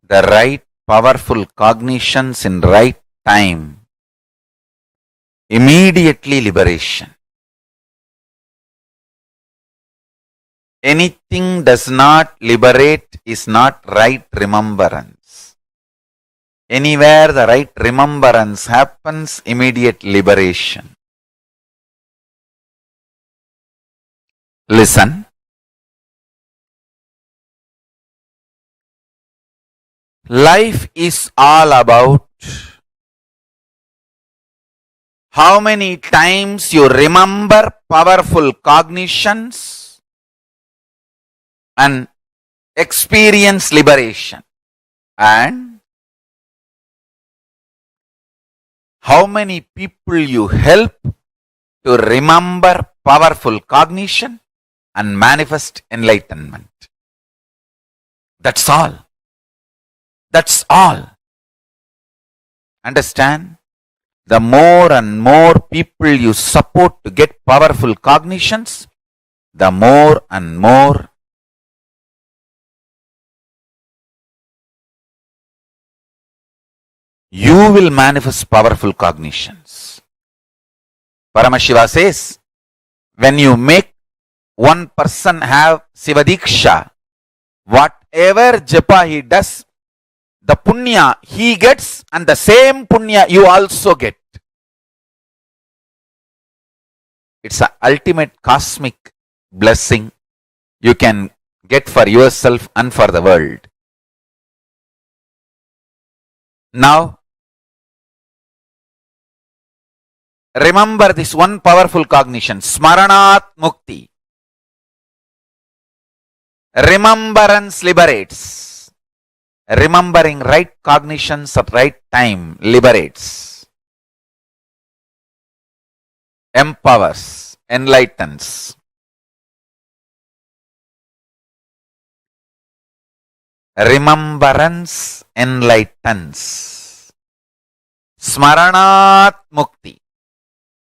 the right powerful cognitions in right time, immediately liberation. Anything does not liberate is not right remembrance. Anywhere the right remembrance happens, immediate liberation. Listen. Life is all about how many times you remember powerful cognitions and experience liberation, and how many people you help to remember powerful cognition and manifest enlightenment. That's all. That's all. Understand? The more and more people you support to get powerful cognitions, the more and more you will manifest powerful cognitions. Paramashiva says, when you make one person have Sivadiksha, whatever japa he does, the punya he gets and the same punya you also get. It's an ultimate cosmic blessing you can get for yourself and for the world. Now, remember this one powerful cognition, Smaranat Mukti. Remembrance liberates. Remembering right cognitions at right time liberates, empowers, enlightens. Remembrance enlightens. Smaranat Mukti.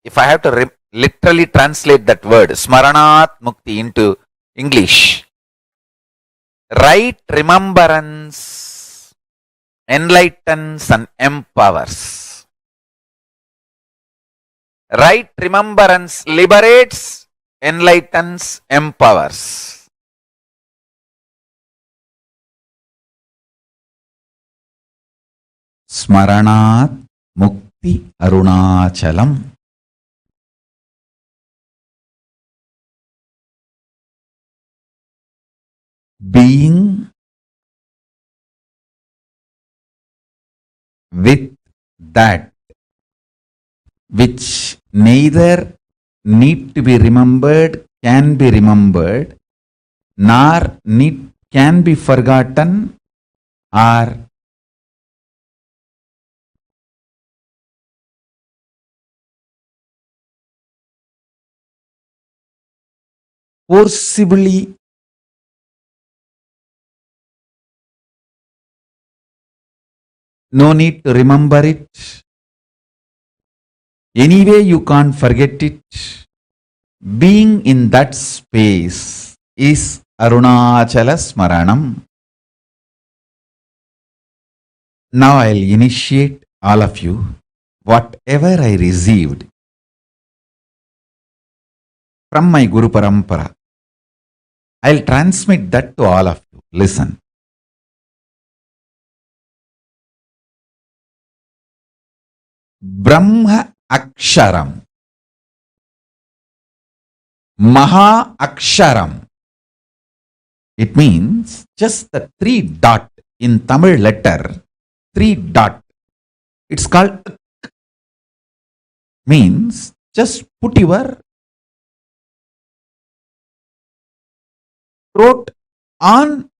If I have to literally translate that word, Smaranat Mukti, into English, right remembrance enlightens and empowers. Right remembrance liberates, enlightens, empowers. Smaranat Mukti Arunachalam. Being with that which neither need to be remembered, can be remembered, nor can be forgotten, or forcibly no need to remember it. Anyway, you can't forget it. Being in that space is Arunachala Smaranam. Now I'll initiate all of you. Whatever I received from my Guru Parampara, I'll transmit that to all of you. Listen. Brahma Aksharam, Mahā Aksharam. It means just the 3 dot in Tamil letter, 3 dot. It's called means just put your throat on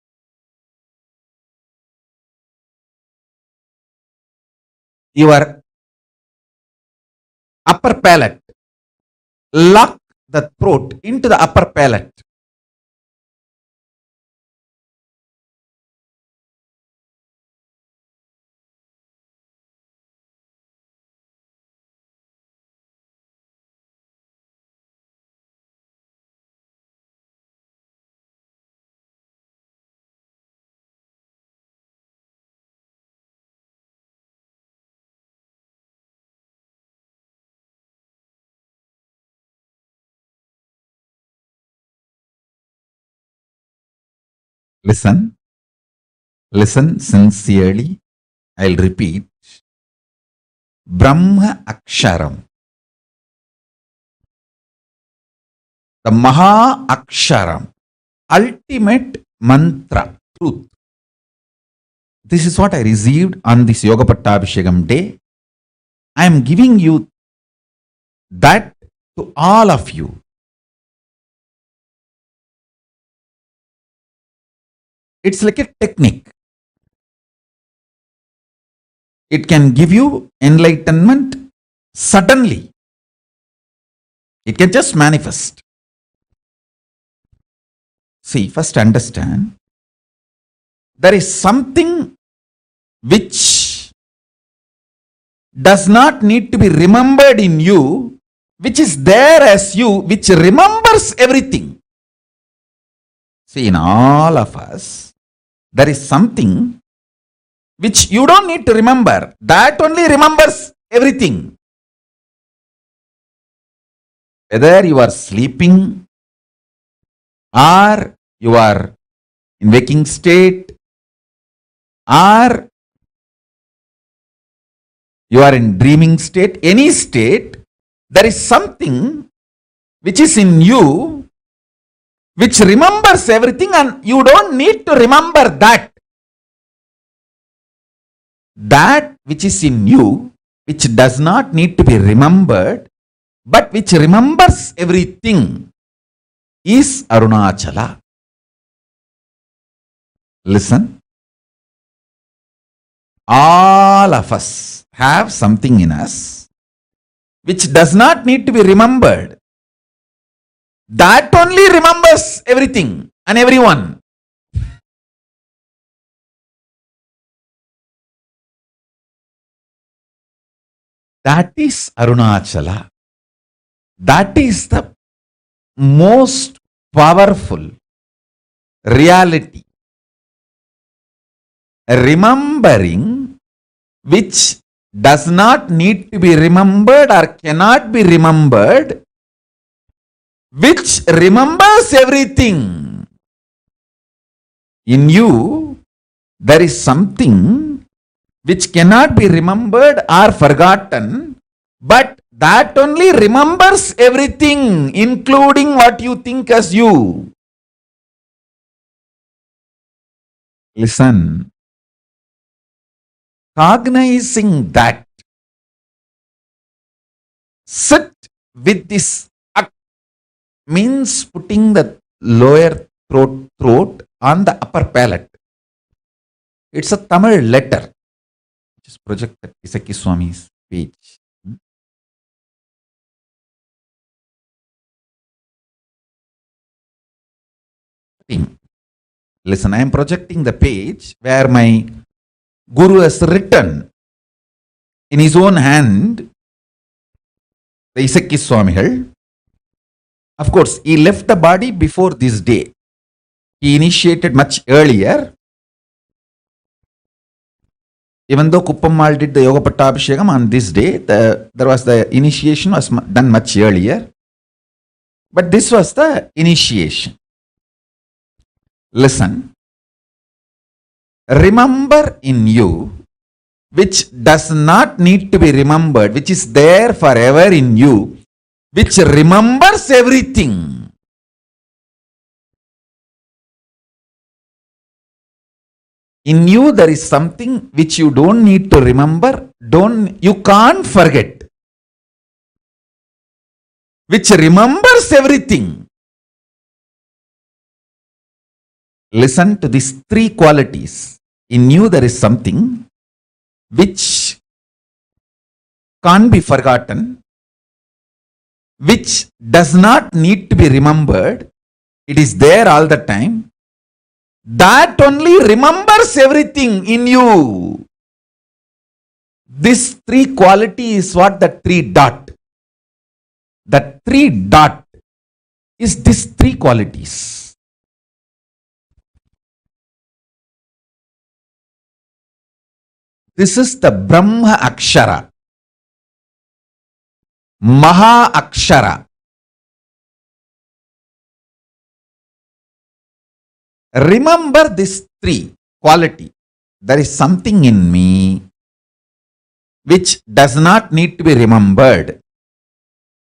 your upper palate. Lock the throat into the upper palate. Listen. Listen sincerely. I'll repeat. Brahma Aksharam. The Mahā Aksharam. Ultimate mantra. Truth. This is what I received on this Yoga Pattabhishekam day. I am giving you that to all of you. It's like a technique. It can give you enlightenment suddenly. It can just manifest. See, first understand, there is something which does not need to be remembered in you, which is there as you, which remembers everything. See, in all of us, there is something which you don't need to remember. That only remembers everything. Whether you are sleeping or you are in waking state or you are in dreaming state, any state, there is something which is in you which remembers everything, and you don't need to remember that. That which is in you, which does not need to be remembered, but which remembers everything is Arunachala. Listen. All of us have something in us which does not need to be remembered. That only remembers everything and everyone. That is Arunachala. That is the most powerful reality. Remembering which does not need to be remembered or cannot be remembered, which remembers everything. In you, there is something which cannot be remembered or forgotten, but that only remembers everything, including what you think as you. Listen. Cognizing that, sit with this means putting the lower throat on the upper palate. It's a Tamil letter. Just project that Isaki Swami's page. Listen, I am projecting the page where my Guru has written in his own hand the Isaki Swamigal. Of course, he left the body before this day. He initiated much earlier. Even though Kuppammal did the Yoga Pattabhishekam on this day, the initiation was done much earlier. But this was the initiation. Listen. Remember in you, which does not need to be remembered, which is there forever in you, which remembers everything. In you there is something which you don't need to remember, you can't forget, which remembers everything. Listen to these three qualities. In you there is something which can't be forgotten, which does not need to be remembered. It is there all the time. That only remembers everything in you. This three quality is what the three dot. The three dot is these three qualities. This is the Brahma Akshara. Mahā Akshara. Remember this three quality. There is something in me which does not need to be remembered,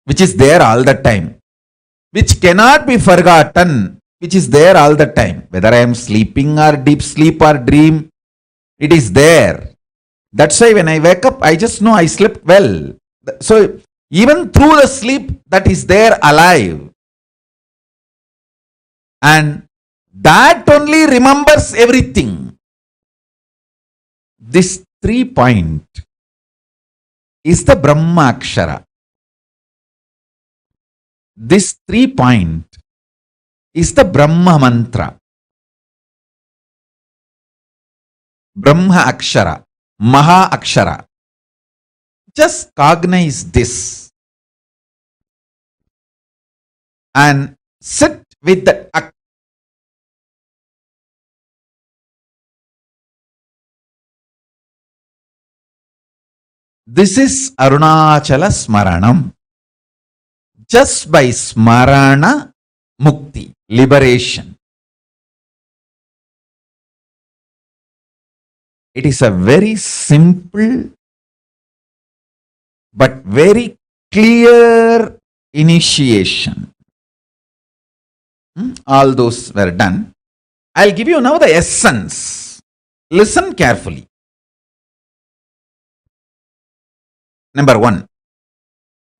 which is there all the time, which cannot be forgotten, which is there all the time. Whether I am sleeping or deep sleep or dream, it is there. That's why when I wake up, I just know I slept well. So even through the sleep, that is there alive. And that only remembers everything. This 3 point is the Brahma Akshara. This 3 point is the Brahma Mantra. Brahma Akshara. Mahā Akshara. Just cognize this and sit with the This is Arunachala Smaranam. Just by Smarana Mukti, liberation. It is a very simple but very clear initiation. All those were done. I'll give you now the essence. Listen carefully. Number 1.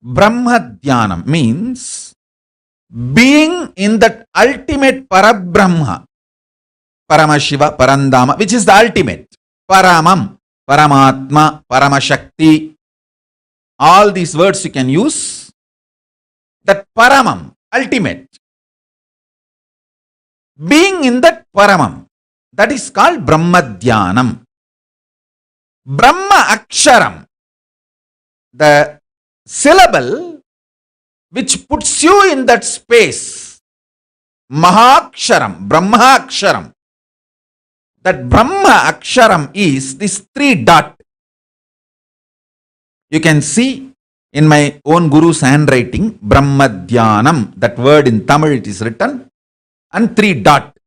Brahma Dhyanam means being in that ultimate Parabrahma, Paramashiva, Parandama, which is the ultimate. Paramam, Paramatma, Paramashakti. All these words you can use. That Paramam, ultimate. Being in that Paramam, that is called Brahma Dhyanam. Brahma Aksharam, the syllable which puts you in that space. Mahā Aksharam, Brahma Aksharam. That Brahma Aksharam is this 3 dot. You can see in my own Guru's handwriting, Brahma Dhyanam, that word in Tamil it is written, and 3 dot.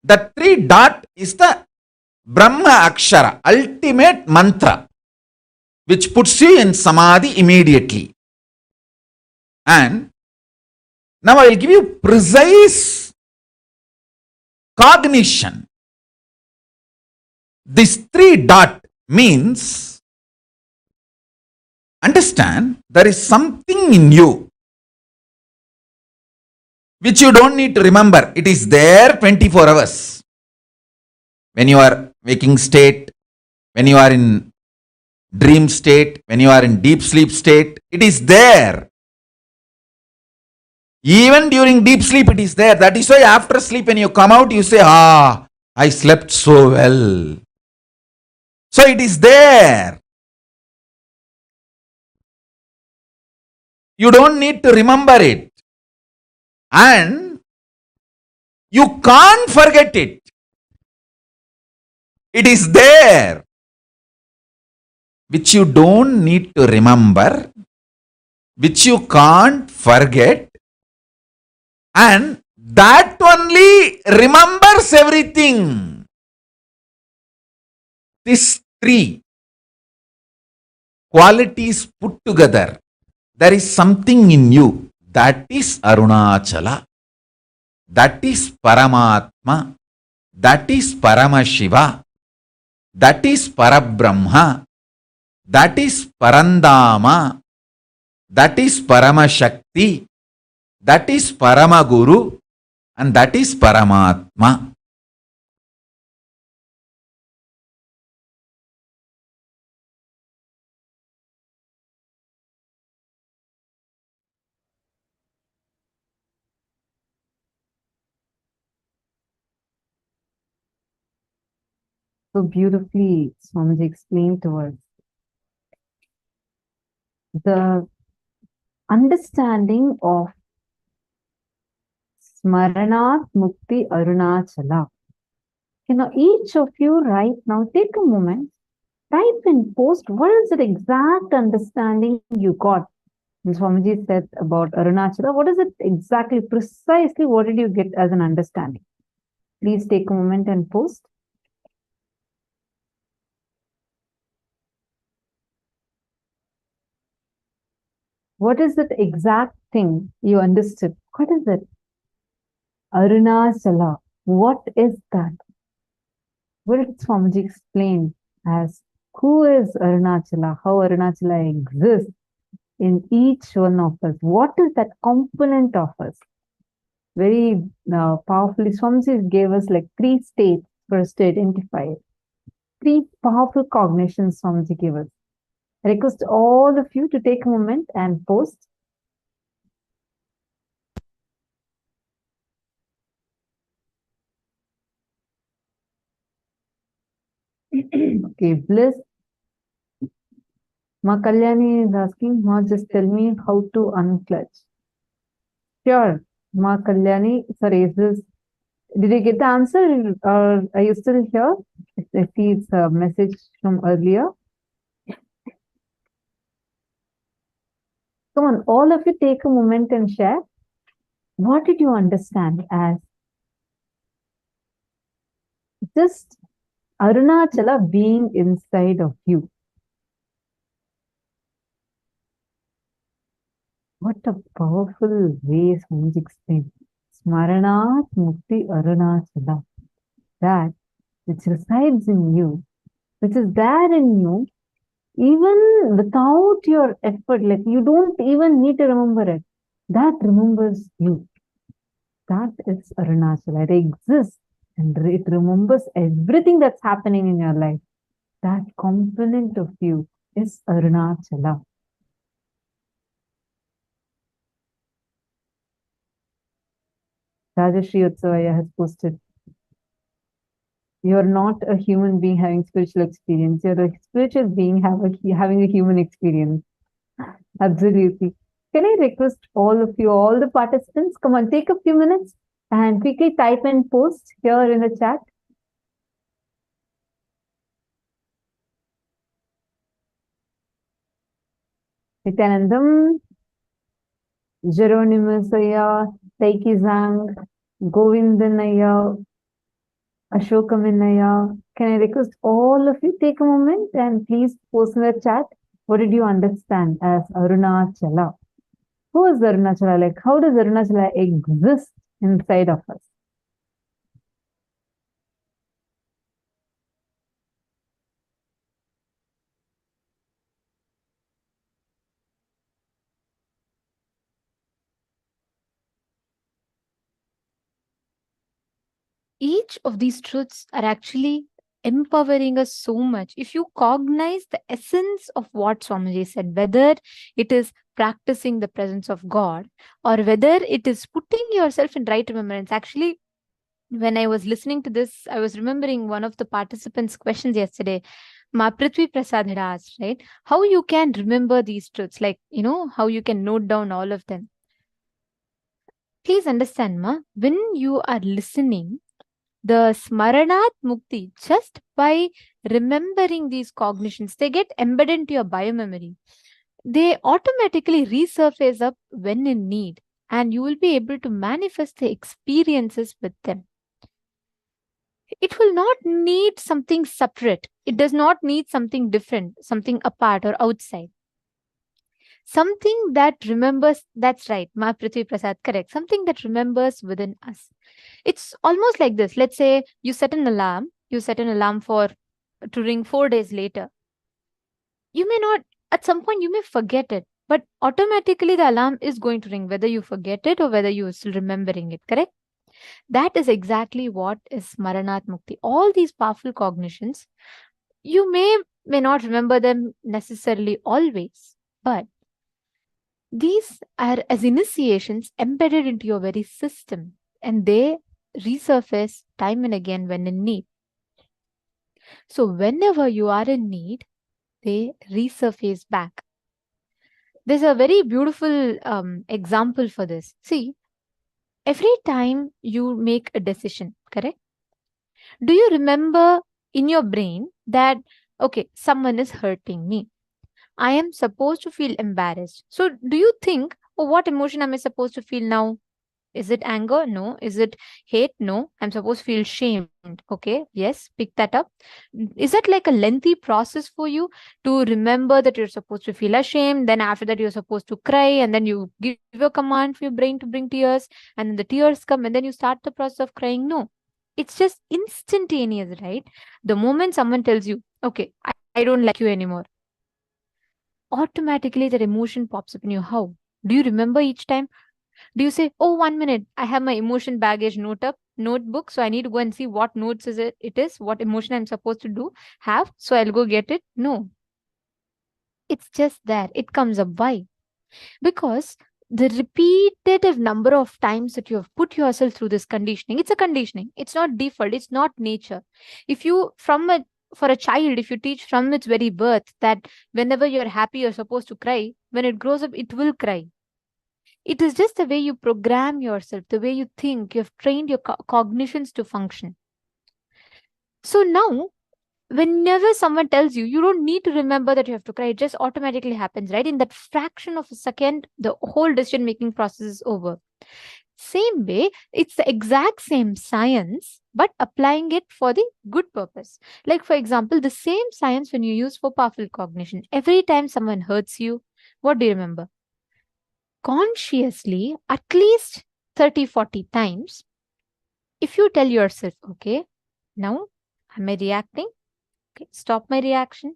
That 3 dot is the Brahma Akshara, ultimate mantra, which puts you in Samadhi immediately. And now I will give you precise cognition. This 3 dot means, understand, there is something in you which you don't need to remember. It is there 24 hours. When you are waking state, when you are in dream state, when you are in deep sleep state, it is there. Even during deep sleep it is there. That is why after sleep when you come out you say, I slept so well. So it is there. You don't need to remember it. And you can't forget it. It is there. Which you don't need to remember, which you can't forget, and that only remembers everything. These 3 qualities put together, there is something in you. That is Arunachala. That is Paramatma. That is Paramashiva. That is Parabrahma. That is Parandama. That is Paramashakti. That is Paramaguru. And that is Paramatma. So beautifully, Swamiji explained to us the understanding of Smaranat Mukti Arunachala. Each of you right now, take a moment, type in post, what is the exact understanding you got? And Swamiji said about Arunachala, what is it exactly, precisely what did you get as an understanding? Please take a moment and post. What is that exact thing you understood? What is it? Arunachala. What is that? What did Swamiji explain as who is Arunachala? How Arunachala exists in each one of us? What is that component of us? Very powerfully, Swamiji gave us like 3 states for us to identify it. 3 powerful cognitions Swamiji gave us. I request all of you to take a moment and post. Okay, Bliss. Ma Kalyani is asking, Ma, just tell me how to unclutch. Sure, Ma Kalyani. Sorry, did you get the answer or are you still here? I see it's a message from earlier. Come on, all of you take a moment and share. What did you understand as just Arunachala being inside of you? What a powerful way Swamiji explained. Smaranat Mukti Arunachala. That which resides in you, which is there in you, Even without your effort, like you don't even need to remember it. That remembers you. That is Arunachala. It exists and it remembers everything that's happening in your life. That component of you is Arunachala. Rajashri Utsavaya has posted, you're not a human being having spiritual experience. You're a spiritual being having a human experience. Absolutely. Can I request all of you, all the participants, come on, take a few minutes and quickly type and post here in the chat. Nityanandam, Jeronimusaya, Taikizang, Govindanaya, Ashokaminaya. Can I request all of you take a moment and please post in the chat, what did you understand as Arunachala? Who is Arunachala? Like, how does Arunachala exist inside of us? Each of these truths are actually empowering us so much. If you cognize the essence of what Swamiji said, whether it is practicing the presence of God or whether it is putting yourself in right remembrance. Actually, when I was listening to this, I was remembering one of the participants' questions yesterday. Ma Prithvi Prasad had asked, right? How you can remember these truths, like, how you can note down all of them. Please understand, Ma, when you are listening, the Smaranat Mukti, just by remembering these cognitions, they get embedded into your biomemory. They automatically resurface up when in need, and you will be able to manifest the experiences with them. It will not need something separate. It does not need something different, something apart or outside. Something that remembers, that's right, Ma Prithvi Prasad, correct. Something that remembers within us. It's almost like this. Let's say you set an alarm to ring 4 days later. You may not, at some point you may forget it, but automatically the alarm is going to ring, whether you forget it or whether you are still remembering it, correct? That is exactly what is Smaranat Mukti. All these powerful cognitions, you may not remember them necessarily always, but these are as initiations embedded into your very system, and they resurface time and again when in need. So whenever you are in need, they resurface back. There's a very beautiful example for this. See, every time you make a decision, correct? Do you remember in your brain that, okay, someone is hurting me? I am supposed to feel embarrassed. So do you think, oh, what emotion am I supposed to feel now? Is it anger? No. Is it hate? No. I'm supposed to feel shamed. Okay. Yes. Pick that up. Is that like a lengthy process for you to remember that you're supposed to feel ashamed? Then after that, you're supposed to cry, and then you give a command for your brain to bring tears, and then the tears come, and then you start the process of crying. No. It's just instantaneous, right? The moment someone tells you, okay, I don't like you anymore, automatically that emotion pops up in you. How? Do you remember each time? Do you say, oh, 1 minute, I have my emotion baggage notebook, so I need to go and see what notes it is, what emotion I'm supposed to have, so I'll go get it? No. It's just there. It comes up. Why? Because the repetitive number of times that you have put yourself through this conditioning, it's a conditioning. It's not default. It's not nature. If you, for a child, if you teach from its very birth that whenever you're happy, you're supposed to cry, when it grows up, it will cry. It is just the way you program yourself, the way you think. You have trained your cognitions to function. So now, whenever someone tells you, you don't need to remember that you have to cry. It just automatically happens, right? In that fraction of a second, the whole decision-making process is over. Same way, it's the exact same science, but applying it for the good purpose. Like, for example, the same science when you use for powerful cognition. Every time someone hurts you, what do you remember? Consciously, at least 30-40 times, if you tell yourself, okay, now am I reacting? Okay, stop my reaction.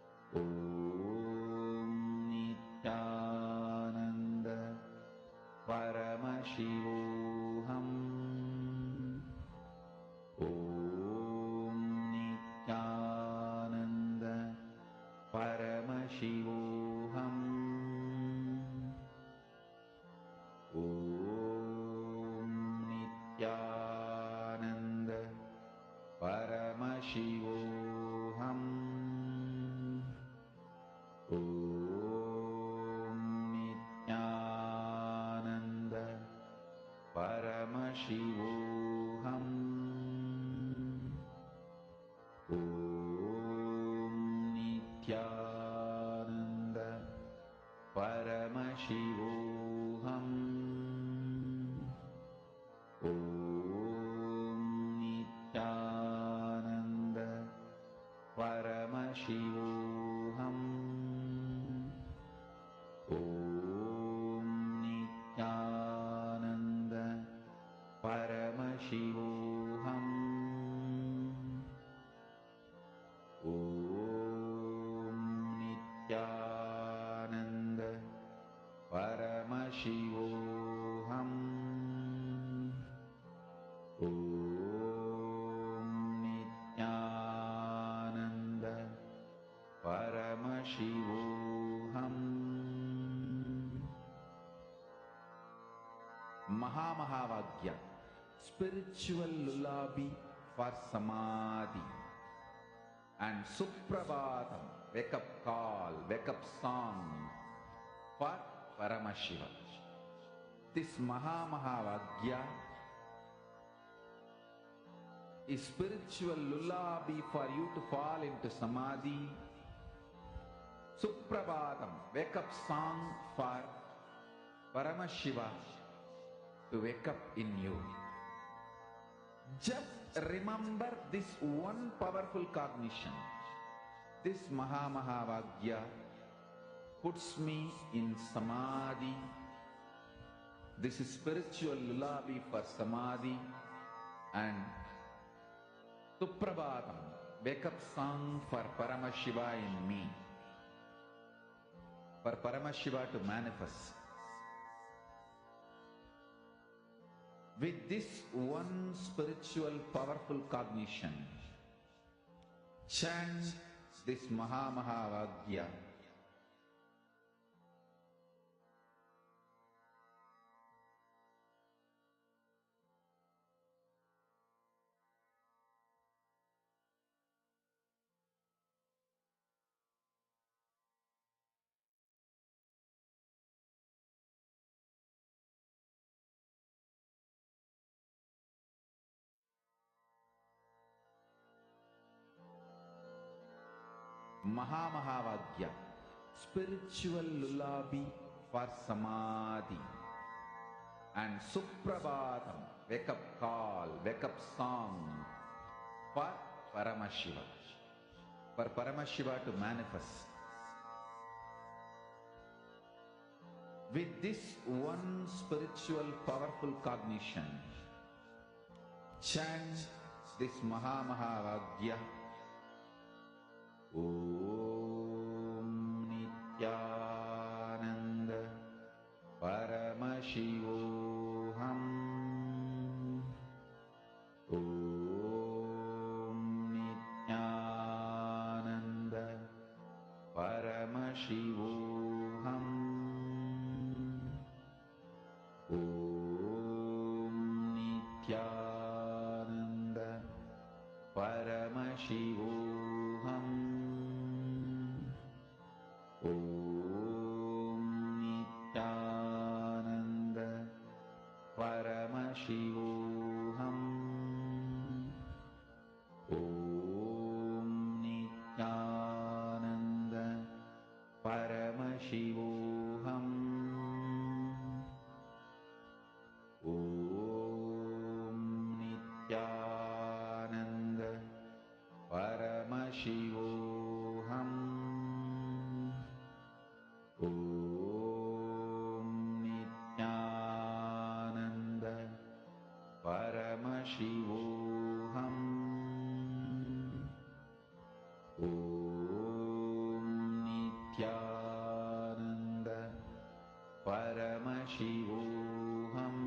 Paramashivoham. Om Nityananda Paramashivoham. Om Nityananda Paramashivoham. Om Nityananda Paramashivoham. Om Nityananda Paramashivoham. Om Nityananda Paramashivoham. Mahā spiritual lullaby for samadhi, and Suprabhatam, wake up call, wake up song for Paramashiva. This Mahā is spiritual lullaby for you to fall into samadhi. Suprabhatam, wake up song for Paramashiva to wake up in you. Just remember this one powerful cognition. This Mahā puts me in samadhi. This is spiritual lullaby for samadhi, and Suprabhatam, wake up song for Paramashiva in me. For Paramashiva to manifest. With this one spiritual powerful cognition, chant this Mahā. Mahā spiritual lullaby for samadhi, and Suprabhatam, wake up call, wake up song for Paramashiva. For Paramashiva to manifest. With this one spiritual powerful cognition, chant this Mahā. Om Nityananda Paramashivoham. Om Nityananda Paramashivoham. Om Nityananda Paramashivoham. Om Nityananda Paramashivoham. Om Nityananda Paramashivoham. Om Nityananda Paramashivoham. Om Nityananda Paramashivoham. Om Nityananda Paramashivoham.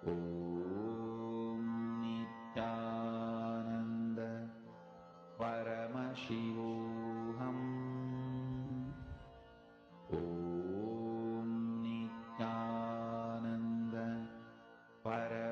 Om Nityananda Paramashivoham. Om Nityananda Paramashivoham.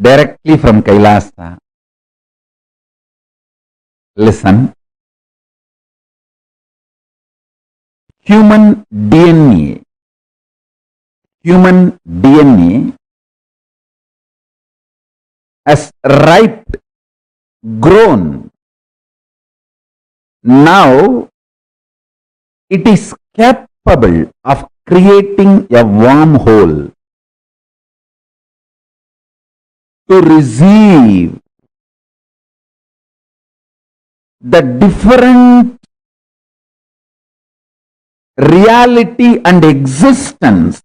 directly from Kailasa. Listen. Human DNA has ripe, grown. Now it is capable of creating a wormhole to receive the different reality and existence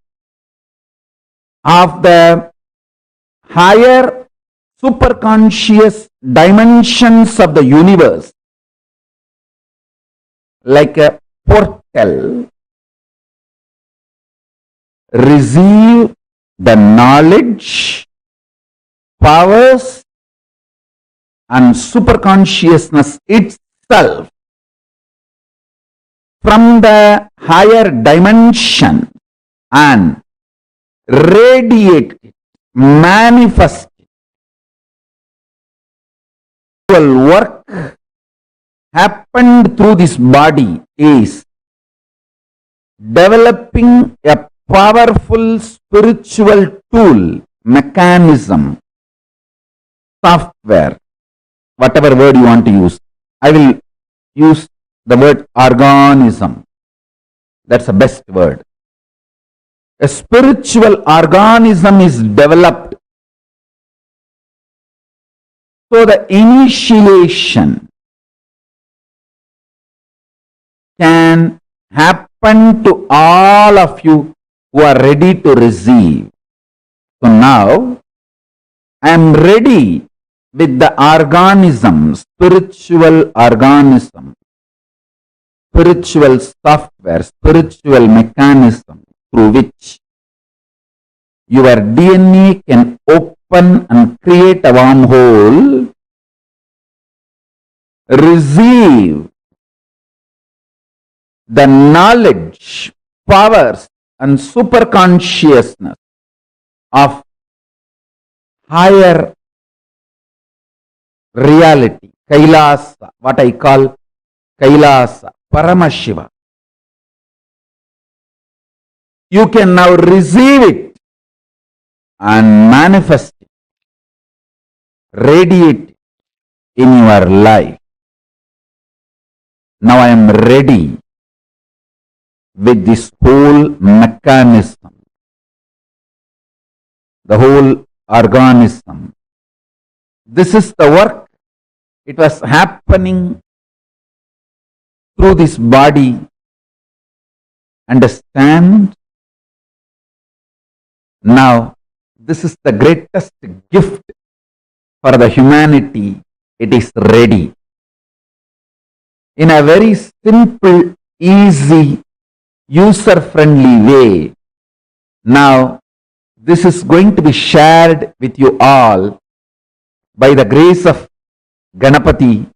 of the higher superconscious dimensions of the universe, like a portal. Receive the knowledge, powers, and superconsciousness itself from the higher dimension and radiate it, manifest it. Work happened through this body is developing a powerful spiritual tool, mechanism, software, whatever word you want to use. I will use the word organism. That's the best word. A spiritual organism is developed. So the initiation can happen to all of you who are ready to receive. So now I am ready with the organism, spiritual organism, spiritual software, spiritual mechanism through which your DNA can open and create a wormhole, receive the knowledge, powers, and superconsciousness of higher reality, Kailasa, what I call Kailasa, Paramashiva. You can now receive it and manifest it, radiate it in your life. Now I am ready with this whole mechanism, the whole organism. This is the work. It was happening through this body. Understand? Now, this is the greatest gift for the humanity. It is ready. In a very simple, easy, user-friendly way. Now, this is going to be shared with you all by the grace of Ganapati,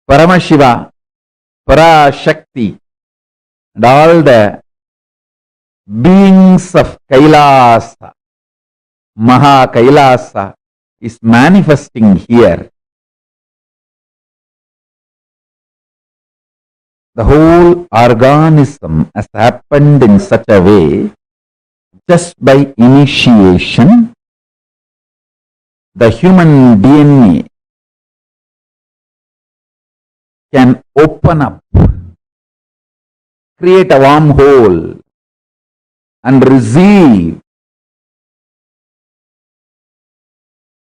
Paramashiva, Parashakti, and all the beings of Kailasa. Mahā KAILΑSA is manifesting here. The whole organism has happened in such a way, just by initiation, the human DNA can open up, create a wormhole, and receive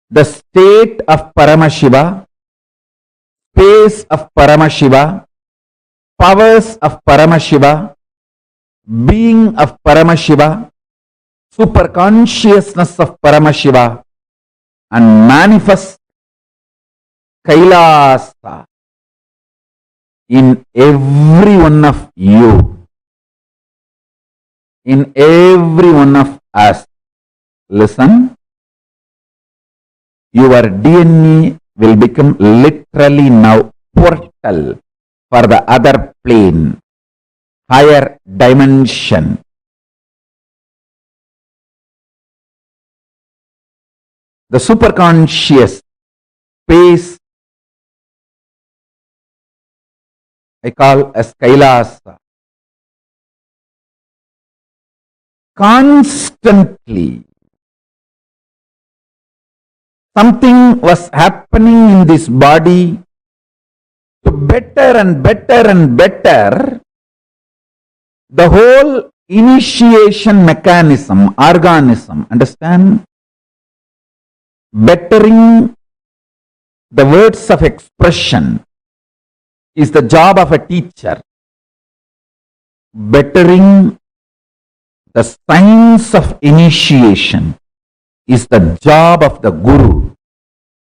the state of Paramashiva, space of Paramashiva, powers of Paramashiva, being of Paramashiva, superconsciousness of Paramashiva, and manifest Kailasa in every one of you, in every one of us. Listen, your DNA will become literally now portal for the other plane, higher dimension. the superconscious space I call as Kailasa. Constantly something was happening in this body to better and better and better the whole initiation mechanism, organism, understand? Bettering the words of expression is the job of a teacher. Bettering the science of initiation is the job of the Guru.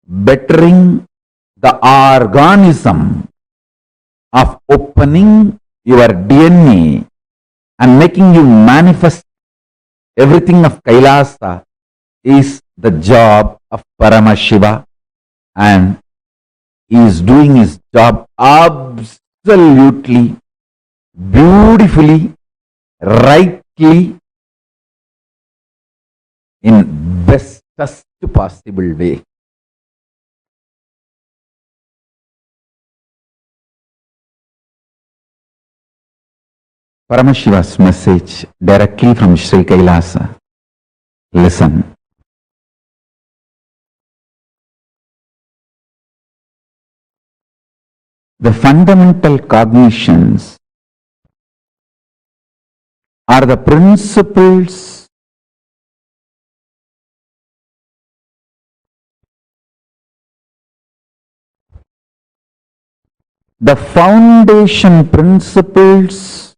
Bettering the organism of opening your DNA and making you manifest everything of Kailasa is the job of Paramashiva, and he is doing his job absolutely, beautifully, rightly, in bestest possible way. Paramashiva's message directly from Sri Kailasa. Listen. The fundamental cognitions are the principles the foundation principles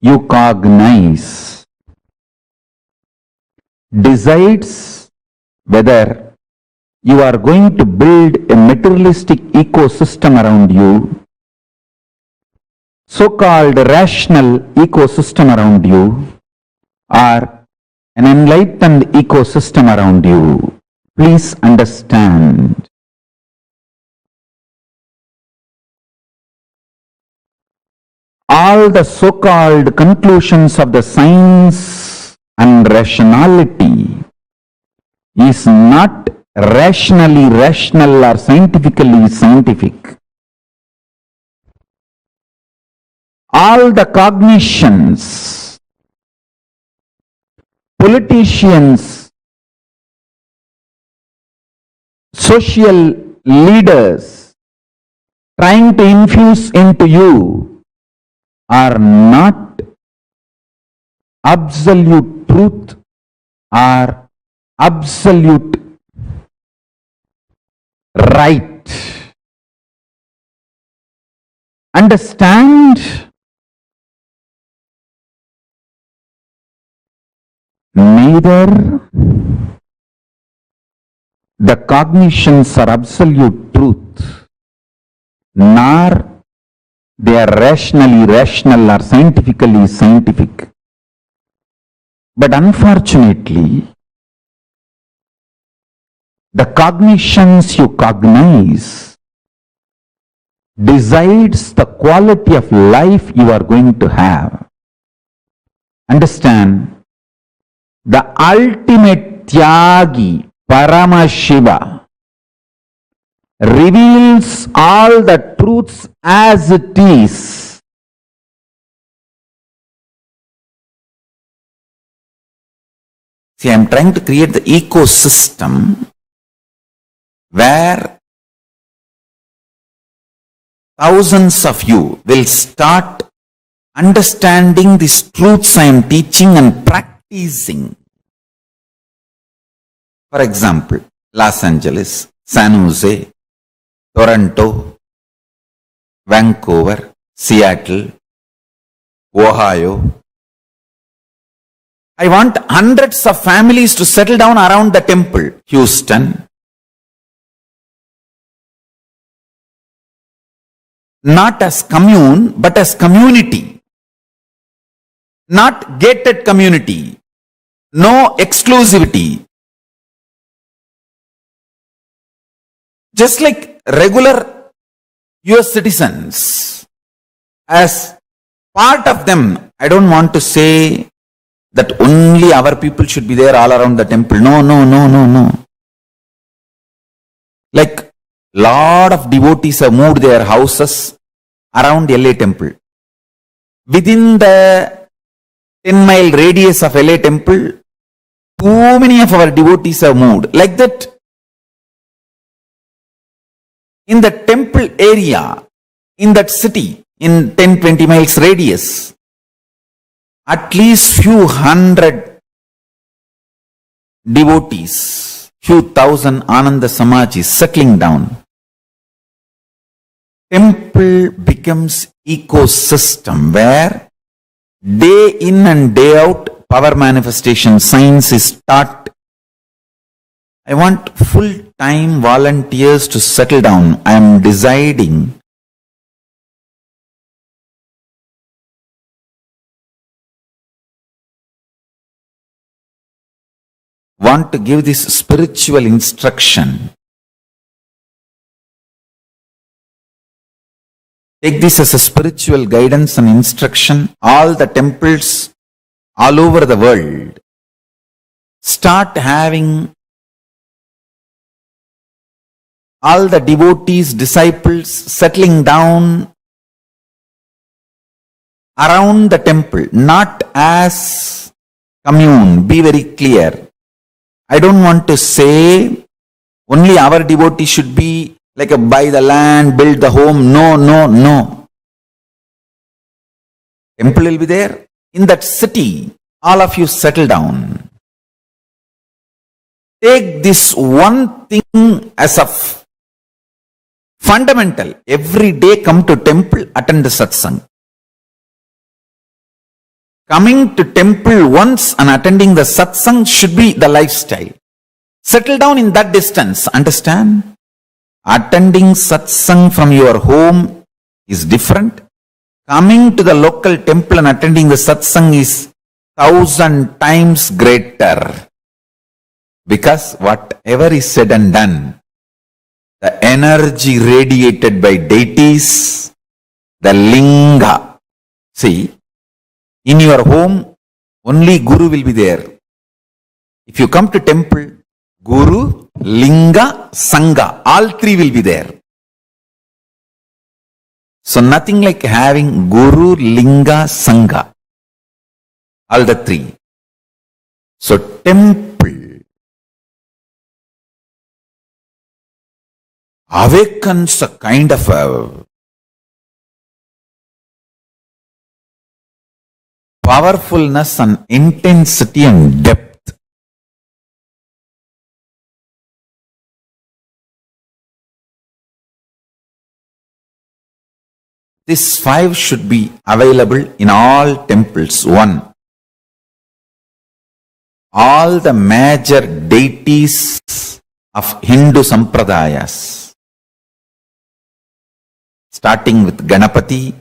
you cognize decides whether you are going to build a materialistic ecosystem around you, so-called rational ecosystem around you, or an enlightened ecosystem around you. Please understand. All the so-called conclusions of the science and rationality is not rationally rational or scientifically scientific. All the cognitions, politicians, social leaders trying to infuse into you are not absolute truth or absolute right. Understand? Neither the cognitions are absolute truth, nor they are rationally rational or scientifically scientific. But unfortunately, the cognitions you cognize decides the quality of life you are going to have. Understand? The ultimate Tyagi, Paramashiva, reveals all the truths as it is. See, I am trying to create the ecosystem where thousands of you will start understanding these truths I am teaching and practicing. For example, Los Angeles, San Jose, Toronto, Vancouver, Seattle, Ohio. I want hundreds of families to settle down around the temple. Houston. Not as commune, but as community. Not gated community. No exclusivity. Just like regular US citizens, as part of them, I don't want to say that only our people should be there all around the temple. No. Like lot of devotees have moved their houses around LA temple. Within the 10-mile radius of LA temple, too many of our devotees have moved. Like that, in the temple area, in that city, in 10-20 miles radius, at least few hundred devotees, few thousand Ananda Samajis settling down. Temple becomes ecosystem where day in and day out power manifestation science is taught. I want full-time volunteers to settle down. I am deciding want to give this spiritual instruction. Take this as a spiritual guidance and instruction. All the temples all over the world start having all the devotees, disciples settling down around the temple, not as commune. Be very clear. I don't want to say only our devotee should be like a buy the land, build the home. No, no, no. Temple will be there. In that city, all of you settle down. Take this one thing as a fundamental. Every day come to temple, attend the satsang. Coming to temple once and attending the satsang should be the lifestyle. Settle down in that distance. Understand? Attending satsang from your home is different. Coming to the local temple and attending the satsang is 1,000 times greater. Because whatever is said and done, the energy radiated by deities, the linga. See, in your home, only Guru will be there. If you come to temple, Guru, Linga, Sangha, all three will be there. So nothing like having Guru, Linga, Sangha, all the three. So temple awakens a kind of a powerfulness and intensity and depth. These 5 should be available in all temples. 1. All the major deities of Hindu sampradayas, starting with Ganapati,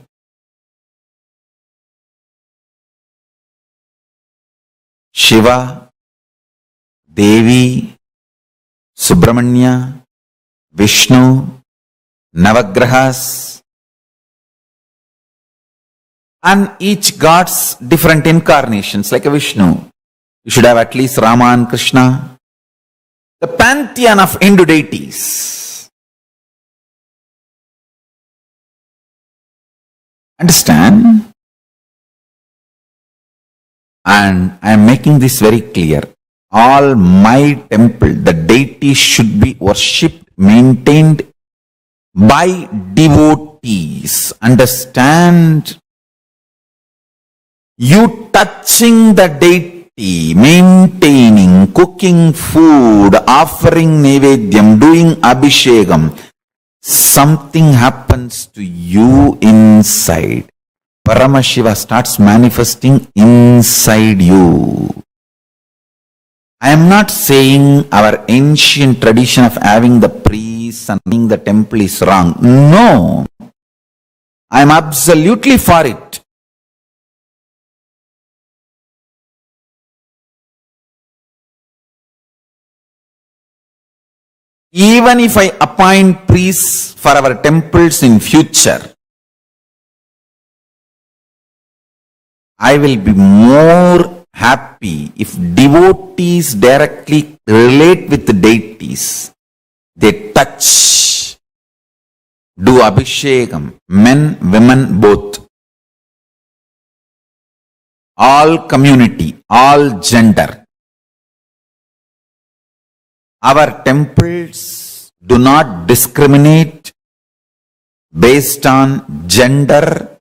Shiva, Devi, Subramanya, Vishnu, Navagrahas, and each god's different incarnations, like a Vishnu. You should have at least Rama and Krishna. The pantheon of Hindu deities. Understand? And I am making this very clear. All my temple, the deities should be worshipped, maintained by devotees. Understand? You touching the deity, maintaining, cooking food, offering nevedyam, doing abhishekam, something happens to you inside. Paramashiva starts manifesting inside you. I am not saying our ancient tradition of having the priests and having the temple is wrong. No. I am absolutely for it. Even if I appoint priests for our temples in future, I will be more happy if devotees directly relate with the deities. they touch, do abhishekam, men, women, both. All community, all gender. Our temples do not discriminate based on gender,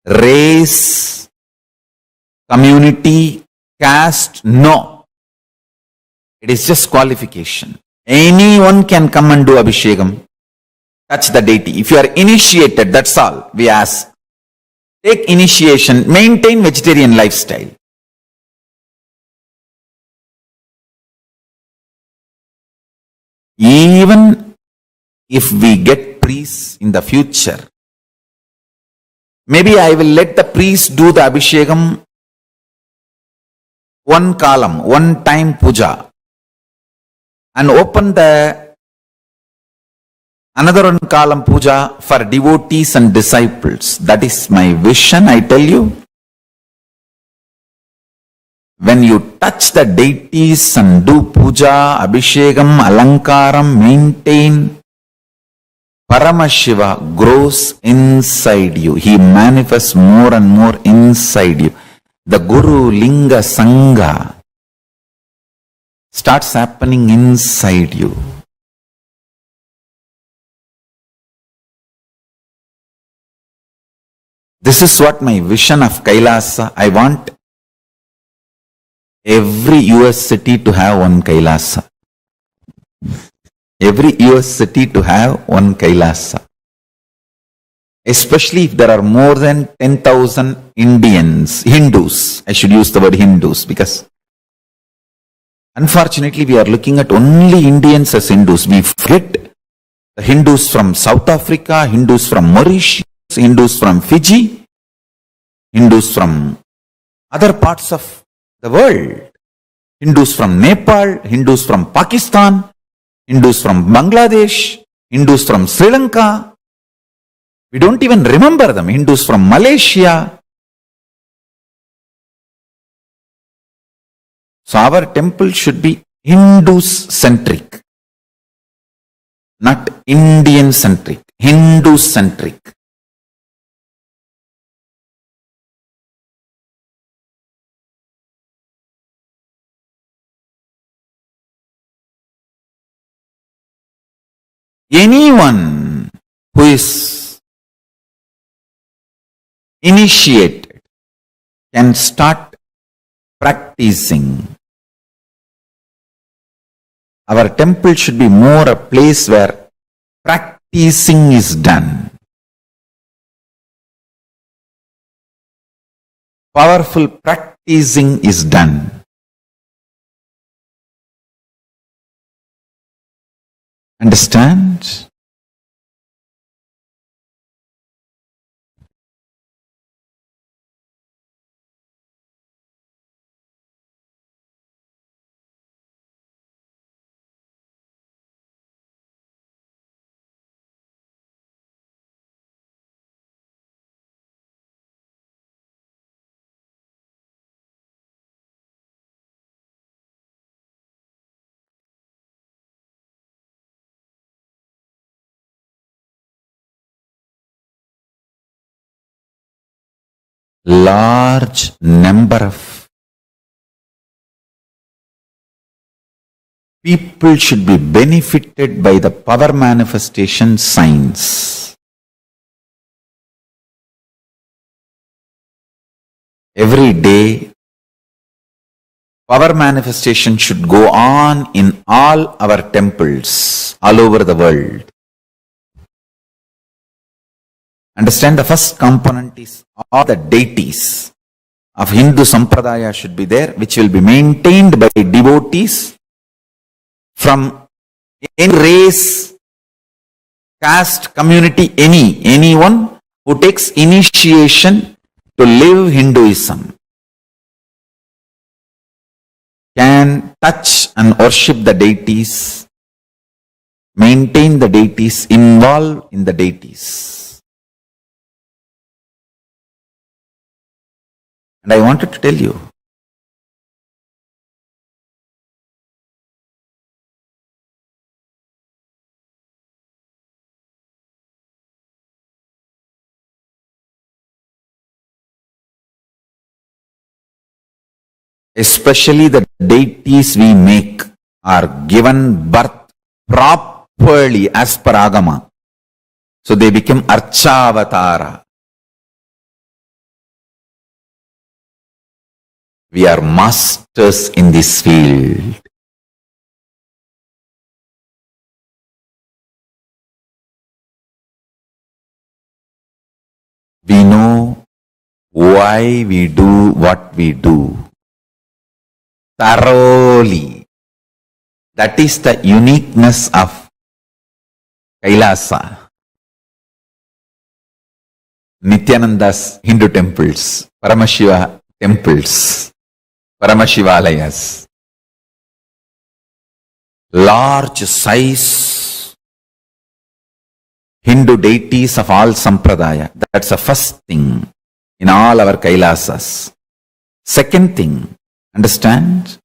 race, community, caste. No. It is just qualification. Anyone can come and do abhishekam, touch the deity. If you are initiated, that's all we ask. Take initiation, maintain vegetarian lifestyle. Even if we get priests in the future, maybe I will let the priest do the abhishekam one kalam, one time puja, and open the another one kalam puja for devotees and disciples. That is my vision, I tell you. When you touch the deities and do puja, abhishekam, alankaram, maintain, Paramashiva grows inside you. He manifests more and more inside you. The Guru Linga Sangha starts happening inside you. This is what my vision of Kailasa. I want every US city to have one Kailasa. Every US city to have one Kailasa. Especially if there are more than 10,000 Hindus. I should use the word Hindus because unfortunately we are looking at only Indians as Hindus. We forget the Hindus from South Africa, Hindus from Mauritius, Hindus from Fiji, Hindus from other parts of the world. Hindus from Nepal, Hindus from Pakistan, Hindus from Bangladesh, Hindus from Sri Lanka. We don't even remember them. Hindus from Malaysia. So our temple should be Hindus-centric, not Indian-centric, Hindu-centric. Anyone who is initiated can start practicing. Our temple should be more a place where practicing is done. Powerful practicing is done. Understand? Large number of people should be benefited by the power manifestation signs. Every day, power manifestation should go on in all our temples all over the world. Understand, the first component is all the deities of Hindu Sampradaya should be there, which will be maintained by devotees from any race, caste, community, anyone who takes initiation to live Hinduism can touch and worship the deities, maintain the deities, involve in the deities. And I wanted to tell you, especially the deities we make, are given birth properly as per Agama. So they become Archavatara. We are masters in this field. We know why we do what we do thoroughly. That is the uniqueness of Kailasa. Nityananda's Hindu temples, Paramashiva temples, Paramashivalayas, large size Hindu deities of all sampradaya. That's the first thing in all our Kailasas. Second thing, understand?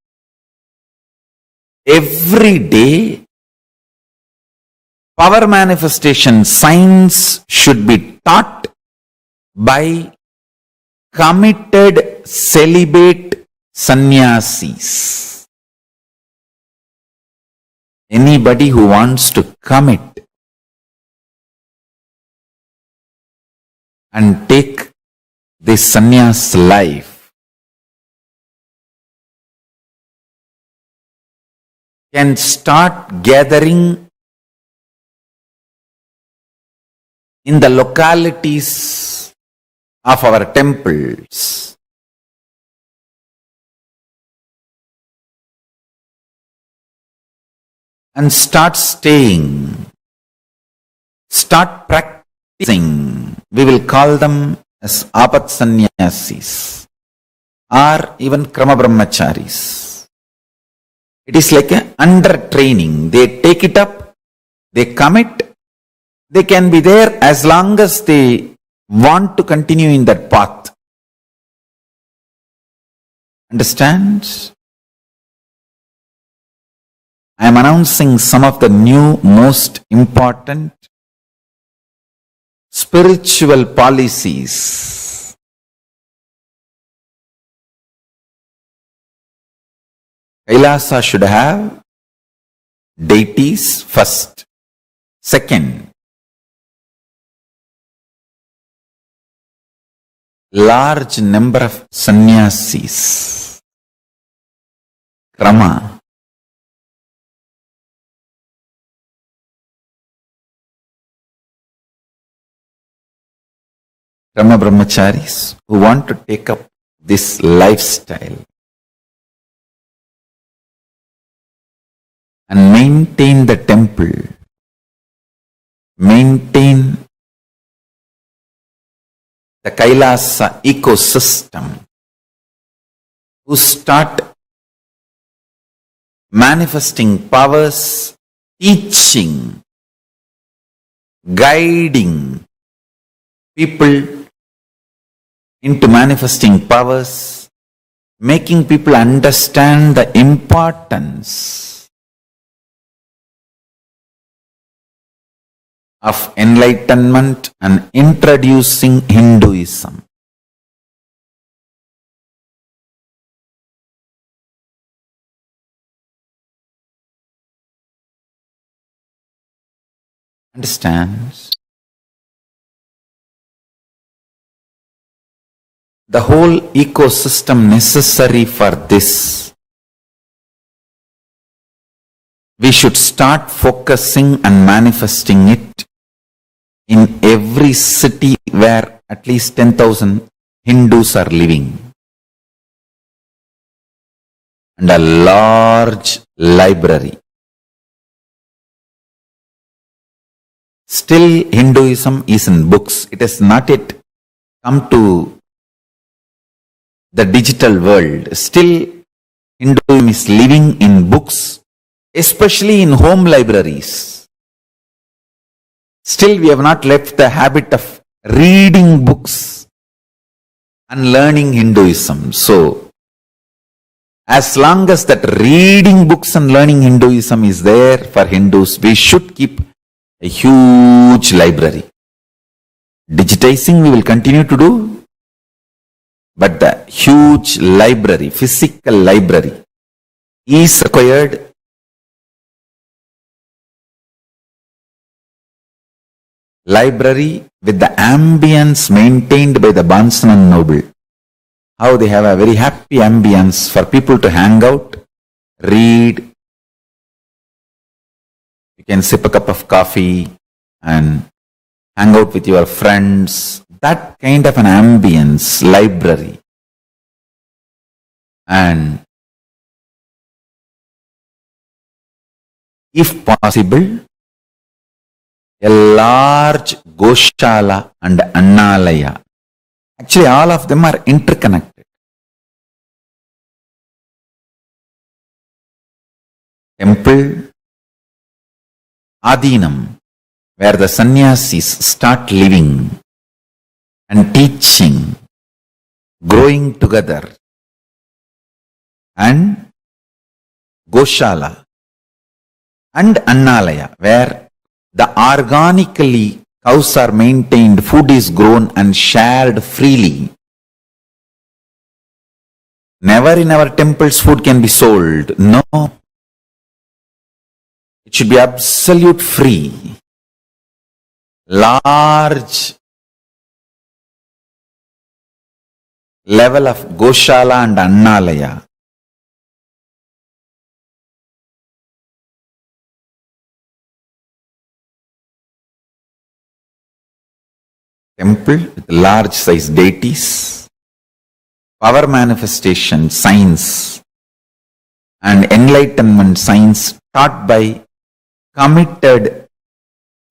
Every day, power manifestation science should be taught by committed celibate sannyasis. Anybody who wants to commit and take this sannyas life can start gathering in the localities of our temples. And start staying, start practicing. We will call them as apat sannyasis or even krama brahmacharis. It is like an under training. They take it up, they commit, they can be there as long as they want to continue in that path. Understand? I am announcing some of the new most important spiritual policies. Kailasa should have deities first. Second, large number of sannyasis. Krama. Krama brahmacharis who want to take up this lifestyle and maintain the temple, maintain the Kailasa ecosystem, who start manifesting powers, teaching, guiding people into manifesting powers, making people understand the importance of enlightenment and introducing Hinduism. Understands? The whole ecosystem necessary for this. We should start focusing and manifesting it in every city where at least 10,000 Hindus are living. And a large library. Still Hinduism is in books. It has not yet come to the digital world. Still Hinduism is living in books, especially in home libraries. Still we have not left the habit of reading books and learning Hinduism. So, as long as that reading books and learning Hinduism is there for Hindus, we should keep a huge library. Digitizing we will continue to do. but the huge library, physical library, is required. Library with the ambience maintained by the Bondsman Noble. How they have a very happy ambience for people to hang out, read. You can sip a cup of coffee and hang out with your friends. That kind of an ambience, library. And if possible, a large Goshala and Annalaya. Actually, all of them are interconnected. Temple, Adinam, where the sannyasis start living and teaching, growing together, and Goshala and Annalaya, where the organically cows are maintained, food is grown and shared freely. Never in our temples food can be sold. No. It should be absolute free. Large level of Goshala and Annalaya. Temple with large size deities, power manifestation, science, and enlightenment science taught by committed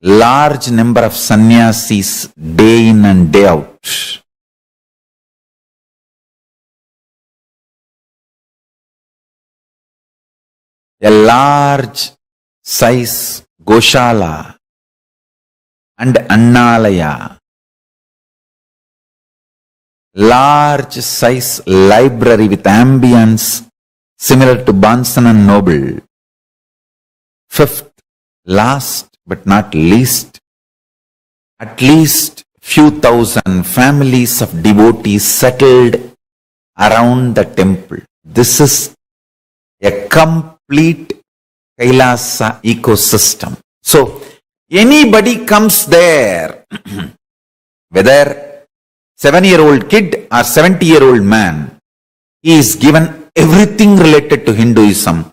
large number of sannyasis day in and day out. A large size Goshala and Annalaya. Large size library with ambience similar to Bonson and Noble. Fifth, last but not least, at least few thousand families of devotees settled around the temple. This is a complete Kailasa ecosystem. So, anybody comes there, whether 7-year-old kid or 70-year-old man, he is given everything related to Hinduism,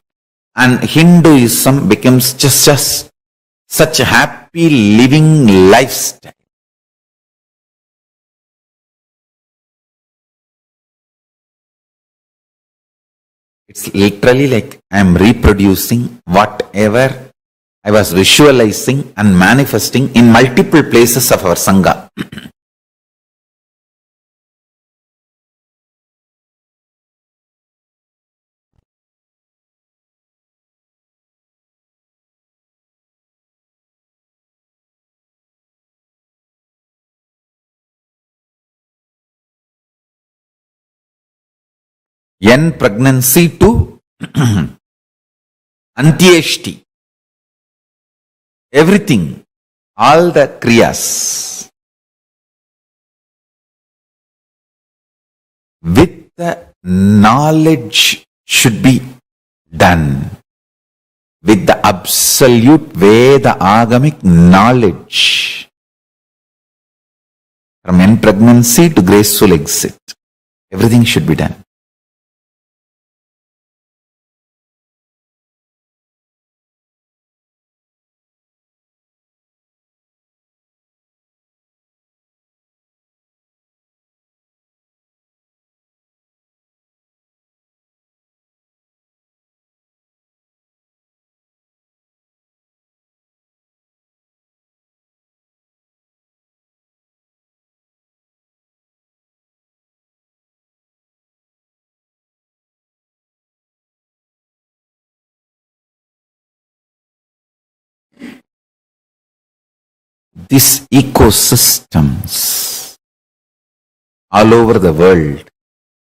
and Hinduism becomes just such a happy living lifestyle. It's literally like I am reproducing whatever I was visualizing and manifesting in multiple places of our Sangha. N pregnancy to Antyeshti. Everything, all the kriyas. With the knowledge should be done. With the absolute Veda agamic knowledge. From N pregnancy to graceful exit. Everything should be done. These ecosystems all over the world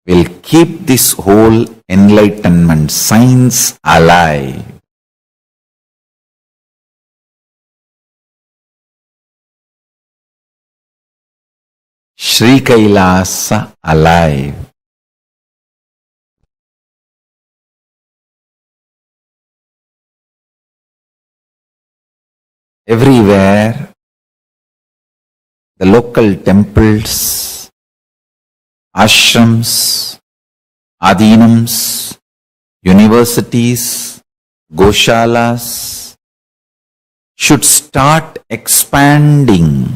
will keep this whole enlightenment science alive. Sri Kailasa alive. Everywhere, the local temples, ashrams, adhinams, universities, goshalas should start expanding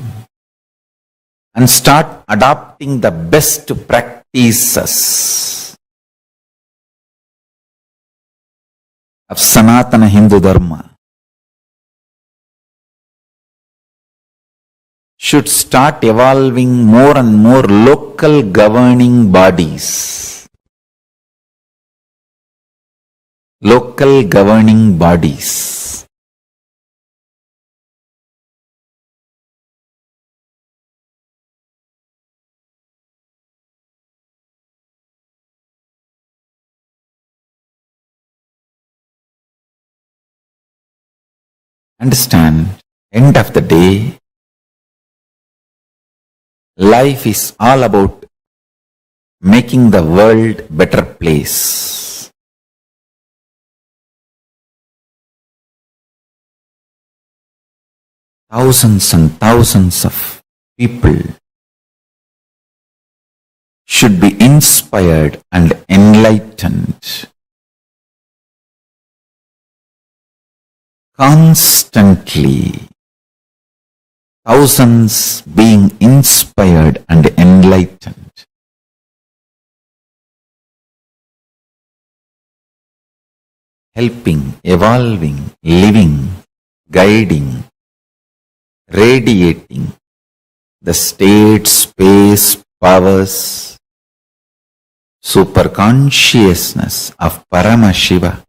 and start adopting the best practices of Sanatana Hindu Dharma. Should start evolving more and more local governing bodies. Local governing bodies. Understand, end of the day, life is all about making the world better place. Thousands and thousands of people should be inspired and enlightened. Constantly, thousands being inspired and enlightened. Helping, evolving, living, guiding, radiating the state, space, powers, superconsciousness of Paramashiva.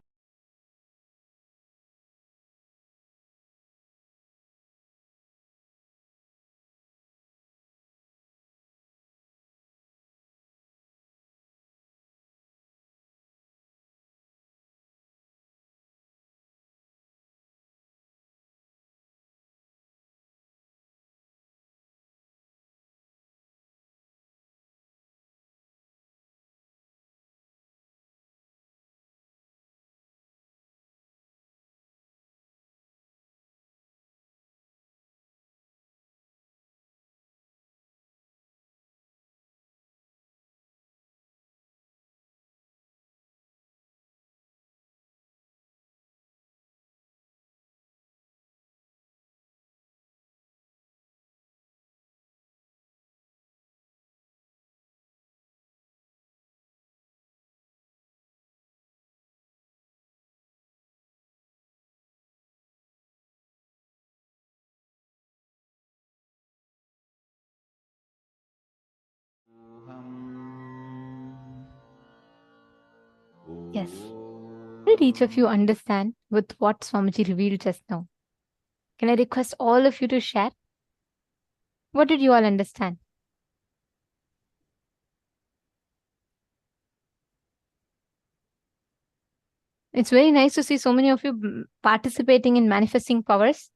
Yes. Did each of you understand with what Swamiji revealed just now? Can I request all of you to share? What did you all understand? It's very nice to see so many of you participating in manifesting powers.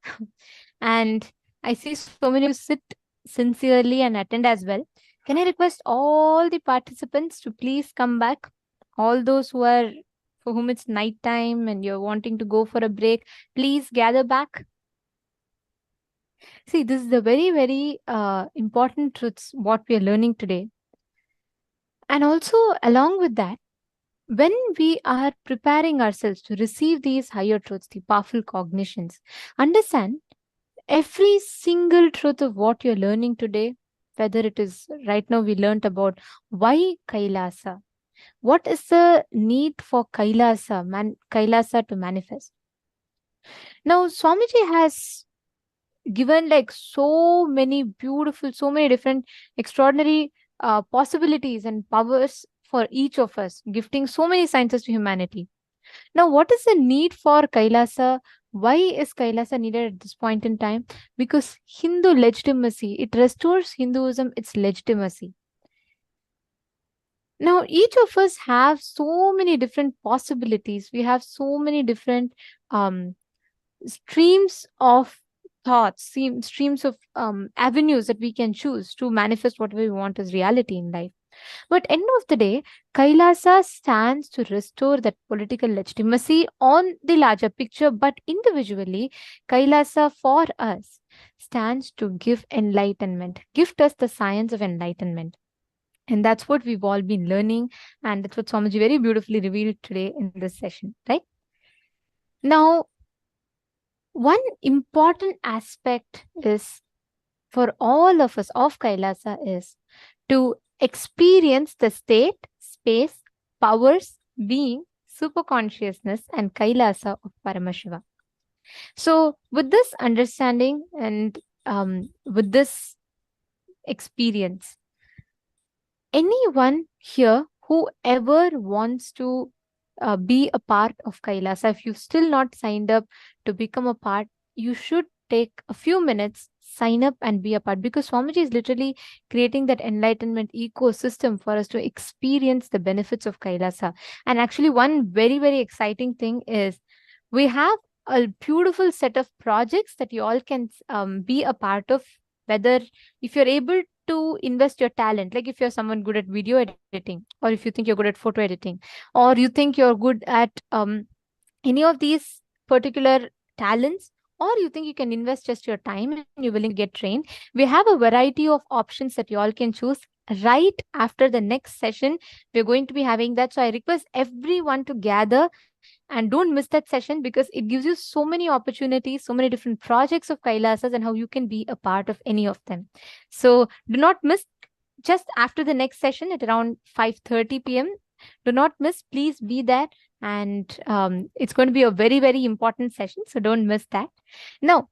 And I see so many of you sit sincerely and attend as well. Can I request all the participants to please come back? All those who are, for whom it's night time and you're wanting to go for a break, please gather back. See, this is the very, very important truths what we are learning today. And also, along with that, when we are preparing ourselves to receive these higher truths, the powerful cognitions, understand every single truth of what you're learning today, whether it is right now we learned about why Kailasa, what is the need for Kailasa to manifest. Now, Swamiji has given like so many beautiful, so many different extraordinary possibilities and powers for each of us, gifting so many sciences to humanity. Now, what is the need for Kailasa? Why is Kailasa needed at this point in time? Because Hindu legitimacy, it restores Hinduism its legitimacy. Now, each of us have so many different possibilities. We have so many different streams of thoughts, streams of avenues that we can choose to manifest whatever we want as reality in life. But end of the day, Kailasa stands to restore that political legitimacy on the larger picture, but individually, Kailasa for us stands to give enlightenment, gift us the science of enlightenment. And that's what we've all been learning, and that's what Swamiji very beautifully revealed today in this session, right? Now, one important aspect is for all of us of Kailasa is to experience the state, space, powers, being, superconsciousness, and Kailasa of Paramashiva. So, with this understanding and with this experience, anyone here who ever wants to be a part of Kailasa, if you've still not signed up to become a part, you should take a few minutes, sign up and be a part, because Swamiji is literally creating that enlightenment ecosystem for us to experience the benefits of Kailasa. And actually, one very, very exciting thing is we have a beautiful set of projects that you all can be a part of, whether if you're able to invest your talent, like if you're someone good at video editing, or if you think you're good at photo editing, or you think you're good at any of these particular talents, or you think you can invest just your time and you're willing to get trained, we have a variety of options that you all can choose. Right after the next session, we're going to be having that. So I request everyone to gather and don't miss that session, because it gives you so many opportunities, so many different projects of Kailasas and how you can be a part of any of them. So do not miss. Just after the next session at around 5:30 p.m. Do not miss. Please be there. And it's going to be a very, very important session. So don't miss that. Now,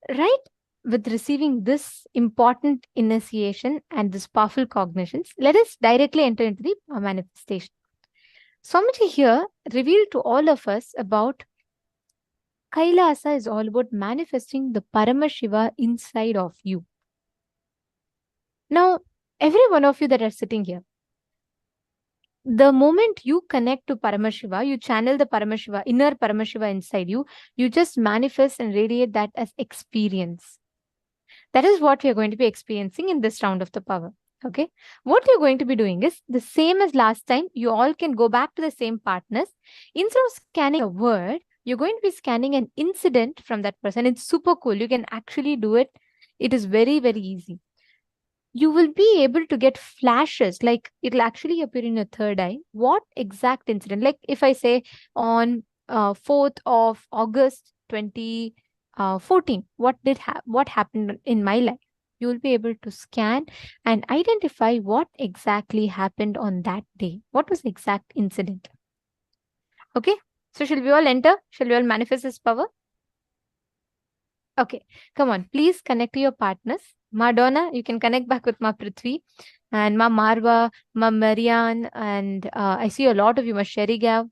right with receiving this important initiation and this powerful cognitions, let us directly enter into the manifestation. Swamiji here revealed to all of us about Kailasa is all about manifesting the Paramashiva inside of you. Now, every one of you that are sitting here, the moment you connect to Paramashiva, you channel the Paramashiva, inner Paramashiva inside you, you just manifest and radiate that as experience. That is what we are going to be experiencing in this round of the power. Okay. What you're going to be doing is the same as last time. You all can go back to the same partners. Instead of scanning a word, you're going to be scanning an incident from that person. It's super cool. You can actually do it. It is very, very easy. You will be able to get flashes, like it'll actually appear in your third eye. What exact incident? Like if I say on 4th of August 2014, what happened in my life? You will be able to scan and identify what exactly happened on that day. What was the exact incident? Okay, so shall we all enter? Shall we all manifest this power? Okay, come on, please connect to your partners. Madonna, you can connect back with Ma Prithvi and Ma Marva, Ma Marianne, and I see a lot of you, Ma Sherry Gav.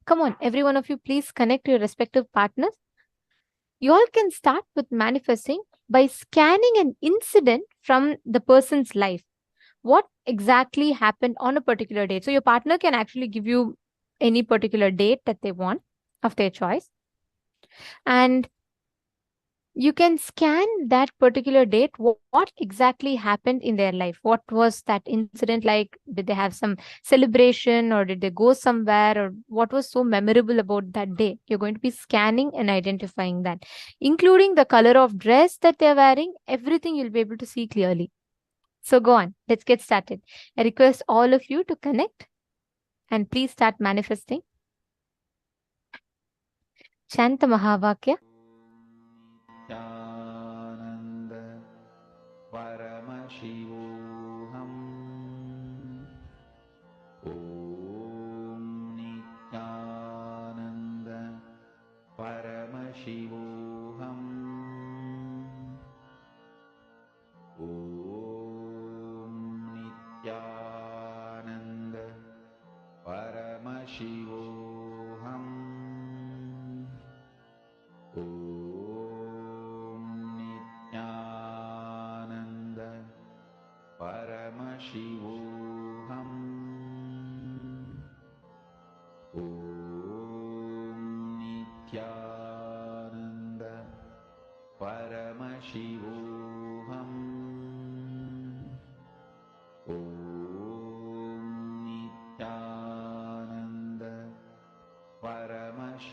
Come on, every one of you, please connect to your respective partners. You all can start with manifesting by scanning an incident from the person's life. What exactly happened on a particular date? So your partner can actually give you any particular date that they want of their choice. And you can scan that particular date. What exactly happened in their life? What was that incident like? Did they have some celebration, or did they go somewhere, or what was so memorable about that day? You're going to be scanning and identifying that, including the color of dress that they're wearing. Everything you'll be able to see clearly. So go on, let's get started. I request all of you to connect and please start manifesting. Chant the Mahavakya. Ananda Paramashivoham Om Nityananda Paramashivoham Om Nityananda Paramashivoham Om Nityananda Paramashivoham Om Nityananda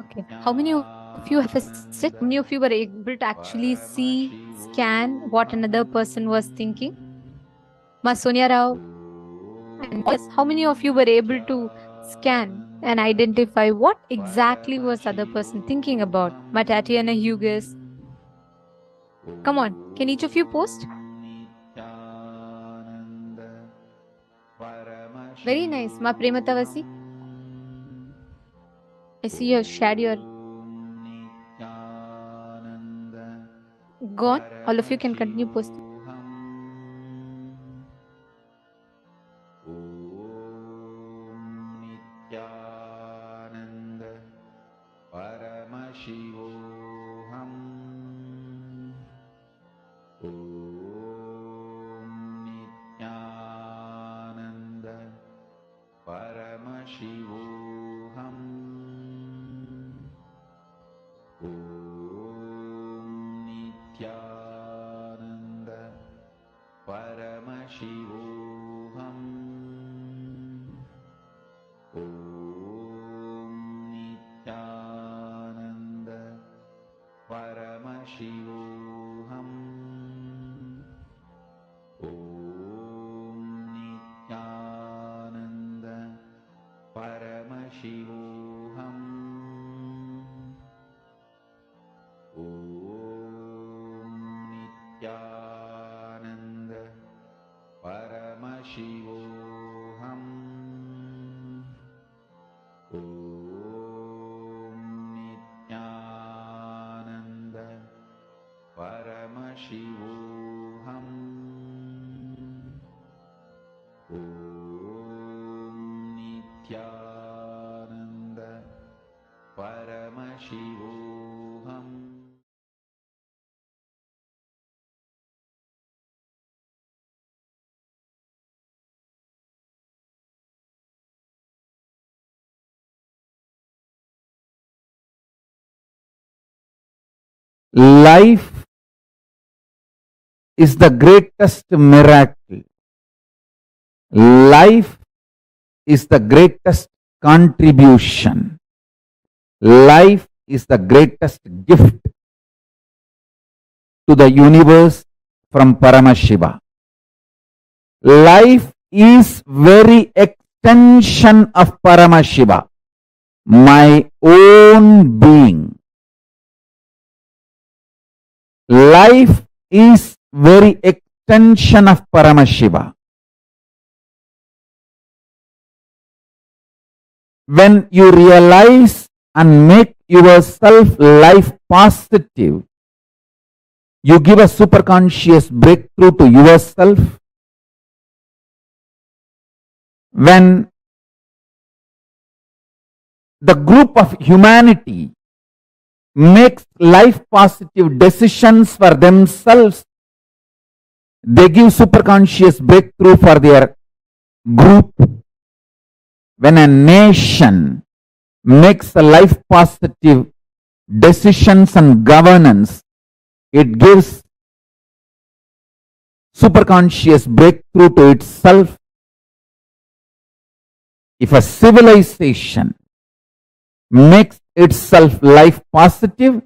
Okay. How many of you have assisted? How many of you were able to actually see, scan what another person was thinking? Ma Sonia Rao. And yes, how many of you were able to scan and identify what exactly was other person thinking about? Ma Tatiana Hughes. Come on, can each of you post? Very nice. Ma Prematavasi. I see you shared your. Go on. All of you can continue posting. Paramashivoham. Om Nityananda. Paramashivoham. Om Nityananda. Paramashivoham. Om Nityananda. Paramashivoham. Om Nityananda. Paramashivoham. Om Nityananda. Paramashivoham. Om Nityananda. Paramashivoham. Om Nityananda. Paramashivoham. Life is the greatest miracle. Life is the greatest contribution. Life is the greatest gift to the universe from Paramashiva. Life is very extension of Paramashiva, my own being. Life is very extension of Paramashiva. When you realize and make yourself life positive, you give a superconscious breakthrough to yourself. When the group of humanity makes life positive decisions for themselves, they give superconscious breakthrough for their group. When a nation makes a life positive decisions and governance, it gives superconscious breakthrough to itself. If a civilization makes itself life positive,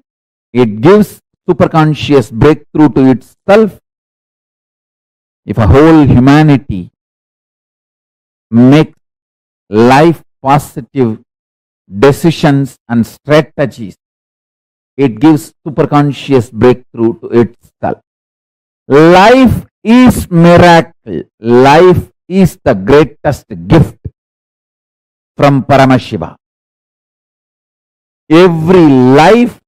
it gives superconscious breakthrough to itself. If a whole humanity makes life positive decisions and strategies, it gives superconscious breakthrough to itself. Life is miracle. Life is the greatest gift from Paramashiva. Every life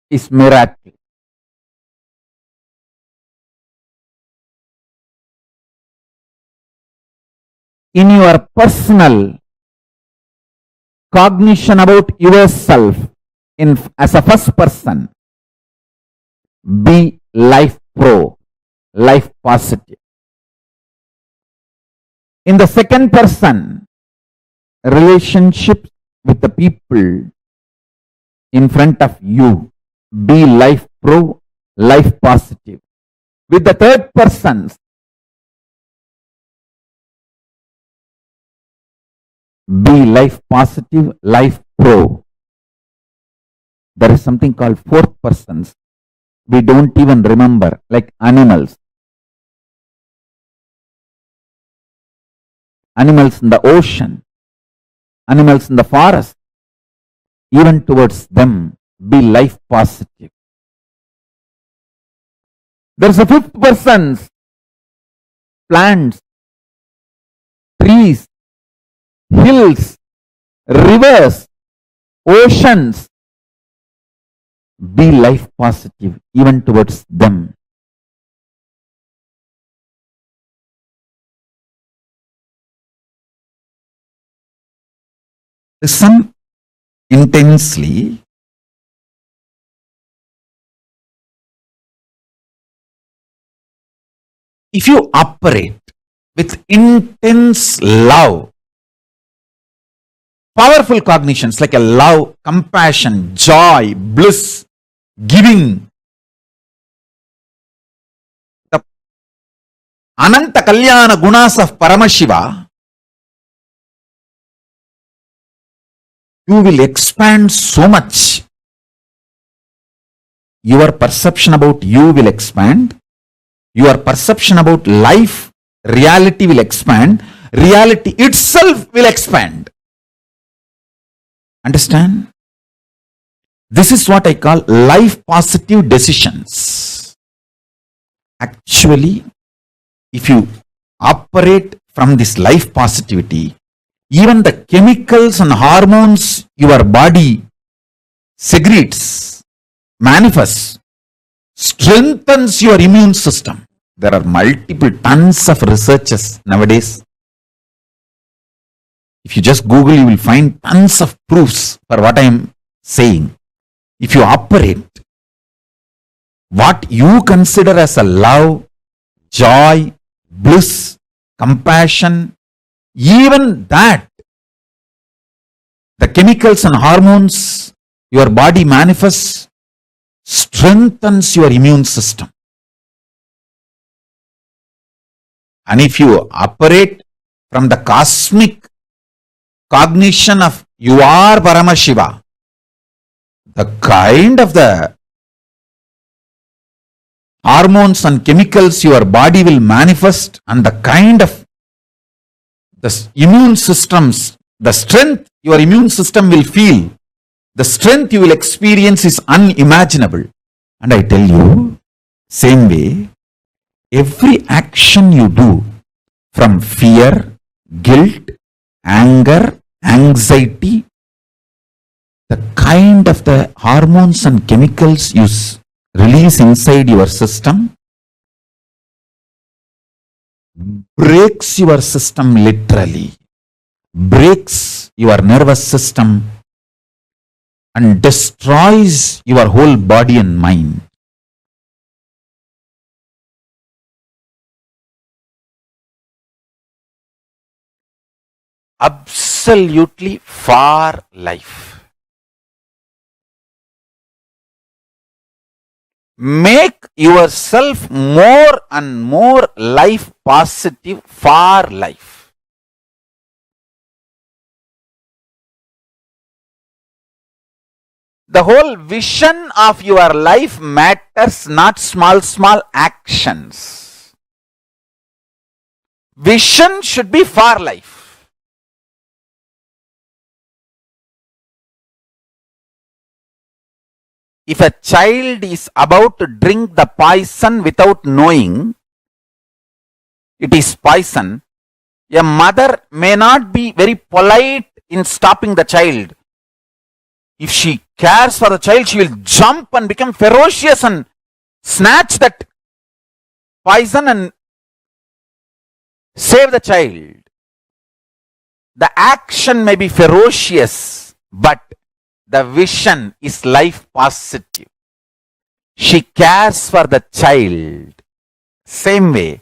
is miracle. In your personal cognition about yourself, as a first person, be life pro, life positive. In the second person, relationships with the people in front of you, be life pro, life positive. With the third persons, be life positive, life pro. There is something called fourth persons. We don't even remember, like animals. Animals in the ocean, animals in the forest, even towards them, be life positive. There's a fifth person, plants, trees, hills, rivers, oceans, be life positive even towards them. Listen intensely. If you operate with intense love, powerful cognitions like a love, compassion, joy, bliss, giving, the Ananta Kalyana Gunas of Paramaśiva, you will expand so much. Your perception about you will expand. Your perception about life, reality will expand. Reality itself will expand. Understand? This is what I call life positive decisions. Actually, if you operate from this life positivity, even the chemicals and hormones your body secretes, manifests, strengthens your immune system. There are multiple tons of researches nowadays. If you just Google, you will find tons of proofs for what I am saying. If you operate what you consider as a love, joy, bliss, compassion, even that, the chemicals and hormones your body manifests, strengthens your immune system. And if you operate from the cosmic cognition of you are Paramashiva, the kind of the hormones and chemicals your body will manifest and the kind of the immune systems, the strength your immune system will feel, the strength you will experience is unimaginable. And I tell you, same way, every action you do from fear, guilt, anger, anxiety, the kind of the hormones and chemicals you release inside your system breaks your system literally, breaks your nervous system and destroys your whole body and mind. Absolutely for life. Make yourself more and more life positive for life. The whole vision of your life matters, not small actions. Vision should be for life. If a child is about to drink the poison without knowing it is poison, a mother may not be very polite in stopping the child. If she cares for the child, she will jump and become ferocious and snatch that poison and save the child. The action may be ferocious, but the vision is life positive. She cares for the child. Same way,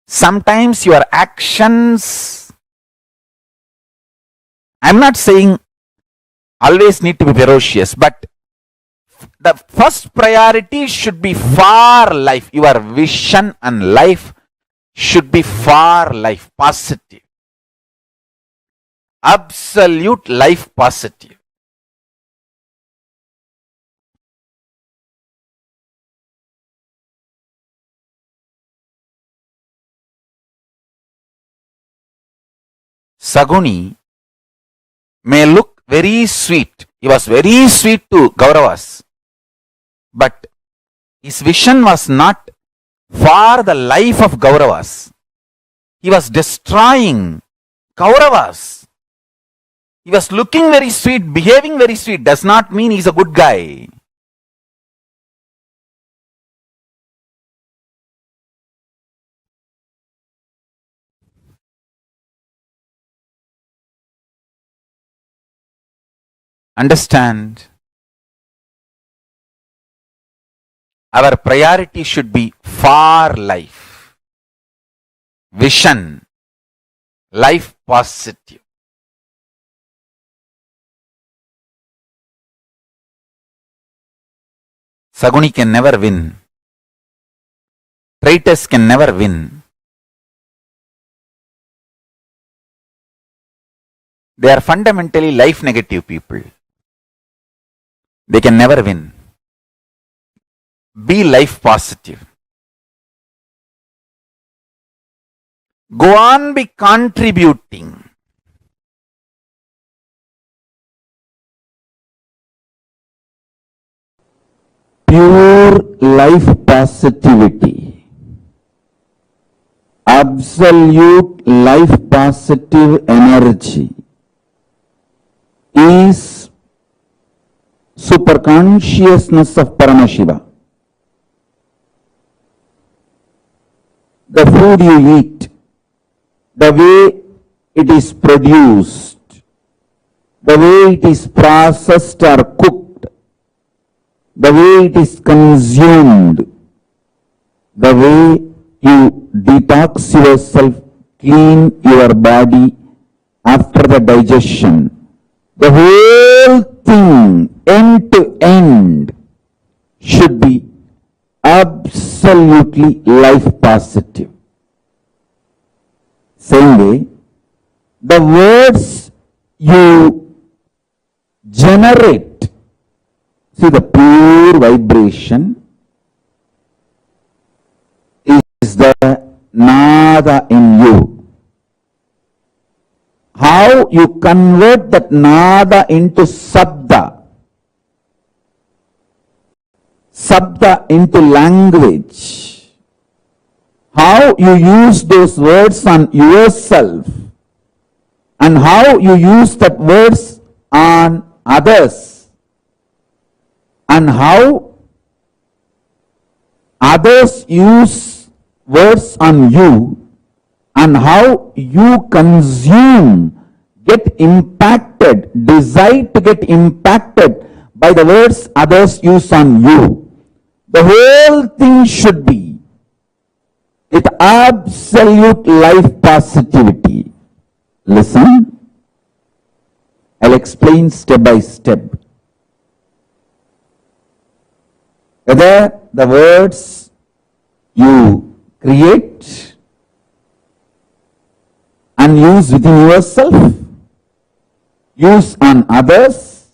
sometimes your actions, I'm not saying always need to be ferocious, but the first priority should be for life. Your vision and life should be for life, positive. absolute life positive. Saguni may look very sweet. He was very sweet to Kauravas. But his vision was not for the life of Kauravas. He was destroying Kauravas. He was looking very sweet, behaving very sweet. Does not mean he's a good guy. Understand? Our priority should be for life. Vision. Life positive. Saguni can never win. Traitors can never win. They are fundamentally life negative people. They can never win. Be life positive. Go on be contributing. Pure life positivity, absolute life positive energy is superconsciousness of Paramashiva. The food you eat, the way it is produced, the way it is processed or cooked, the way it is consumed, the way you detox yourself, clean your body after the digestion, the whole thing, end to end, should be absolutely life positive. Same way, the words you generate, see the pure vibration is the nada in you. How you convert that nada into sabda, sabda into language, how you use those words on yourself and how you use that words on others and how others use words on you and how you consume, get impacted, decide to get impacted by the words others use on you. The whole thing should be with absolute life positivity. Listen, I'll explain step by step. Whether the words you create and use within yourself, use on others,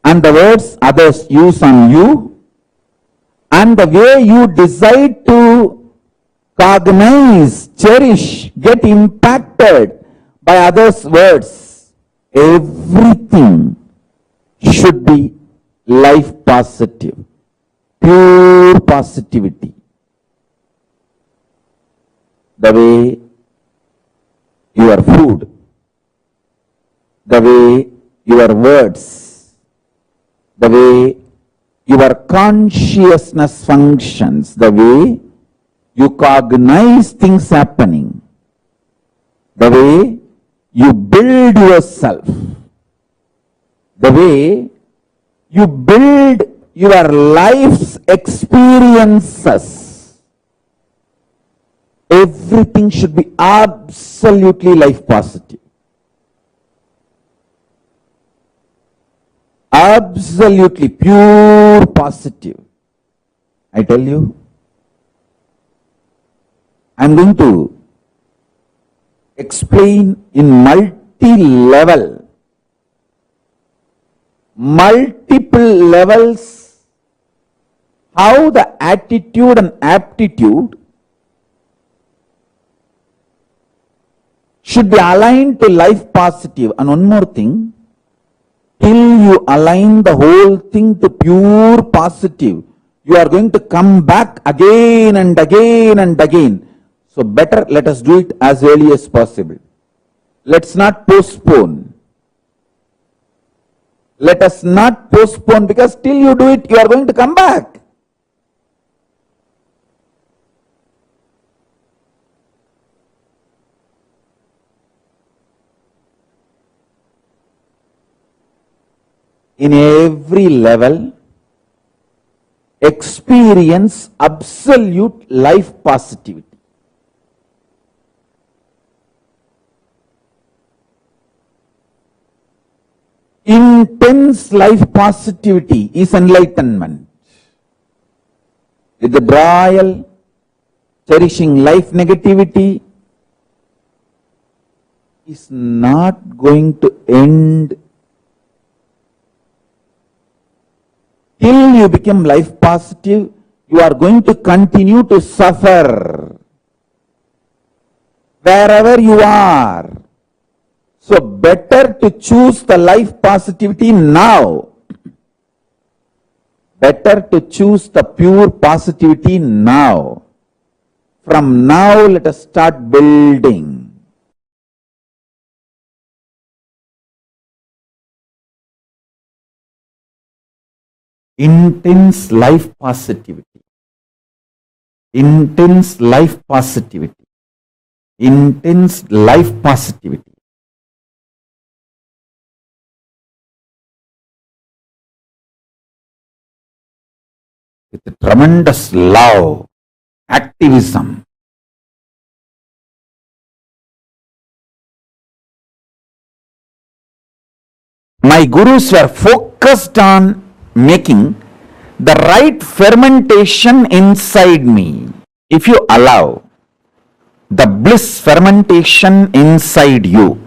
and the words others use on you, and the way you decide to cognize, cherish, get impacted by others' words, everything should be life positive, pure positivity. The way your food, the way your words, the way your consciousness functions, the way you cognize things happening, the way you build yourself, the way you build your life's experiences, everything should be absolutely life positive. Absolutely pure positive. I tell you, I'm going to explain in multiple multi-level, multiple levels, how the attitude and aptitude should be aligned to life positive. And one more thing, till you align the whole thing to pure positive, you are going to come back again and again and again. So better let us do it as early as possible. Let's not postpone. Let us not postpone, because till you do it, you are going to come back. In every level, experience absolute life positivity. Intense life positivity is enlightenment. Withdrawal, cherishing life negativity is not going to end till you become life positive. You are going to continue to suffer wherever you are. So better to choose the life positivity now. Better to choose the pure positivity now. From now, let us start building. Intense life positivity. Intense life positivity. Intense life positivity. With a tremendous love, activism. My gurus were focused on making the right fermentation inside me. If you allow the bliss fermentation inside you,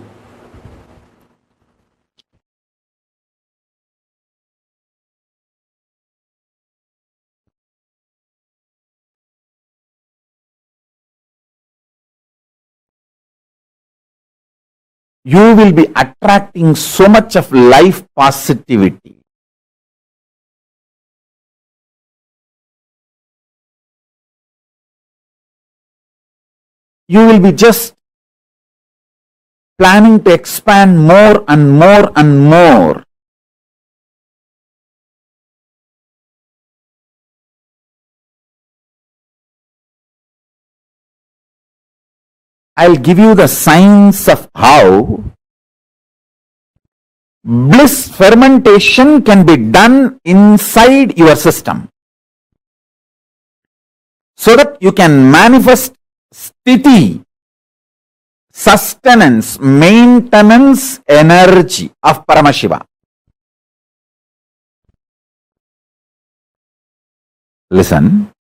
you will be attracting so much of life positivity. You will be just planning to expand more and more and more. I'll give you the science of how bliss fermentation can be done inside your system, so that you can manifest sthiti, sustenance, maintenance energy of Paramashiva. Listen.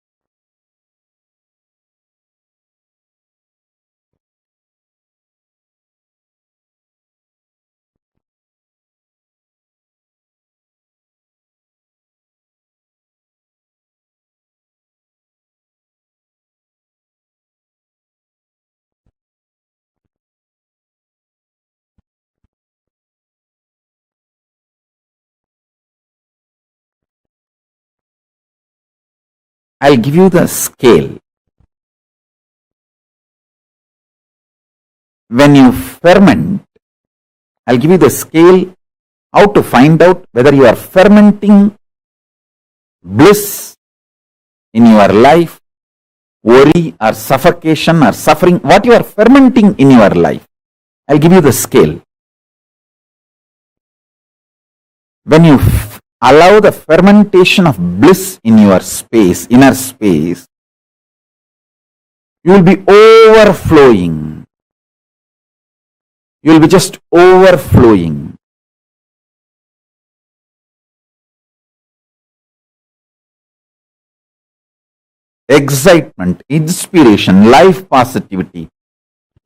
I'll give you the scale. When you ferment, I'll give you the scale how to find out whether you are fermenting bliss in your life, worry or suffocation or suffering, what you are fermenting in your life. I'll give you the scale. When you allow the fermentation of bliss in your space, inner space, you will be overflowing. You will be just overflowing. Excitement, inspiration, life positivity.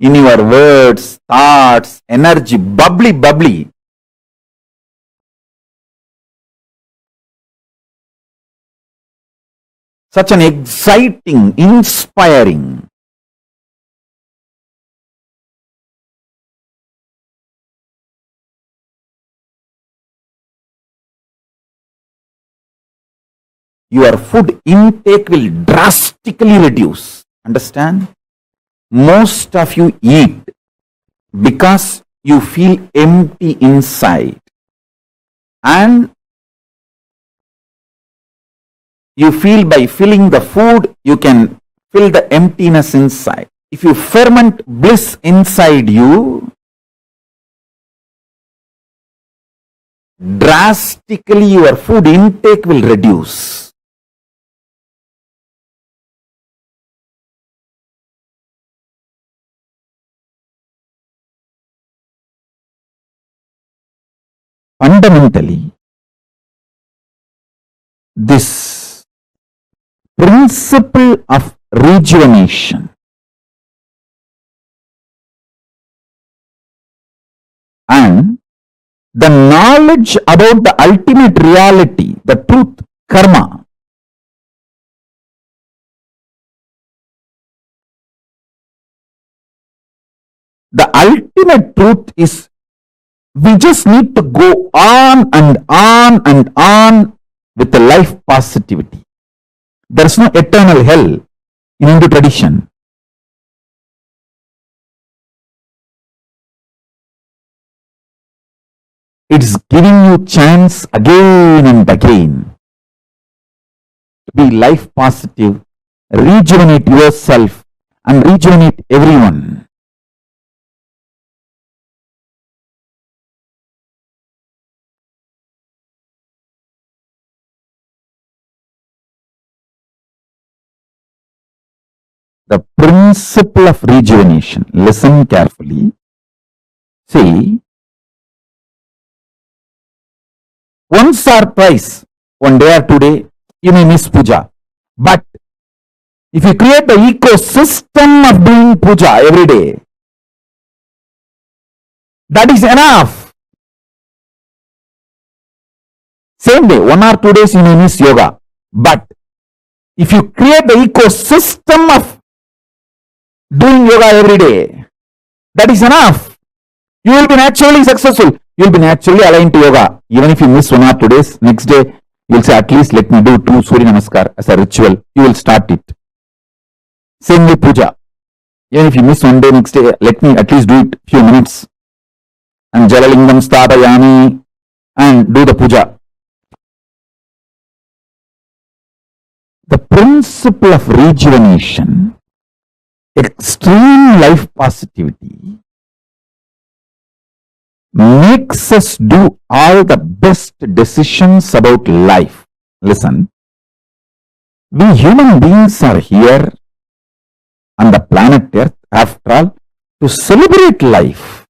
in your words, thoughts, energy, bubbly, bubbly. Such an exciting, inspiring. Your food intake will drastically reduce. Understand? Most of you eat because you feel empty inside. And you feel by filling the food, you can fill the emptiness inside. If you ferment bliss inside you, drastically your food intake will reduce. Fundamentally, this principle of rejuvenation and the knowledge about the ultimate reality, the truth, karma, the ultimate truth is we just need to go on and on and on with the life positivity. There is no eternal hell in Hindu tradition. It's giving you chance again and again to be life positive, rejuvenate yourself and rejuvenate everyone. The principle of rejuvenation. Listen carefully. See, once or twice, one day or 2 days, you may miss puja. But if you create the ecosystem of doing puja every day, that is enough. Same day, 1 or 2 days you may miss yoga. But if you create the ecosystem of doing yoga every day, that is enough. You will be naturally successful. You will be naturally aligned to yoga. Even if you miss 1 or 2 days, next day you will say, at least let me do 2 Surya Namaskar as a ritual. You will start it. Same with puja. Even if you miss 1 day, next day, let me at least do it few minutes. And Jalalingam Stapayami and do the puja. The principle of rejuvenation, extreme life positivity, makes us do all the best decisions about life. Listen, we human beings are here on the planet Earth, after all, to celebrate life.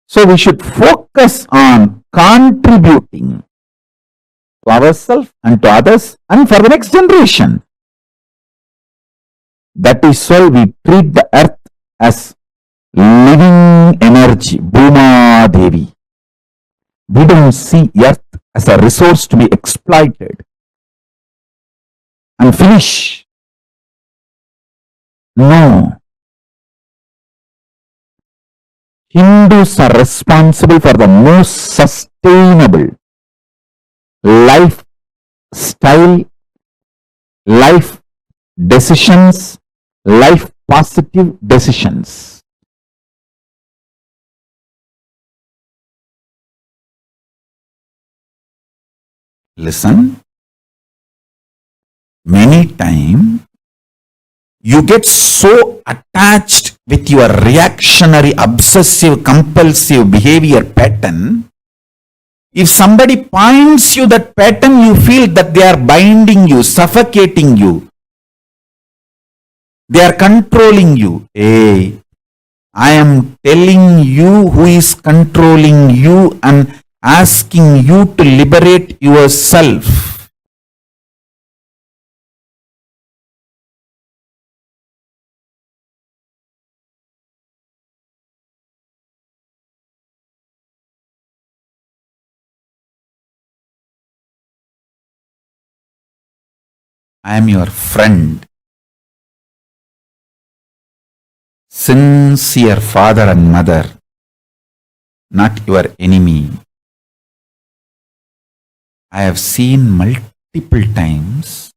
So we should focus on contributing to ourselves and to others and for the next generation. That is why we treat the earth as living energy, Bhuma Devi. We don't see earth as a resource to be exploited and finish. No. Hindus are responsible for the most sustainable lifestyle, life decisions, life positive decisions. Listen, many times you get so attached with your reactionary, obsessive, compulsive behavior pattern. If somebody points you that pattern, you feel that they are binding you, suffocating you. They are controlling you. Hey, I am telling you who is controlling you and asking you to liberate yourself. I am your friend, sincere father and mother, not your enemy. I have seen multiple times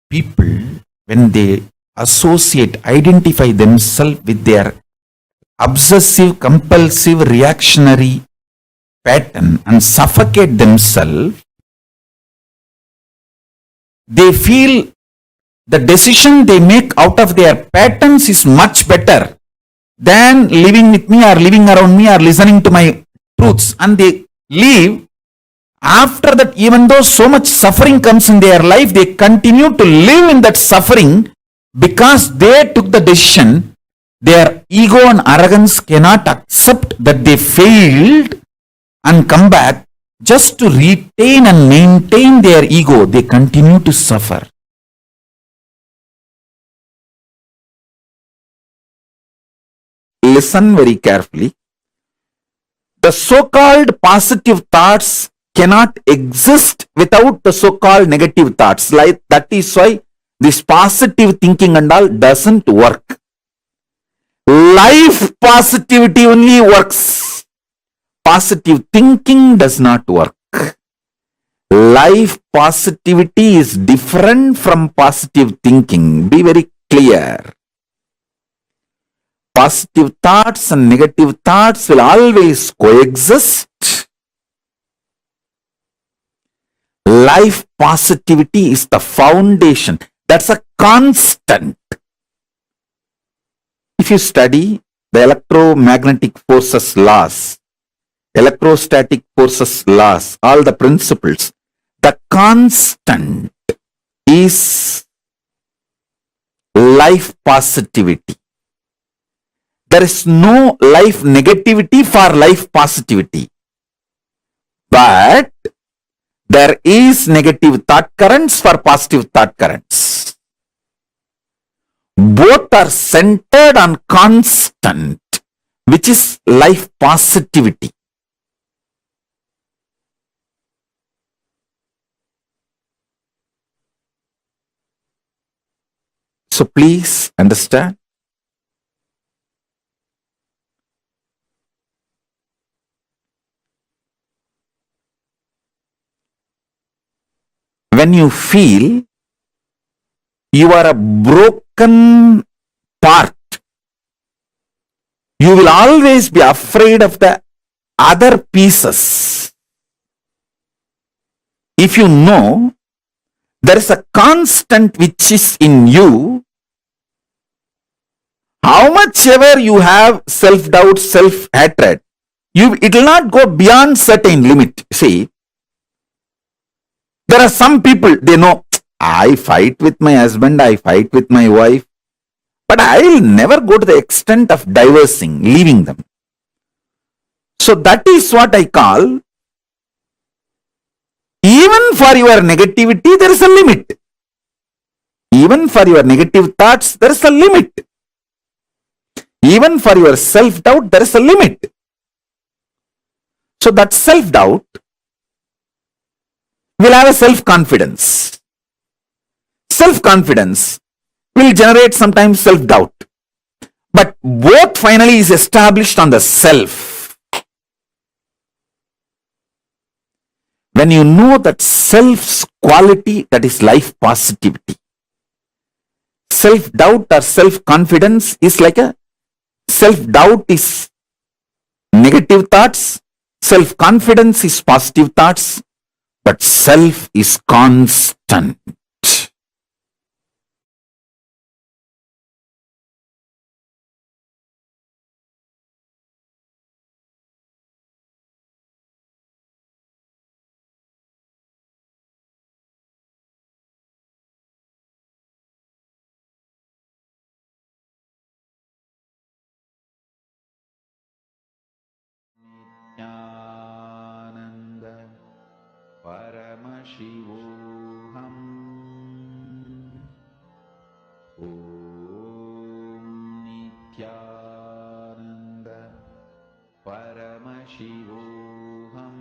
people, when they associate, identify themselves with their obsessive, compulsive, reactionary pattern and suffocate themselves, they feel the decision they make out of their patterns is much better than living with me or living around me or listening to my truths. And they leave. After that, even though so much suffering comes in their life, they continue to live in that suffering because they took the decision. Their ego and arrogance cannot accept that they failed and come back. Just to retain and maintain their ego, they continue to suffer. Listen very carefully. The so-called positive thoughts cannot exist without the so-called negative thoughts. Like that is why this positive thinking and all doesn't work. Life positivity only works. Positive thinking does not work. Life positivity is different from positive thinking. Be very clear. Positive thoughts and negative thoughts will always coexist. Life positivity is the foundation. That's a constant. If you study the electromagnetic forces laws, electrostatic forces laws, all the principles, the constant is life positivity. There is no life negativity for life positivity. But there is negative thought currents for positive thought currents. Both are centered on constant, which is life positivity. So please understand. When you feel you are a broken part, you will always be afraid of the other pieces. If you know there is a constant which is in you, how much ever you have self-doubt, self-hatred, it will not go beyond certain limit. See, there are some people, they know, I fight with my husband, I fight with my wife, but I will never go to the extent of divorcing, leaving them. So that is what I call, even for your negativity, there is a limit. Even for your negative thoughts, there is a limit. Even for your self-doubt, there is a limit. So that self-doubt will have a self-confidence. Self-confidence will generate sometimes self-doubt. But both finally is established on the self. When you know that self's quality, that is life positivity. Self-doubt or self-confidence is like a self-doubt is negative thoughts, self-confidence is positive thoughts, but self is constant. Ananda Paramashivoham Om Nityananda Paramashivoham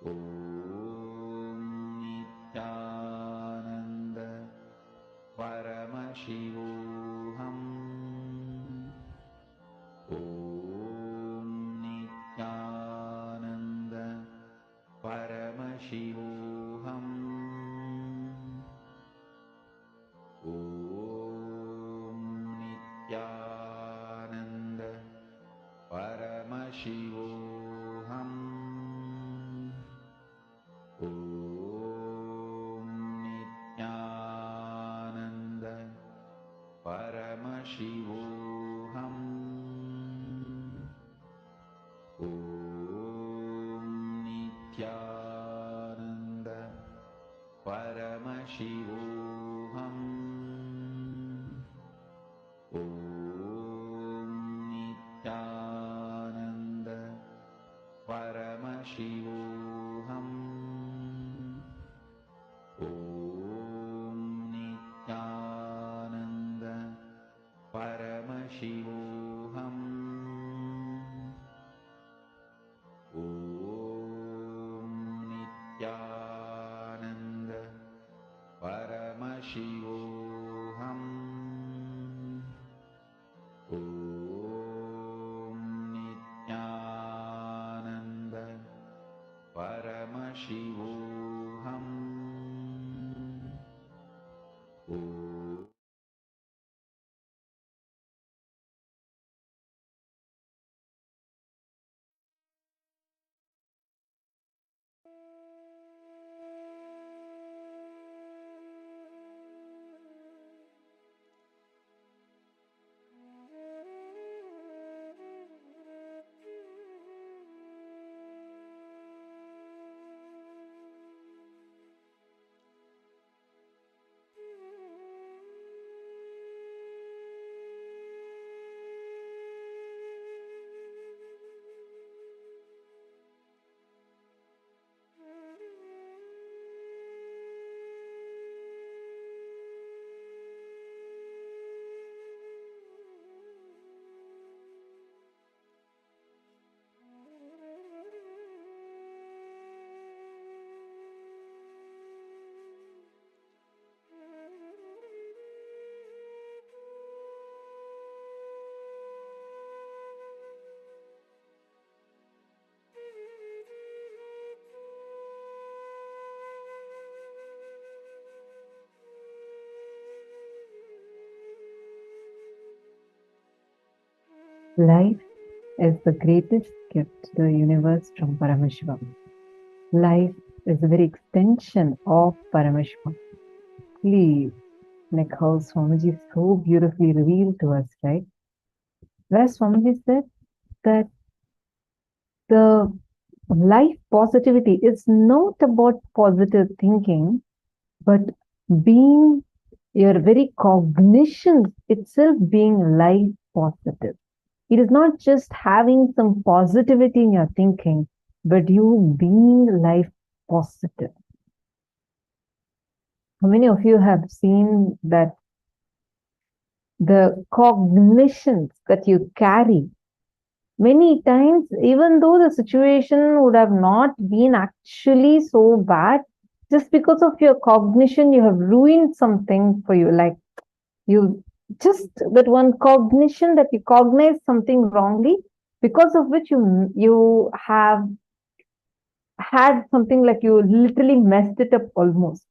Om Paramashivoham. Om Nityananda Paramashivoham. Om Nityananda Paramashivoham. Om Nityananda Paramashivoham. Om Nityananda Paramashivoham. Om Nityananda Paramashivoham. Om Nityananda Paramashivoham. Om Life is the greatest gift to the universe from Paramashiva. Life is a very extension of Paramashiva. Please, like how Swamiji so beautifully revealed to us, right? Where Swamiji said that the life positivity is not about positive thinking, but being your very cognition itself being life positive. It is not just having some positivity in your thinking, but you being life positive. How many of you have seen that the cognitions that you carry, many times, even though the situation would have not been actually so bad, just because of your cognition, you have ruined something for you. Like you just that one cognition that you cognize something wrongly, because of which you have had something like you literally messed it up almost.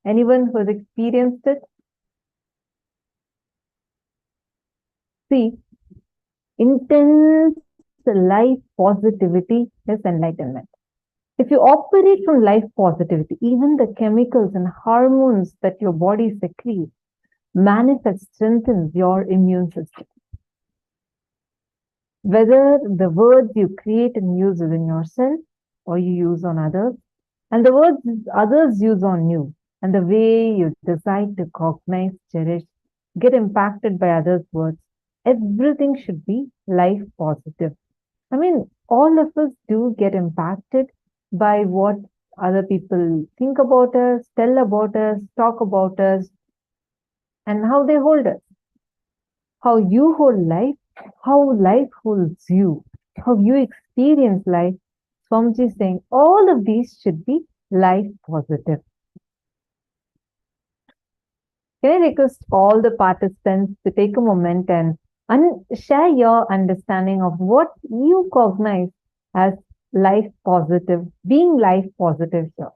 Anyone who has experienced it? See, intense life positivity is enlightenment. If you operate from life positivity, even the chemicals and hormones that your body secretes manifest, strengthens your immune system. Whether the words you create and use within yourself or you use on others, and the words others use on you, and the way you decide to cognize, cherish, get impacted by others' words, everything should be life positive. I mean, all of us do get impacted by what other people think about us, tell about us, talk about us, and how they hold us. How you hold life, how life holds you, how you experience life. Swamiji is saying all of these should be life positive. Can I request all the participants to take a moment and share your understanding of what you cognize as life positive, being life positive here.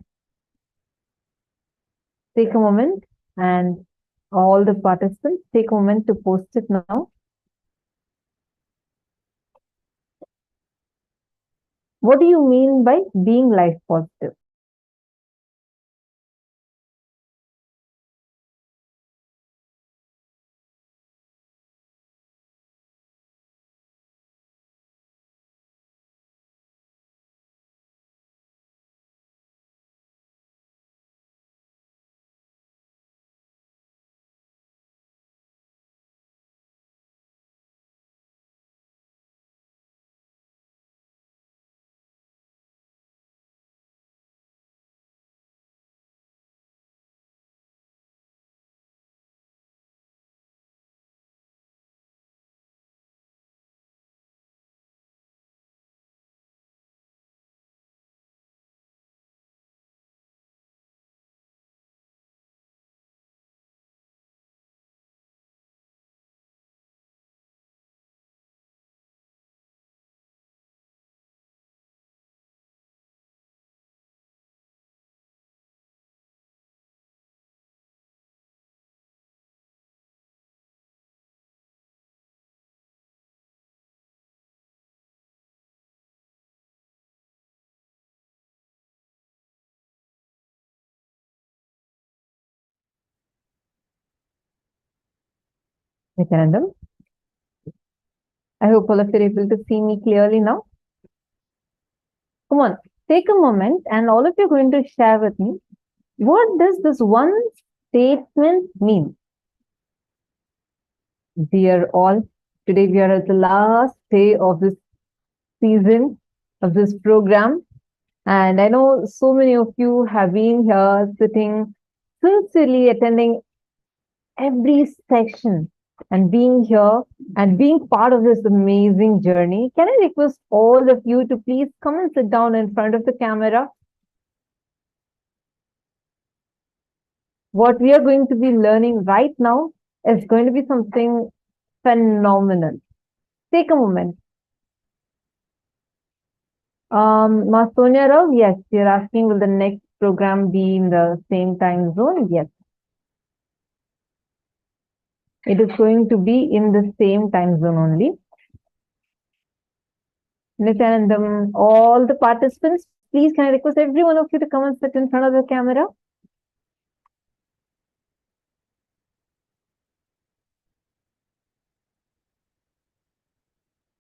Take a moment, and all the participants take a moment to post it now. What do you mean by being life positive? Nityanandam, I hope all of you are able to see me clearly now. Come on, take a moment and all of you are going to share with me, what does this one statement mean? Dear all, today we are at the last day of this season, of this program. And I know so many of you have been here sitting, sincerely attending every section and being here and being part of this amazing journey. Can I request all of you to please come and sit down in front of the camera? What we are going to be learning right now is going to be something phenomenal. Take a moment. Sonia Rao, yes, you're asking, will the next program be in the same time zone? Yes. It is going to be in the same time zone only. Nityanandam, all the participants, please can I request every one of you to come and sit in front of the camera?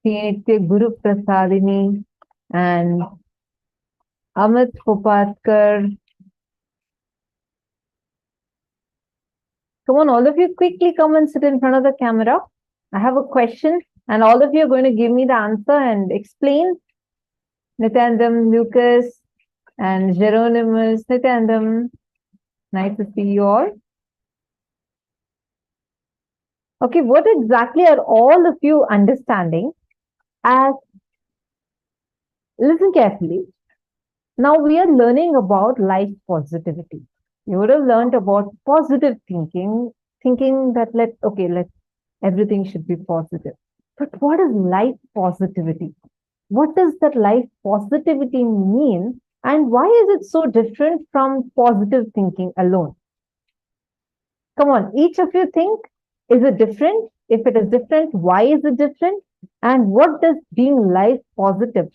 Guru Prasadini and Amit Kopatkar. Come on, all of you quickly come and sit in front of the camera. I have a question and all of you are going to give me the answer and explain. Nityanandam, Lucas and Geronimus. Nityanandam, nice to see you all. Okay, what exactly are all of you understanding as, listen carefully. Now we are learning about life positivity. You would have learned about positive thinking that everything should be positive. But what is life positivity? What does that life positivity mean? And why is it so different from positive thinking alone? Come on, each of you think, is it different? If it is different, why is it different? And what does being life positive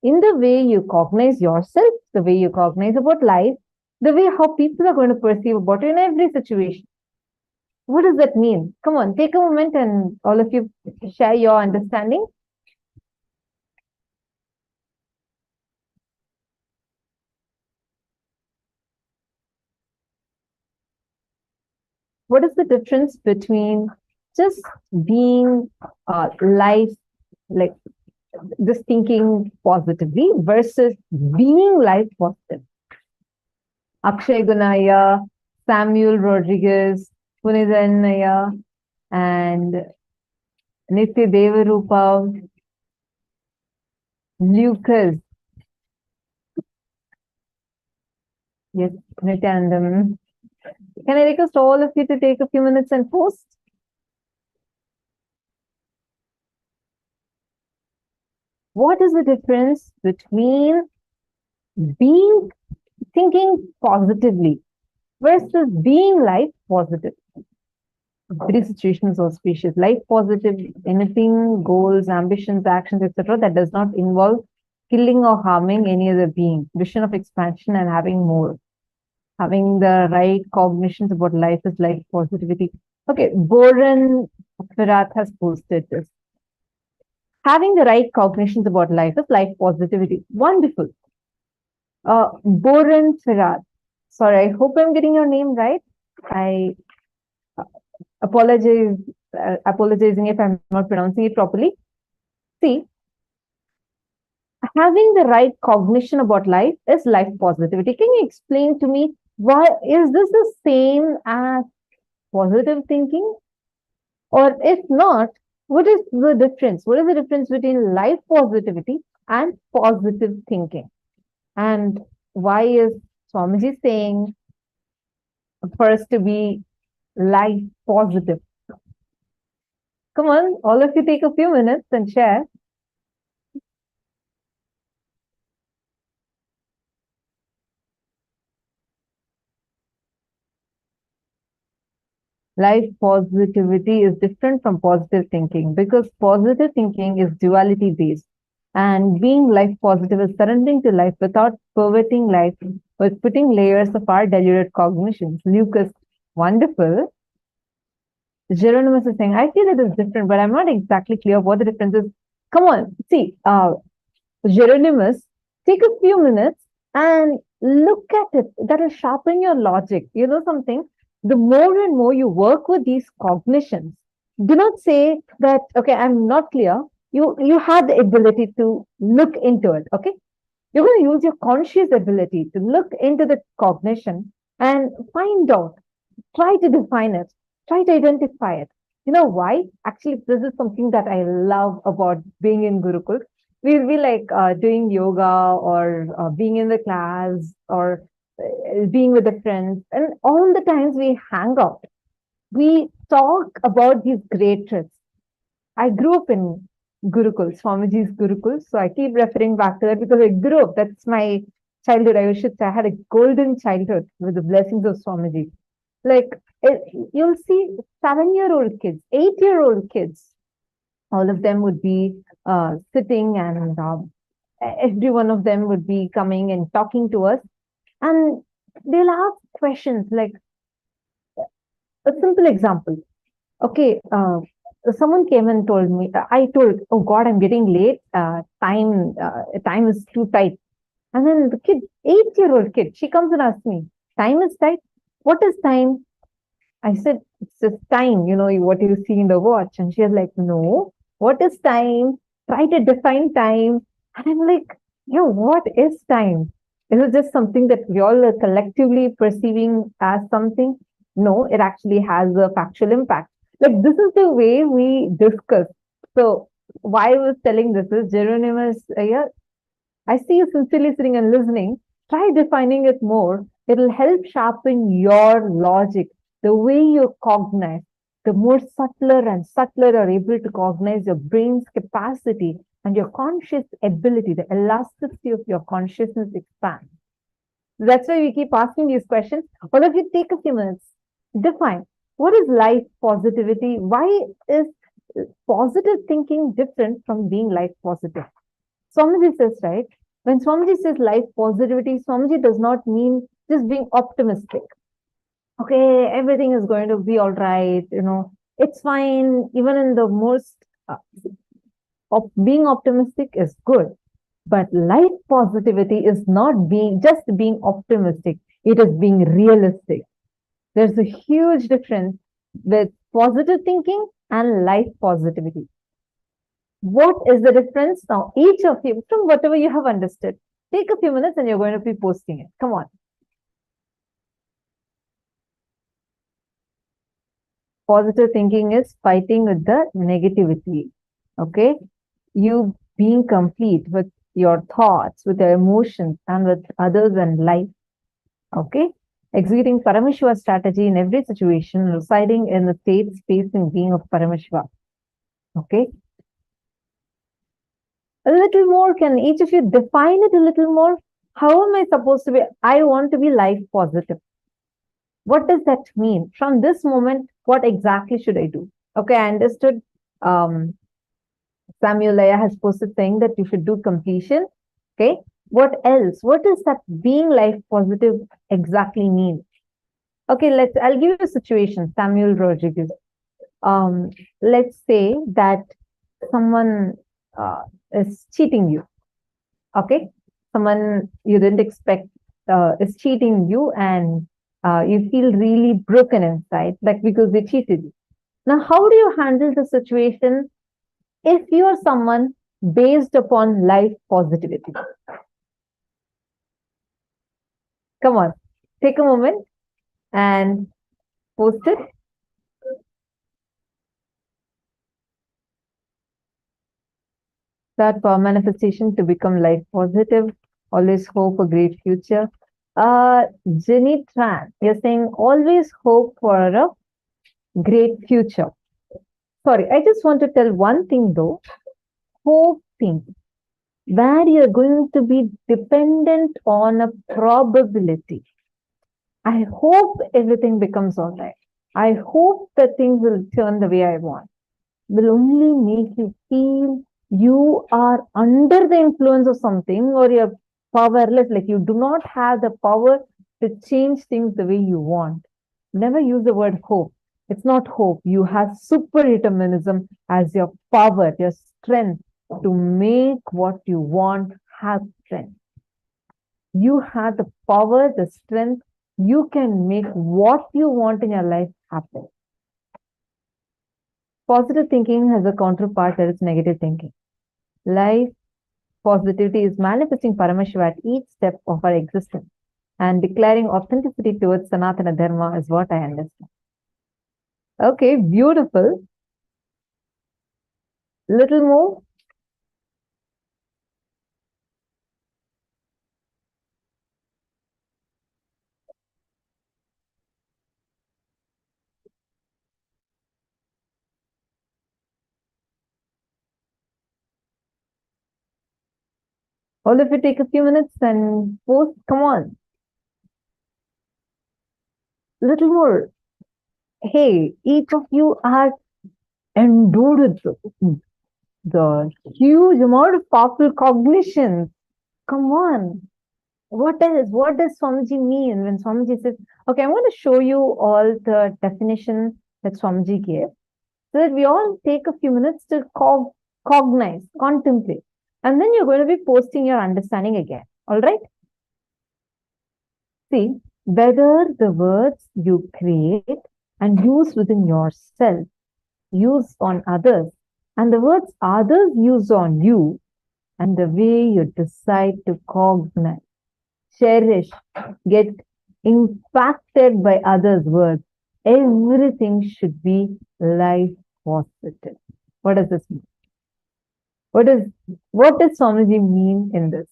in the way you cognize yourself, the way you cognize about life, the way how people are going to perceive about you in every situation? What does that mean? Come on, take a moment and all of you share your understanding. What is the difference between just being life, like this thinking positively versus being life positive? Akshay Gunaya, Samuel Rodriguez, Punithanaya, and Nitya Devarupa, Lucas. Yes, Nityanandam. Can I request all of you to take a few minutes and post? What is the difference between thinking positively versus being life positive? Three situations auspicious. Life positive, anything, goals, ambitions, actions, etc. that does not involve killing or harming any other being. Vision of expansion and having more. Having the right cognitions about life is life positivity. Okay, Boran Firat has posted this. Having the right cognitions about life is life positivity. Wonderful. Boran Firat. Sorry, I hope I'm getting your name right. I apologize, apologizing if I'm not pronouncing it properly. See, having the right cognition about life is life positivity. Can you explain to me why is this the same as positive thinking? Or if not, what is the difference? What is the difference between life positivity and positive thinking? And why is Swamiji saying for us to be life positive? Come on, all of you take a few minutes and share. Life positivity is different from positive thinking because positive thinking is duality based. And being life positive is surrendering to life without perverting life, with putting layers of our deluded cognitions. Lucas, wonderful. Geronimus is saying, I feel it is different, but I'm not exactly clear what the difference is. Come on, see, Geronimus, take a few minutes and look at it. That will sharpen your logic. You know something? The more and more you work with these cognitions, do not say that, okay, I'm not clear. You have the ability to look into it, okay? You're going to use your conscious ability to look into the cognition and find out, try to define it, try to identify it. You know why? Actually, this is something that I love about being in Gurukul. We'll be like doing yoga or being in the class or being with the friends. And all the times we hang out, we talk about these great trips. I grew up in Gurukul, Swamiji's Gurukul. So I keep referring back to that because I grew up. That's my childhood. I should say I had a golden childhood with the blessings of Swamiji. Like you'll see 7-year-old kids, 8-year-old kids, all of them would be sitting and every one of them would be coming and talking to us. And they'll ask questions like a simple example. Okay, someone came and told me, I told, oh God, I'm getting late. Time is too tight. And then the kid, 8-year-old kid, she comes and asks me, time is tight? What is time? I said, it's just time, you know, what you see in the watch. And she was like, no, what is time? Try to define time. And I'm like, yo, what is time? Is it just something that we all are collectively perceiving as something? No, it actually has a factual impact. Like this is the way we discuss. So why I was telling this is Geronimus, I see you sincerely sitting and listening. Try defining it more. It'll help sharpen your logic, the way you cognize. The more subtler and subtler you're able to cognize, your brain's capacity and your conscious ability, the elasticity of your consciousness expands. That's why we keep asking these questions. All of you take a few minutes. Define what is life positivity? Why is positive thinking different from being life positive? Swamiji says, right? When Swamiji says life positivity, Swamiji does not mean just being optimistic. Okay, everything is going to be all right, you know, it's fine. Even in the most, being optimistic is good. But life positivity is not just being optimistic. It is being realistic. There's a huge difference with positive thinking and life positivity. What is the difference? Now, each of you, from whatever you have understood, take a few minutes and you're going to be posting it. Come on. Positive thinking is fighting with the negativity. Okay? You being complete with your thoughts, with your emotions, and with others and life. Okay? Executing Paramashiva strategy in every situation, residing in the state, space, and being of Paramashiva. Okay? A little more, can each of you define it a little more? How am I supposed to be? I want to be life positive. What does that mean? From this moment, what exactly should I do? Okay, I understood. Samuel Laya has posted saying that you should do completion. Okay, what else? What does that being life positive exactly mean? Okay, I'll give you a situation, Samuel Rodriguez. Let's say that someone is cheating you. Okay, someone you didn't expect is cheating you, and you feel really broken inside, like because they cheated you. Now, how do you handle the situation if you are someone based upon life positivity? Come on, take a moment and post it. That for manifestation to become life positive, always hope a great future. Jenny Tran, you're saying always hope for a great future. Sorry, I just want to tell one thing though. Hoping where you're going to be dependent on a probability. I hope everything becomes all right. I hope that things will turn the way I want. Will only make you feel you are under the influence of something, or you're powerless, like you do not have the power to change things the way you want. Never use the word hope. It's not hope. You have super determinism as your power, your strength to make what you want happen. You have the power, the strength. You can make what you want in your life happen. Positive thinking has a counterpart, that is negative thinking. Life positivity is manifesting Paramashiva at each step of our existence and declaring authenticity towards Sanatana Dharma is what I understand. Okay, beautiful. Little more. All of you take a few minutes and post, come on. Little more. Hey, each of you are endowed with the huge amount of powerful cognition. Come on. What else? What does Swamiji mean when Swamiji says, okay, I'm going to show you all the definition that Swamiji gave, so that we all take a few minutes to cognize, contemplate. And then you're going to be posting your understanding again. All right? See, whether the words you create and use within yourself, use on others, and the words others use on you, and the way you decide to cognize, cherish, get impacted by others' words, everything should be life positive. What does this mean? What does Swamiji mean in this?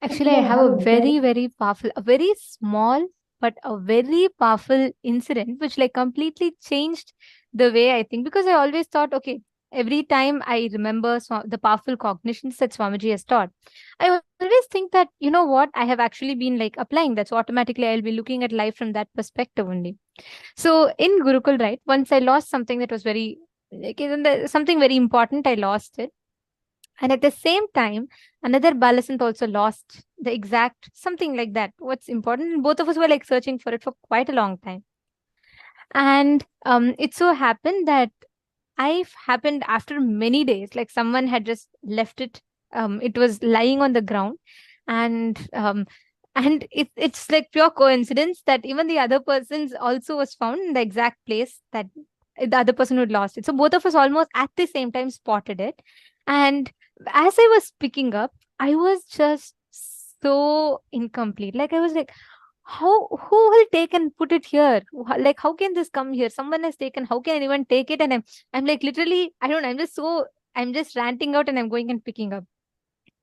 Actually, I have a very, very powerful, a very small, but a very powerful incident, which like completely changed the way I think, because I always thought, okay, every time I remember the powerful cognitions that Swamiji has taught, I always think that, you know what, I have actually been like applying that. So automatically I'll be looking at life from that perspective only. So in Gurukul, right, once I lost something that was very, like, something very important, I lost it. And at the same time, another Balasant also lost the exact something like that. What's important? And both of us were like searching for it for quite a long time. And it so happened that happened after many days, like someone had just left it. It was lying on the ground, and it's like pure coincidence that even the other person's also was found in the exact place that the other person who lost it. So both of us almost at the same time spotted it. And as I was picking up, I was just so incomplete. Like I was like, who will take and put it here? Like, how can this come here? Someone has taken, how can anyone take it? And I'm like, literally, I don't know, I'm just ranting out and I'm going and picking up.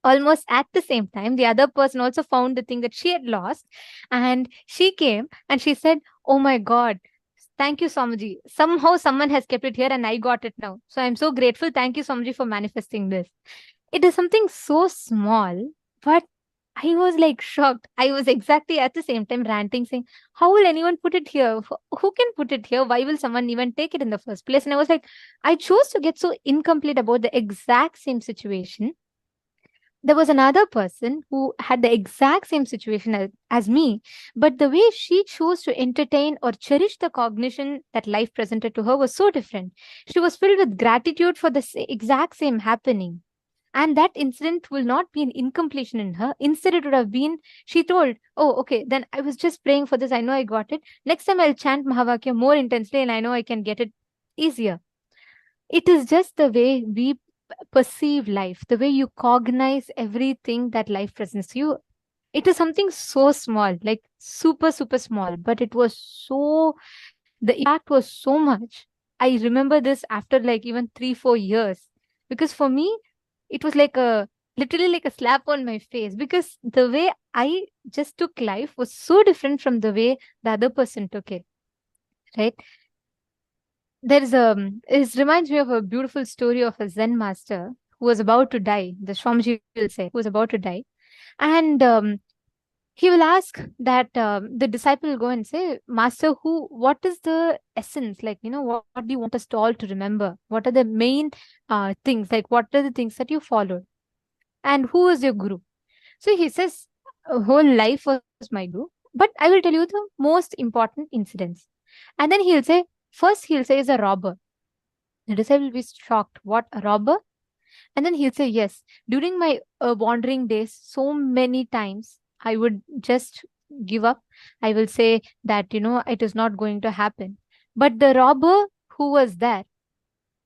Almost at the same time, the other person also found the thing that she had lost, and she came and she said, oh my God, thank you, Swamiji. Somehow someone has kept it here and I got it now. So I'm so grateful. Thank you, Swamiji, for manifesting this. It is something so small, but I was like shocked. I was exactly at the same time ranting, saying, how will anyone put it here? Who can put it here? Why will someone even take it in the first place? And I was like, I chose to get so incomplete about the exact same situation. There was another person who had the exact same situation as me, but the way she chose to entertain or cherish the cognition that life presented to her was so different. She was filled with gratitude for the exact same happening. And that incident will not be an incompletion in her. Instead, it would have been, she told, oh, okay, then I was just praying for this. I know I got it. Next time I'll chant Mahavakya more intensely and I know I can get it easier. It is just the way we perceive life, the way you cognize everything that life presents to you. It is something so small, like super, super small, but it was so, the impact was so much. I remember this after like even 3-4 years, because for me, it was like literally like a slap on my face, because the way I just took life was so different from the way the other person took it, right? It reminds me of a beautiful story of a Zen master who was about to die. The Swamiji will say, who was about to die. And he will ask that the disciple will go and say, Master, what is the essence? Like, what do you want us to all to remember? What are the main things? Like, what are the things that you followed? And who is your guru? So he says, whole life was my guru, but I will tell you the most important incidents. And then he'll say, first he'll say is a robber. The disciple will be shocked. What, a robber? And then he'll say, yes, during my wandering days, so many times I would just give up. I will say that, it is not going to happen. But the robber who was there,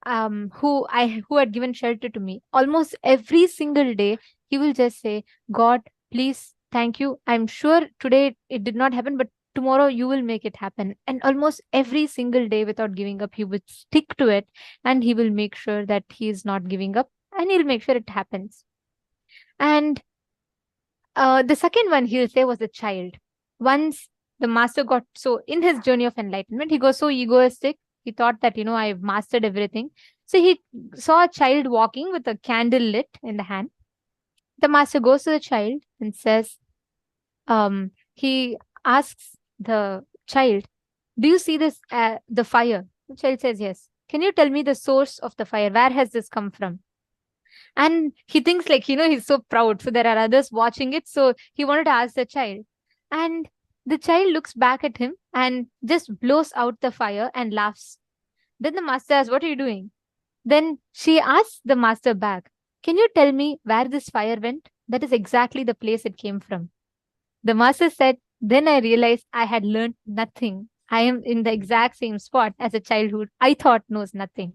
who had given shelter to me, almost every single day, he will just say, God, please, thank you. I'm sure today it did not happen, but tomorrow you will make it happen. And almost every single day, without giving up, he would stick to it, and he will make sure that he is not giving up, and he'll make sure it happens. And the second one he'll say was a child. Once the master got so, in his journey of enlightenment, he got so egoistic. He thought that, I've mastered everything. So he saw a child walking with a candle lit in the hand. The master goes to the child and says, he asks the child, do you see this, the fire? The child says, yes. Can you tell me the source of the fire? Where has this come from? And he thinks like, he's so proud. So there are others watching it. So he wanted to ask the child. And the child looks back at him and just blows out the fire and laughs. Then the master asks, what are you doing? Then she asks the master back, can you tell me where this fire went? That is exactly the place it came from. The master said, then I realized I had learned nothing. I am in the exact same spot as a child who I thought knows nothing.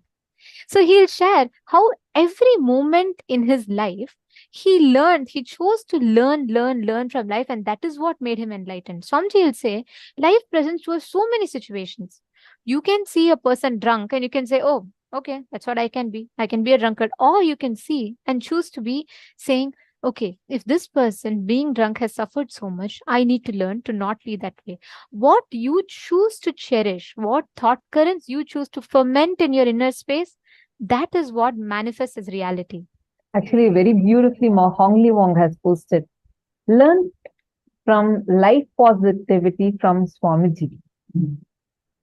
So he'll share how every moment in his life, he chose to learn from life. And that is what made him enlightened. Swamiji will say, life presents to us so many situations. You can see a person drunk and you can say, oh, okay, that's what I can be. I can be a drunkard. Or you can see and choose to be saying, okay, if this person being drunk has suffered so much, I need to learn to not be that way. What you choose to cherish, what thought currents you choose to ferment in your inner space, that is what manifests as reality. Actually, very beautifully, Hong Li Wong has posted, learn from life positivity from Swamiji.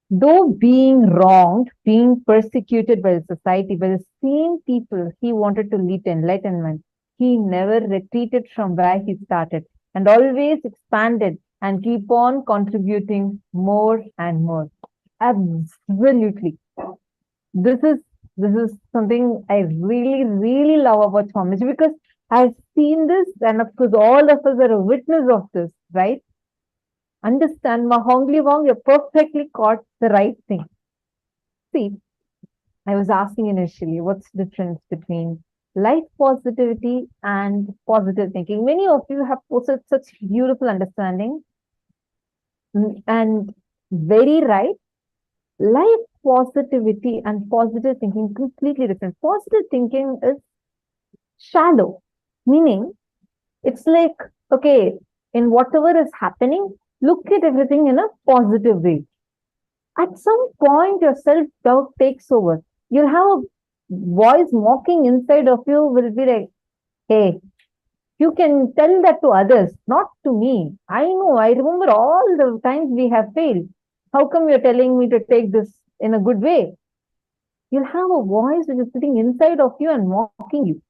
Though being wronged, being persecuted by the society, by the same people he wanted to lead to enlightenment, he never retreated from where he started and always expanded and keep on contributing more and more. Absolutely. This is something I really, really love about Swamiji, because I've seen this, and of course all of us are a witness of this, right? Understand, Hong Li Wong, you perfectly caught the right thing. See, I was asking initially, what's the difference between life positivity and positive thinking? Many of you have posted such beautiful understanding, and very right. Life positivity and positive thinking completely different. Positive thinking is shallow, meaning it's like, okay, in whatever is happening, look at everything in a positive way. At some point, your self-doubt takes over. You'll have a voice mocking inside of you, will be like, hey, you can tell that to others, not to me. I know, I remember all the times we have failed. How come you're telling me to take this in a good way? You'll have a voice which is sitting inside of you and mocking you.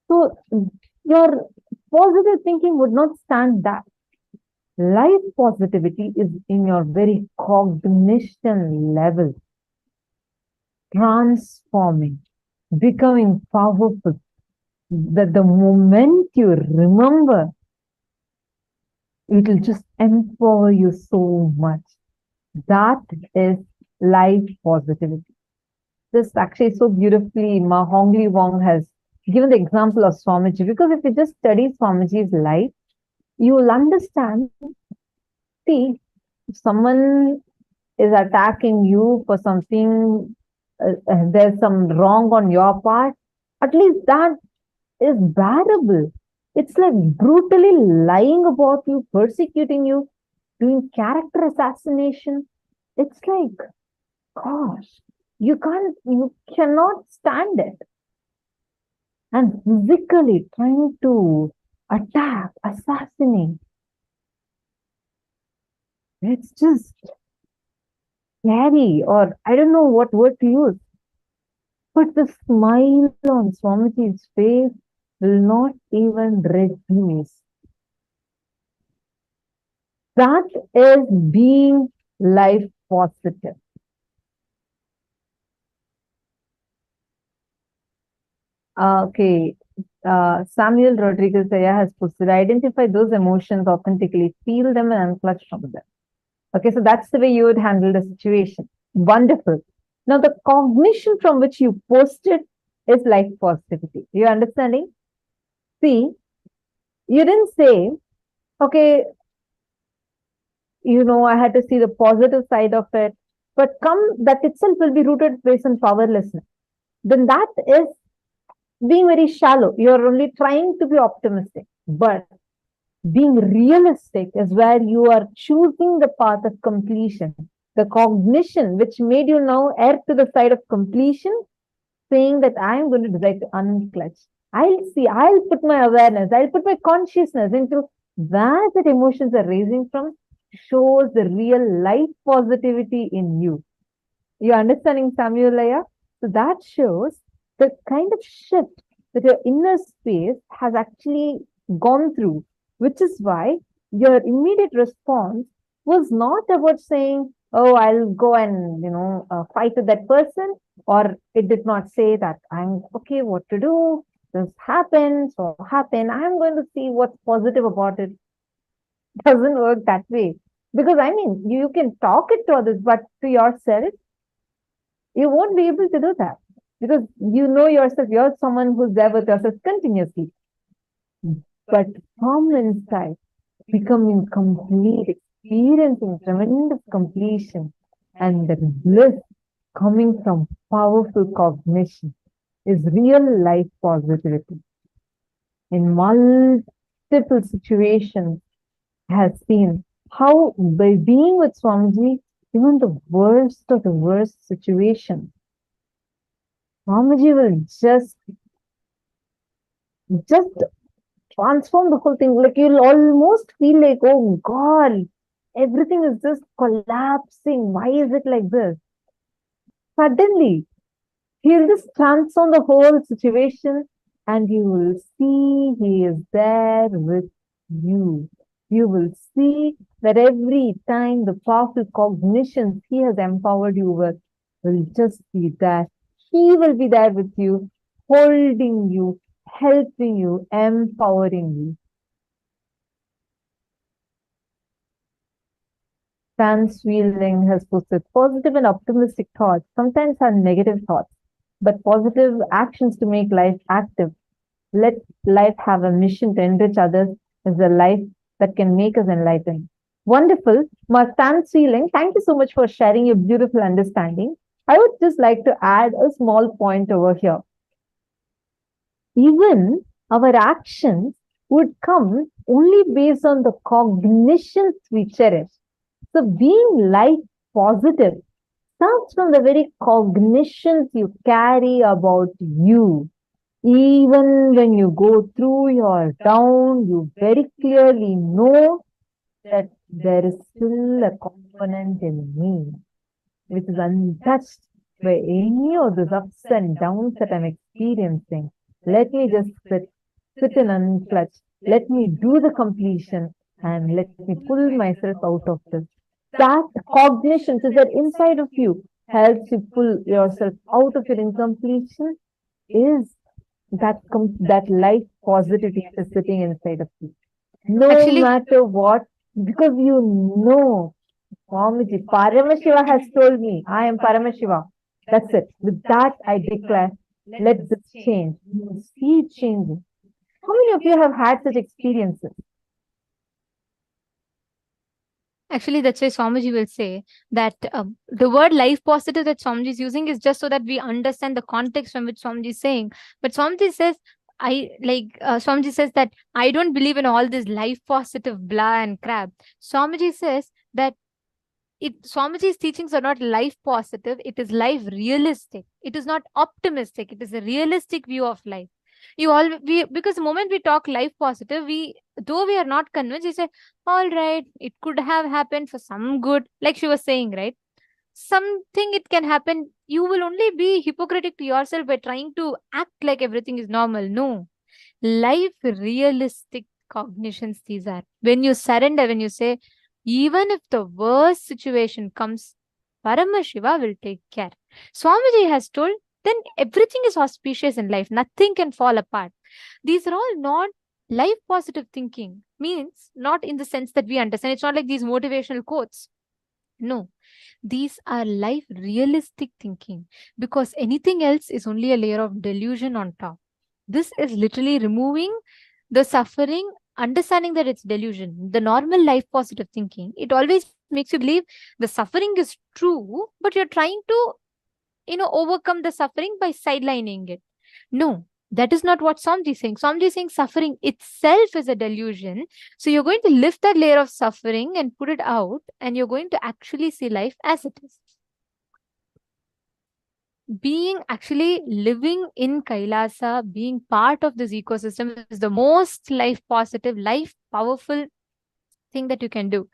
But if you So your positive thinking would not stand that. Life positivity is in your very cognition level, transforming, becoming powerful. That the moment you remember, it will just empower you so much. That is life positivity. This actually so beautifully, Mahā Wong has given the example of Swamiji, because if you just study Swamiji's life, you will understand. See, if someone is attacking you for something, there's some wrong on your part, at least that is bearable. It's like brutally lying about you, persecuting you, doing character assassination. It's like, gosh, you cannot stand it. And physically trying to attack, assassinate. It's just scary, or I don't know what word to use. But the smile on Swamiji's face will not even reduce. That is being life positive. Okay, Samuel Rodriguez has posted, identify those emotions authentically, feel them and unclutch from them. Okay, so that's the way you would handle the situation. Wonderful. Now, the cognition from which you posted is life positivity. You understanding? See, you didn't say, okay, I had to see the positive side of it, but that itself will be rooted based on powerlessness. Then that is being very shallow. You're only trying to be optimistic, but being realistic is where you are choosing the path of completion. The cognition which made you now err to the side of completion, saying that I am going to decide to unclutch. I'll put my awareness, I'll put my consciousness into where that emotions are raising from, shows the real life positivity in you. You understanding, Samuel? So that shows the kind of shift that your inner space has actually gone through, which is why your immediate response was not about saying, oh, I'll go and, fight with that person, or it did not say that I'm okay, what to do, this happened, so happened, I'm going to see what's positive about it. Doesn't work that way. Because you can talk it to others, but to yourself, you won't be able to do that. Because you know yourself, you're someone who's there with yourself continuously. But from inside, becoming complete, experiencing tremendous completion, and the bliss coming from powerful cognition is real life positivity. In multiple situations, I have seen how by being with Swamiji, even the worst of the worst situations, Swamiji will just transform the whole thing. Like you'll almost feel like, oh God, everything is just collapsing. Why is it like this? Suddenly, he'll just transform the whole situation and you will see he is there with you. You will see that every time the powerful cognitions he has empowered you with will just be there. He will be there with you, holding you, helping you, empowering you. Franz Wheeling has posted, positive and optimistic thoughts sometimes have negative thoughts, but positive actions to make life active. Let life have a mission to enrich others is a life that can make us enlightened. Wonderful. Franz Wheeling, thank you so much for sharing your beautiful understanding. I would just like to add a small point over here. Even our actions would come only based on the cognitions we cherish. So being life positive starts from the very cognitions you carry about you. Even when you go through your down, you very clearly know that there is still a component in me which is untouched by any of those ups and downs that I'm experiencing. Let me just sit sit in unclutch. Let me do the completion and let me pull myself out of this. That cognition is that inside of you helps you pull yourself out of your incompletion is that life positivity is sitting inside of you. No Actually, matter what, because you know, Swamiji, Paramashiva has told me, I am Paramashiva. That's it. With that, I declare, let this change. You see it changing. How many of you have had such experiences? Actually, that's why Swamiji will say that the word life positive that Swamiji is using is just so that we understand the context from which Swamiji is saying. But Swamiji says, Swamiji says that I don't believe in all this life positive blah and crap. Swamiji says that Swamiji's teachings are not life positive, it is life realistic. It is not optimistic, it is a realistic view of life. Because the moment we talk life positive, though we are not convinced, we say, all right, it could have happened for some good, like she was saying, right? Something it can happen. You will only be hypocritic to yourself by trying to act like everything is normal. No. Life realistic cognitions these are. When you surrender, when you say, even if the worst situation comes, Paramashiva will take care. Swamiji has told, then everything is auspicious in life. Nothing can fall apart. These are all not life positive thinking. Means not in the sense that we understand. It's not like these motivational quotes. No. These are life realistic thinking, because anything else is only a layer of delusion on top. This is literally removing the suffering, understanding that it's delusion. The normal life positive thinking, it always makes you believe the suffering is true, but you're trying to, overcome the suffering by sidelining it. No, that is not what Swamiji is saying. Swamiji is saying suffering itself is a delusion. So you're going to lift that layer of suffering and put it out, and you're going to actually see life as it is. Being actually living in Kailasa, being part of this ecosystem is the most life positive, life powerful thing that you can do.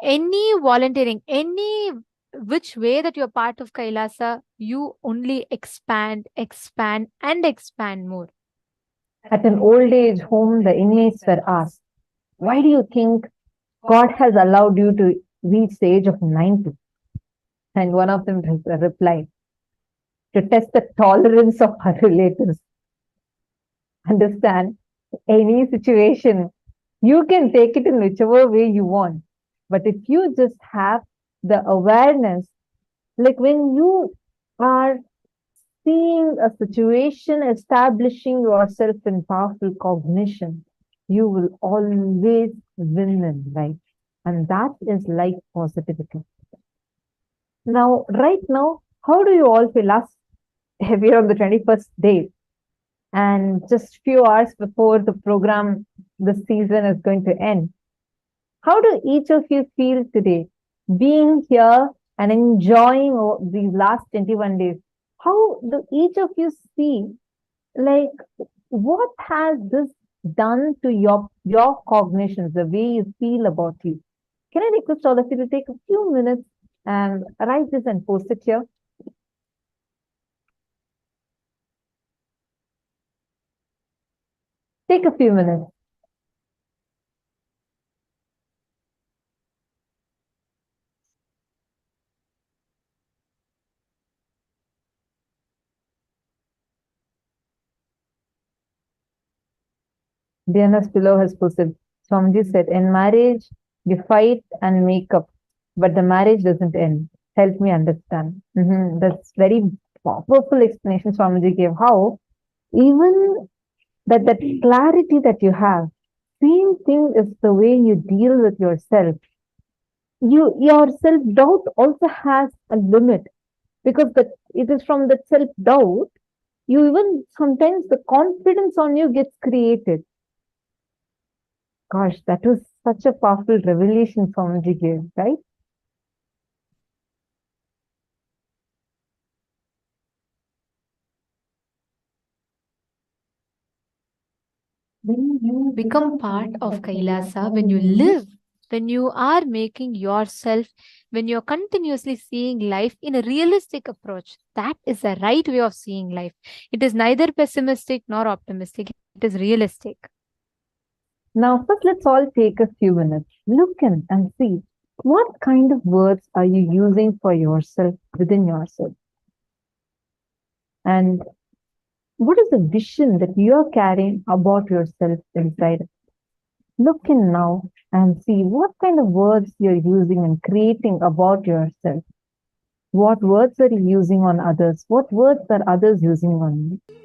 Any volunteering, any which way that you're part of Kailasa, you only expand, expand, and expand more. At an old age home, the inmates were asked, why do you think God has allowed you to reach the age of 90? And one of them replied, to test the tolerance of our relatives. Understand, any situation, you can take it in whichever way you want. But if you just have the awareness, like when you are seeing a situation, establishing yourself in powerful cognition, you will always win in life. And that is life positivity. Now, right now, how do you all feel? We are on the 21st day, and just few hours before the program, the season is going to end. How do each of you feel today, being here and enjoying these last 21 days? How do each of you see, like, what has this done to your cognitions, the way you feel about you? Can I request all of you to take a few minutes and write this and post it here? Take a few minutes. DNS below has posted, Swamiji said, in marriage, you fight and make up, but the marriage doesn't end. Help me understand. That's very powerful explanation Swamiji gave. How even that clarity that you have, same thing is the way you deal with yourself. Your self-doubt also has a limit, because it is from that self-doubt, you even sometimes the confidence on you gets created. Gosh, that was such a powerful revelation Swamiji gave, right? When you become part of Kailasa, when you live when you are making yourself, when you're continuously seeing life in a realistic approach, that is the right way of seeing life. It is neither pessimistic nor optimistic, it is realistic. Now, first, let's all take a few minutes. Look in and see what kind of words are you using for yourself within yourself. And what is the vision that you are carrying about yourself inside? Look in now and see what kind of words you're using and creating about yourself. What words are you using on others? What words are others using on you?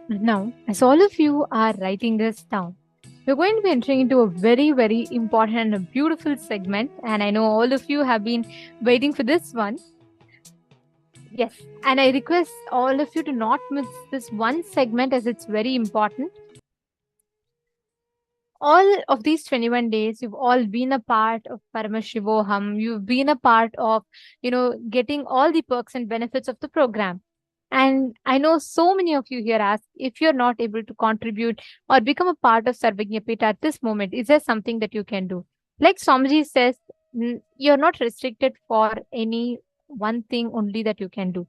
Now, as all of you are writing this down, we're going to be entering into a very, very important and a beautiful segment. And I know all of you have been waiting for this one. Yes, and I request all of you to not miss this one segment as it's very important. All of these 21 days, you've all been a part of Paramashivoham. You've been a part of, getting all the perks and benefits of the program. And I know so many of you here ask if you're not able to contribute or become a part of Sarvajñapita at this moment, is there something that you can do? Like Swamiji says, you're not restricted for any one thing only that you can do.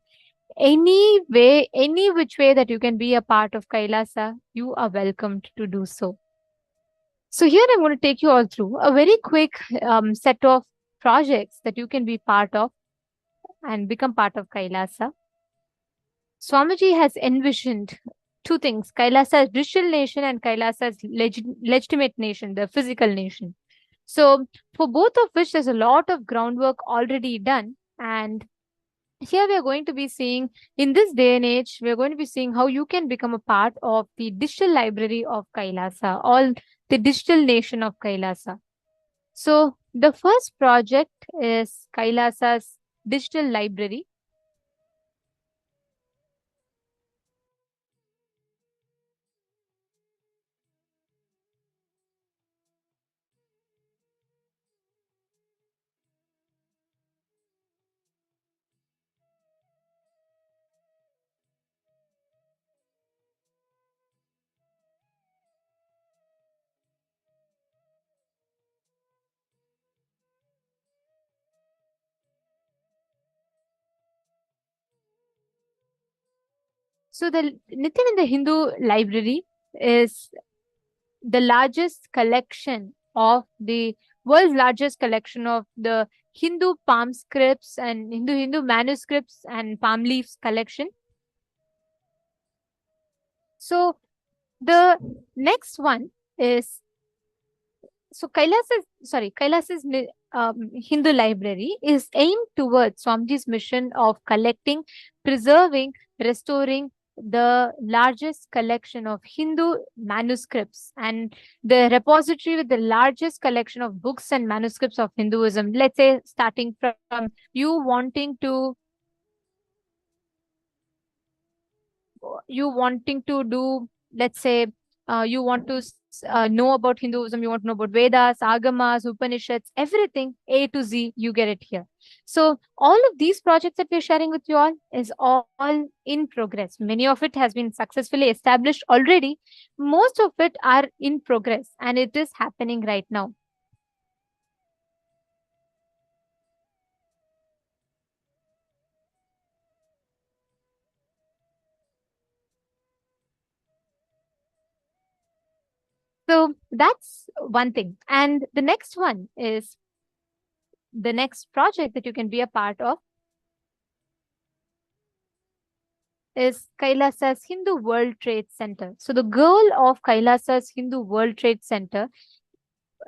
Any way, any which way that you can be a part of Kailasa, you are welcomed to do so. So here I'm going to take you all through a very quick set of projects that you can be part of and become part of Kailasa. Swamiji has envisioned two things: Kailasa's digital nation and Kailasa's legitimate nation, the physical nation. So for both of which, there's a lot of groundwork already done. And here we are going to be seeing, in this day and age, we're going to be seeing how you can become a part of the digital library of Kailasa, all the digital nation of Kailasa. So the first project is Kailasa's digital library. So the Nitin in the Hindu library is the largest collection of the world's largest collection of the Hindu palm scripts and Hindu manuscripts and palm leaves collection. So the next one is Kailasa's Hindu library is aimed towards Swamiji's mission of collecting, preserving, restoring the largest collection of Hindu manuscripts and the repository with the largest collection of books and manuscripts of Hinduism. Let's say starting from you wanting to do, let's say, you want to know about Hinduism, you want to know about Vedas, Agamas, Upanishads, everything A to Z, you get it here. So all of these projects that we're sharing with you all is all in progress. Many of it has been successfully established already. Most of it are in progress and it is happening right now. So that's one thing. And the next one is the next project that you can be a part of is Kailasa's Hindu World Trade Center. So the goal of Kailasa's Hindu World Trade Center,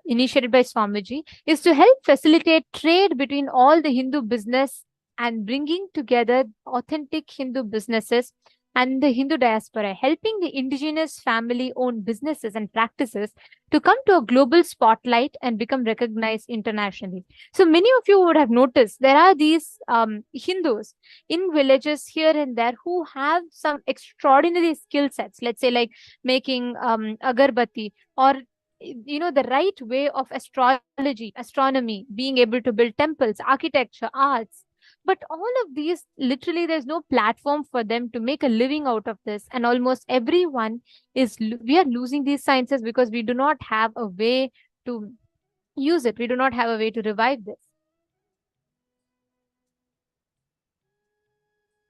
initiated by Swamiji, is to help facilitate trade between all the Hindu business and bringing together authentic Hindu businesses and the Hindu diaspora, helping the indigenous family-owned businesses and practices to come to a global spotlight and become recognized internationally. So many of you would have noticed there are these Hindus in villages here and there who have some extraordinary skill sets, let's say like making agarbatti, or the right way of astrology, astronomy, being able to build temples, architecture, arts. But all of these, literally, there's no platform for them to make a living out of this. And almost everyone we are losing these sciences because we do not have a way to use it. We do not have a way to revive this.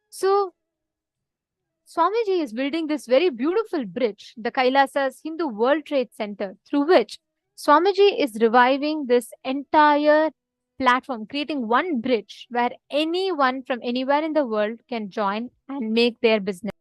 So Swamiji is building this very beautiful bridge, the Kailasa's Hindu World Trade Center, through which Swamiji is reviving this entire platform, creating one bridge where anyone from anywhere in the world can join and make their business.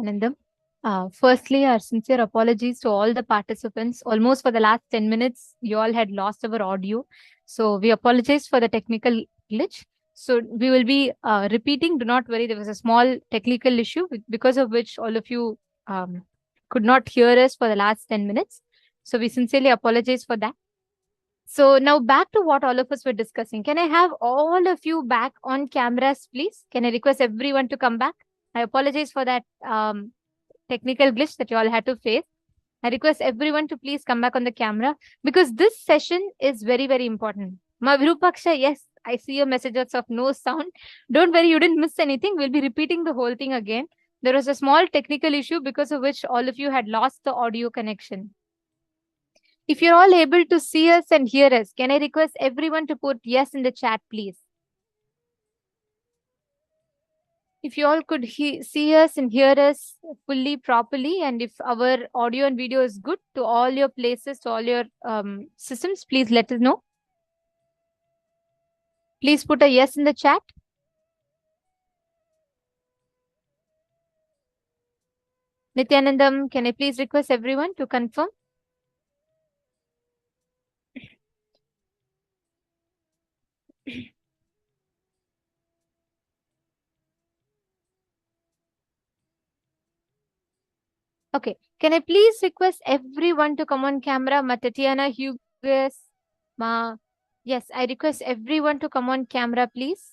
Nityanandam. Firstly, our sincere apologies to all the participants. Almost for the last 10 minutes, you all had lost our audio. So we apologize for the technical glitch. So we will be repeating. Do not worry. There was a small technical issue because of which all of you could not hear us for the last 10 minutes. So we sincerely apologize for that. So now back to what all of us were discussing. Can I have all of you back on cameras, please? Can I request everyone to come back? I apologize for that technical glitch that you all had to face. I request everyone to please come back on the camera because this session is very, very important. Ma Virupaksha, yes, I see your messages of no sound. Don't worry, you didn't miss anything. We'll be repeating the whole thing again. There was a small technical issue because of which all of you had lost the audio connection. If you're all able to see us and hear us, can I request everyone to put yes in the chat, please? If you all could see us and hear us fully, properly, and if our audio and video is good to all your places, to all your systems, please let us know. Please put a yes in the chat. Nityanandam, can I please request everyone to confirm? Okay, can I please request everyone to come on camera? Tatiana, Hughes, Ma. Yes, I request everyone to come on camera, please.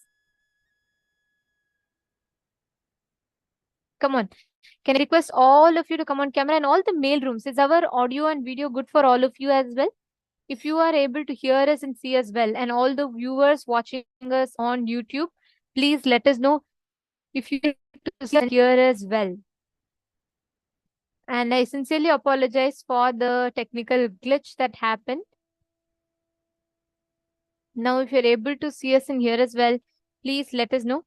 Come on. Can I request all of you to come on camera and all the mail rooms? Is our audio and video good for all of you as well? If you are able to hear us and see us well, and all the viewers watching us on YouTube, please let us know if you see and hear us well. And I sincerely apologize for the technical glitch that happened. Now, if you're able to see us and hear us well, please let us know.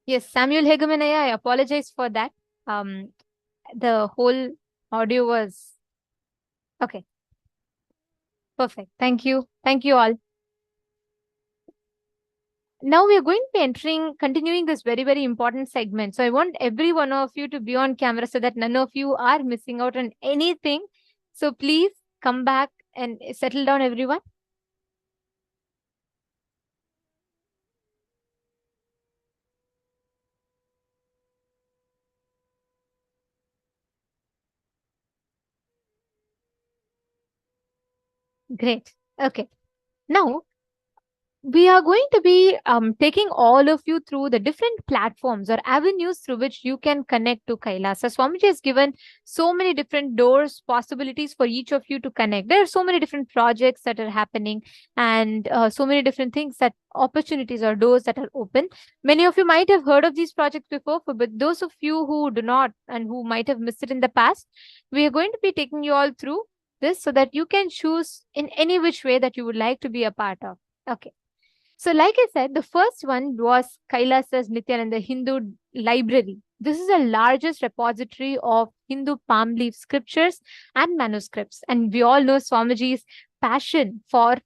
Yes, Samuel Hegemanaya, I apologize for that. The whole audio was okay. Perfect. Thank you. Thank you all. Now we are going to be continuing this very, very important segment. So I want every one of you to be on camera so that none of you are missing out on anything. So please come back and settle down, everyone. Great. Okay. Now, we are going to be taking all of you through the different platforms or avenues through which you can connect to Kailasa. Swamiji has given so many different doors, possibilities for each of you to connect. There are so many different projects that are happening and so many different things, that opportunities or doors that are open. Many of you might have heard of these projects before, but those of you who do not and who might have missed it in the past, we are going to be taking you all through this so that you can choose in any which way that you would like to be a part of. Okay. So like I said, the first one was Kailasa's Nityananda Hindu Library. This is the largest repository of Hindu palm leaf scriptures and manuscripts. And we all know Swamiji's passion for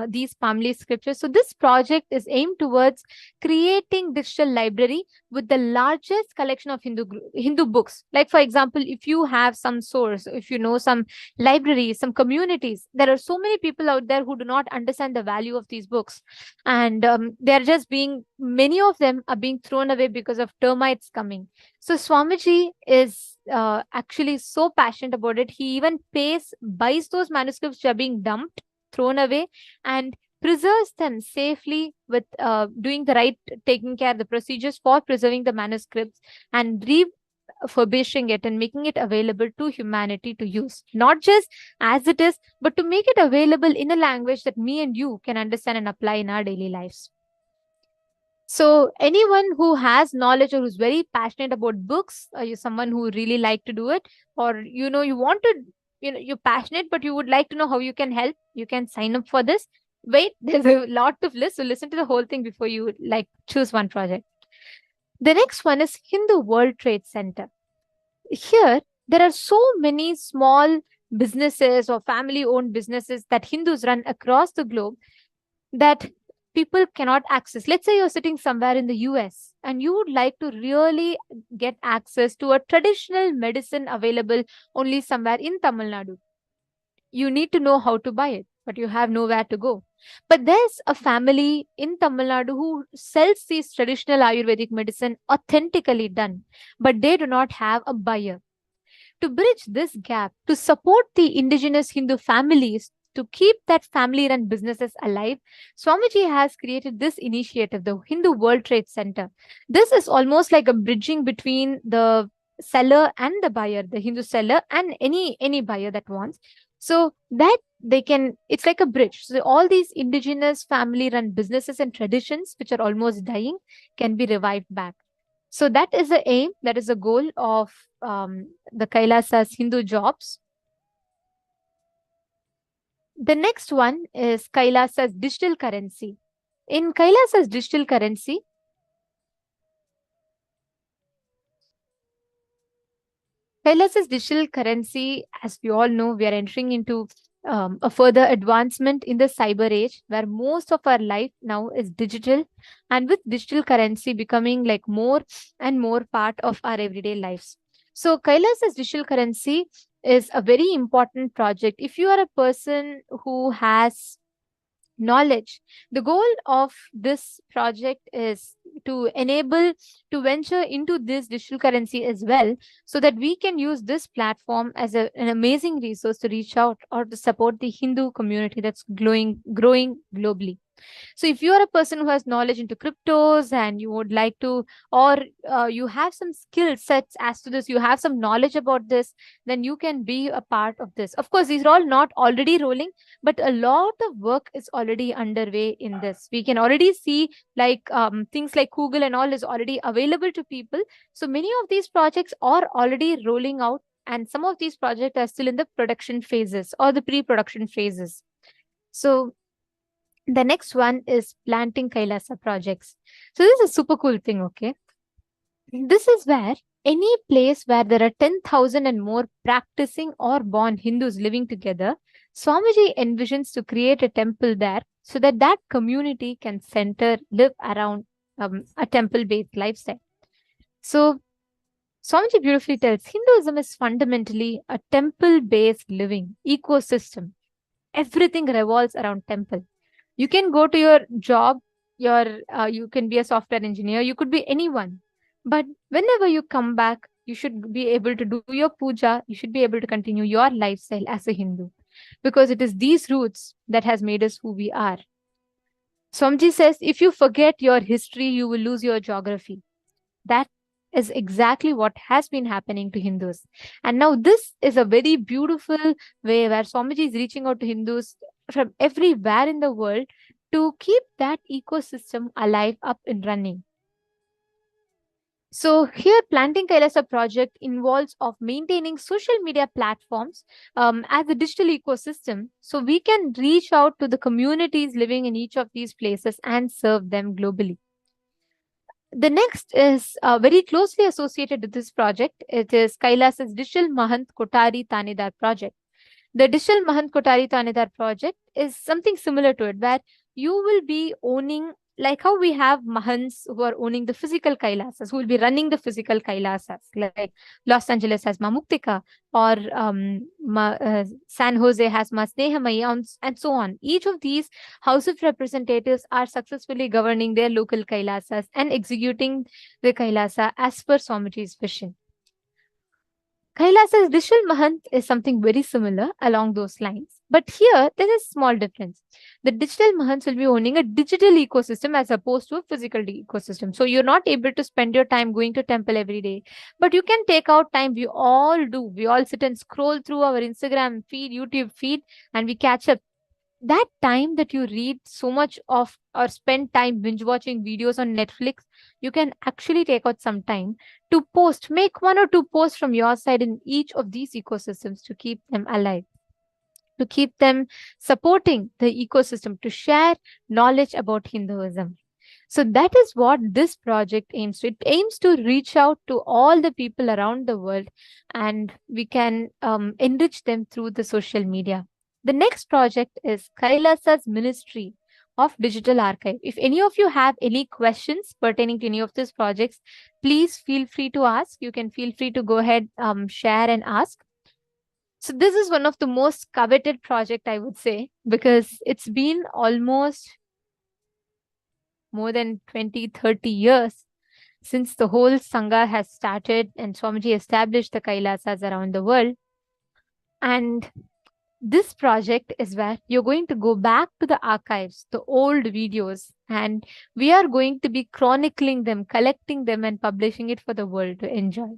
these palm leaf scriptures. So this project is aimed towards creating digital library with the largest collection of Hindu books. Like, for example, if you have some source, if you know some libraries, some communities, there are so many people out there who do not understand the value of these books. And they're just many of them are being thrown away because of termites coming. So Swamiji is actually so passionate about it. He even buys those manuscripts which are being dumped, thrown away, and preserves them safely with taking care of the procedures for preserving the manuscripts and refurbishing it and making it available to humanity to use, not just as it is, but to make it available in a language that me and you can understand and apply in our daily lives. So anyone who has knowledge or who's very passionate about books, or you're someone who really like to do it, or you want to, you're passionate, but you would like to know how you can help, you can sign up for this. Wait, there's a lot of list, so listen to the whole thing before you choose one project. The next one is Hindu World Trade Center. Here, there are so many small businesses or family-owned businesses that Hindus run across the globe that people cannot access. Let's say you're sitting somewhere in the US and you would like to really get access to a traditional medicine available only somewhere in Tamil Nadu. You need to know how to buy it, but you have nowhere to go. But there's a family in Tamil Nadu who sells these traditional Ayurvedic medicine authentically done, but they do not have a buyer. To bridge this gap, to support the indigenous Hindu families, to keep that family-run businesses alive, Swamiji has created this initiative, the Hindu World Trade Center. This is almost like a bridging between the seller and the buyer, the Hindu seller and any buyer that wants. So that they can, it's like a bridge. So all these indigenous family-run businesses and traditions, which are almost dying, can be revived back. So that is the aim, that is the goal of the Kailasa's Hindu jobs. The next one is Kailasa's digital currency. In Kailasa's digital currency, as we all know, we are entering into a further advancement in the cyber age, where most of our life now is digital, and with digital currency becoming like more and more part of our everyday lives. So Kailasa's digital currency is a very important project. If you are a person who has knowledge, the goal of this project is to enable to venture into this digital currency as well, so that we can use this platform as an amazing resource to reach out or to support the Hindu community that's growing globally. So if you are a person who has knowledge into cryptos and you would like to, or you have some skill sets as to this, you have some knowledge about this, then you can be a part of this. Of course, these are all not already rolling, but a lot of work is already underway in this. We can already see like things like Google and all is already available to people. So many of these projects are already rolling out, and some of these projects are still in the production phases or the pre-production phases. So the next one is planting Kailasa projects. So this is a super cool thing, okay? This is where any place where there are 10,000 and more practicing or born Hindus living together, Swamiji envisions to create a temple there so that that community can live around a temple-based lifestyle. So Swamiji beautifully tells, Hinduism is fundamentally a temple-based living ecosystem. Everything revolves around temple. You can go to your job, you can be a software engineer, you could be anyone. But whenever you come back, you should be able to do your puja, you should be able to continue your lifestyle as a Hindu. Because it is these roots that has made us who we are. Swamiji says, if you forget your history, you will lose your geography. That is exactly what has been happening to Hindus. And now this is a very beautiful way where Swamiji is reaching out to Hindus from everywhere in the world to keep that ecosystem alive, up and running. So here, Planting Kailasa project involves of maintaining social media platforms as a digital ecosystem, so we can reach out to the communities living in each of these places and serve them globally. The next is very closely associated with this project. It is Kailasa's Digital Mahant Kotari Tanedar project. The Digital Mahant Kotari Tanedar project is something similar to it, where you will be owning, like how we have Mahants who are owning the physical Kailasas, who will be running the physical Kailasas, like Los Angeles has Ma Muktika, or San Jose has Ma Snehamaya, and so on. Each of these House of Representatives are successfully governing their local Kailasas and executing the Kailasa as per Swamiji's vision. Kailasa's digital Mahant is something very similar along those lines. But here, there is a small difference. The digital Mahants will be owning a digital ecosystem as opposed to a physical ecosystem. So you're not able to spend your time going to temple every day. But you can take out time. We all do. We all sit and scroll through our Instagram feed, YouTube feed, and we catch up. That time that you read so much of or spend time binge watching videos on Netflix, you can actually take out some time to post, make 1 or 2 posts from your side in each of these ecosystems to keep them alive, to keep them supporting the ecosystem, to share knowledge about Hinduism. So that is what this project aims to. It aims to reach out to all the people around the world, and we can enrich them through the social media. The next project is KAILASA's Ministry of Digital Archive. If any of you have any questions pertaining to any of these projects, please feel free to ask. You can feel free to go ahead, share and ask. So this is one of the most coveted project, I would say, because it's been almost more than 20-30 years since the whole Sangha has started and Swamiji established the Kailasas around the world. And this project is where you're going to go back to the archives, the old videos, and we are going to be chronicling them, collecting them and publishing it for the world to enjoy.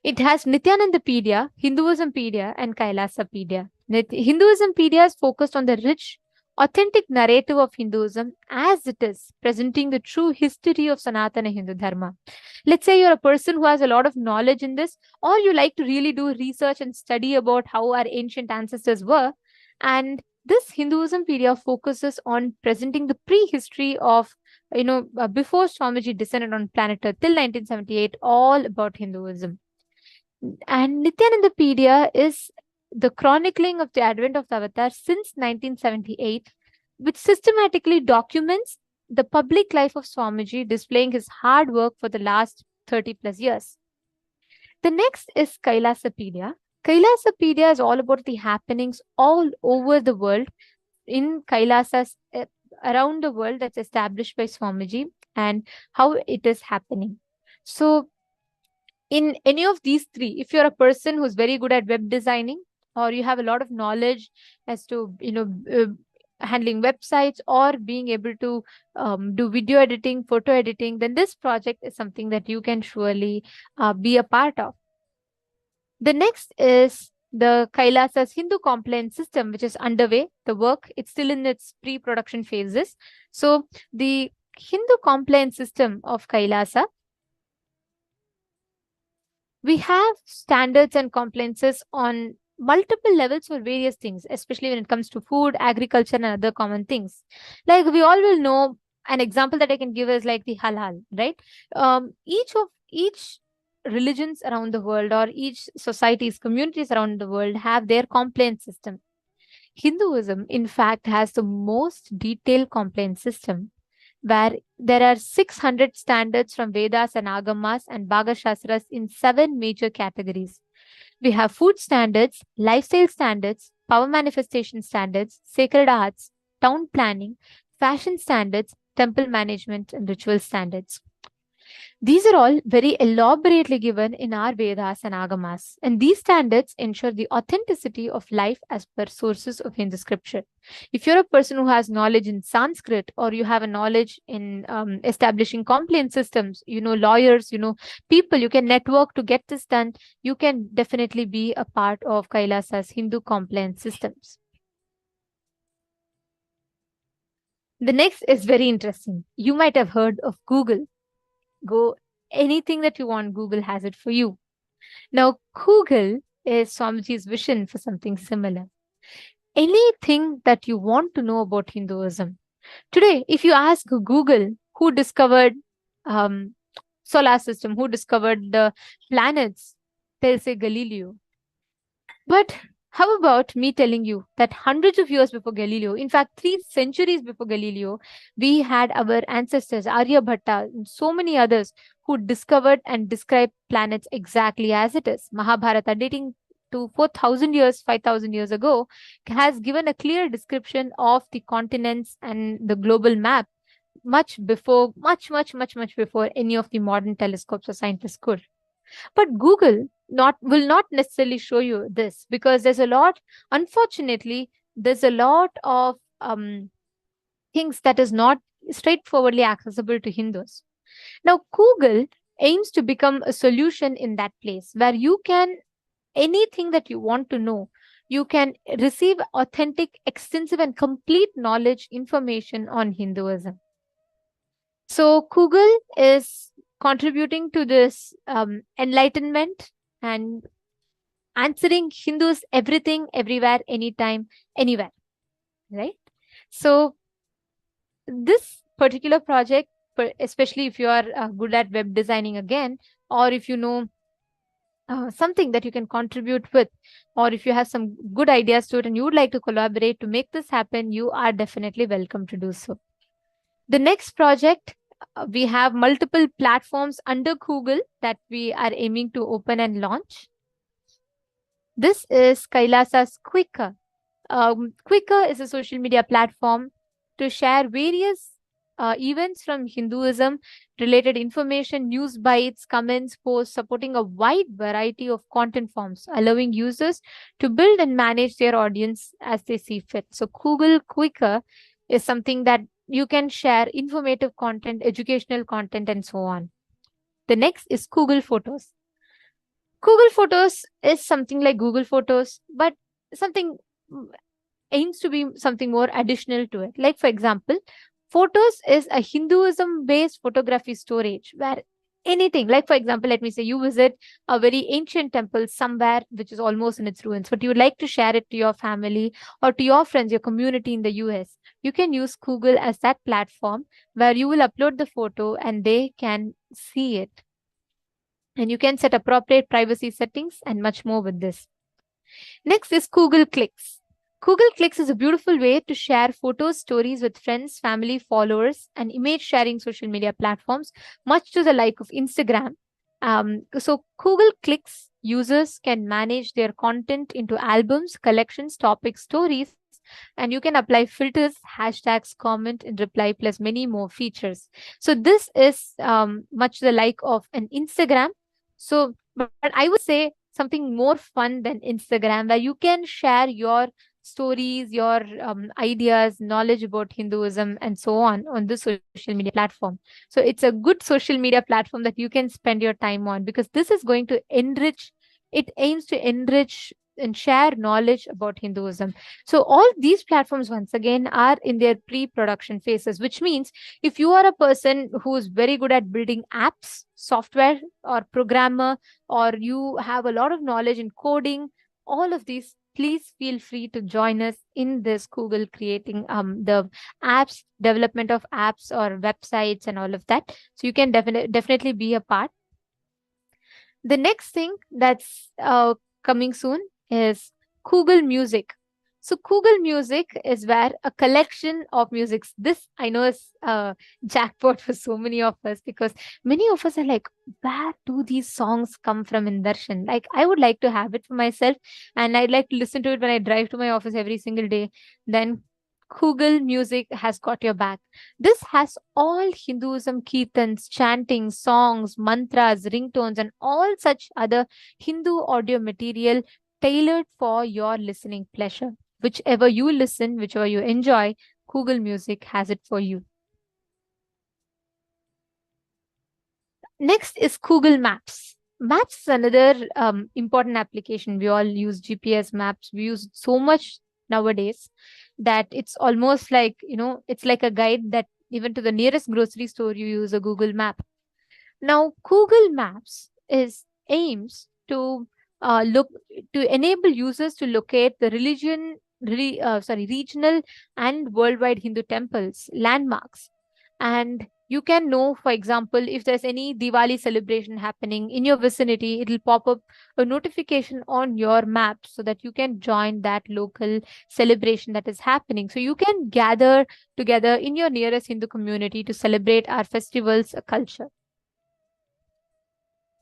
It has Nityanandapedia, Hinduismpedia, and Kailasapedia. Hinduismpedia is focused on the rich, authentic narrative of Hinduism as it is, presenting the true history of Sanatana Hindu Dharma. Let's say you're a person who has a lot of knowledge in this, or you like to really do research and study about how our ancient ancestors were. And this Hinduismpedia focuses on presenting the prehistory of, before Swamiji descended on planet Earth till 1978, all about Hinduism. And Nityanandapedia is the chronicling of the advent of the avatar since 1978, which systematically documents the public life of Swamiji, displaying his hard work for the last 30 plus years. The next is Kailasapedia. Kailasapedia is all about the happenings all over the world in Kailasas around the world that's established by Swamiji and how it is happening. So in any of these three, if you're a person who's very good at web designing, or you have a lot of knowledge as to, handling websites or being able to do video editing, photo editing, then this project is something that you can surely be a part of. The next is the Kailasa's Hindu compliance system, which is underway. The work, it's still in its pre-production phases. So the Hindu compliance system of Kailasa, we have standards and compliances on multiple levels for various things, especially when it comes to food, agriculture, and other common things. Like we all will know, an example that I can give is like the halal, right? Each religions around the world or each societies, communities around the world have their compliance system. Hinduism, in fact, has the most detailed compliance system, where there are 600 standards from Vedas and Agamas and Bhaga Shastras in 7 major categories. We have food standards, lifestyle standards, power manifestation standards, sacred arts, town planning, fashion standards, temple management, and ritual standards. These are all very elaborately given in our Vedas and Agamas, and these standards ensure the authenticity of life as per sources of Hindu scripture. If you're a person who has knowledge in Sanskrit, or you have a knowledge in establishing compliance systems, lawyers, people, you can network to get this done, you can definitely be a part of Kailasa's Hindu compliance systems. The next is very interesting. You might have heard of Google. Go anything that you want, Google has it for you. Now, Google is Swamiji's vision for something similar. Anything that you want to know about Hinduism. Today, if you ask Google who discovered solar system, who discovered the planets, they'll say Galileo. But how about me telling you that hundreds of years before Galileo, in fact, 3 centuries before Galileo, we had our ancestors, Aryabhatta, and so many others who discovered and described planets exactly as it is. Mahabharata, dating to 4,000 years, 5,000 years ago, has given a clear description of the continents and the global map much before any of the modern telescopes or scientists could. But Google will not necessarily show you this, because unfortunately, there's a lot of things that is not straightforwardly accessible to Hindus. Now, Google aims to become a solution in that place where you can, anything that you want to know, you can receive authentic, extensive, and complete knowledge, information on Hinduism. So Google is contributing to this enlightenment and answering Hindus everything, everywhere, anytime, anywhere, right? So this particular project especially if you are good at web designing again, or if you know something that you can contribute with, or if you have some good ideas to it and you would like to collaborate to make this happen, you are definitely welcome to do so. The next project, we have multiple platforms under Google that we are aiming to open and launch. This is KAILASA's Quicker. Quicker is a social media platform to share various events from Hinduism, related information, news bites, comments, posts, supporting a wide variety of content forms, allowing users to build and manage their audience as they see fit. So Google Quicker is something that you can share informative content, educational content, and so on. The next is Google Photos. Google Photos is something like Google Photos, but something aims to be something more additional to it. Like, for example, Photos is a Hinduism-based photography storage where anything, like for example, let me say you visit a very ancient temple somewhere which is almost in its ruins, but you would like to share it to your family or to your friends, your community in the US. You can use Google as that platform where you will upload the photo and they can see it. And you can set appropriate privacy settings and much more with this. Next is Google Clicks. Google Clicks is a beautiful way to share photos, stories with friends, family, followers, and image sharing social media platforms, much to the like of Instagram. So Google Clicks users can manage their content into albums, collections, topics, stories, and you can apply filters, hashtags, comment, and reply, plus many more features. So this is much the like of an Instagram. So, but I would say something more fun than Instagram, where you can share your stories, your ideas, knowledge about Hinduism, and so on this social media platform. So it's a good social media platform that you can spend your time on, because this is going to enrich, it aims to enrich and share knowledge about Hinduism. So all these platforms, once again, are in their pre-production phases, which means if you are a person who is very good at building apps, software, or programmer, or you have a lot of knowledge in coding, all of these, please feel free to join us in this Google creating the apps, development of apps or websites and all of that. So you can definitely be a part. The next thing that's coming soon is Google Music. So Google Music is where a collection of musics. This I know is jackpot for so many of us, because many of us are like, where do these songs come from in Darshan? Like, I would like to have it for myself, and I'd like to listen to it when I drive to my office every single day. Then Google Music has got your back. This has all Hinduism kirtans, chanting, songs, mantras, ringtones, and all such other Hindu audio material tailored for your listening pleasure. Whichever you listen, whichever you enjoy, Google Music has it for you. Next is Google Maps. Maps is another important application. We all use GPS maps. We use so much nowadays that it's almost like, it's like a guide that even to the nearest grocery store, you use a Google Map. Now, Google Maps aims to enable users to locate the regional and worldwide Hindu temples, landmarks. And you can know, for example, if there's any Diwali celebration happening in your vicinity, it'll pop up a notification on your map so that you can join that local celebration that is happening. So you can gather together in your nearest Hindu community to celebrate our festivals, culture.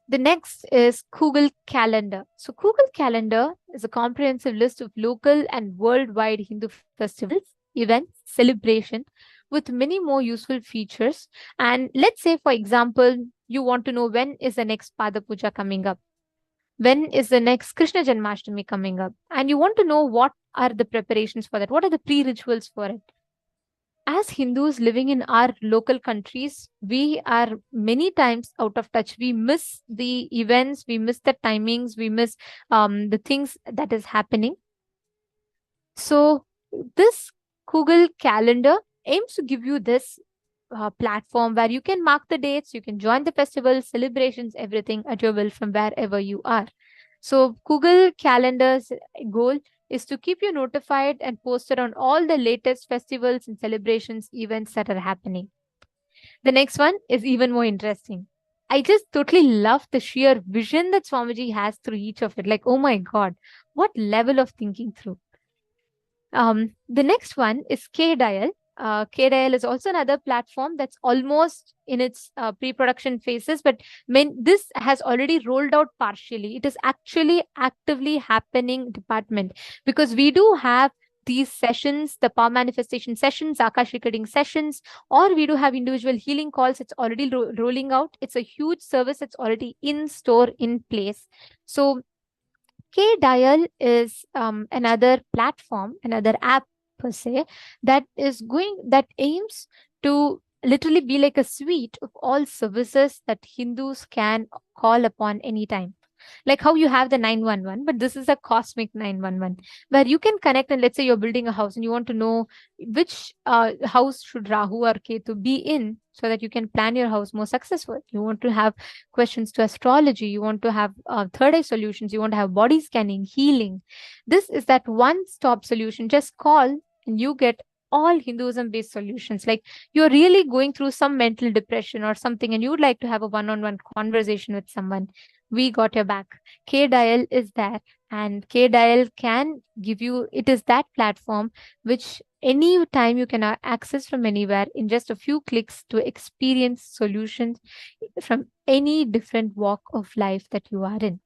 The next is Google Calendar. So Google Calendar is a comprehensive list of local and worldwide Hindu festivals, events, celebration, with many more useful features. And let's say, for example, you want to know when is the next Pada Puja coming up, when is the next Krishna Janmashtami coming up, and you want to know what are the preparations for that, what are the pre-rituals for it. As Hindus living in our local countries, we are many times out of touch. We miss the events, we miss the timings, we miss the things that is happening. So this Google Calendar aims to give you this platform where you can mark the dates, you can join the festivals, celebrations, everything at your will from wherever you are. So Google Calendar's goal is to keep you notified and posted on all the latest festivals and celebrations, events that are happening. The next one is even more interesting. I just totally love the sheer vision that Swamiji has through each of it. Like, oh my God, what level of thinking through. The next one is KDial. KDial is also another platform that's almost in its pre-production phases, but this has already rolled out partially. It is actually actively happening department, because we do have these sessions, the power manifestation sessions, Akashic reading sessions, or we do have individual healing calls. It's already rolling out. It's a huge service that's already in store, in place. So KDial is another platform, another app per se, that aims to literally be like a suite of all services that Hindus can call upon anytime. Like how you have the 911, but this is a cosmic 911 where you can connect. And let's say you're building a house and you want to know which house should Rahu or Ketu be in, so that you can plan your house more successful. You want to have questions to astrology, you want to have third eye solutions, you want to have body scanning, healing. This is that one-stop solution. Just call and you get all Hinduism based solutions. Like you're really going through some mental depression or something and you would like to have a one-on-one conversation with someone, we got your back. KDial is there, and KDial can give you, it is that platform which any time you can access from anywhere in just a few clicks to experience solutions from any different walk of life that you are in.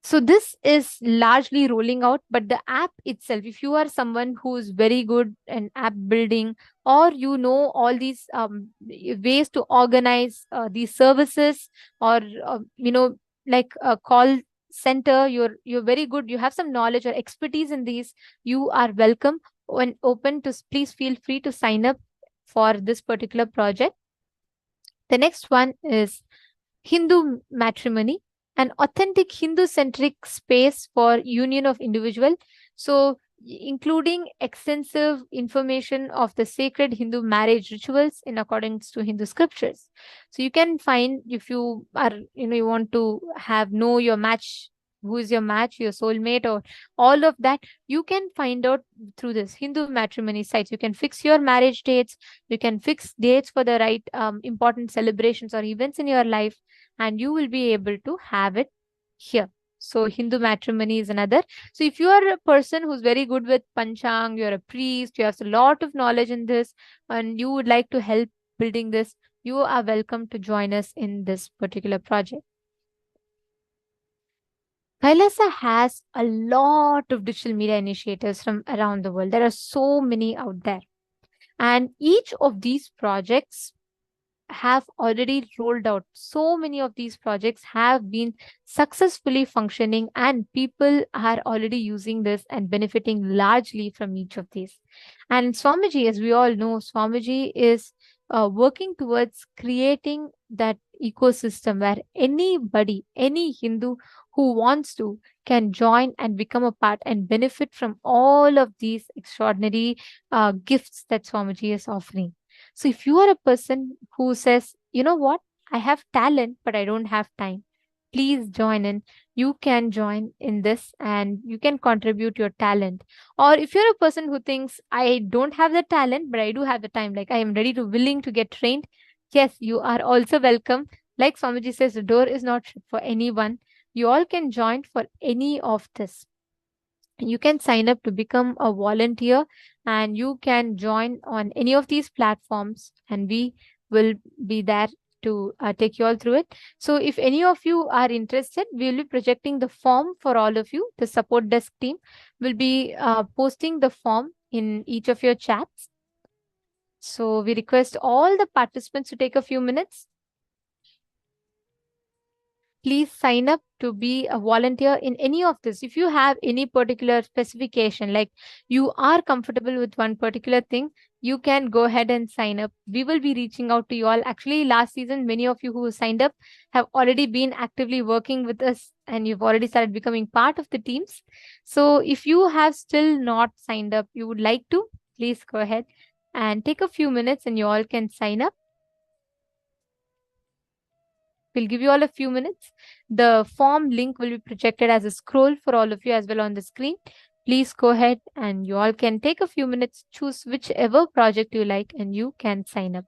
So this is largely rolling out, but the app itself, if you are someone who is very good in app building, or you know all these ways to organize these services, or like a call center, you're very good, you have some knowledge or expertise in these, you are welcome and open to, please feel free to sign up for this particular project. The next one is Hindu matrimony, an authentic Hindu-centric space for union of individual. So including extensive information of the sacred Hindu marriage rituals in accordance to Hindu scriptures. So you can find, if you are, you want to know your match, who is your match, your soulmate, or all of that, you can find out through this Hindu matrimony sites. You can fix your marriage dates, you can fix dates for the right important celebrations or events in your life, and you will be able to have it here. So Hindu matrimony is another. So if you are a person who's very good with Panchang, you're a priest, you have a lot of knowledge in this, and you would like to help building this, you are welcome to join us in this particular project. KAILASA has a lot of digital media initiatives from around the world. There are so many out there. And each of these projects have already rolled out. So many of these projects have been successfully functioning, and people are already using this and benefiting largely from each of these. And Swamiji, as we all know, Swamiji is working towards creating that ecosystem where anybody, any Hindu who wants to, can join and become a part and benefit from all of these extraordinary gifts that Swamiji is offering. So if you are a person who says, you know what, I have talent, but I don't have time, please join in. You can join in this and you can contribute your talent. Or if you're a person who thinks, I don't have the talent, but I do have the time, like I am ready to, willing to get trained, yes, you are also welcome. Like Swamiji says, the door is not shut for anyone. You all can join for any of this. You can sign up to become a volunteer, and you can join on any of these platforms, and we will be there to take you all through it. So if any of you are interested, we will be projecting the form for all of you. The support desk team will be posting the form in each of your chats. So we request all the participants to take a few minutes. Please sign up to be a volunteer in any of this. If you have any particular specification, like you are comfortable with one particular thing, you can go ahead and sign up. We will be reaching out to you all. Actually, last season, many of you who signed up have already been actively working with us, and you've already started becoming part of the teams. So if you have still not signed up, you would like to, please go ahead and take a few minutes and you all can sign up. We'll give you all a few minutes. The form link will be projected as a scroll for all of you as well on the screen. Please go ahead and you all can take a few minutes, choose whichever project you like, and you can sign up.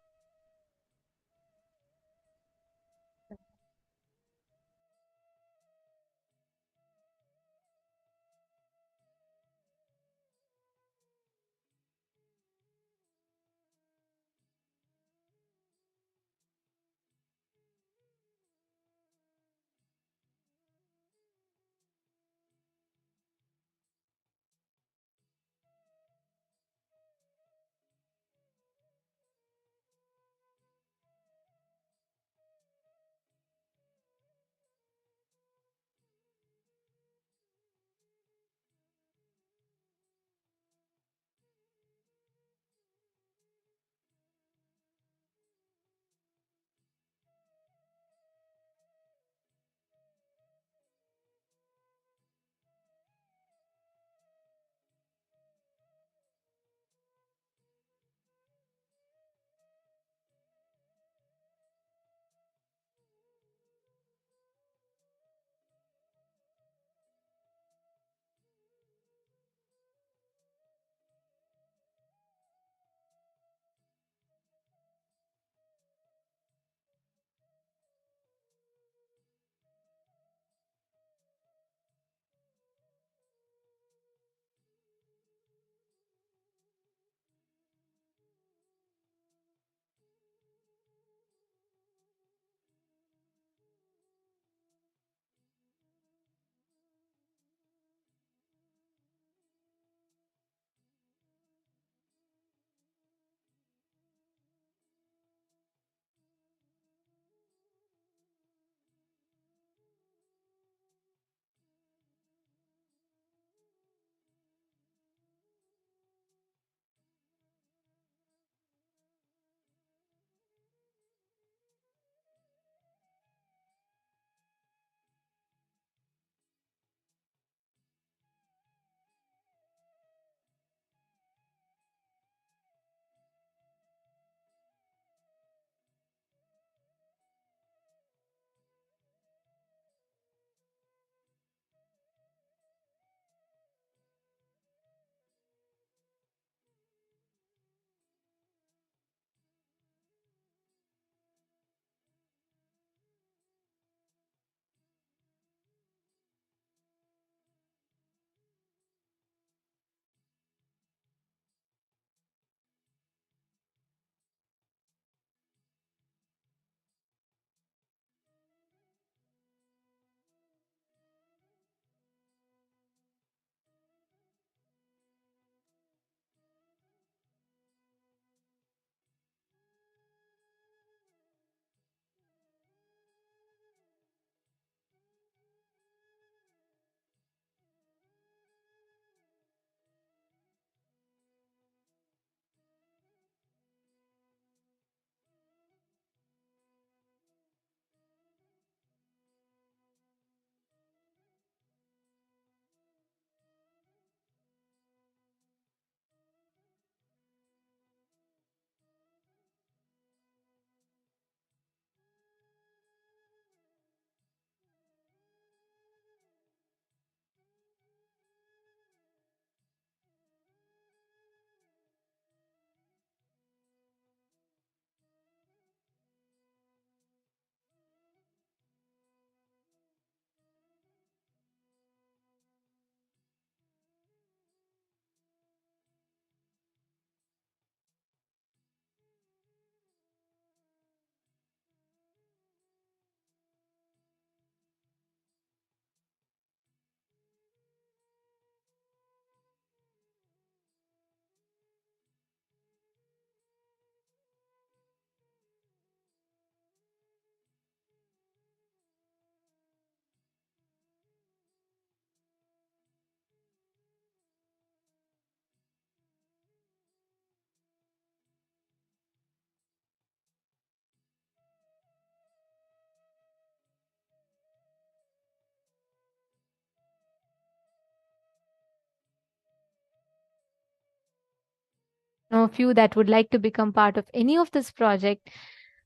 of you that would like to become part of any of this project,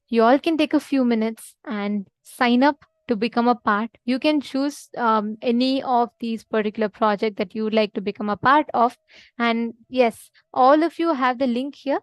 you all can take a few minutes and sign up to become a part. You can choose any of these particular project that you would like to become a part of. And yes, all of you have the link here.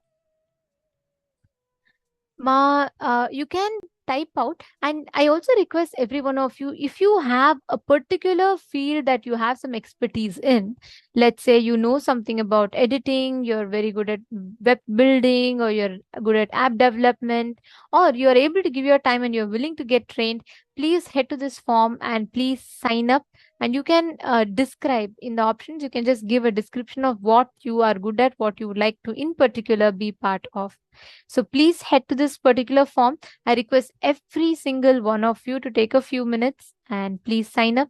You can type out, and I also request every one of you, if you have a particular field that you have some expertise in, let's say you know something about editing, you're very good at web building, or you're good at app development, or you're able to give your time and you're willing to get trained, please head to this form and please sign up. And you can describe in the options, you can just give a description of what you are good at, what you would like to in particular be part of. So please head to this particular form. I request every single one of you to take a few minutes and please sign up.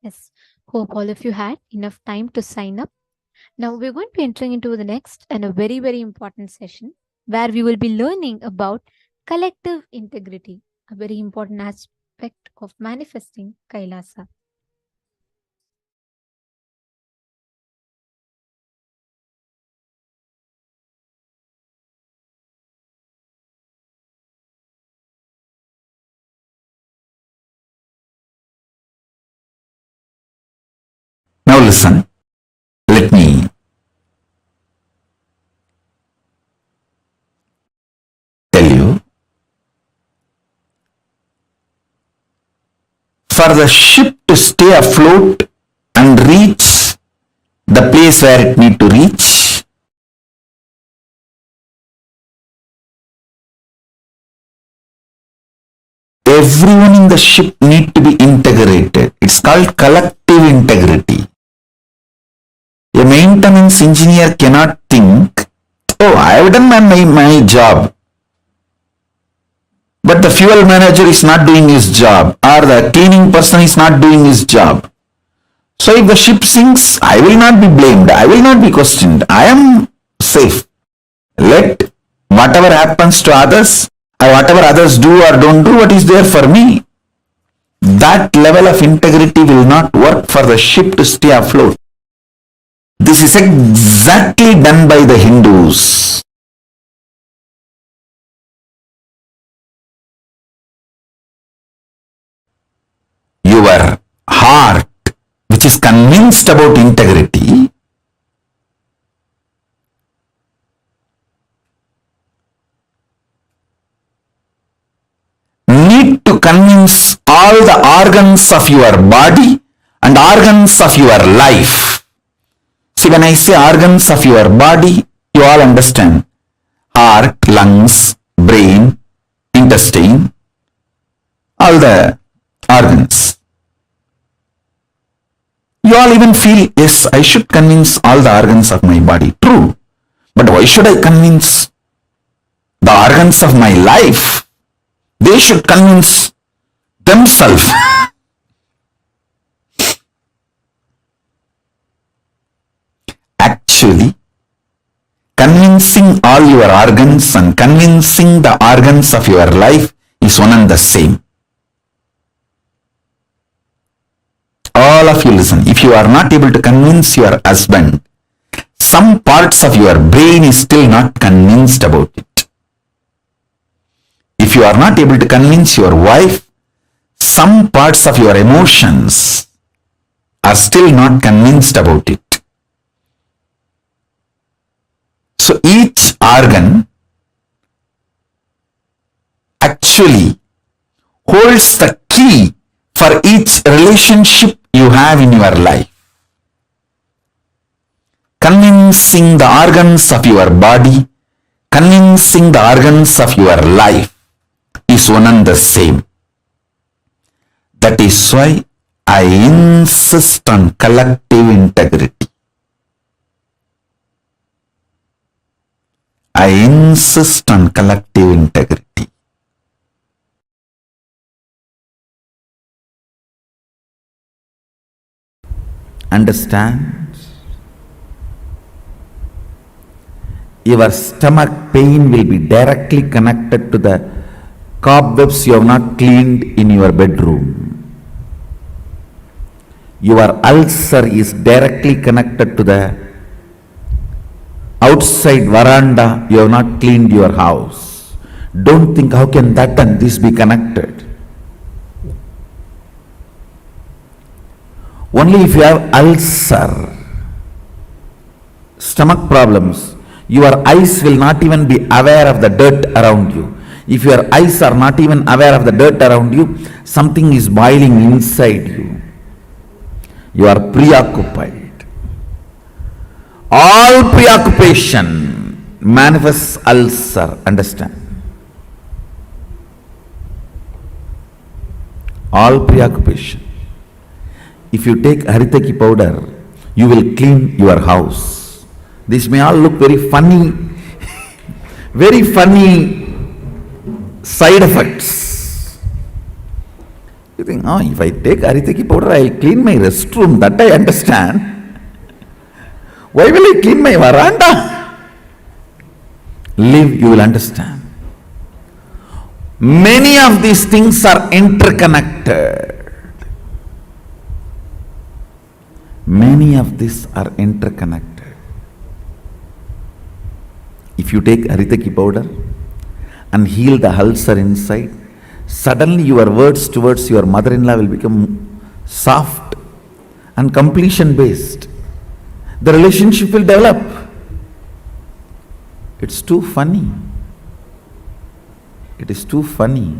Yes. Hope all of you had enough time to sign up. Now we're going to be entering into the next and a very, very important session where we will be learning about collective integrity, a very important aspect of manifesting Kailasa. Now listen, let me tell you. For the ship to stay afloat and reach the place where it need to reach, everyone in the ship need to be integrated. It's called collective integrity. A maintenance engineer cannot think, oh, I have done my job, but the fuel manager is not doing his job, or the cleaning person is not doing his job. So if the ship sinks, I will not be blamed, I will not be questioned, I am safe. Let whatever happens to others, or whatever others do or don't do, what is there for me? That level of integrity will not work for the ship to stay afloat. This is exactly done by the Hindus. Your heart, which is convinced about integrity, need to convince all the organs of your body and organs of your life. See, when I say organs of your body, you all understand. Heart, lungs, brain, intestine, all the organs. You all even feel, yes, I should convince all the organs of my body. True. But why should I convince the organs of my life? They should convince themselves. Actually, convincing all your organs and convincing the organs of your life is one and the same. All of you listen, if you are not able to convince your husband, some parts of your brain is still not convinced about it. If you are not able to convince your wife, some parts of your emotions are still not convinced about it. So each organ actually holds the key for each relationship you have in your life. Convincing the organs of your body, convincing the organs of your life is one and the same. That is why I insist on collective integrity. I insist on collective integrity. Understand? Your stomach pain will be directly connected to the cobwebs you have not cleaned in your bedroom. Your ulcer is directly connected to the outside veranda you have not cleaned your house. Don't think how can that and this be connected. Only if you have ulcer, stomach problems, your eyes will not even be aware of the dirt around you. If your eyes are not even aware of the dirt around you, something is boiling inside you. You are preoccupied. All preoccupation manifests ulcer, understand? All preoccupation. If you take haritaki powder, you will clean your house. This may all look very funny, very funny side effects. You think, oh, if I take Aritaki powder, I'll clean my restroom. That I understand. Why will I clean my veranda? Live, you will understand. Many of these things are interconnected. Many of these are interconnected. If you take Aritaki powder and heal the ulcer inside, suddenly your words towards your mother-in-law will become soft and completion based. The relationship will develop. It's too funny. It is too funny.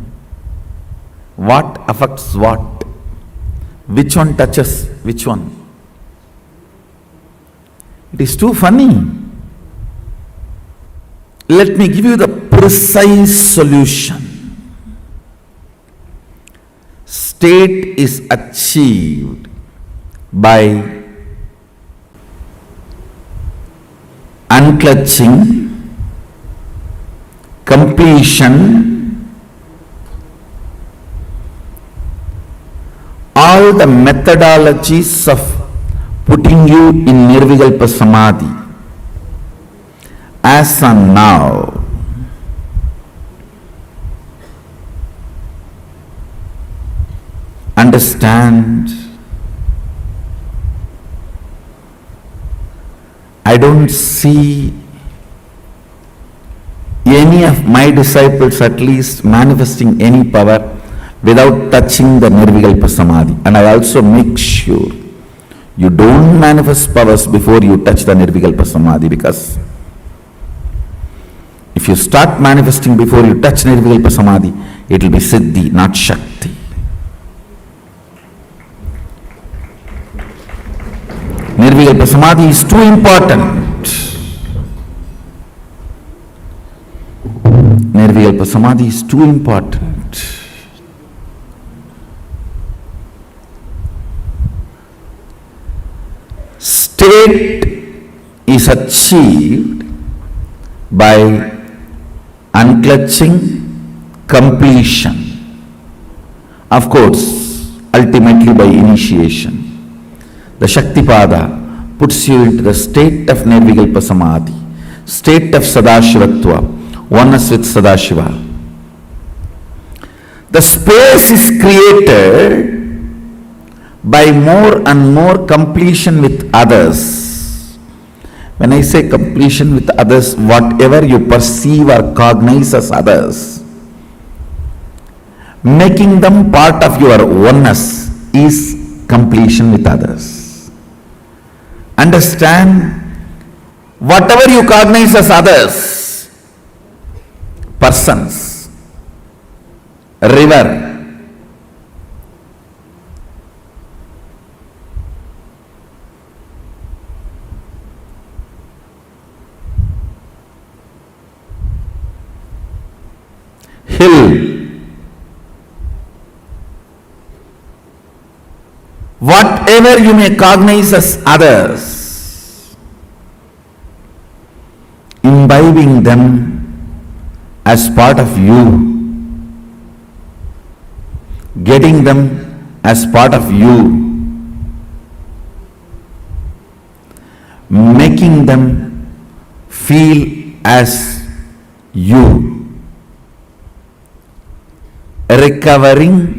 What affects what? Which one touches which one? It is too funny. Let me give you the precise solution. State is achieved by unclutching, completion, all the methodologies of putting you in Nirvikalpa Samadhi as on now. Understand, I don't see any of my disciples at least manifesting any power without touching the Nirvikalpa Samadhi. And I also make sure you don't manifest powers before you touch the Nirvikalpa Samadhi, because if you start manifesting before you touch Nirvikalpa Samadhi, it will be Siddhi, not Shakti. Nirvikalpa Samadhi is too important. Nirvikalpa Samadhi is too important. State is achieved by unclutching, completion. Of course, ultimately by initiation. The Shaktipada puts you into the state of Nirvikalpa Samadhi, state of Sadashiva Tattva, oneness with Sadashiva. The space is created by more and more completion with others. When I say completion with others, whatever you perceive or cognize as others, making them part of your oneness is completion with others. Understand, whatever you cognize as others, persons, river, hill, whatever you may cognize as others, imbibing them as part of you, getting them as part of you, making them feel as you, recovering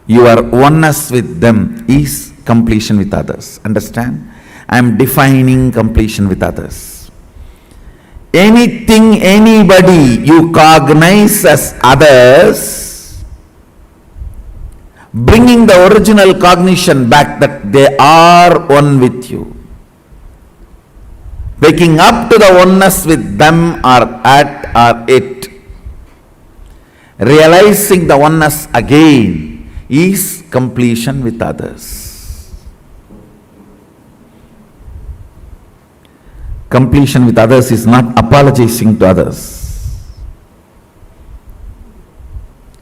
your oneness with them is completion with others. Understand? I am defining completion with others. Anything, anybody you cognize as others, bringing the original cognition back that they are one with you, waking up to the oneness with them or at or it, realizing the oneness again is completion with others. Completion with others is not apologizing to others.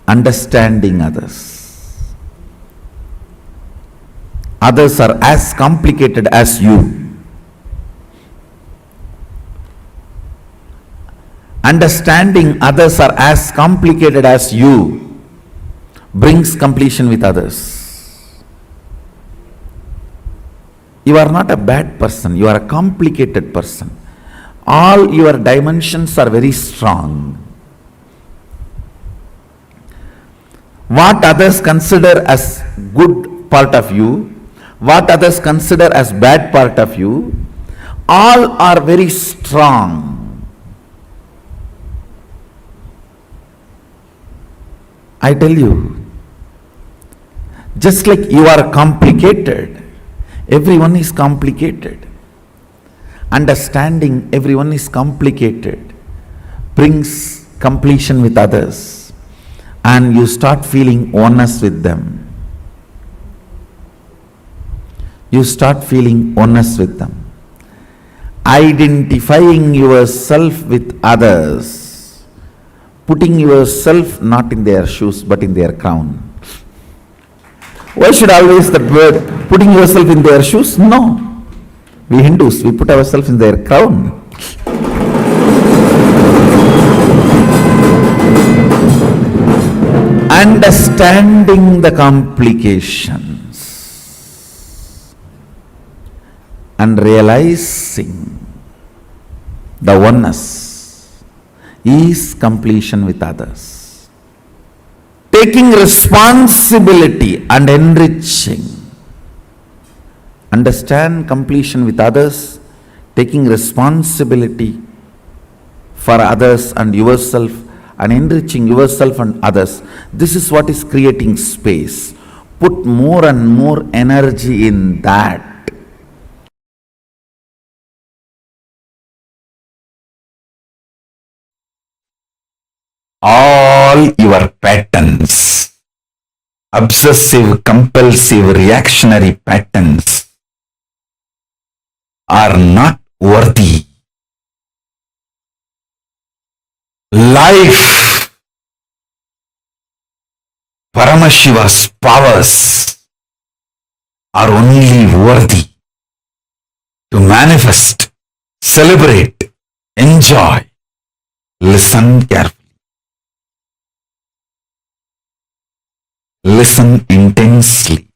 Understanding others. Others are as complicated as you. Understanding others are as complicated as you. brings completion with others. You are not a bad person, you are a complicated person. All your dimensions are very strong. What others consider as good part of you, what others consider as bad part of you, all are very strong. I tell you, just like you are complicated, everyone is complicated. Understanding everyone is complicated brings completion with others, and you start feeling oneness with them. You start feeling oneness with them. Identifying yourself with others, putting yourself not in their shoes but in their crown. Why should always the word putting yourself in their shoes? No. We Hindus, we put ourselves in their crown. Understanding the complications and realizing the oneness is completion with others. Taking responsibility and enriching. Understand completion with others, taking responsibility for others and yourself, and enriching yourself and others. This is what is creating space. Put more and more energy in that. All your patterns, obsessive, compulsive, reactionary patterns, are not worthy. Life, Paramashiva's powers are only worthy to manifest, celebrate, enjoy. Listen carefully. Listen intensely.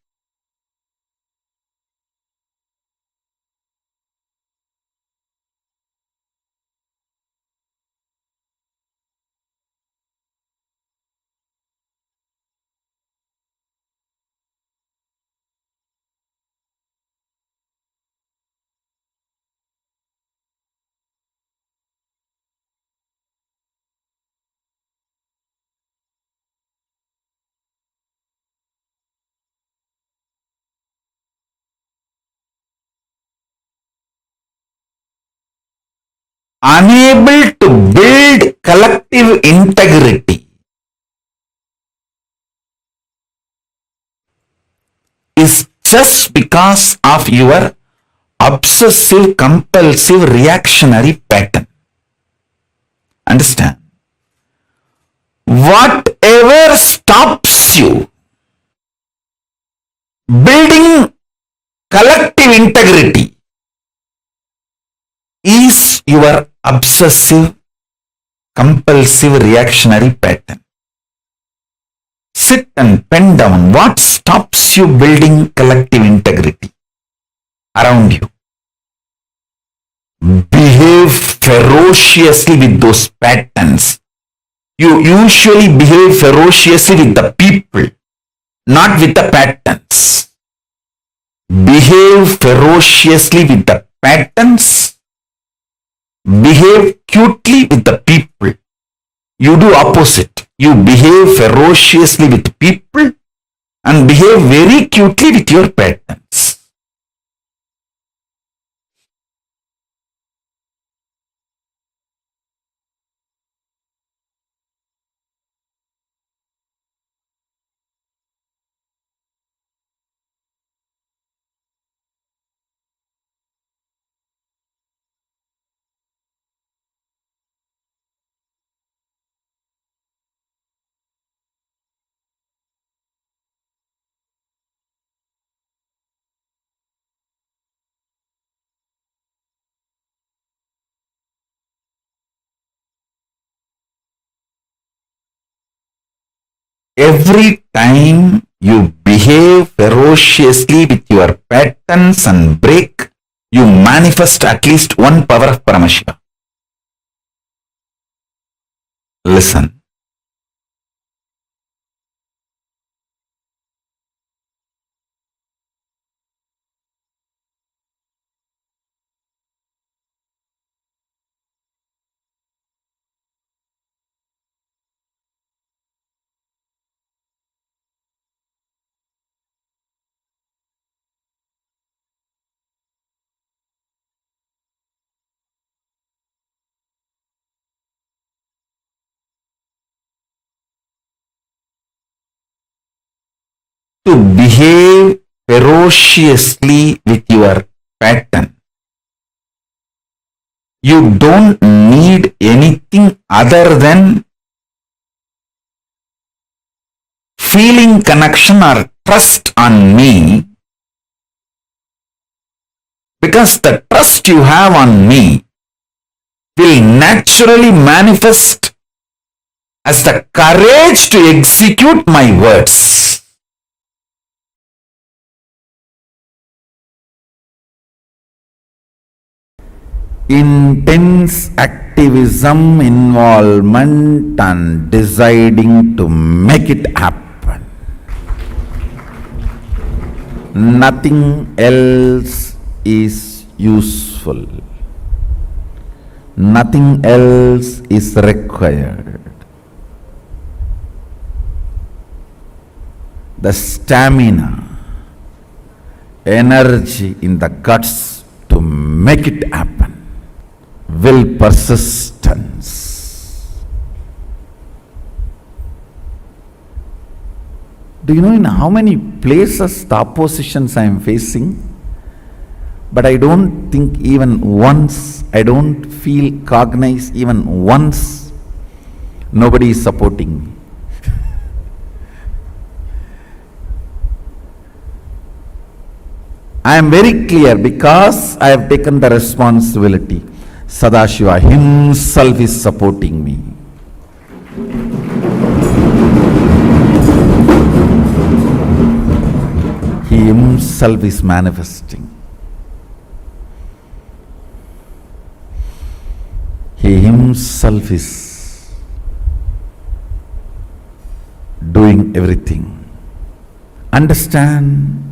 Unable to build collective integrity is just because of your obsessive, compulsive, reactionary pattern. Understand? Whatever stops you building collective integrity is your obsessive, compulsive, reactionary pattern. Sit and pen down what stops you building collective integrity around you. Behave ferociously with those patterns. You usually behave ferociously with the people, not with the patterns. Behave ferociously with the patterns. Behave cutely with the people. You do opposite. You behave ferociously with people and behave very cutely with your patterns. Every time you behave ferociously with your patterns and break, you manifest at least one power of Paramashiva. Listen. To behave ferociously with your pattern. You don't need anything other than feeling connection or trust on me, because the trust you have on me will naturally manifest as the courage to execute my words. Intense activism, involvement, and deciding to make it happen. Nothing else is useful. Nothing else is required. The stamina, energy in the guts to make it happen. Will, persistence. Do you know in how many places the oppositions I am facing? But I don't think even once, I don't feel cognized even once, nobody is supporting me. I am very clear because I have taken the responsibility. Sadashiva himself is supporting me. He himself is manifesting. He himself is doing everything. Understand,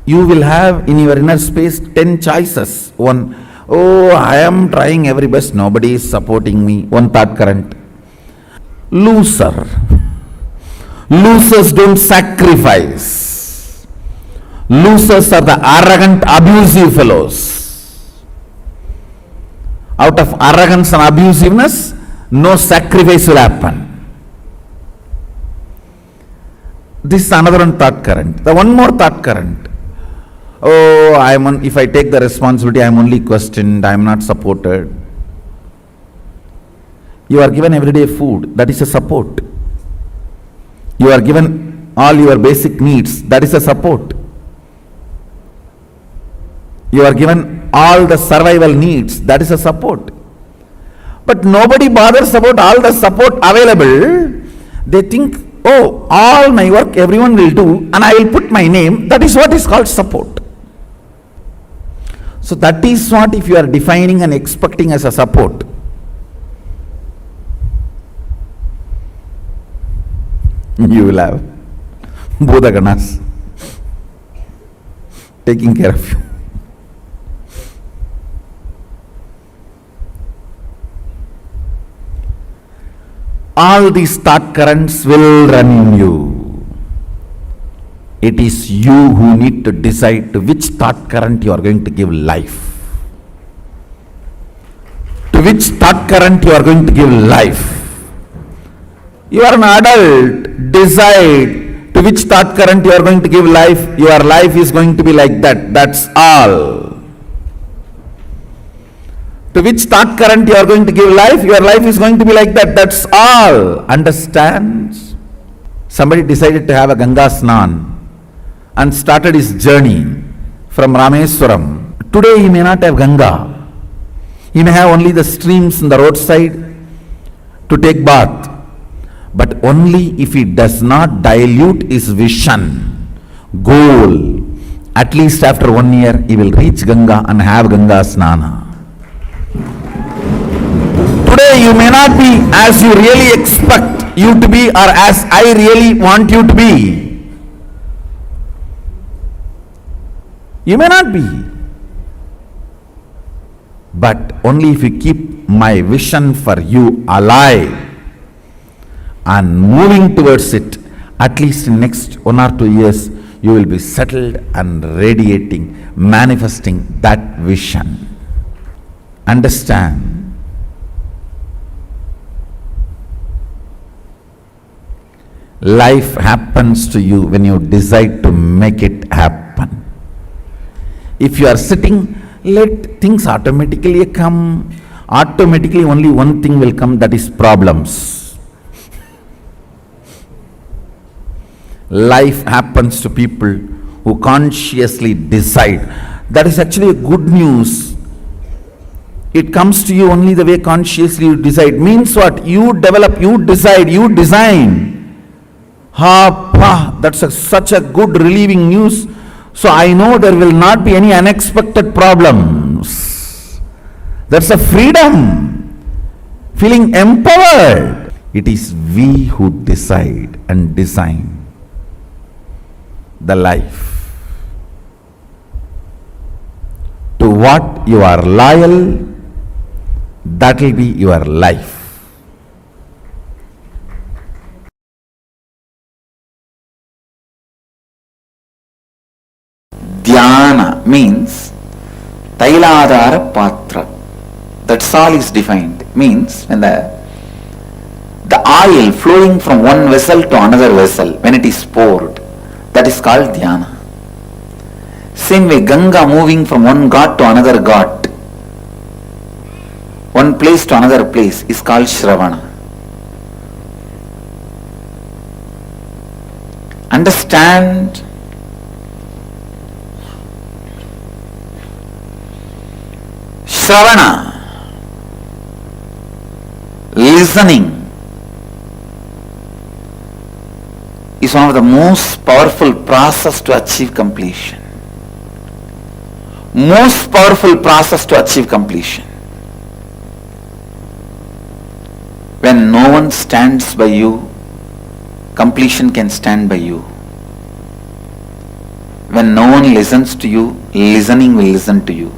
you will have in your inner space 10 choices. One, oh, I am trying every best, nobody is supporting me. One thought current. Loser. Losers don't sacrifice. Losers are the arrogant, abusive fellows. Out of arrogance and abusiveness, no sacrifice will happen. This is another one thought current. The one more thought current. Oh, if I take the responsibility, I am only questioned, I am not supported. You are given everyday food, that is a support. You are given all your basic needs, that is a support. You are given all the survival needs, that is a support. But nobody bothers about all the support available. They think, oh, all my work everyone will do and I will put my name, that is what is called support. So that is what if you are defining and expecting as a support. You will have Bodha Ganas taking care of you. All these thought currents will run in you. It is you who need to decide to which thought current you are going to give life. To which thought current you are going to give life. You are an adult, decide to which thought current you are going to give life. Your life is going to be like that, that's all. To which thought current you are going to give life, your life is going to be like that, that's all. Understand? Somebody decided to have a Ganga Snan and started his journey from Rameswaram. Today he may not have Ganga. He may have only the streams in the roadside to take bath. but only if he does not dilute his vision, goal. At least after 1 year, he will reach Ganga and have Ganga Snana. Today you may not be as you really expect you to be or as I really want you to be. You may not be. But only if you keep my vision for you alive and moving towards it, at least in next 1 or 2 years, you will be settled and radiating, manifesting that vision. Understand? Life happens to you when you decide to make it happen. If you are sitting, let things automatically come. Automatically only one thing will come, that is problems. Life happens to people who consciously decide. That is actually a good news. It comes to you only the way consciously you decide. Means what? You develop, you decide, you design. That's such a good relieving news. So I know there will not be any unexpected problems. That's a freedom. Feeling empowered. It is we who decide and design the life. To what you are loyal, that will be your life. Dhyana means Tailadhara Patra. That's all is defined. Means when the oil flowing from one vessel to another vessel, when it is poured, that is called dhyana. Same way, Ganga moving from one ghat to another ghat, one place to another place, is called Shravana. Understand? Shravana, listening, is one of the most powerful process to achieve completion. Most powerful process to achieve completion. When no one stands by you, completion can stand by you. When no one listens to you, listening will listen to you.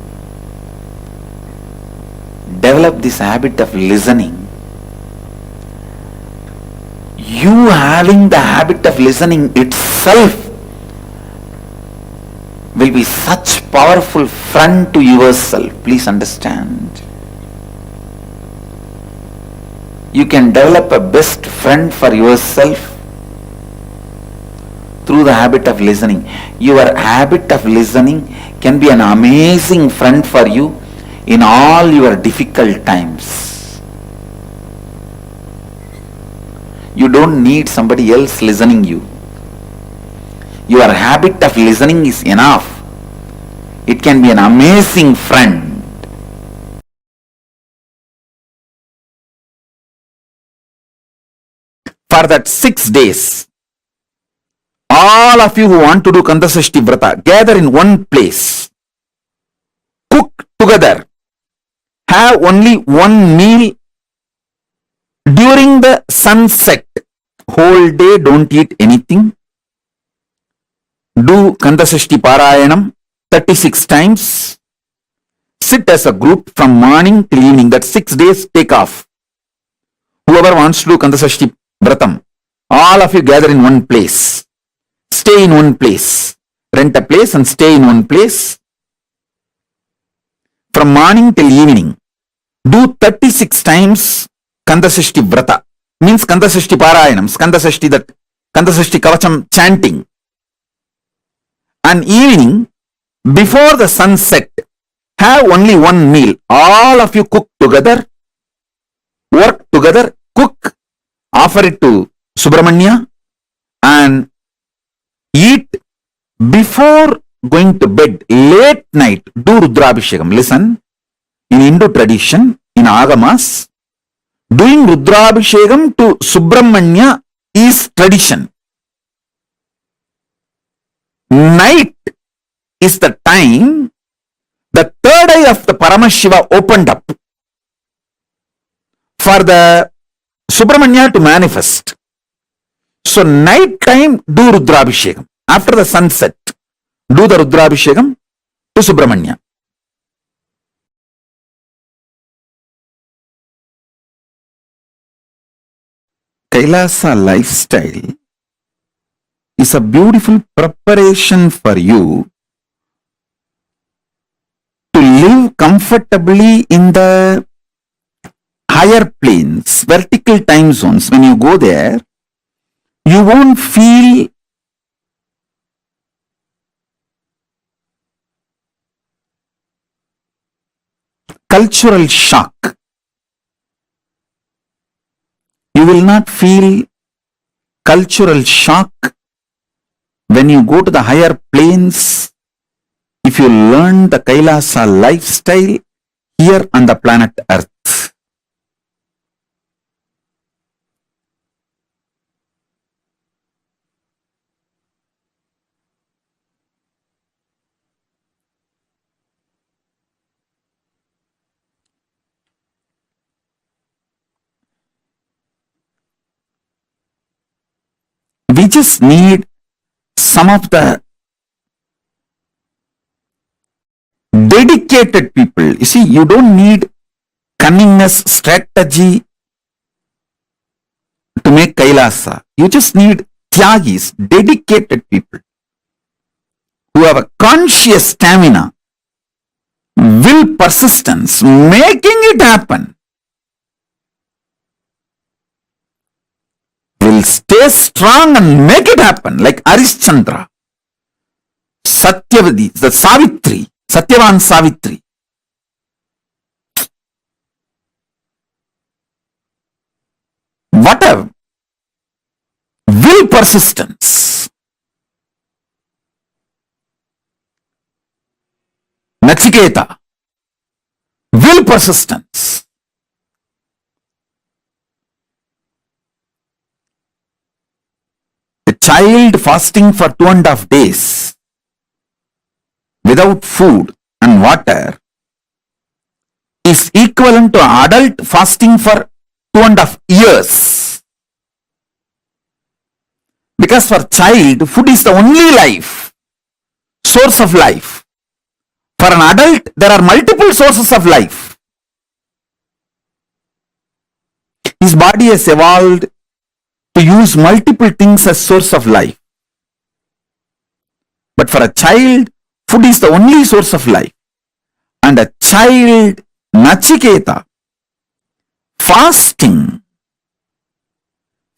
Develop this habit of listening. You having the habit of listening itself will be such powerful friend to yourself. Please understand. You can develop a best friend for yourself through the habit of listening. Your habit of listening can be an amazing friend for you in all your difficult times. You don't need somebody else listening you. Your habit of listening is enough. It can be an amazing friend. For that 6 days, all of you who want to do Kandasashti Vrata, gather in one place. Cook together. Have only one meal during the sunset. Whole day don't eat anything. Do Kandasashti Parayanam 36 times. Sit as a group from morning till evening. That 6 days take off. Whoever wants to do Kandasashti Vratam, all of you gather in one place. Stay in one place. Rent a place and stay in one place. From morning till evening. Do 36 times Kandasashti Vrata. Means Kandasashti Parayanam. Kandasashti Kavacham chanting. And evening, before the sunset, have only one meal. All of you cook together. Work together. Cook. Offer it to Subramanya. And eat before going to bed. Late night, do Rudrabhishekam. Listen. In Hindu tradition, in Agamas, Doing Rudrabhishekam to Subramanya is tradition. Night is the time the third eye of the Paramashiva opened up for the Subramanya to manifest. So night time do Rudrabhishekam. After the sunset, do the Rudrabhishekam to Subramanya. Kailasa lifestyle is a beautiful preparation for you to live comfortably in the higher planes, vertical time zones. When you go there, you won't feel cultural shock. You will not feel cultural shock when you go to the higher planes if you learn the Kailasa lifestyle here on the planet Earth. We just need some of the dedicated people. You see, you don't need cunningness, strategy to make Kailasa. You just need tyagis, dedicated people who have a conscious stamina, will, persistence, making it happen. Will stay strong and make it happen, like Arishchandra, Satyavadi, the Savitri, Satyavan Savitri. Whatever, will, persistence. Nachiketa, will, persistence. A child fasting for 2.5 days without food and water is equivalent to an adult fasting for 2.5 years. Because for child, food is the only life, source of life. For an adult, there are multiple sources of life. His body has evolved to use multiple things as source of life. But for a child, food is the only source of life. And a child, Nachiketa, fasting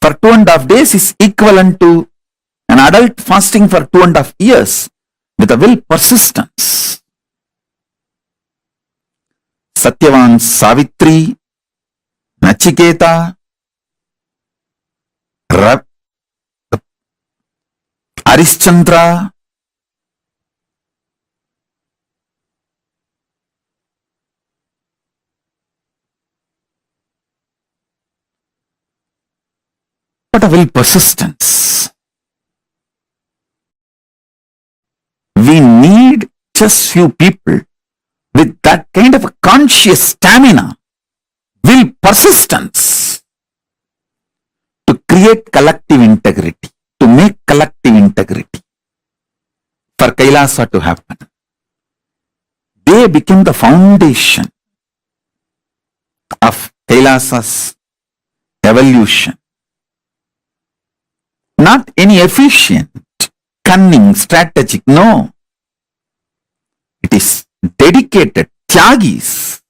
for 2.5 days is equivalent to an adult fasting for 2.5 years with a will, persistence. Satyavan Savitri, Nachiketa, Arishchandra, what a will, persistence. We need just few people with that kind of a conscious stamina, will, persistence to create collective integrity, to make collective integrity for Kailasa to happen. They become the foundation of Kailasa's evolution. Not any efficient, cunning, strategic, no. It is dedicated, tyagis,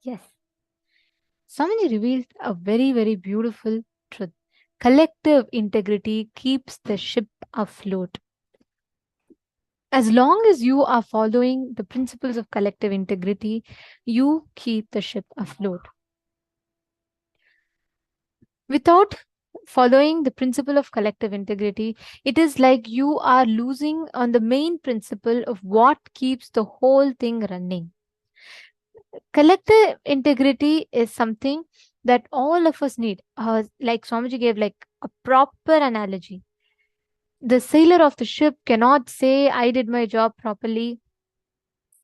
Yes. Swamiji revealed a very, very beautiful truth. Collective integrity keeps the ship afloat. As long as you are following the principles of collective integrity, you keep the ship afloat. Without following the principle of collective integrity, it is like you are losing on the main principle of what keeps the whole thing running. Collective integrity is something that all of us need. Like Swamiji gave like a proper analogy. The sailor of the ship cannot say, I did my job properly.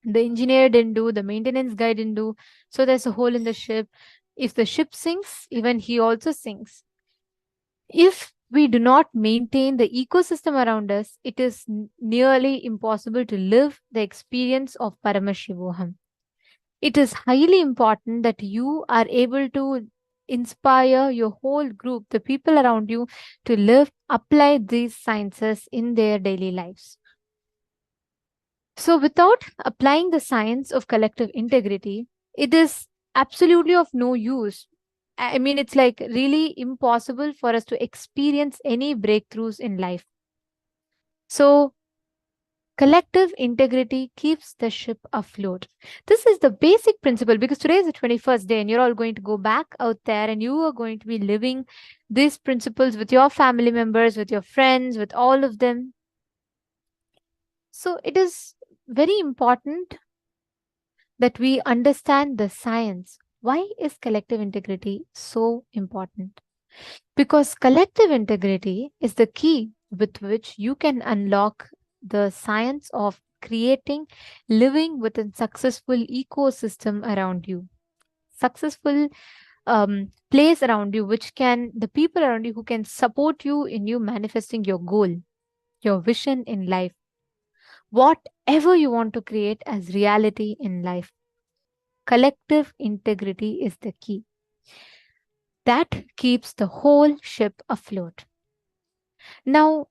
The engineer didn't do, the maintenance guy didn't do. So there's a hole in the ship. If the ship sinks, even he also sinks. If we do not maintain the ecosystem around us, it is nearly impossible to live the experience of Paramashivoham. It is highly important that you are able to inspire your whole group, the people around you, to apply these sciences in their daily lives. So, without applying the science of collective integrity, it is absolutely of no use. I mean, it's like really impossible for us to experience any breakthroughs in life. So, collective integrity keeps the ship afloat. This is the basic principle because today is the 21st day and you're all going to go back out there and you are going to be living these principles with your family members, with your friends, with all of them. So, it is very important that we understand the science. Why is collective integrity so important? Because collective integrity is the key with which you can unlock the science of creating, living within successful ecosystem around you. Successful place around you, the people around you who can support you in you manifesting your goal, your vision in life, whatever you want to create as reality in life. Collective integrity is the key. That keeps the whole ship afloat. Now,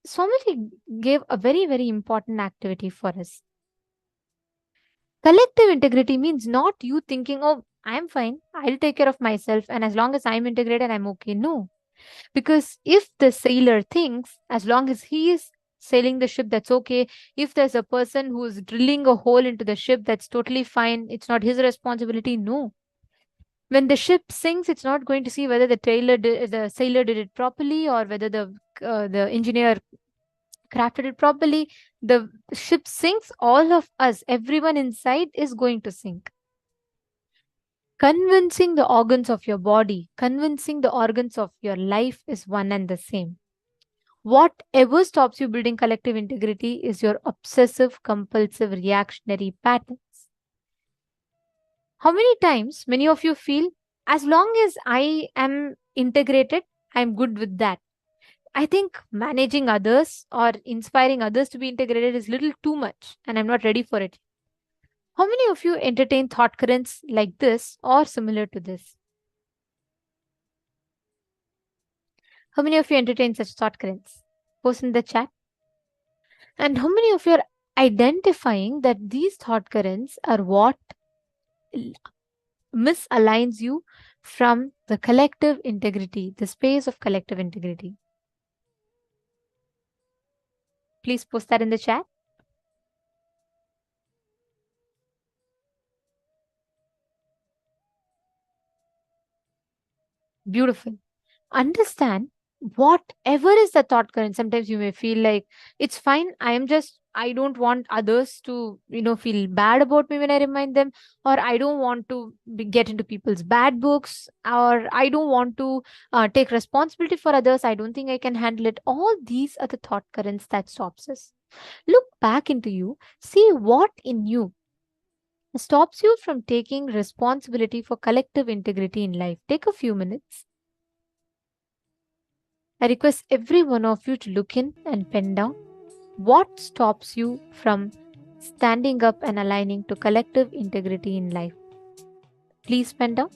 Swamiji gave a very, very important activity for us. Collective integrity means not you thinking, oh, I'm fine, I'll take care of myself, and as long as I'm integrated, I'm okay. No. Because if the sailor thinks, as long as he is sailing the ship, that's okay. If there's a person who's drilling a hole into the ship, that's totally fine. It's not his responsibility. No. When the ship sinks, it's not going to see whether the sailor did it properly or whether the engineer crafted it properly. The ship sinks, all of us, everyone inside is going to sink. Convincing the organs of your body, convincing the organs of your life is one and the same. Whatever stops you building collective integrity is your obsessive, compulsive, reactionary patterns. How many times many of you feel, as long as I am integrated, I'm good with that. I think managing others or inspiring others to be integrated is little too much and I'm not ready for it. How many of you entertain thought currents like this or similar to this? How many of you entertain such thought currents? Post in the chat. And how many of you are identifying that these thought currents are what misaligns you from the collective integrity, the space of collective integrity? Please post that in the chat. Beautiful. Understand whatever is the thought current. Sometimes you may feel like it's fine. I don't want others to, feel bad about me when I remind them, or I don't want to get into people's bad books, or I don't want to take responsibility for others. I don't think I can handle it. All these are the thought currents that stops us. Look back into you, see what in you stops you from taking responsibility for collective integrity in life. Take a few minutes. I request every one of you to look in and pen down what stops you from standing up and aligning to collective integrity in life. Please pen down.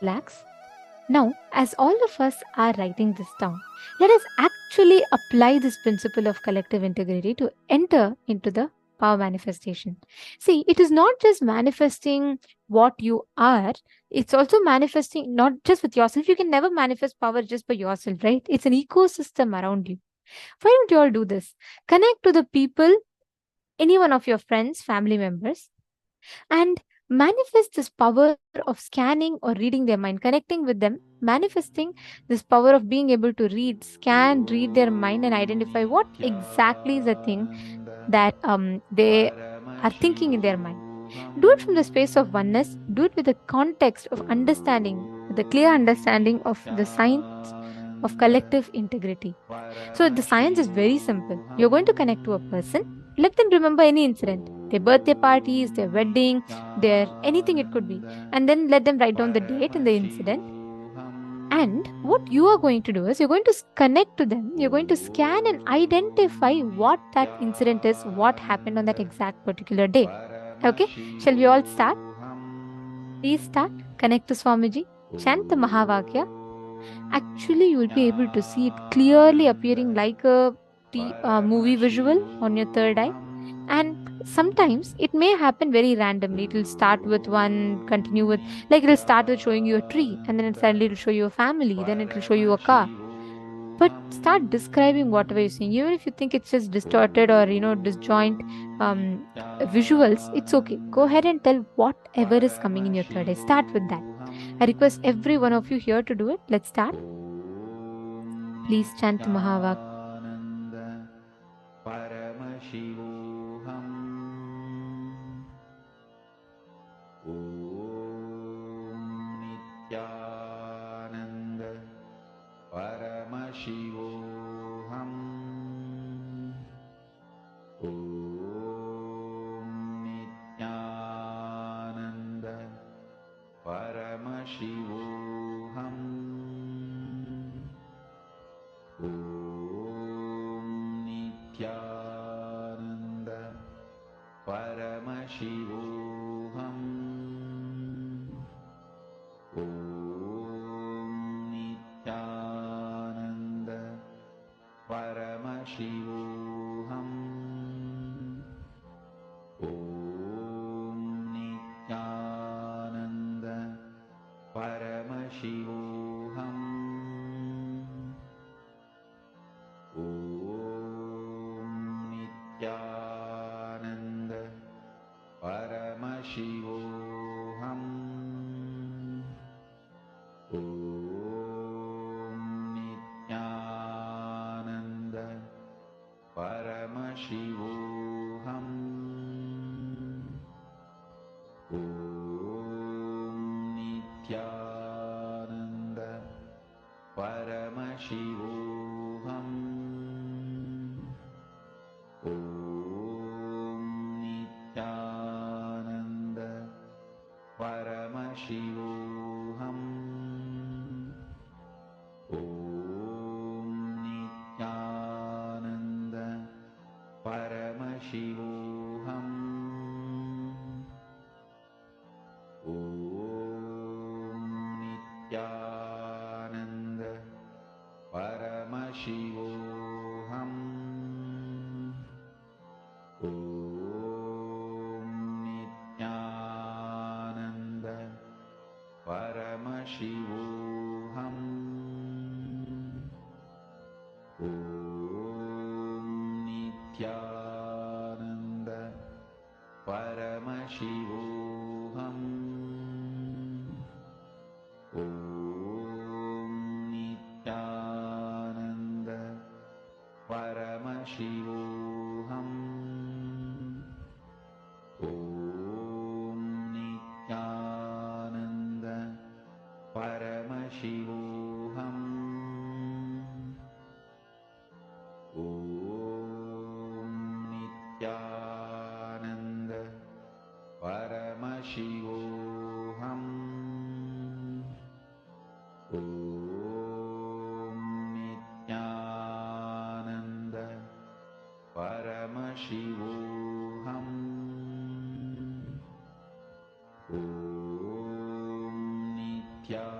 relax. Now, as all of us are writing this down, let us actually apply this principle of collective integrity to enter into the power manifestation. See, it is not just manifesting what you are, it's also manifesting not just with yourself. You can never manifest power just by yourself, right? It's an ecosystem around you. Why don't you all do this? Connect to the people, any one of your friends, family members, and manifest this power of scanning or reading their mind, connecting with them, manifesting this power of being able to read, scan, read their mind, and identify what exactly is the thing that they are thinking in their mind. Do it from the space of oneness, do it with the context of understanding, with the clear understanding of the science of collective integrity. So the science is very simple. You're going to connect to a person, let them remember any incident, their birthday parties, their wedding, their anything it could be, and then let them write down the date and the incident. And what you are going to do is you're going to connect to them, you're going to scan and identify what that incident is, what happened on that exact particular day. Okay, shall we all start? Please start. Connect to Swamiji, chant the Mahavakya. Actually, you will be able to see it clearly appearing like a movie visual on your third eye. And sometimes it may happen very randomly. It will start with one, continue with, like it'll start with showing you a tree, and then suddenly it'll show you a family, then it'll show you a car. But start describing whatever you're seeing. Even if you think it's just distorted or, disjoint visuals, it's okay. Go ahead and tell whatever is coming in your third eye. Start with that. I request every one of you here to do it. Let's start. Please chant Mahavak. Paramashivoham Om Nityananda Paramashivoham Om Nityananda Paramashivoham Om Nityananda Paramashivoham Om Nityananda Paramashivoham Om Nityananda Paramashivoham Om Nityananda Paramashivoham Om Nityananda Paramashivoham Om Nityananda Paramashivoham Om Nityananda Paramashivoham Om Nityananda Paramashivoham Om Nityananda Paramashivoham Om Nityananda Paramashivoham Om Nityananda Paramashivoham Om Nityananda Paramashivoham Om Nityananda Paramashivoham Om Nityananda Paramashivoham Om Nityananda Paramashivoham Om Nityananda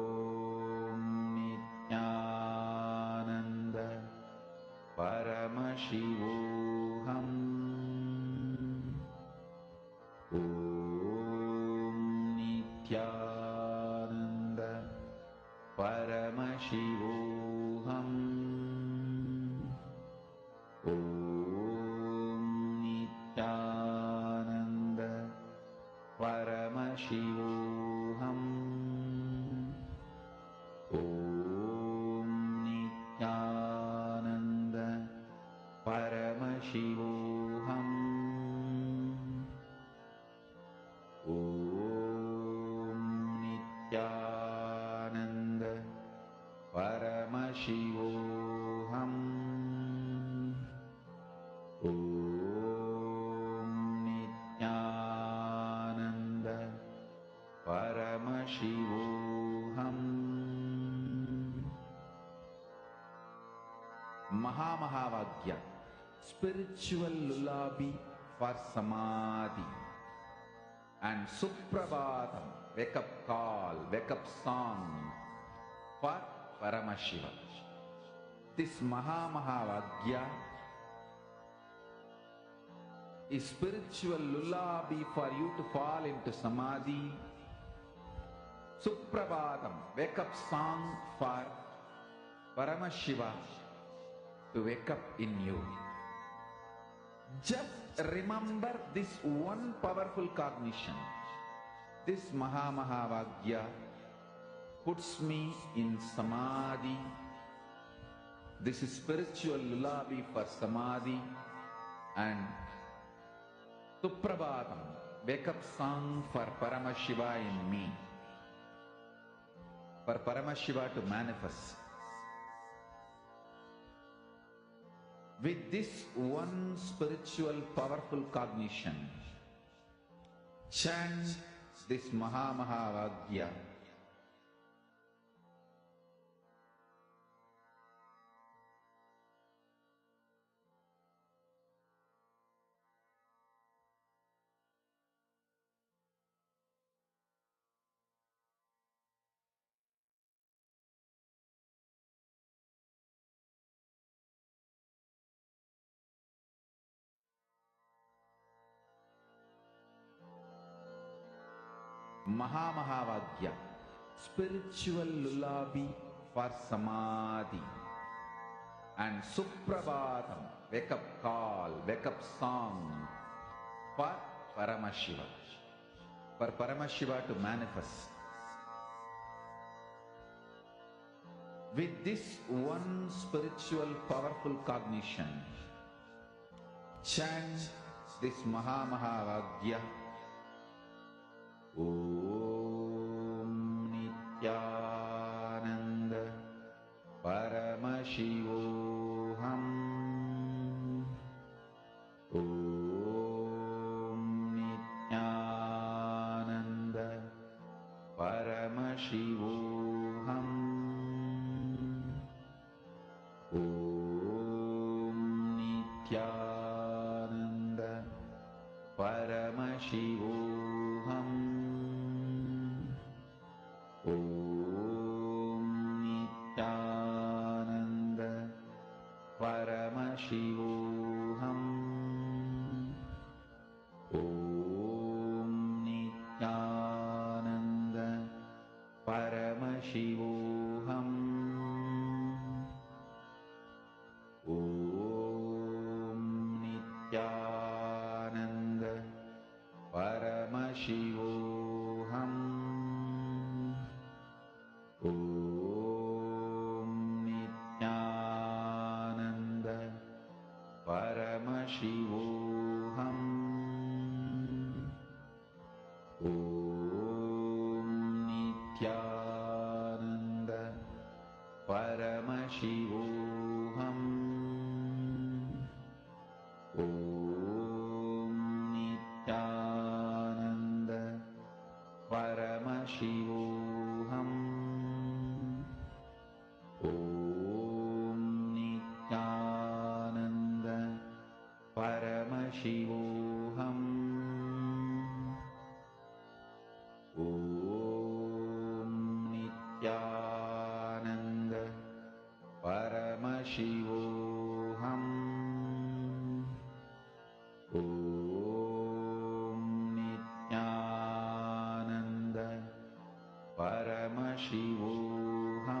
Paramashivoham. Om Nityananda Paramashivoham. Om Nityananda Paramashivoham. Om Nityananda Paramashivoham. Om Nityananda Paramashivoham. Mahā spiritual lullaby for samadhi, and Suprabhatam, wake up call, wake up song for Paramashiva. This Mahā is spiritual lullaby for you to fall into samadhi. Suprabhatam, wake up song for Paramashiva to wake up in you. Just remember this one powerful cognition. This Mahā puts me in samadhi. This is spiritual lullaby for samadhi, and Suprabhatam, wake up song for Paramashiva in me, for Paramashiva to manifest. With this one spiritual powerful cognition, chant this Mahā. Mahā spiritual lullaby for samadhi, and Suprabhatam, wake up call, wake up song for Paramashiva, for Paramashiva to manifest. With this one spiritual powerful cognition, chant this Mahā. Om Nityananda Paramashivoham. Om Nityananda Paramashivoham. Om Nityananda Paramashivoham. Om Nityananda Paramashivoham. Om Nityananda Paramashivoham. Om Nityananda Paramashivoham. Om Nityananda Paramashivoham. Om Nityananda Paramashivoham. Om Nityananda Paramashivoham. Om Nityananda Paramashivoham. Om Nityananda Paramashivoham. Om Nityananda Paramashivoham.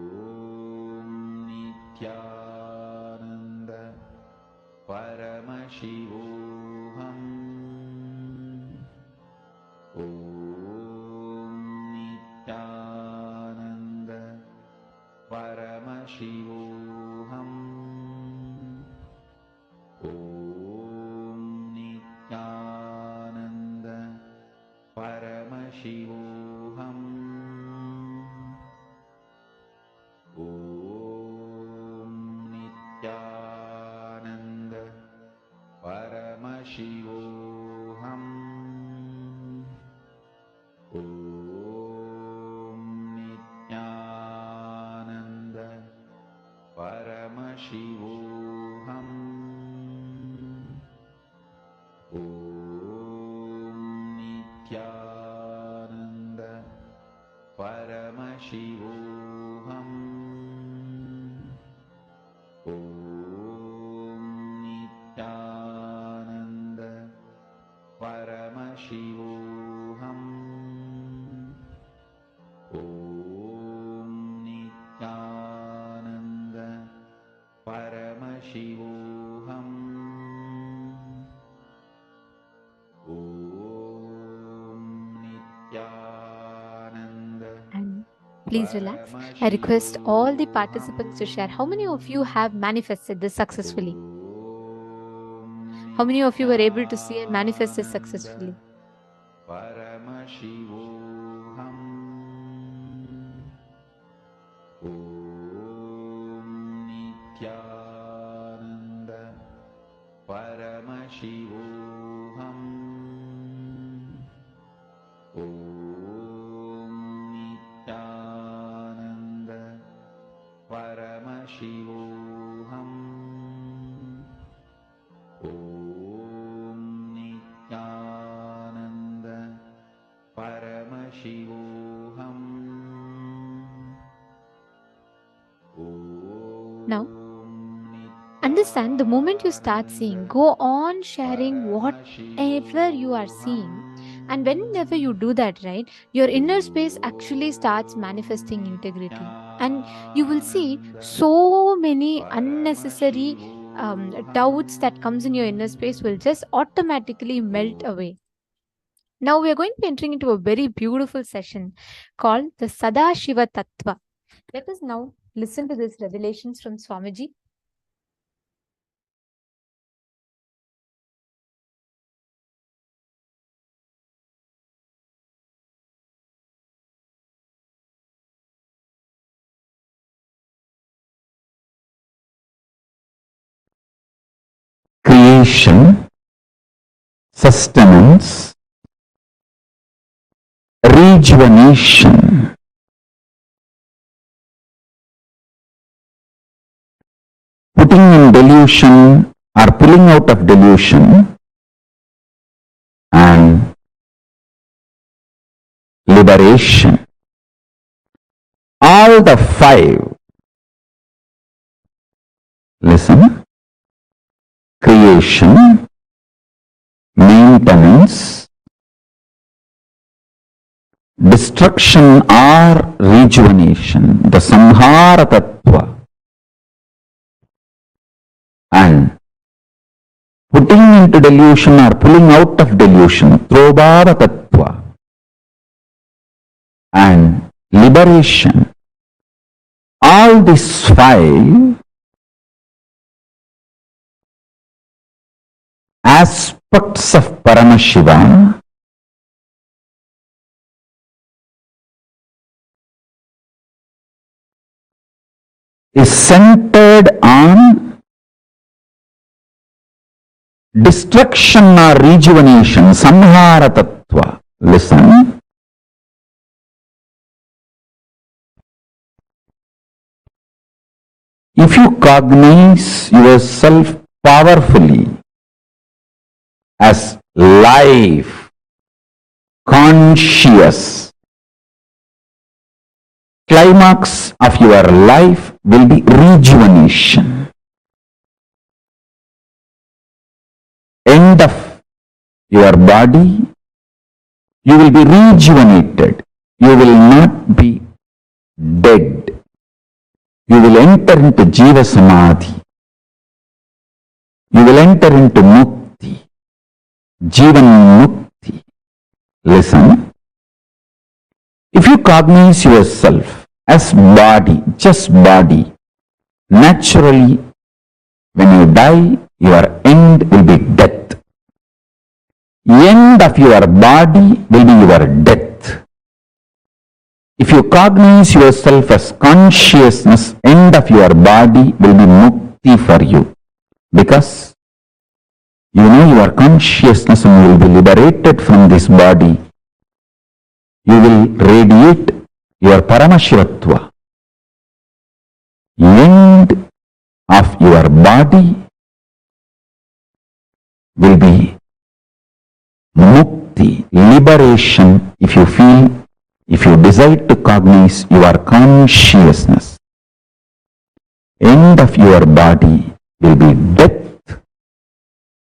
Nityananda Paramashivoham. Om Nityananda Paramashivoham. Om Nityananda Paramashivoham. Om Nityananda Paramashivoham. Om Nityananda Paramashivoham. Om Nityananda Paramashivoham. Om Nityananda Paramashivoham. Om Nityananda. And please relax. I request all the participants to share how many of you have manifested this successfully. How many of you were able to see and manifest this successfully? Paramashivoham. Om Nityananda Paramashivoham. Om Nityananda Paramashivoham. Om Nityananda Paramashivoham. Now, understand the moment you start seeing, go on sharing whatever you are seeing. And whenever you do that, right, your inner space actually starts manifesting integrity. And you will see so many unnecessary doubts that comes in your inner space will just automatically melt away. Now we are going to be entering into a very beautiful session called the Sadashiva Tattva. Let us now listen to these revelations from Swamiji. Creation, sustenance, rejuvenation, putting in delusion or pulling out of delusion, and liberation. All the five. Listen. Creation, maintenance, destruction or rejuvenation, the Sangha Tattva, and putting into delusion or pulling out of delusion, Trobhava Tattva, and liberation. All these five aspects of Paramashiva is centered on destruction or rejuvenation, Samhara Tattva. Listen. If you cognize yourself powerfully as life, conscious, climax of your life will be rejuvenation. End of your body, you will be rejuvenated. You will not be dead. You will enter into Jiva Samadhi. You will enter into Mukti, Jivan Mukti. Listen. If you cognize yourself as body, just body, naturally, when you die, your end will be death. End of your body will be your death. If you cognize yourself as consciousness, end of your body will be mukti for you. Because you know your consciousness and you will be liberated from this body. You will radiate your Paramashiva Tattva. End of your body will be mukti, liberation, if you feel, if you decide to cognize your consciousness. End of your body will be death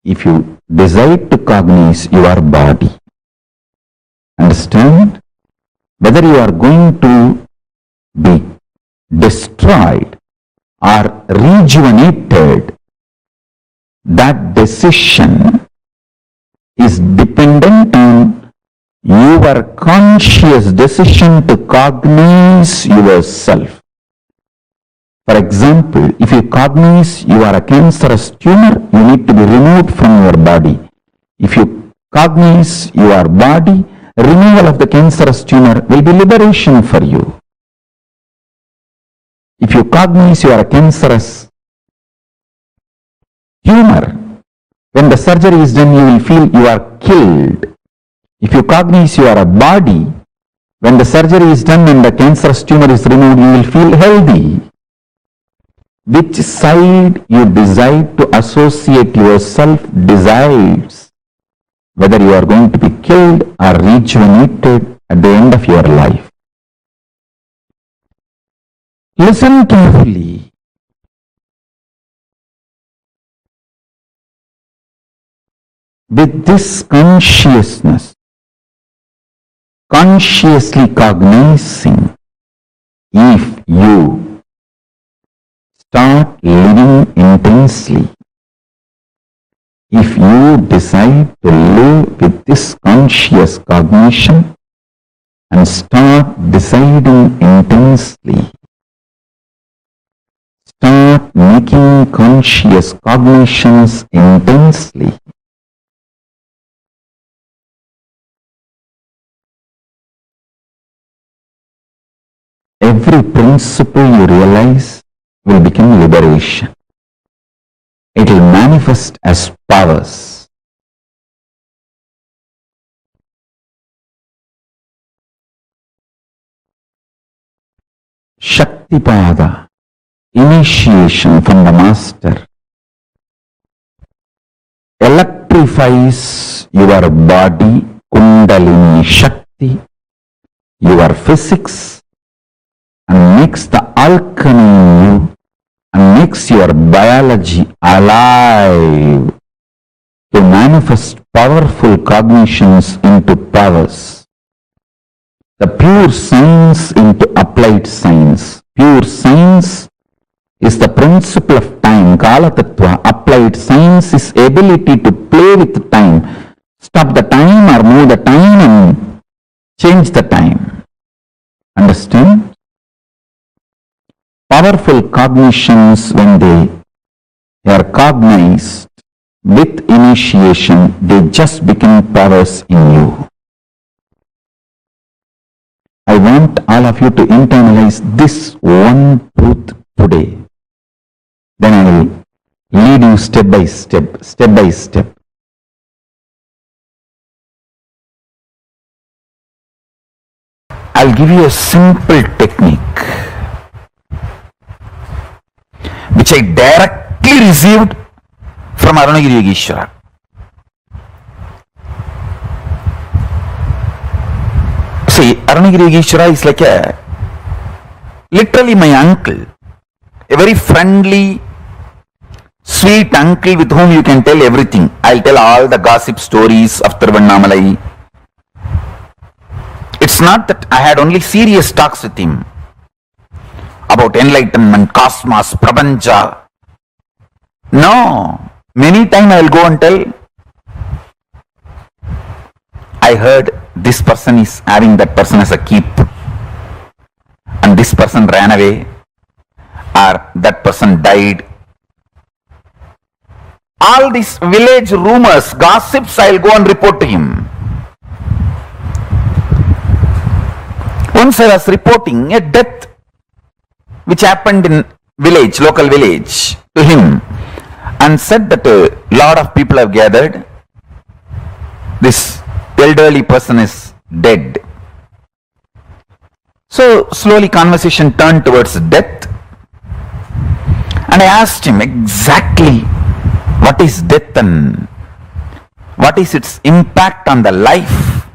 if you decide to cognize your body. Understand? Whether you are going to be destroyed or rejuvenated, that decision is dependent on your conscious decision to cognize yourself. For example, if you cognize you are a cancerous tumor, you need to be removed from your body. If you cognize your body, removal of the cancerous tumor will be liberation for you. If you cognize you are a cancerous tumor, when the surgery is done, you will feel you are killed. If you cognize you are a body, when the surgery is done and the cancerous tumor is removed, you will feel healthy. Which side you decide to associate yourself decides whether you are going to be killed or rejuvenated at the end of your life. Listen carefully. With this consciousness, consciously cognizing, if you start living intensely, if you decide to live with this conscious cognition and start deciding intensely, start making conscious cognitions intensely, every principle you realize will become liberation. It will manifest as powers. Shaktipada, initiation from the master, electrifies your body, Kundalini Shakti, your physics, and makes the alchemy in you and makes your biology alive to manifest powerful cognitions into powers. The pure science into applied science. Pure science is the principle of time, Kala Tattva. Applied science is ability to play with time, stop the time or move the time and change the time. Understand? Powerful cognitions, when they are cognized with initiation, they just become powers in you. I want all of you to internalize this one truth today. Then I will lead you step by step, step by step. I'll give you a simple technique which I directly received from Arunagiri Yogeshwara. See, Arunagiri Yogeshwara is like literally my uncle, a very friendly, sweet uncle with whom you can tell everything. I'll tell all the gossip stories of Tiruvannamalai. It's not that I had only serious talks with him about enlightenment, cosmos, prapancha. No. Many times I will go and tell, I heard this person is having that person as a keep, and this person ran away, or that person died. All these village rumors, gossips, I'll go and report to him. Once I was reporting a death which happened in village, local village, to him, and said that a lot of people have gathered. This elderly person is dead. So slowly conversation turned towards death, and I asked him exactly what is death and what is its impact on the life.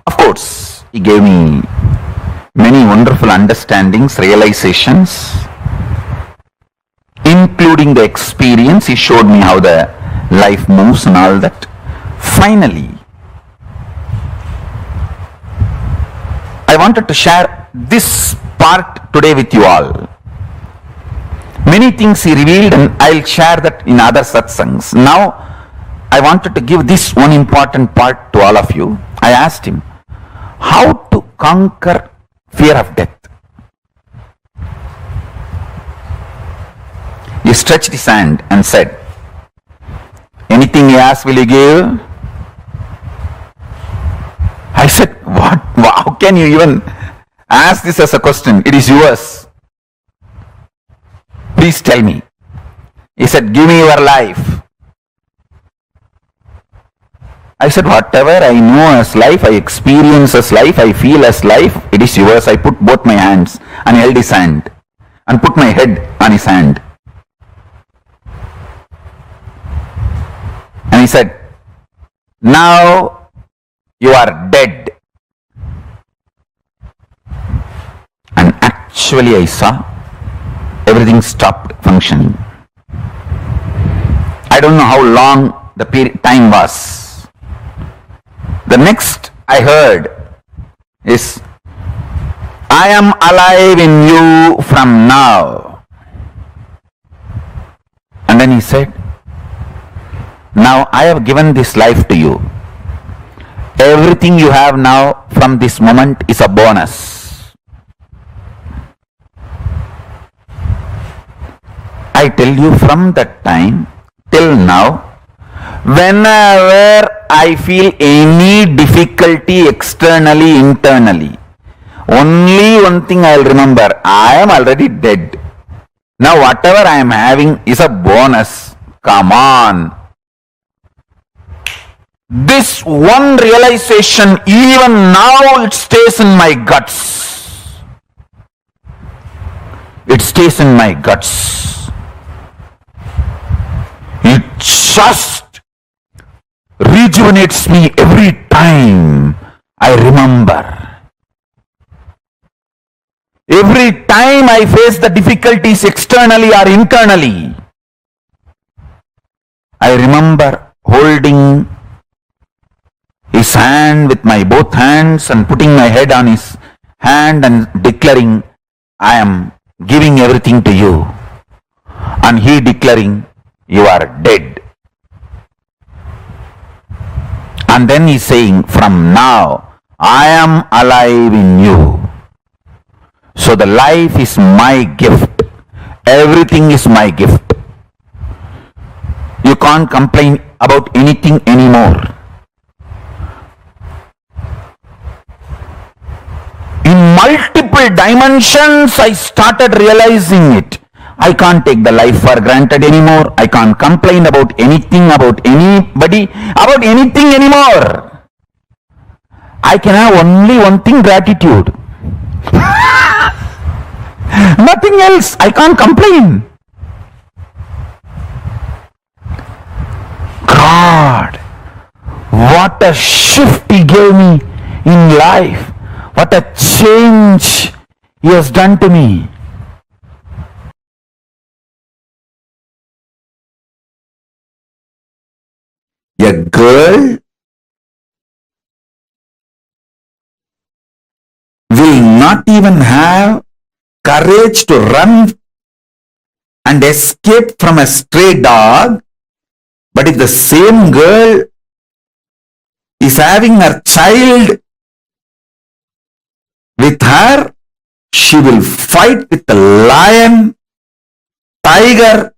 Of course, he gave me many wonderful understandings, realizations, including the experience. He showed me how the life moves and all that. Finally, I wanted to share this part today with you all. Many things he revealed, and I'll share that in other satsangs. Now, I wanted to give this one important part to all of you. I asked him how to conquer fear of death. He stretched his hand and said, anything you ask, will you give? I said, what? How can you even ask this as a question? It is yours. Please tell me. He said, give me your life. I said, whatever I know as life, I experience as life, I feel as life, it is yours. I put both my hands and held his hand and put my head on his hand. And he said, now you are dead. And actually I saw everything stopped functioning. I don't know how long the time was. The next I heard is, I am alive in you from now. And then he said, now I have given this life to you. Everything you have now from this moment is a bonus. I tell you, from that time till now, whenever I feel any difficulty externally, internally, only one thing I will remember, I am already dead. Now whatever I am having is a bonus. Come on. This one realization, even now it stays in my guts. It stays in my guts. It just rejuvenates me every time I remember. Every time I face the difficulties externally or internally, I remember holding his hand with my both hands and putting my head on his hand and declaring, I am giving everything to you. And he declaring, you are dead. And then he's saying, from now, I am alive in you. So the life is my gift. Everything is my gift. You can't complain about anything anymore. In multiple dimensions, I started realizing it. I can't take the life for granted anymore. I can't complain about anything, about anybody, about anything anymore. I can have only one thing, gratitude. Nothing else. I can't complain. God, what a shift He gave me in life. What a change He has done to me. A girl will not even have courage to run and escape from a stray dog, but if the same girl is having her child with her, she will fight with the lion, tiger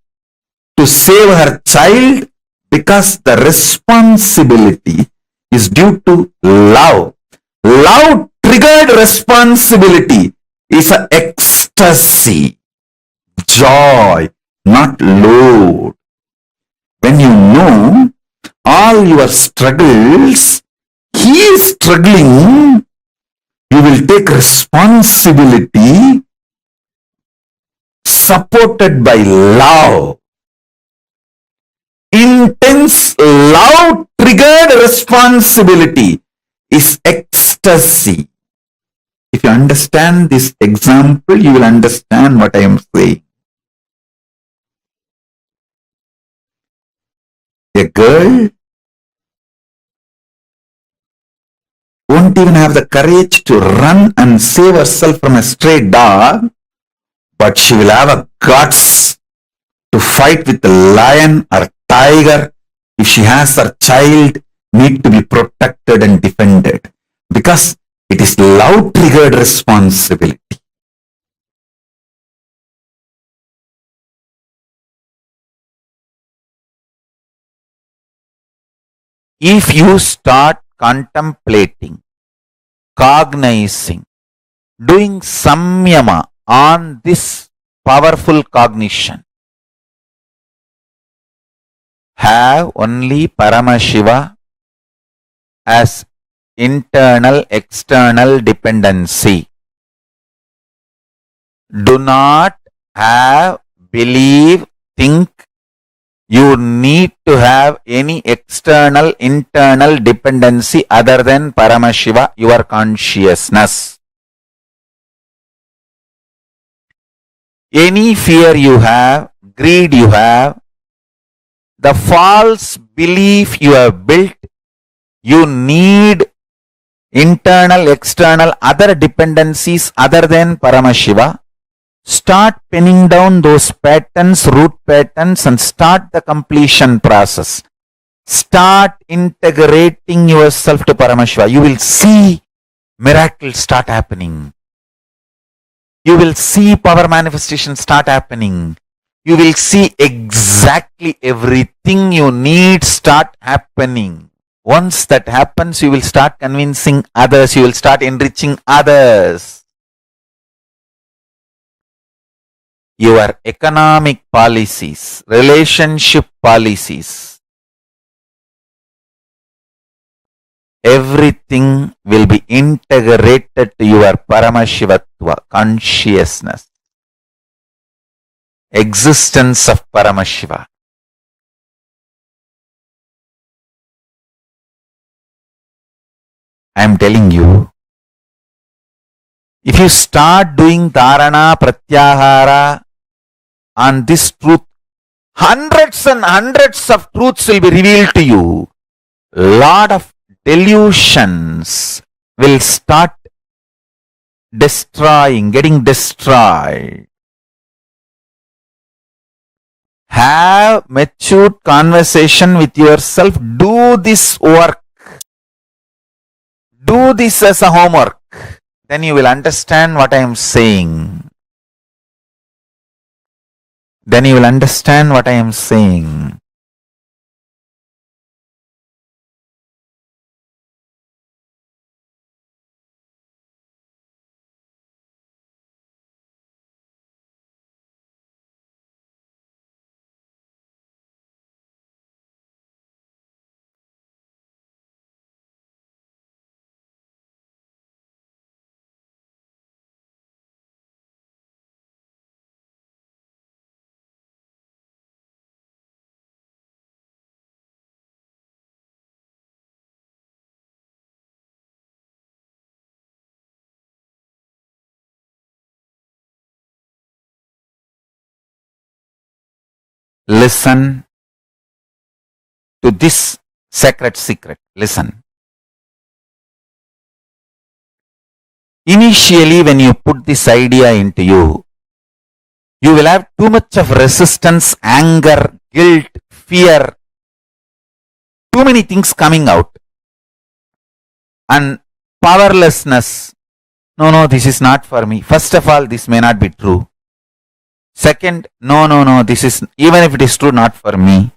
to save her child because the responsibility is due to love. Love triggered responsibility is an ecstasy, joy, not load. When you know all your struggles, he is struggling, you will take responsibility supported by love. Intense love triggered responsibility is ecstasy. If you understand this example, you will understand what I am saying. A girl won't even have the courage to run and save herself from a stray dog, but she will have a guts to fight with the lion or tiger if she has her child need to be protected and defended, because it is love triggered responsibility. If you start contemplating, cognizing, doing samyama on this powerful cognition, have only Paramashiva as internal, external dependency. Do not have, believe, think you need to have any external, internal dependency other than Paramashiva, your consciousness. Any fear you have, greed you have, the false belief you have built, you need internal, external, other dependencies other than Paramashiva. Start penning down those patterns, root patterns, and start the completion process. Start integrating yourself to Paramashiva. You will see miracles start happening. You will see power manifestation start happening. You will see exactly everything you need start happening. Once that happens, you will start convincing others. You will start enriching others. Your economic policies, relationship policies, everything will be integrated to your Paramashiva consciousness, existence of Paramashiva. I am telling you, if you start doing dharana, pratyahara on this truth, hundreds and hundreds of truths will be revealed to you. Lot of delusions will start destroying, getting destroyed. Have matured conversation with yourself. Do this work. Do this as a homework. Then you will understand what I am saying. Then you will understand what I am saying. Listen to this sacred secret. Listen. Initially, when you put this idea into you, you will have too much of resistance, anger, guilt, fear, too many things coming out. and powerlessness. No, this is not for me. First of all, this may not be true. Second, no, this is, even if it is true, not for me.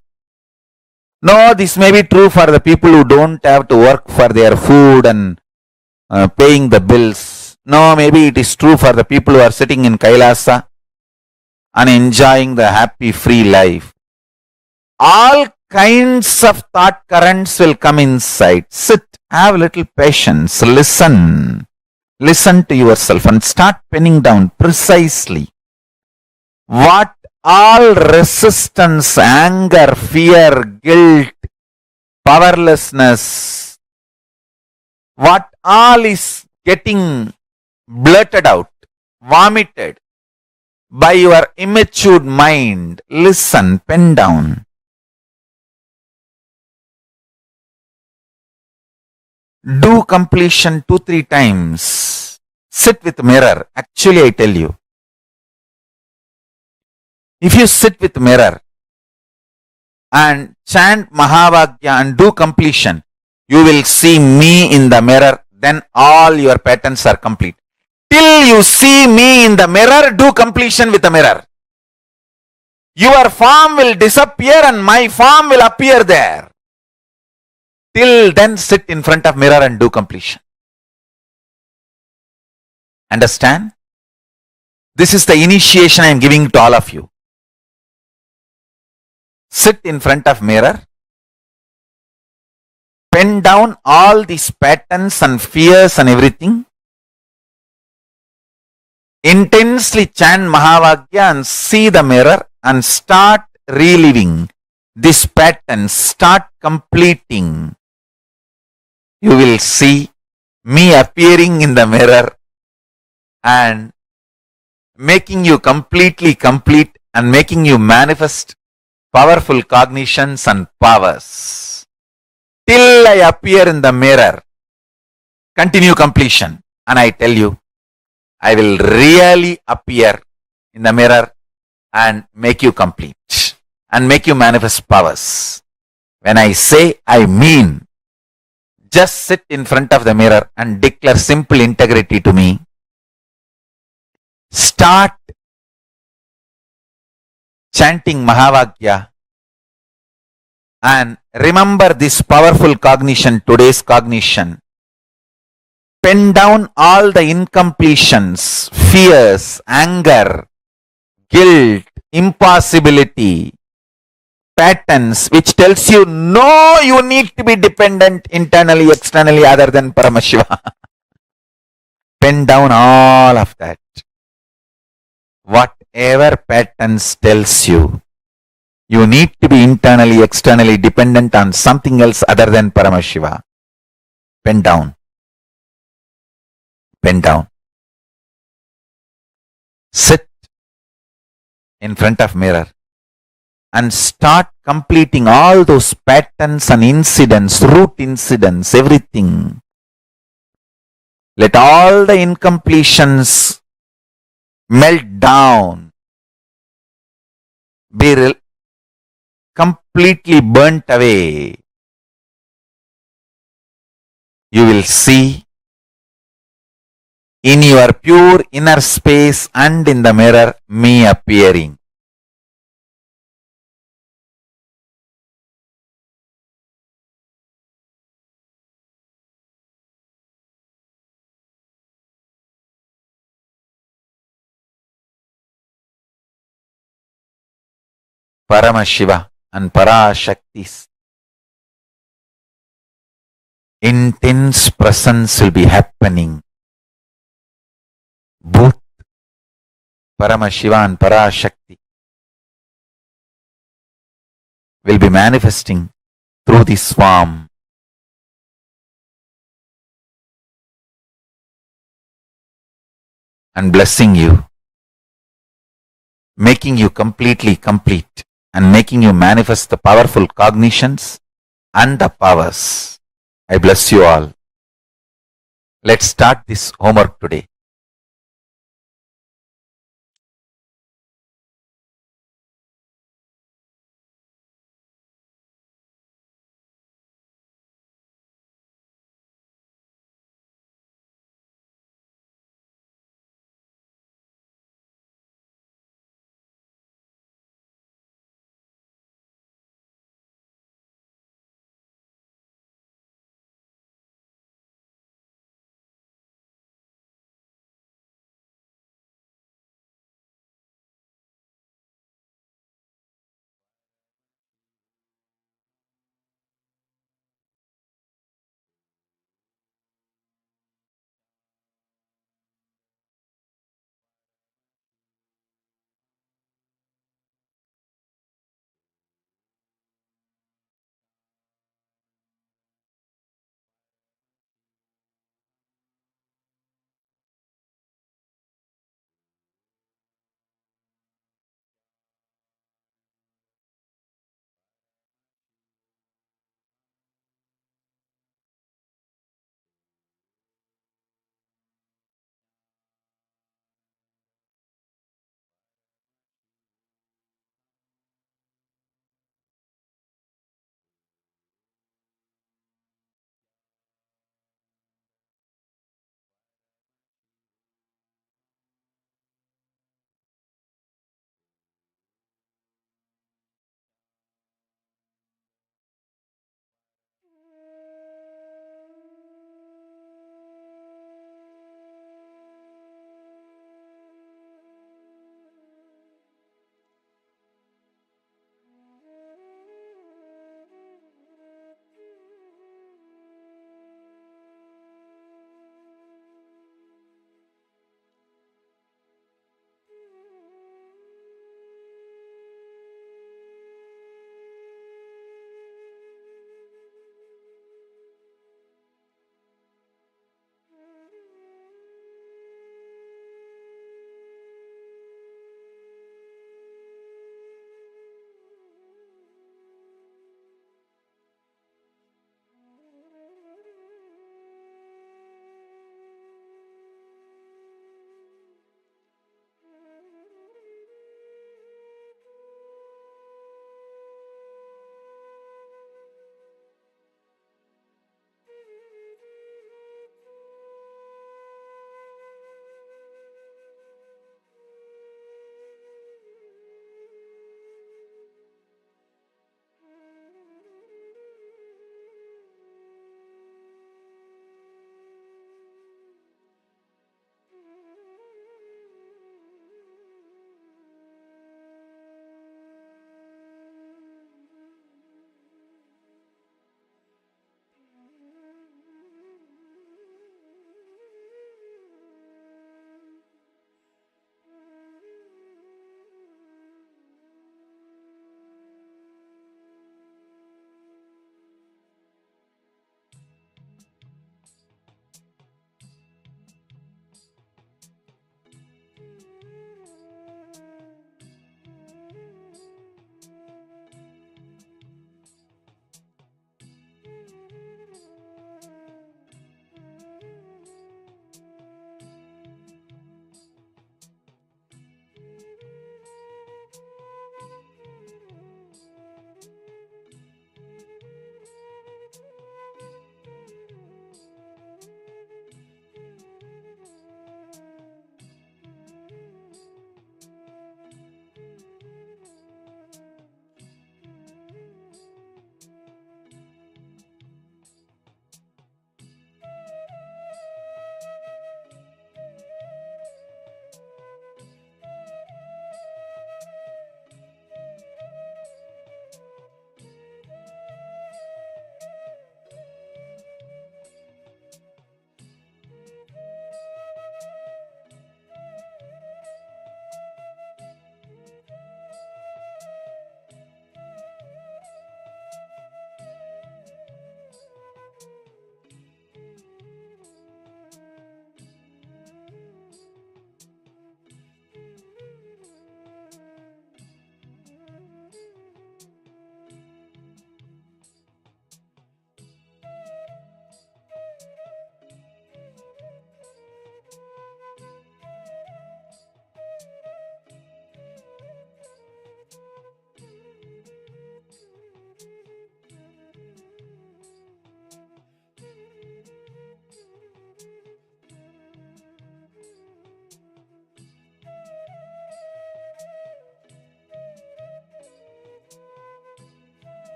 No, this may be true for the people who don't have to work for their food and paying the bills. No, maybe it is true for the people who are sitting in Kailasa and enjoying the happy, free life. All kinds of thought currents will come inside. Sit, have a little patience, listen. Listen to yourself and start penning down precisely what all resistance, anger, fear, guilt, powerlessness, what all is getting blurted out, vomited by your immature mind. Listen, pen down. Do completion 2-3 times. Sit with mirror. Actually, I tell you, if you sit with mirror and chant Mahavagya and do completion, you will see me in the mirror. Then all your patterns are complete. Till you see me in the mirror, do completion with the mirror. Your form will disappear and my form will appear there. Till then, sit in front of mirror and do completion. Understand? This is the initiation I am giving to all of you. Sit in front of mirror. Pen down all these patterns and fears and everything. Intensely chant Mahavagya and see the mirror and start reliving this pattern. Start completing. You will see me appearing in the mirror and making you completely complete and making you manifest powerful cognitions and powers. Till I appear in the mirror, continue completion. And I tell you, I will really appear in the mirror and make you complete and make you manifest powers. When I say, I mean. Just sit in front of the mirror and declare simple integrity to me. Start chanting Mahavagya and remember this powerful cognition, today's cognition. Pen down all the incompletions, fears, anger, guilt, impossibility, patterns which tells you no, you need to be dependent internally, externally other than Paramashiva. Pen down all of that. Whatever patterns tells you, you need to be internally, externally dependent on something else other than Paramashiva. Pen down. Pen down. Sit in front of mirror and start completing all those patterns and incidents, root incidents, everything. Let all the incompletions melt down, be completely burnt away. You will see in your pure inner space and in the mirror me appearing. Paramashiva and Parashakti's intense presence will be happening. Both Paramashiva and Parashakti will be manifesting through this form. And blessing you, making you completely complete and making you manifest the powerful cognitions and the powers. I bless you all. Let's start this homework today.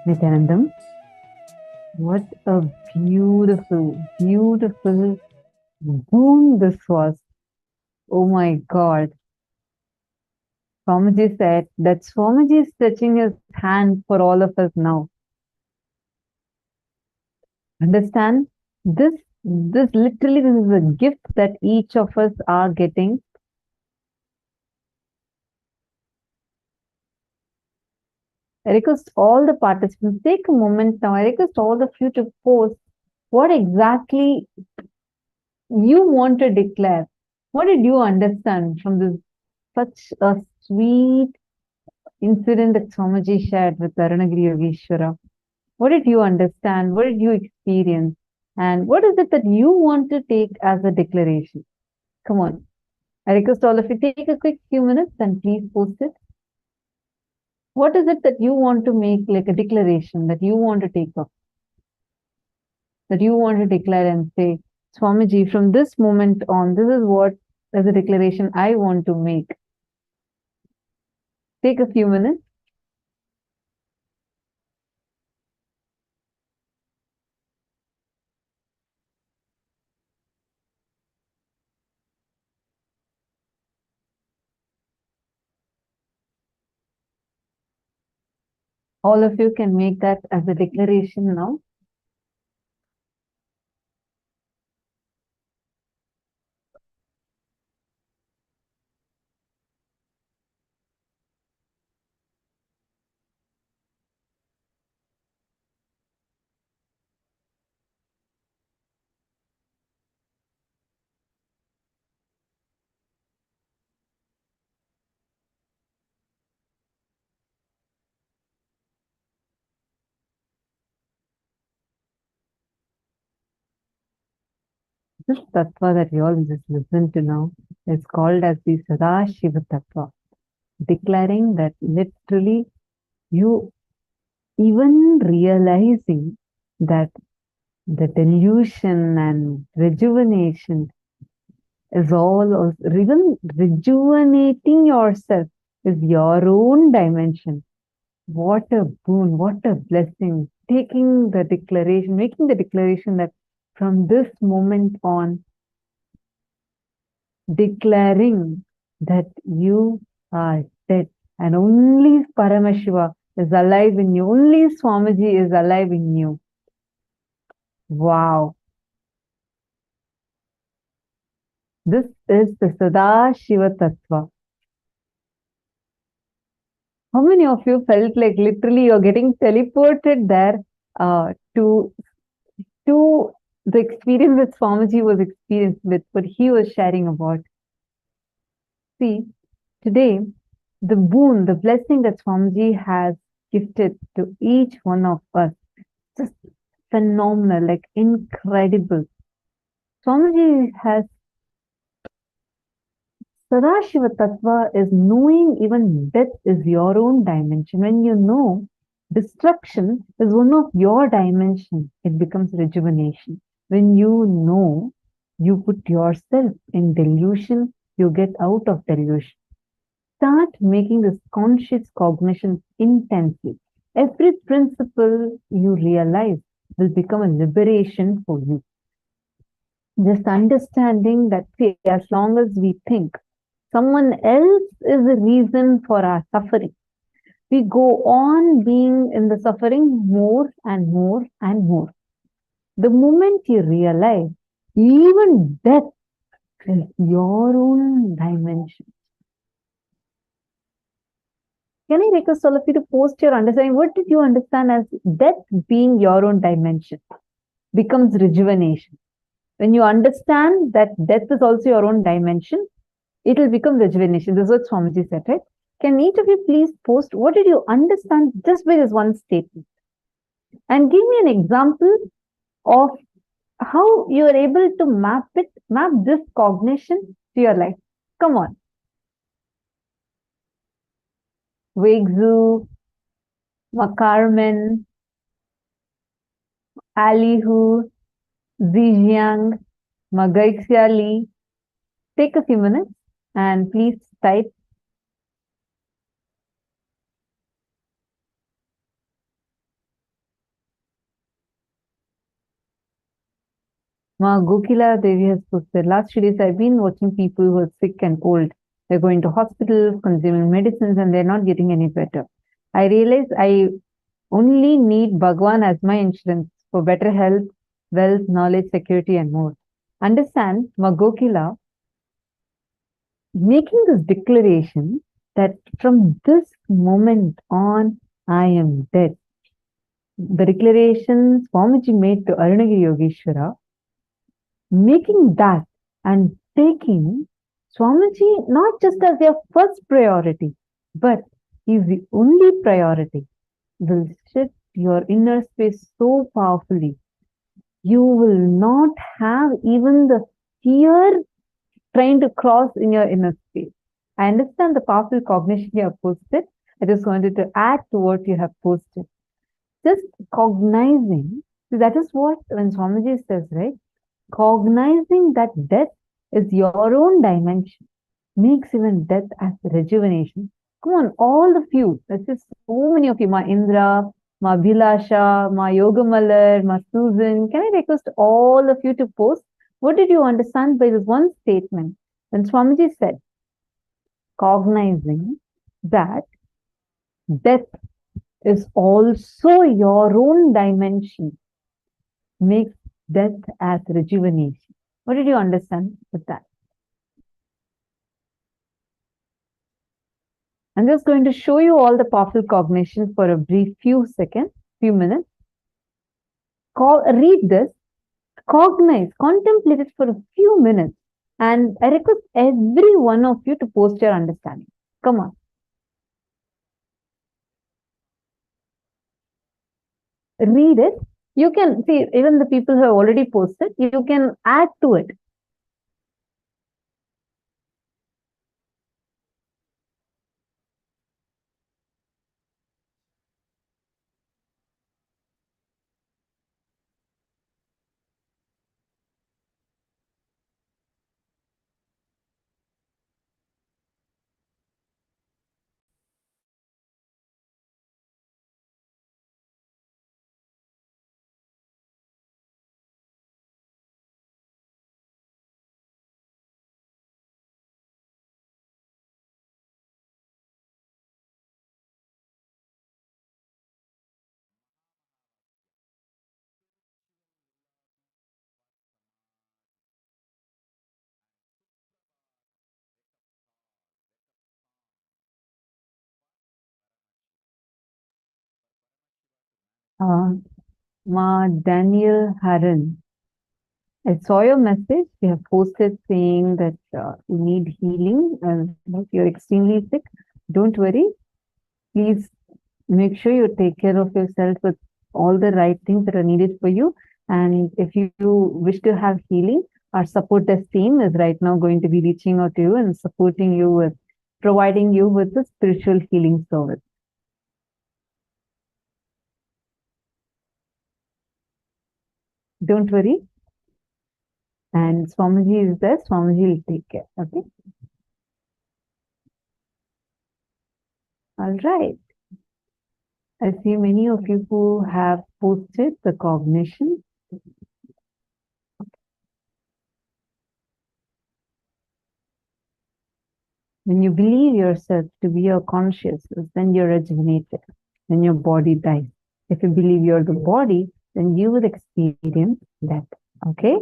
Nityanandam, what a beautiful, beautiful boon this was. Oh my God. Swamiji said that Swamiji is stretching his hand for all of us now. Understand? This literally, this is a gift that each of us are getting. I request all the participants, take a moment now. I request all of you to post what exactly you want to declare. What did you understand from this such a sweet incident that Swamiji shared with Arunagiri Yogeshwara? What did you understand? What did you experience? And what is it that you want to take as a declaration? Come on. I request all of you take a quick few minutes and please post it. What is it that you want to make like a declaration that you want to take up? That you want to declare and say, Swamiji, from this moment on, this is what as a declaration I want to make. Take a few minutes. All of you can make that as a declaration now. This tattva that you all just listen to now is called as the Sadashiva Tattva, declaring that literally you even realizing that the delusion and rejuvenation is all, also, even rejuvenating yourself is your own dimension. What a boon, what a blessing. Taking the declaration, making the declaration that from this moment on, declaring that you are dead and only Paramashiva is alive in you, only Swamiji is alive in you. Wow. This is the Sadashiva Tattva. How many of you felt like literally you're getting teleported there to the experience that Swamiji was experienced with, what he was sharing about? See, today, the boon, the blessing that Swamiji has gifted to each one of us, just phenomenal, like incredible. Swamiji has Sadashiva Tattva is knowing even death is your own dimension. When you know destruction is one of your dimensions, it becomes rejuvenation. When you know, you put yourself in delusion, you get out of delusion. Start making this conscious cognition intensely. Every principle you realize will become a liberation for you. Just understanding that, see, as long as we think someone else is the reason for our suffering, we go on being in the suffering more and more and more. The moment you realize even death is your own dimension. Can I request all of you to post your understanding? What did you understand as death being your own dimension? Becomes rejuvenation. When you understand that death is also your own dimension, it will become rejuvenation. This is what Swamiji said, right? Can each of you please post what did you understand just by this one statement? And give me an example of how you are able to map this cognition to your life. Come on. Wegzu, Makarman, Alihu, Zijiang, Magaixiali. Take a few minutes and please type. Ma Gokila Devi has posted, last 3 days I've been watching people who are sick and cold. They're going to hospitals, consuming medicines, and they're not getting any better. I realize I only need Bhagwan as my insurance for better health, wealth, knowledge, security, and more. Understand, Ma Gokila, making this declaration that from this moment on, I am dead. The declaration Swamiji made to Arunagiri Yogeshwara, making that and taking Swamiji not just as their first priority, but is the only priority, will shift your inner space so powerfully. You will not have even the fear trying to cross in your inner space. I understand the powerful cognition you have posted. I just wanted to add to what you have posted. Just cognizing, so that is what when Swamiji says, right? Cognizing that death is your own dimension makes even death as rejuvenation. Come on, all of you, there's just so many of you, Ma Indra, Ma Bhilasha, Ma Yogamalar, Ma Susan. Can I request all of you to post? What did you understand by this one statement? When Swamiji said, cognizing that death is also your own dimension, makes death as rejuvenation. What did you understand with that? I'm just going to show you all the powerful cognition for a brief few seconds, few minutes. Read this, cognize, contemplate it for a few minutes, and I request every one of you to post your understanding. Come on. Read it. You can see, even the people who have already posted, you can add to it. Ma Daniel Haran, I saw your message. You have posted saying that you need healing and you're extremely sick. Don't worry. Please make sure you take care of yourself with all the right things that are needed for you. And if you wish to have healing, our support desk team is right now going to be reaching out to you and supporting you with providing you with the spiritual healing service. Don't worry. And Swamiji is there. Swamiji will take care. Okay. All right. I see many of you who have posted the cognition. When you believe yourself to be your consciousness, then you're rejuvenated. Then your body dies. If you believe you're the body, then you will experience death. Okay?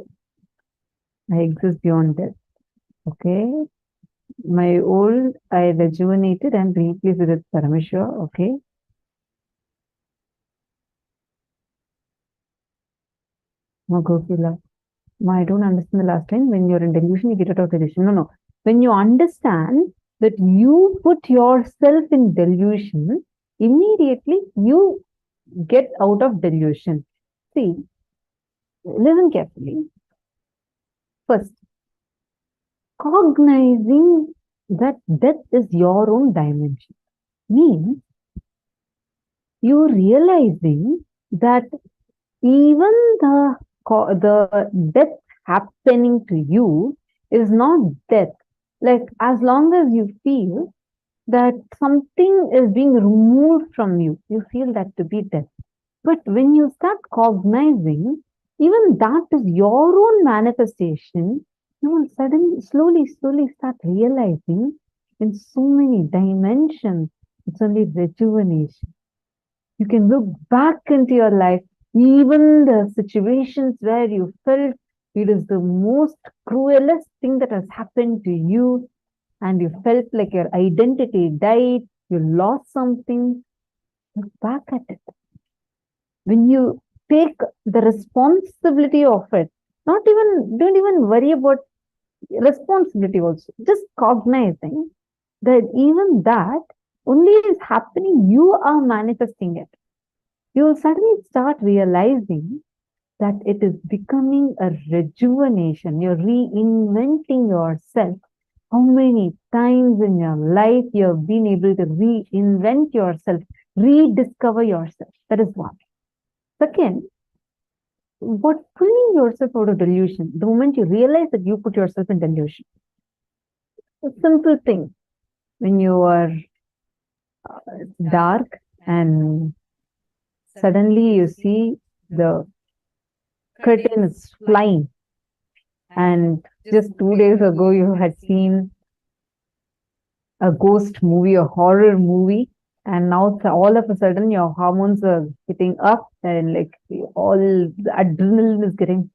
I exist beyond death. Okay? My old, I rejuvenated and replaced with Paramaśiva. Okay? Magopila. I don't understand the last line. When you're in delusion, you get out of delusion. No. When you understand that you put yourself in delusion, immediately you get out of delusion. See, listen carefully. First, cognizing that death is your own dimension means you realizing that even the death happening to you is not death. Like, as long as you feel that something is being removed from you, you feel that to be death. But when you start cognizing, even that is your own manifestation, you will suddenly, slowly start realizing in so many dimensions, it's only rejuvenation. You can look back into your life, even the situations where you felt it is the most cruelest thing that has happened to you, and you felt like your identity died, you lost something. Look back at it. When you take the responsibility of it, don't even worry about responsibility also. Just cognizing that even that only is happening, you are manifesting it. You will suddenly start realizing that it is becoming a rejuvenation. You're reinventing yourself. How many times in your life you have been able to reinvent yourself, rediscover yourself? That is one. Second, what pulling yourself out of delusion? The moment you realize that you put yourself in delusion. A simple thing. When you are dark and suddenly you see the curtain is flying, and just 2 days ago you had seen a ghost movie, a horror movie, and now all of a sudden your hormones are getting up and like all the adrenaline is getting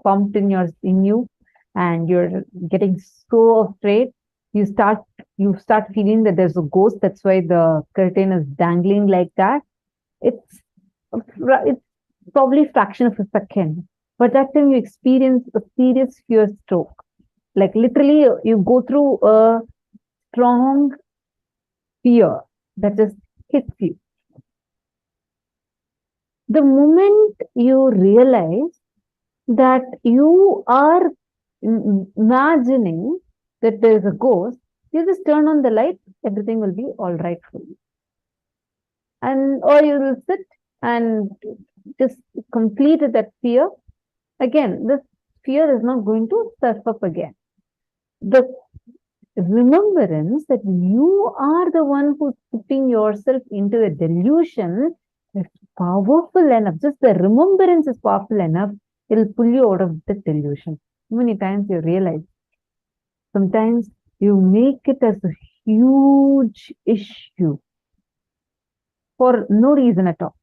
pumped in you, and you're getting so afraid. You start feeling that there's a ghost. That's why the curtain is dangling like that. It's probably fraction of a second, but that time you experience a serious fear stroke. Like literally, you go through a strong fear that just hits you. The moment you realize that you are imagining that there is a ghost, you just turn on the light, everything will be all right for you. Or you will sit and just complete that fear. Again, this fear is not going to surf up again. The remembrance that you are the one who's putting yourself into a delusion is powerful enough. Just the remembrance is powerful enough. It'll pull you out of the delusion. How many times you realize? Sometimes you make it as a huge issue for no reason at all.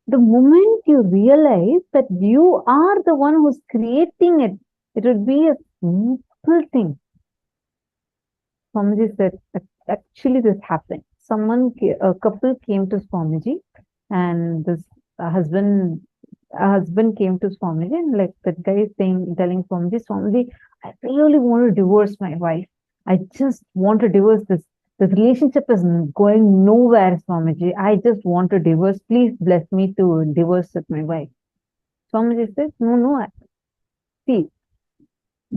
The moment you realize that you are the one who's creating it, it would be a simple thing. Swamiji said, actually this happened. A couple came to Swamiji, and this husband came to Swamiji, and like that guy is telling Swamiji, I really want to divorce my wife. I just want to divorce this. This relationship is going nowhere, Swamiji. I just want to divorce. Please bless me to divorce with my wife. Swamiji says, no. See,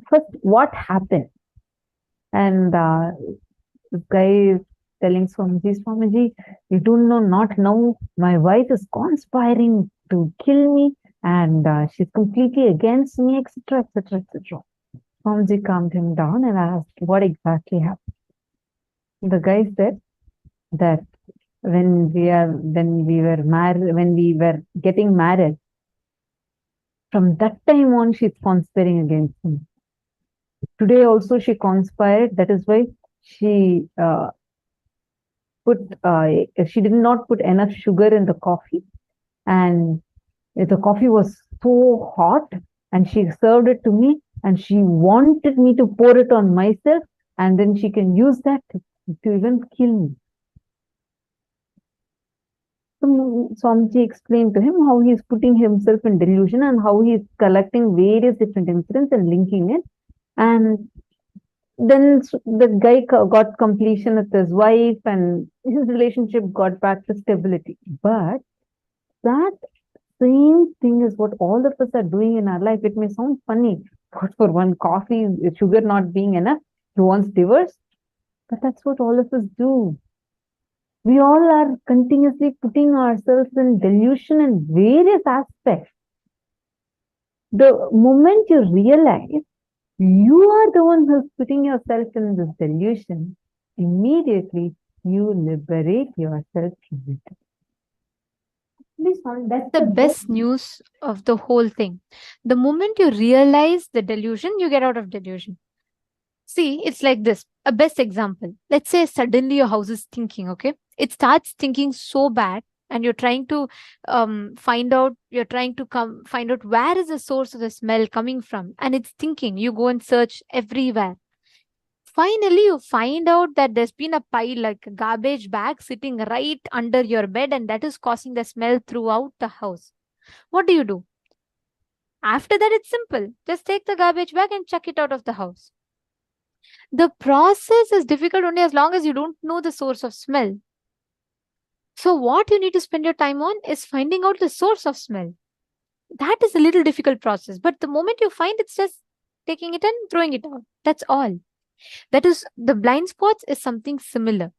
first what happened? And this guy is telling Swamiji, you do not know, my wife is conspiring to kill me, and she's completely against me, etc., etc., etc. Swamiji calmed him down and asked what exactly happened. The guy said that when we were getting married, from that time on, she's conspiring against me. Today also she conspired. That is why she she did not put enough sugar in the coffee, and the coffee was so hot, and she served it to me, and she wanted me to pour it on myself, and then she can use that to even kill me. So Swamiji explained to him how he is putting himself in delusion and how he is collecting various different incidents and linking it. And then the guy got completion with his wife, and his relationship got back to stability. But that same thing is what all of us are doing in our life. It may sound funny, but for one coffee, sugar not being enough, he wants divorce. But that's what all of us do. We all are continuously putting ourselves in delusion in various aspects. The moment you realize you are the one who's putting yourself in this delusion, immediately you liberate yourself from it. That's The best news of the whole thing. The moment you realize the delusion, you get out of delusion. See, it's like this. A best example. Let's say suddenly your house is stinking, okay? It starts stinking so bad, and you're trying to find out where is the source of the smell coming from, and it's stinking. You go and search everywhere. Finally, you find out that there's been a pile, like a garbage bag, sitting right under your bed, and that is causing the smell throughout the house. What do? After that, it's simple. Just take the garbage bag and chuck it out of the house. The process is difficult only as long as you don't know the source of smell. So, what you need to spend your time on is finding out the source of smell. That is a little difficult process, but the moment you find, it's just taking it and throwing it out. That's all. That is, the blind spots is something similar.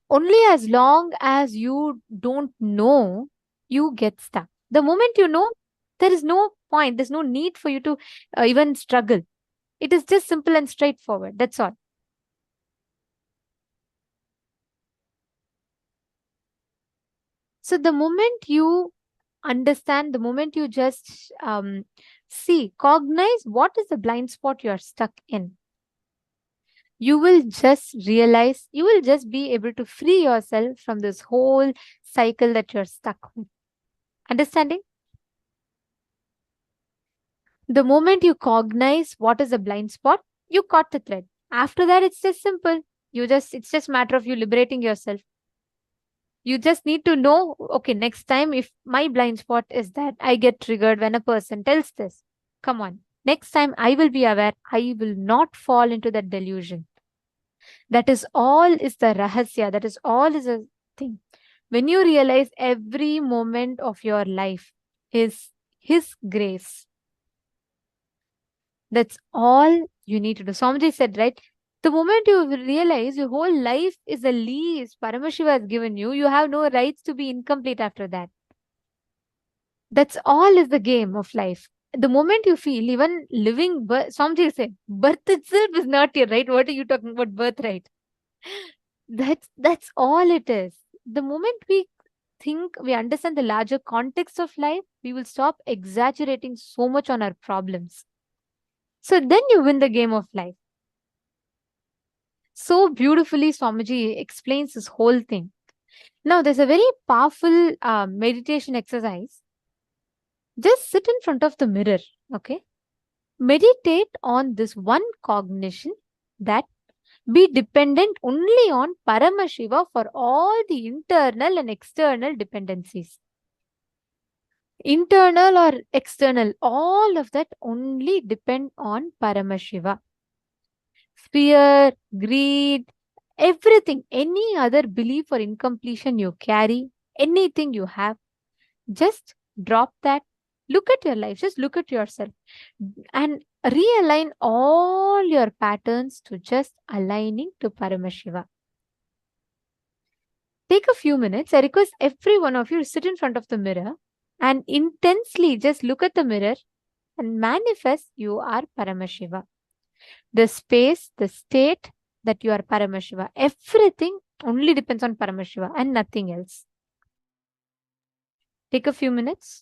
Only as long as you don't know, you get stuck. The moment you know, there is no point, there's no need for you to even struggle. It is just simple and straightforward. That's all. So the moment you understand, the moment you just cognize what is the blind spot you are stuck in, you will just realize, you will just be able to free yourself from this whole cycle that you're stuck with. Understanding? The moment you cognize what is a blind spot, you caught the thread. After that, it's just simple. It's just matter of you liberating yourself. You just need to know, okay, next time if my blind spot is that I get triggered when a person tells this, come on, next time I will be aware, I will not fall into that delusion. That is all is the rahasya. That is all is a thing. When you realize every moment of your life is His grace, that's all you need to do. Swamiji said, right? The moment you realize your whole life is a lease Paramashiva has given you, you have no rights to be incomplete after that. That's all is the game of life. The moment you feel even living birth, Swamiji said, birth itself is not your right. What are you talking about, birthright? That's all it is. The moment we think we understand the larger context of life, we will stop exaggerating so much on our problems. So then you win the game of life. So beautifully, Swamiji explains this whole thing. Now, there's a very powerful meditation exercise. Just sit in front of the mirror, okay? Meditate on this one cognition that be dependent only on Paramashiva for all the internal and external dependencies. Internal or external, all of that only depend on Paramashiva. Fear, greed, everything, any other belief or incompletion you carry, anything you have, just drop that. Look at your life, just look at yourself and realign all your patterns to just aligning to Paramashiva. Take a few minutes. I request every one of you to sit in front of the mirror and intensely just look at the mirror and manifest you are Paramashiva. The space, the state that you are Paramashiva, everything only depends on Paramashiva and nothing else. Take a few minutes.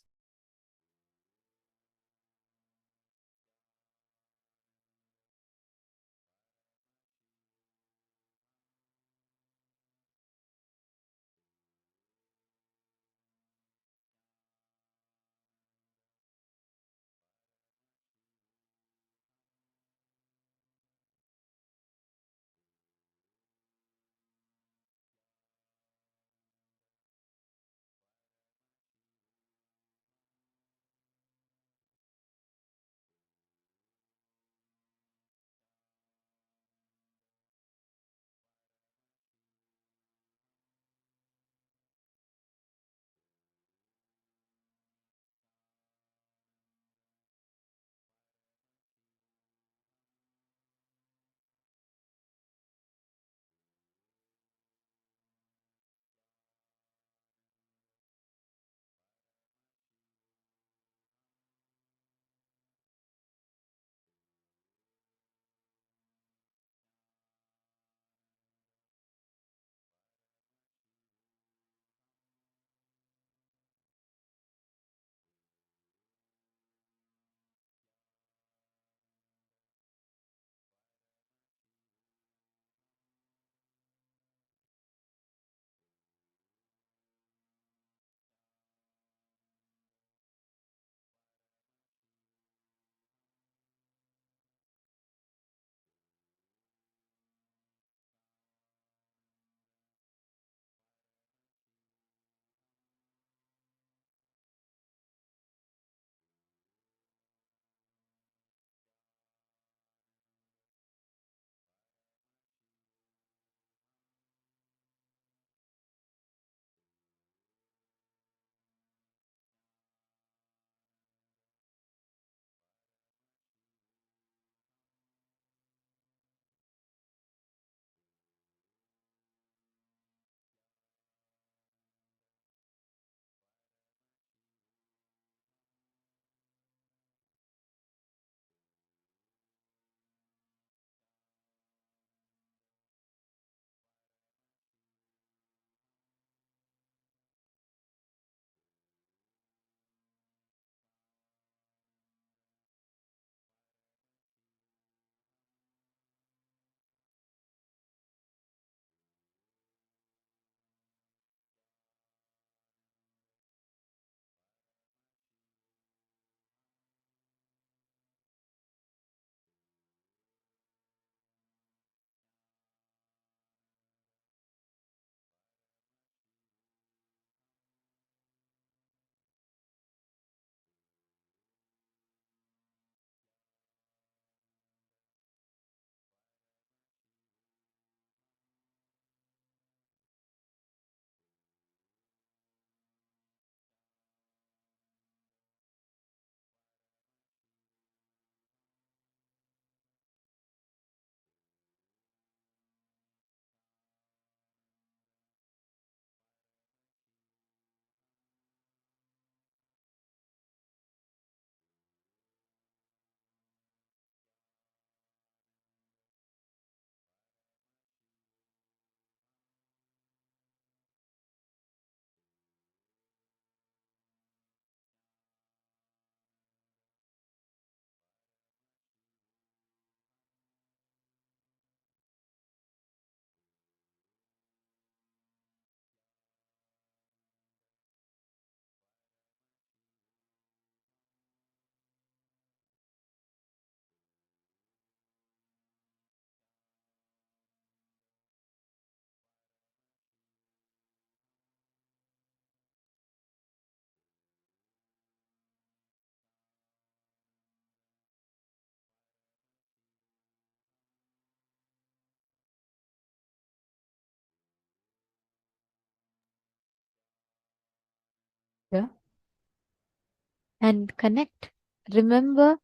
and connect. Remember,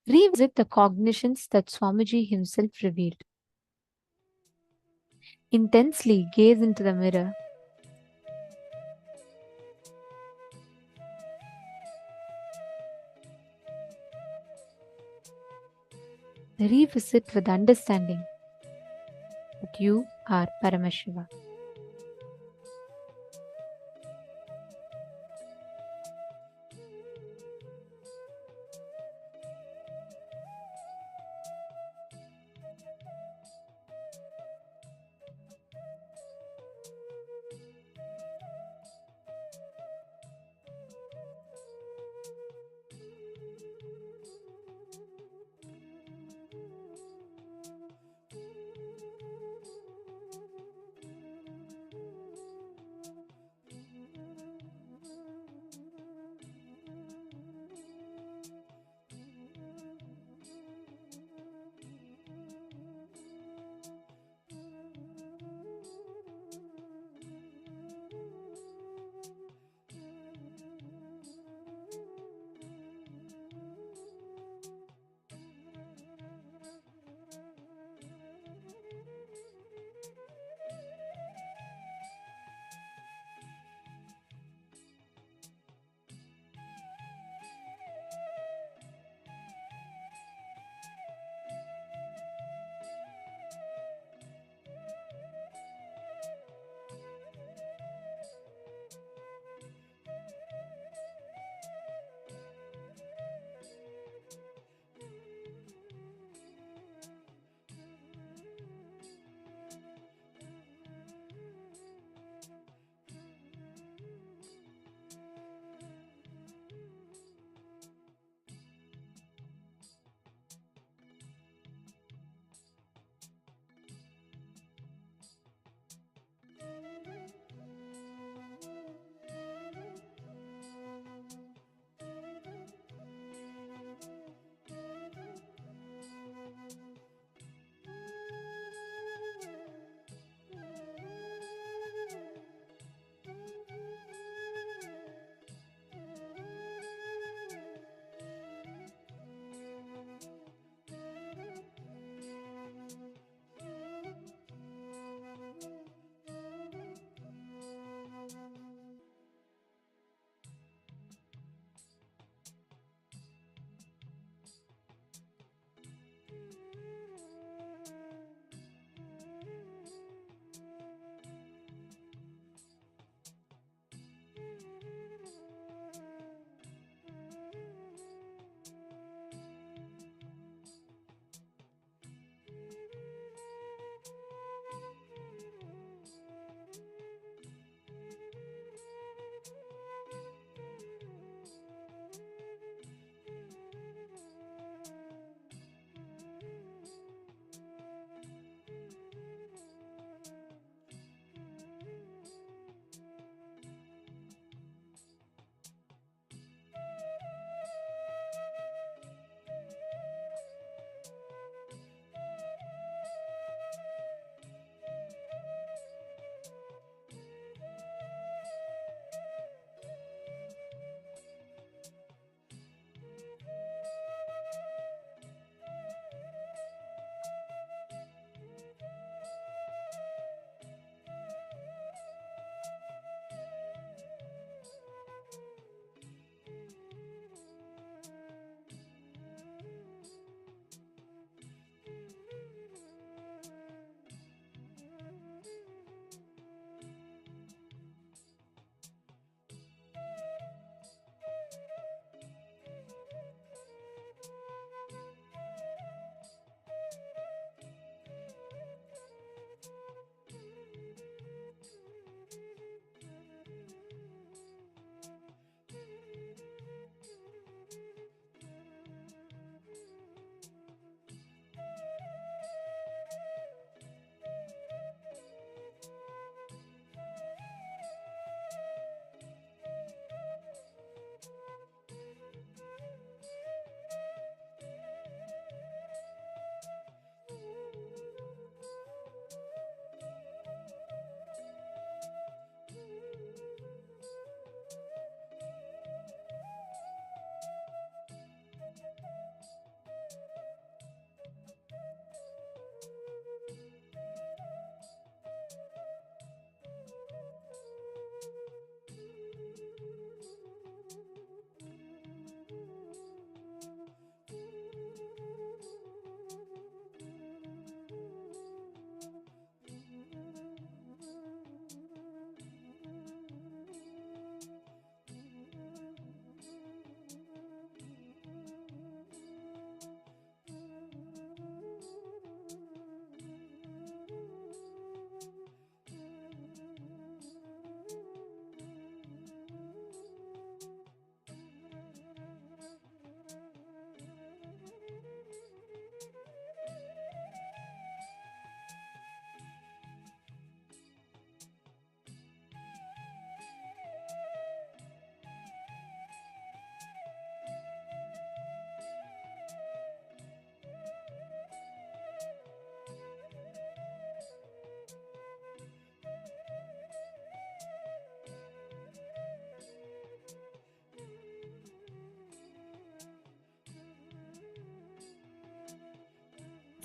revisit the cognitions that Swamiji himself revealed. Intensely gaze into the mirror. Revisit with understanding that you are Paramashiva.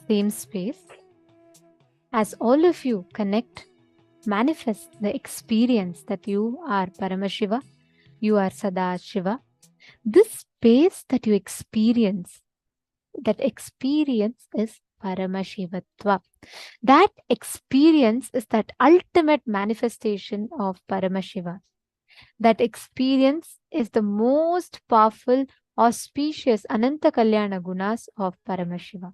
same space, as all of you connect, manifest the experience that you are Paramashiva, you are Sadashiva. This space that you experience, that experience is Paramashivatva. That experience is that ultimate manifestation of Paramashiva. That experience is the most powerful, auspicious Ananta Kalyana Gunas of Paramashiva.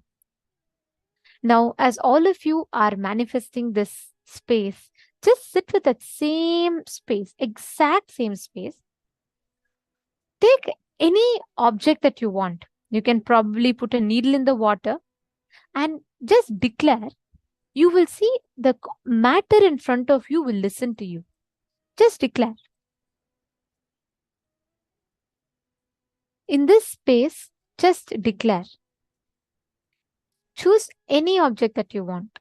Now, as all of you are manifesting this space, just sit with that same space, exact same space. Take any object that you want. You can probably put a needle in the water and just declare. You will see the matter in front of you will listen to you. Just declare. In this space, just declare. Choose any object that you want.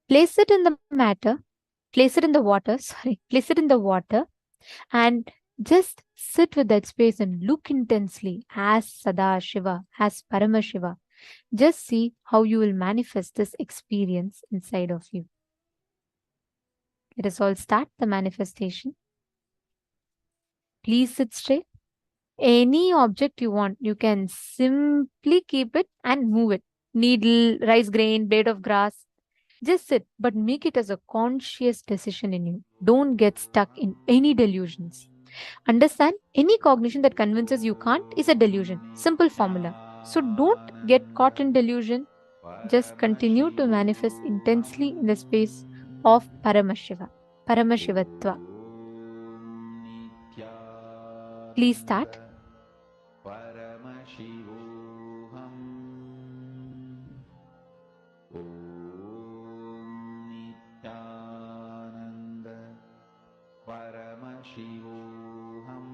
Place it in the matter, place it in the water, place it in the water, and just sit with that space and look intensely as Sadashiva, as Paramashiva. Just see how you will manifest this experience inside of you. Let us all start the manifestation. Please sit straight. Any object you want, you can simply keep it and move it. Needle, rice grain, blade of grass. Just sit, but make it as a conscious decision in you. Don't get stuck in any delusions. Understand, any cognition that convinces you can't is a delusion. Simple formula. So don't get caught in delusion. Just continue to manifest intensely in the space of Paramashiva, Paramashivatva. Please start. Paramashivoham Nityananda Paramashivoham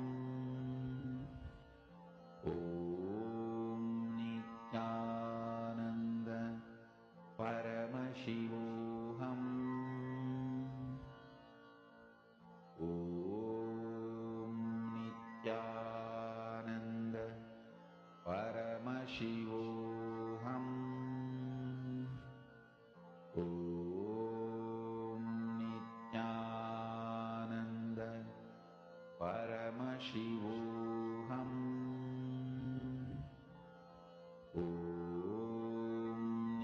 Nityananda Paramashivoham Nityananda Paramashivoham Nityananda Paramashivoham Nityananda Paramashivoham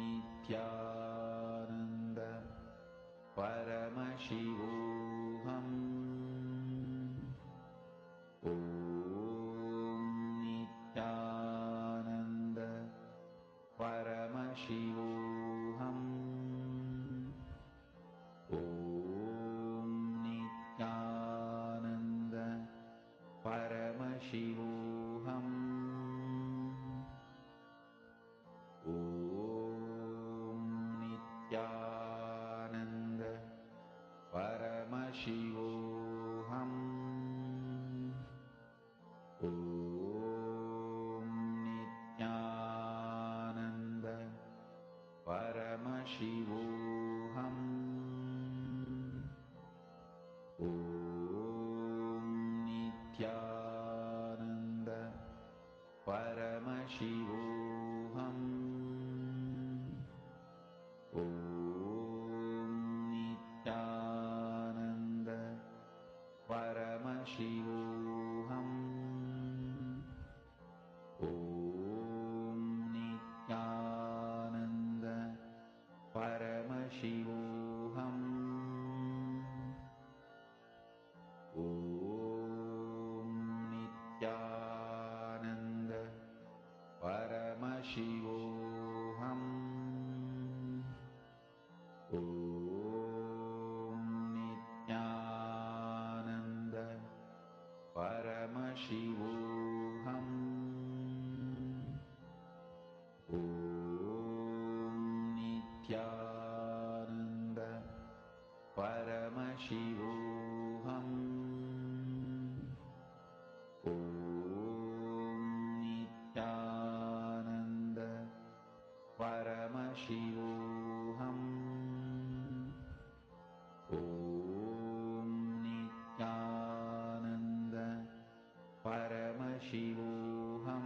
Nityananda Paramashivoham Nityananda Paramashivoham Nityananda Paramashivoham Nityananda Paramashivoham Nityananda Paramashivoham Nityananda Paramashivoham Nityananda Paramashivoham Nityananda Paramashivoham Nityananda Paramashivoham Nityananda Paramashivoham Nityananda Paramashivoham Nityananda Paramashivoham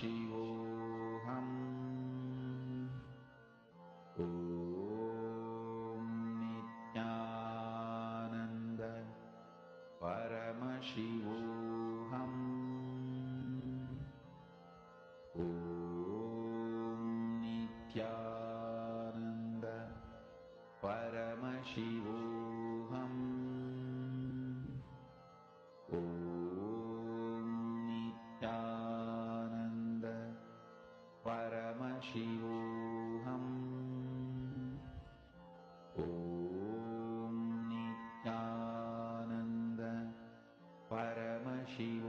Paramashivoham. Om Nityananda Paramashivoham. Om Nityananda Paramashivoham. Om Nityananda Paramashivoham. Om Nityananda Paramashivoham.